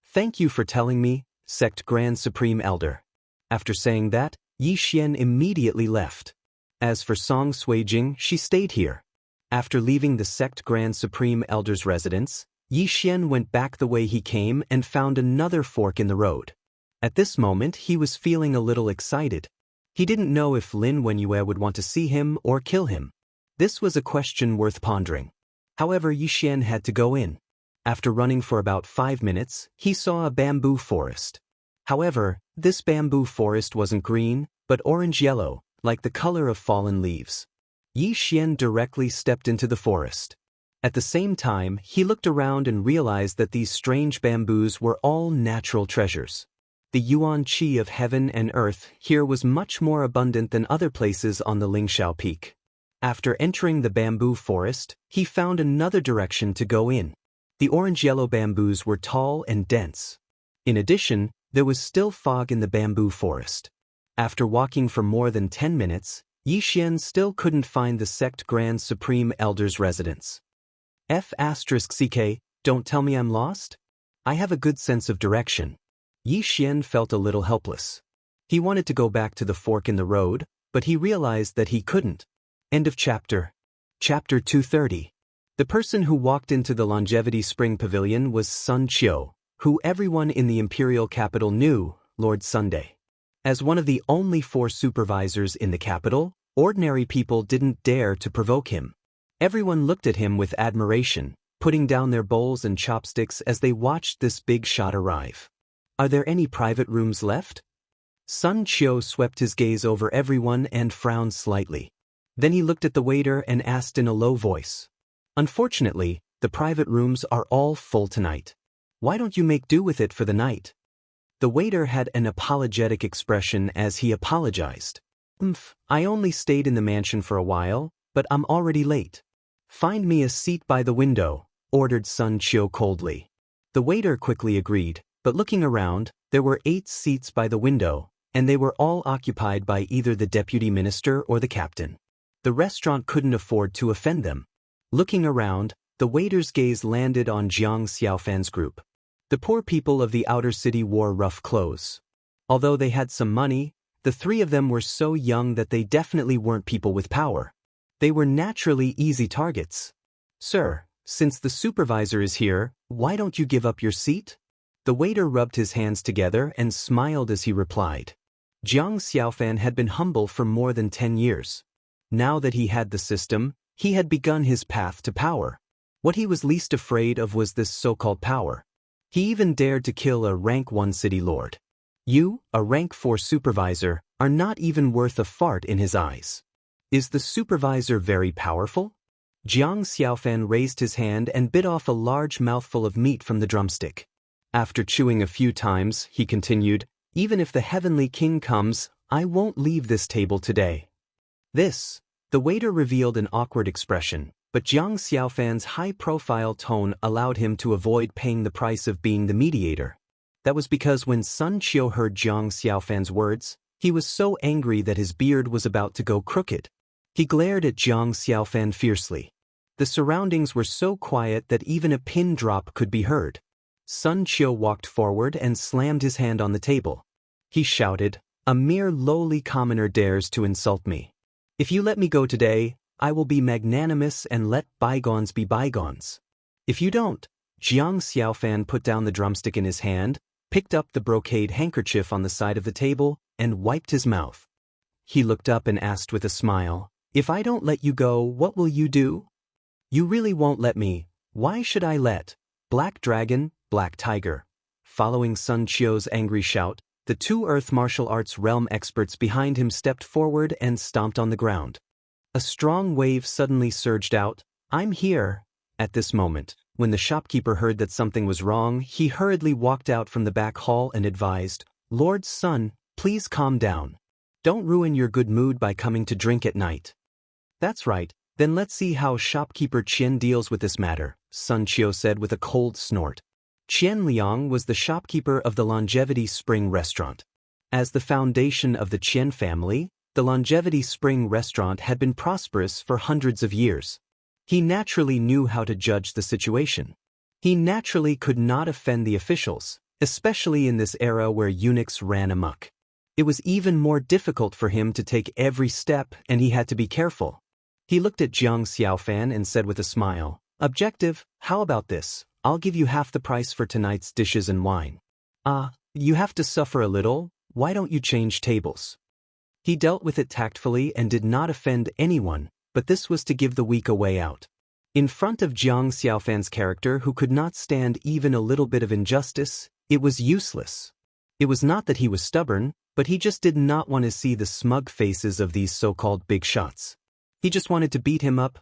"Thank you for telling me, sect Grand Supreme Elder." After saying that, Yi Xian immediately left. As for Song Suijing, she stayed here. After leaving the sect Grand Supreme Elder's residence, Yi Xian went back the way he came and found another fork in the road. At this moment he was feeling a little excited. He didn't know if Lin Wenyue would want to see him or kill him. This was a question worth pondering. However, Yixian had to go in. After running for about 5 minutes, he saw a bamboo forest. However, this bamboo forest wasn't green, but orange-yellow, like the color of fallen leaves. Yixian directly stepped into the forest. At the same time, he looked around and realized that these strange bamboos were all natural treasures. The yuan qi of heaven and earth here was much more abundant than other places on the Lingxiao Peak. After entering the bamboo forest, he found another direction to go in. The orange-yellow bamboos were tall and dense. In addition, there was still fog in the bamboo forest. After walking for more than 10 minutes, Yixian still couldn't find the sect Grand Supreme Elder's residence. F***CK, don't tell me I'm lost? I have a good sense of direction. Yixian felt a little helpless. He wanted to go back to the fork in the road, but he realized that he couldn't. End of chapter. Chapter 230. The person who walked into the Longevity Spring Pavilion was Sun Qiu, who everyone in the imperial capital knew, Lord Sunday. As one of the only 4 supervisors in the capital, ordinary people didn't dare to provoke him. Everyone looked at him with admiration, putting down their bowls and chopsticks as they watched this big shot arrive. Are there any private rooms left? Sun Qiu swept his gaze over everyone and frowned slightly. Then he looked at the waiter and asked in a low voice. Unfortunately, the private rooms are all full tonight. Why don't you make do with it for the night? The waiter had an apologetic expression as he apologized. I only stayed in the mansion for a while, but I'm already late. Find me a seat by the window, ordered Sun Qiu coldly. The waiter quickly agreed, but looking around, there were 8 seats by the window, and they were all occupied by either the deputy minister or the captain. The restaurant couldn't afford to offend them. Looking around, the waiter's gaze landed on Jiang Xiaofan's group. The poor people of the outer city wore rough clothes. Although they had some money, the 3 of them were so young that they definitely weren't people with power. They were naturally easy targets. Sir, since the supervisor is here, why don't you give up your seat? The waiter rubbed his hands together and smiled as he replied. Jiang Xiaofan had been humble for more than 10 years. Now that he had the system, he had begun his path to power. What he was least afraid of was this so-called power. He even dared to kill a rank 1 city lord. You, a rank 4 supervisor, are not even worth a fart in his eyes. Is the supervisor very powerful? Jiang Xiaofan raised his hand and bit off a large mouthful of meat from the drumstick. After chewing a few times, he continued, even if the heavenly king comes, I won't leave this table today. The waiter revealed an awkward expression, but Jiang Xiaofan's high-profile tone allowed him to avoid paying the price of being the mediator. That was because when Sun Qiu heard Jiang Xiaofan's words, he was so angry that his beard was about to go crooked. He glared at Jiang Xiaofan fiercely. The surroundings were so quiet that even a pin drop could be heard. Sun Qiu walked forward and slammed his hand on the table. He shouted, "A mere lowly commoner dares to insult me. If you let me go today, I will be magnanimous and let bygones be bygones. If you don't." Jiang Xiaofan put down the drumstick in his hand, picked up the brocade handkerchief on the side of the table, and wiped his mouth. He looked up and asked with a smile, "If I don't let you go, what will you do?" "You really won't let me. Why should I let?" "Black dragon, black tiger." Following Sun Qiu's angry shout, the 2 earth martial arts realm experts behind him stepped forward and stomped on the ground. A strong wave suddenly surged out, "I'm here." At this moment, when the shopkeeper heard that something was wrong, he hurriedly walked out from the back hall and advised, "Lord Sun, please calm down. Don't ruin your good mood by coming to drink at night." "That's right, then let's see how shopkeeper Qian deals with this matter," Sun Qiu said with a cold snort. Qian Liang was the shopkeeper of the Longevity Spring restaurant. As the foundation of the Qian family, the Longevity Spring restaurant had been prosperous for hundreds of years. He naturally knew how to judge the situation. He naturally could not offend the officials, especially in this era where eunuchs ran amok. It was even more difficult for him to take every step, and he had to be careful. He looked at Jiang Xiaofan and said with a smile, "Objective, how about this? I'll give you half the price for tonight's dishes and wine." "You have to suffer a little, why don't you change tables?" He dealt with it tactfully and did not offend anyone, but this was to give the weak a way out. In front of Jiang Xiaofan's character, who could not stand even a little bit of injustice, it was useless. It was not that he was stubborn, but he just did not want to see the smug faces of these so-called big shots. He just wanted to beat him up,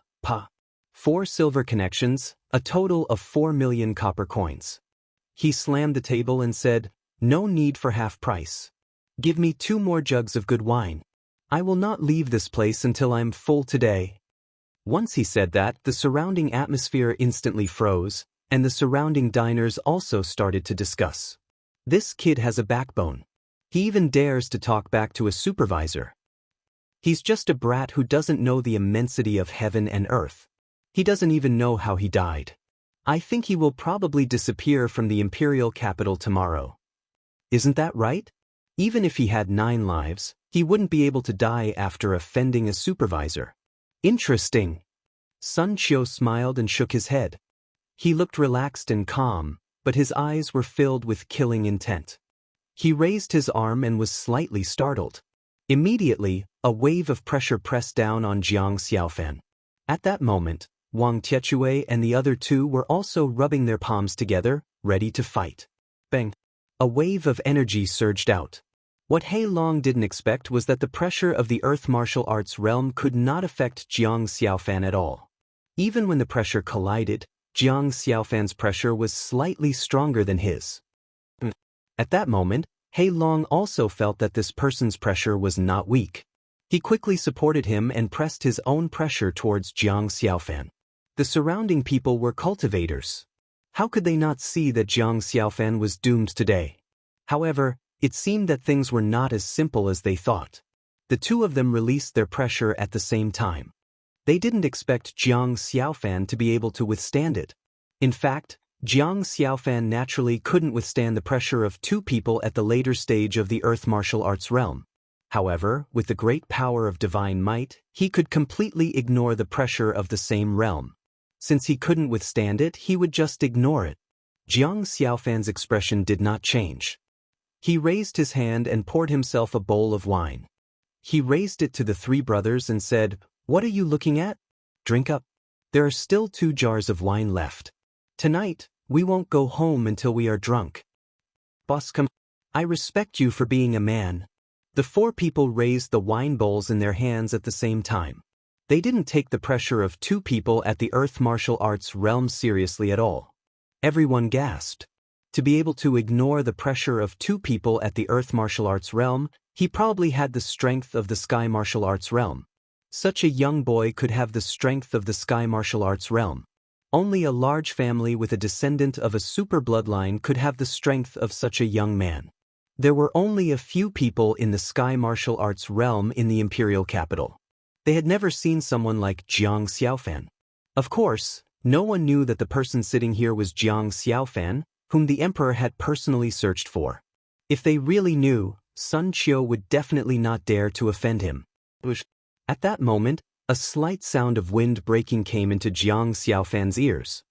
4 silver connections, a total of 4 million copper coins. He slammed the table and said, "No need for half price. Give me 2 more jugs of good wine. I will not leave this place until I'm full today." Once he said that, the surrounding atmosphere instantly froze, and the surrounding diners also started to discuss. This kid has a backbone. He even dares to talk back to a supervisor. He's just a brat who doesn't know the immensity of heaven and earth. He doesn't even know how he died. I think he will probably disappear from the imperial capital tomorrow. Isn't that right? Even if he had 9 lives, he wouldn't be able to die after offending a supervisor. Interesting. Sun Qiu smiled and shook his head. He looked relaxed and calm, but his eyes were filled with killing intent. He raised his arm and was slightly startled. Immediately, a wave of pressure pressed down on Jiang Xiaofan. At that moment, Wang Tietue and the other 2 were also rubbing their palms together, ready to fight. Bang! A wave of energy surged out. What He Long didn't expect was that the pressure of the Earth martial arts realm could not affect Jiang Xiaofan at all. Even when the pressure collided, Jiang Xiaofan's pressure was slightly stronger than his. At that moment, He Long also felt that this person's pressure was not weak. He quickly supported him and pressed his own pressure towards Jiang Xiaofan. The surrounding people were cultivators. How could they not see that Jiang Xiaofan was doomed today? However, it seemed that things were not as simple as they thought. The 2 of them released their pressure at the same time. They didn't expect Jiang Xiaofan to be able to withstand it. In fact, Jiang Xiaofan naturally couldn't withstand the pressure of 2 people at the later stage of the Earth martial arts realm. However, with the great power of divine might, he could completely ignore the pressure of the same realm. Since he couldn't withstand it, he would just ignore it. Jiang Xiaofan's expression did not change. He raised his hand and poured himself a bowl of wine. He raised it to the 3 brothers and said, "What are you looking at? Drink up. There are still 2 jars of wine left. Tonight, we won't go home until we are drunk." "Boss, come. I respect you for being a man." The 4 people raised the wine bowls in their hands at the same time. They didn't take the pressure of 2 people at the Earth martial arts realm seriously at all. Everyone gasped. To be able to ignore the pressure of 2 people at the Earth martial arts realm, he probably had the strength of the Sky martial arts realm. Such a young boy could have the strength of the Sky martial arts realm. Only a large family with a descendant of a super bloodline could have the strength of such a young man. There were only a few people in the Sky martial arts realm in the imperial capital. They had never seen someone like Jiang Xiaofan. Of course, no one knew that the person sitting here was Jiang Xiaofan, whom the emperor had personally searched for. If they really knew, Sun Qiu would definitely not dare to offend him. At that moment, a slight sound of wind breaking came into Jiang Xiaofan's ears.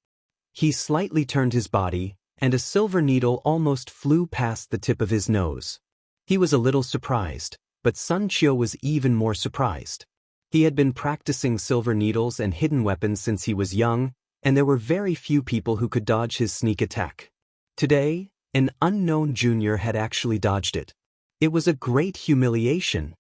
He slightly turned his body, and a silver needle almost flew past the tip of his nose. He was a little surprised, but Sun Qiu was even more surprised. He had been practicing silver needles and hidden weapons since he was young, and there were very few people who could dodge his sneak attack. Today, an unknown junior had actually dodged it. It was a great humiliation.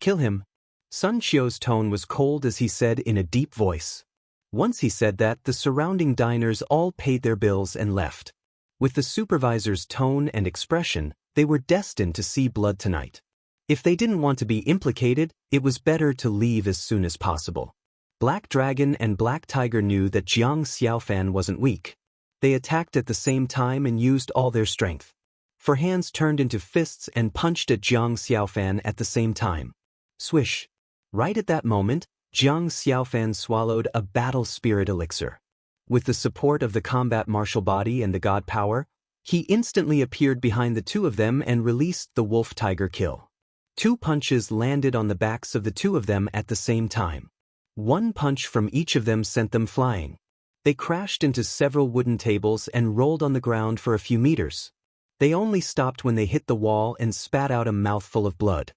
"Kill him." Sun Qiu's tone was cold as he said in a deep voice. Once he said that, the surrounding diners all paid their bills and left. With the supervisor's tone and expression, they were destined to see blood tonight. If they didn't want to be implicated, it was better to leave as soon as possible. Black Dragon and Black Tiger knew that Jiang Xiaofan wasn't weak. They attacked at the same time and used all their strength. For hands turned into fists and punched at Jiang Xiaofan at the same time. Swish. Right at that moment, Jiang Xiaofan swallowed a battle spirit elixir. With the support of the combat martial body and the god power, he instantly appeared behind the 2 of them and released the wolf-tiger kill. 2 punches landed on the backs of the 2 of them at the same time. 1 punch from each of them sent them flying. They crashed into several wooden tables and rolled on the ground for a few meters. They only stopped when they hit the wall and spat out a mouthful of blood.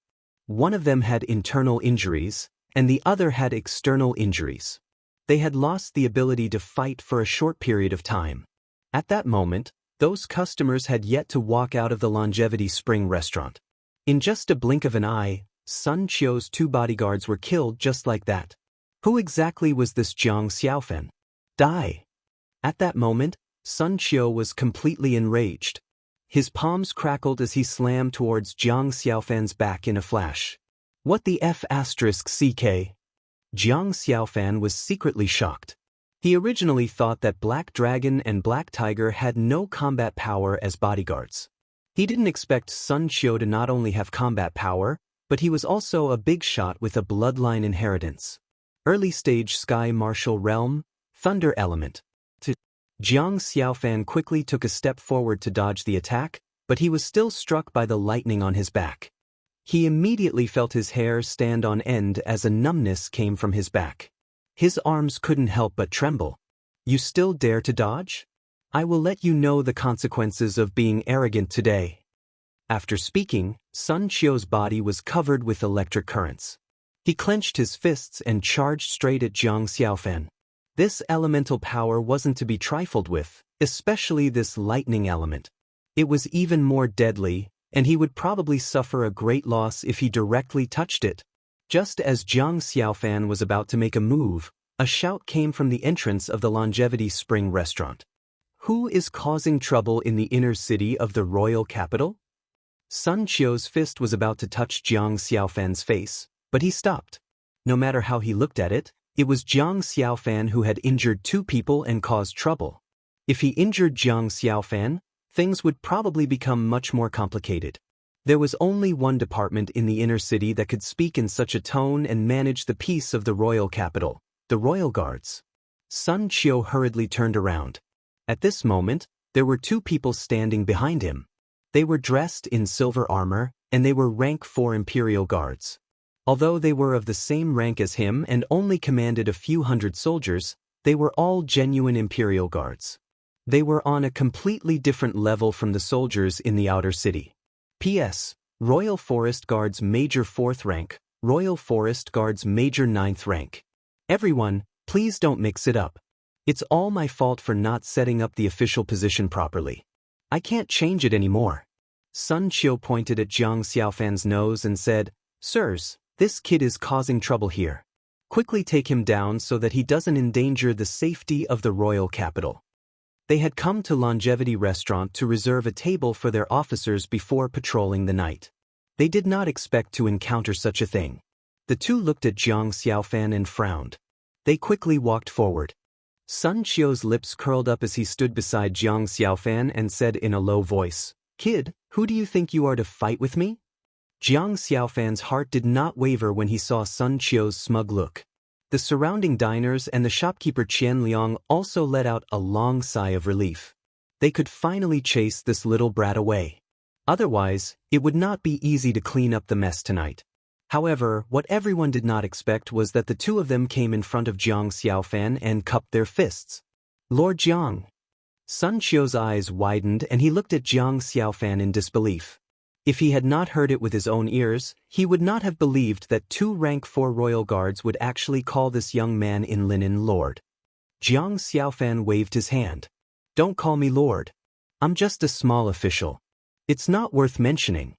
One of them had internal injuries, and the other had external injuries. They had lost the ability to fight for a short period of time. At that moment, those customers had yet to walk out of the Longevity Spring restaurant. In just a blink of an eye, Sun Qiu's 2 bodyguards were killed just like that. Who exactly was this Jiang Xiaofen? Die! At that moment, Sun Qiu was completely enraged. His palms crackled as he slammed towards Jiang Xiaofen's back in a flash. What the F***ck? Jiang Xiaofan was secretly shocked. He originally thought that Black Dragon and Black Tiger had no combat power as bodyguards. He didn't expect Sun Qiu to not only have combat power, but he was also a big shot with a bloodline inheritance. Early stage Sky Martial Realm, Thunder Element. Jiang Xiaofan quickly took a step forward to dodge the attack, but he was still struck by the lightning on his back. He immediately felt his hair stand on end as a numbness came from his back. His arms couldn't help but tremble. You still dare to dodge? I will let you know the consequences of being arrogant today. After speaking, Sun Qiu's body was covered with electric currents. He clenched his fists and charged straight at Jiang Xiaofan. This elemental power wasn't to be trifled with, especially this lightning element. It was even more deadly, and he would probably suffer a great loss if he directly touched it. Just as Jiang Xiaofan was about to make a move, a shout came from the entrance of the Longevity Spring restaurant. Who is causing trouble in the inner city of the royal capital? Sun Qiu's fist was about to touch Jiang Xiaofan's face, but he stopped. No matter how he looked at it, it was Jiang Xiaofan who had injured 2 people and caused trouble. If he injured Jiang Xiaofan, things would probably become much more complicated. There was only one department in the inner city that could speak in such a tone and manage the peace of the royal capital, the royal guards. Sun Qiu hurriedly turned around. At this moment, there were 2 people standing behind him. They were dressed in silver armor, and they were rank 4 imperial guards. Although they were of the same rank as him and only commanded a few hundred soldiers, they were all genuine imperial guards. They were on a completely different level from the soldiers in the outer city. P.S. Royal Forest Guards Major 4th rank, Royal Forest Guards Major 9th rank. Everyone, please don't mix it up. It's all my fault for not setting up the official position properly. I can't change it anymore. Sun Qiu pointed at Jiang Xiaofan's nose and said, Sirs, this kid is causing trouble here. Quickly take him down so that he doesn't endanger the safety of the royal capital. They had come to Longevity Restaurant to reserve a table for their officers before patrolling the night. They did not expect to encounter such a thing. The 2 looked at Jiang Xiaofan and frowned. They quickly walked forward. Sun Qiu's lips curled up as he stood beside Jiang Xiaofan and said in a low voice, Kid, who do you think you are to fight with me? Jiang Xiaofan's heart did not waver when he saw Sun Qiu's smug look. The surrounding diners and the shopkeeper Qian Liang also let out a long sigh of relief. They could finally chase this little brat away. Otherwise, it would not be easy to clean up the mess tonight. However, what everyone did not expect was that the 2 of them came in front of Jiang Xiaofan and cupped their fists. Lord Jiang. Sun Qiu's eyes widened and he looked at Jiang Xiaofan in disbelief. If he had not heard it with his own ears, he would not have believed that 2 rank 4 royal guards would actually call this young man in linen Lord. Jiang Xiaofan waved his hand. Don't call me Lord. I'm just a small official. It's not worth mentioning.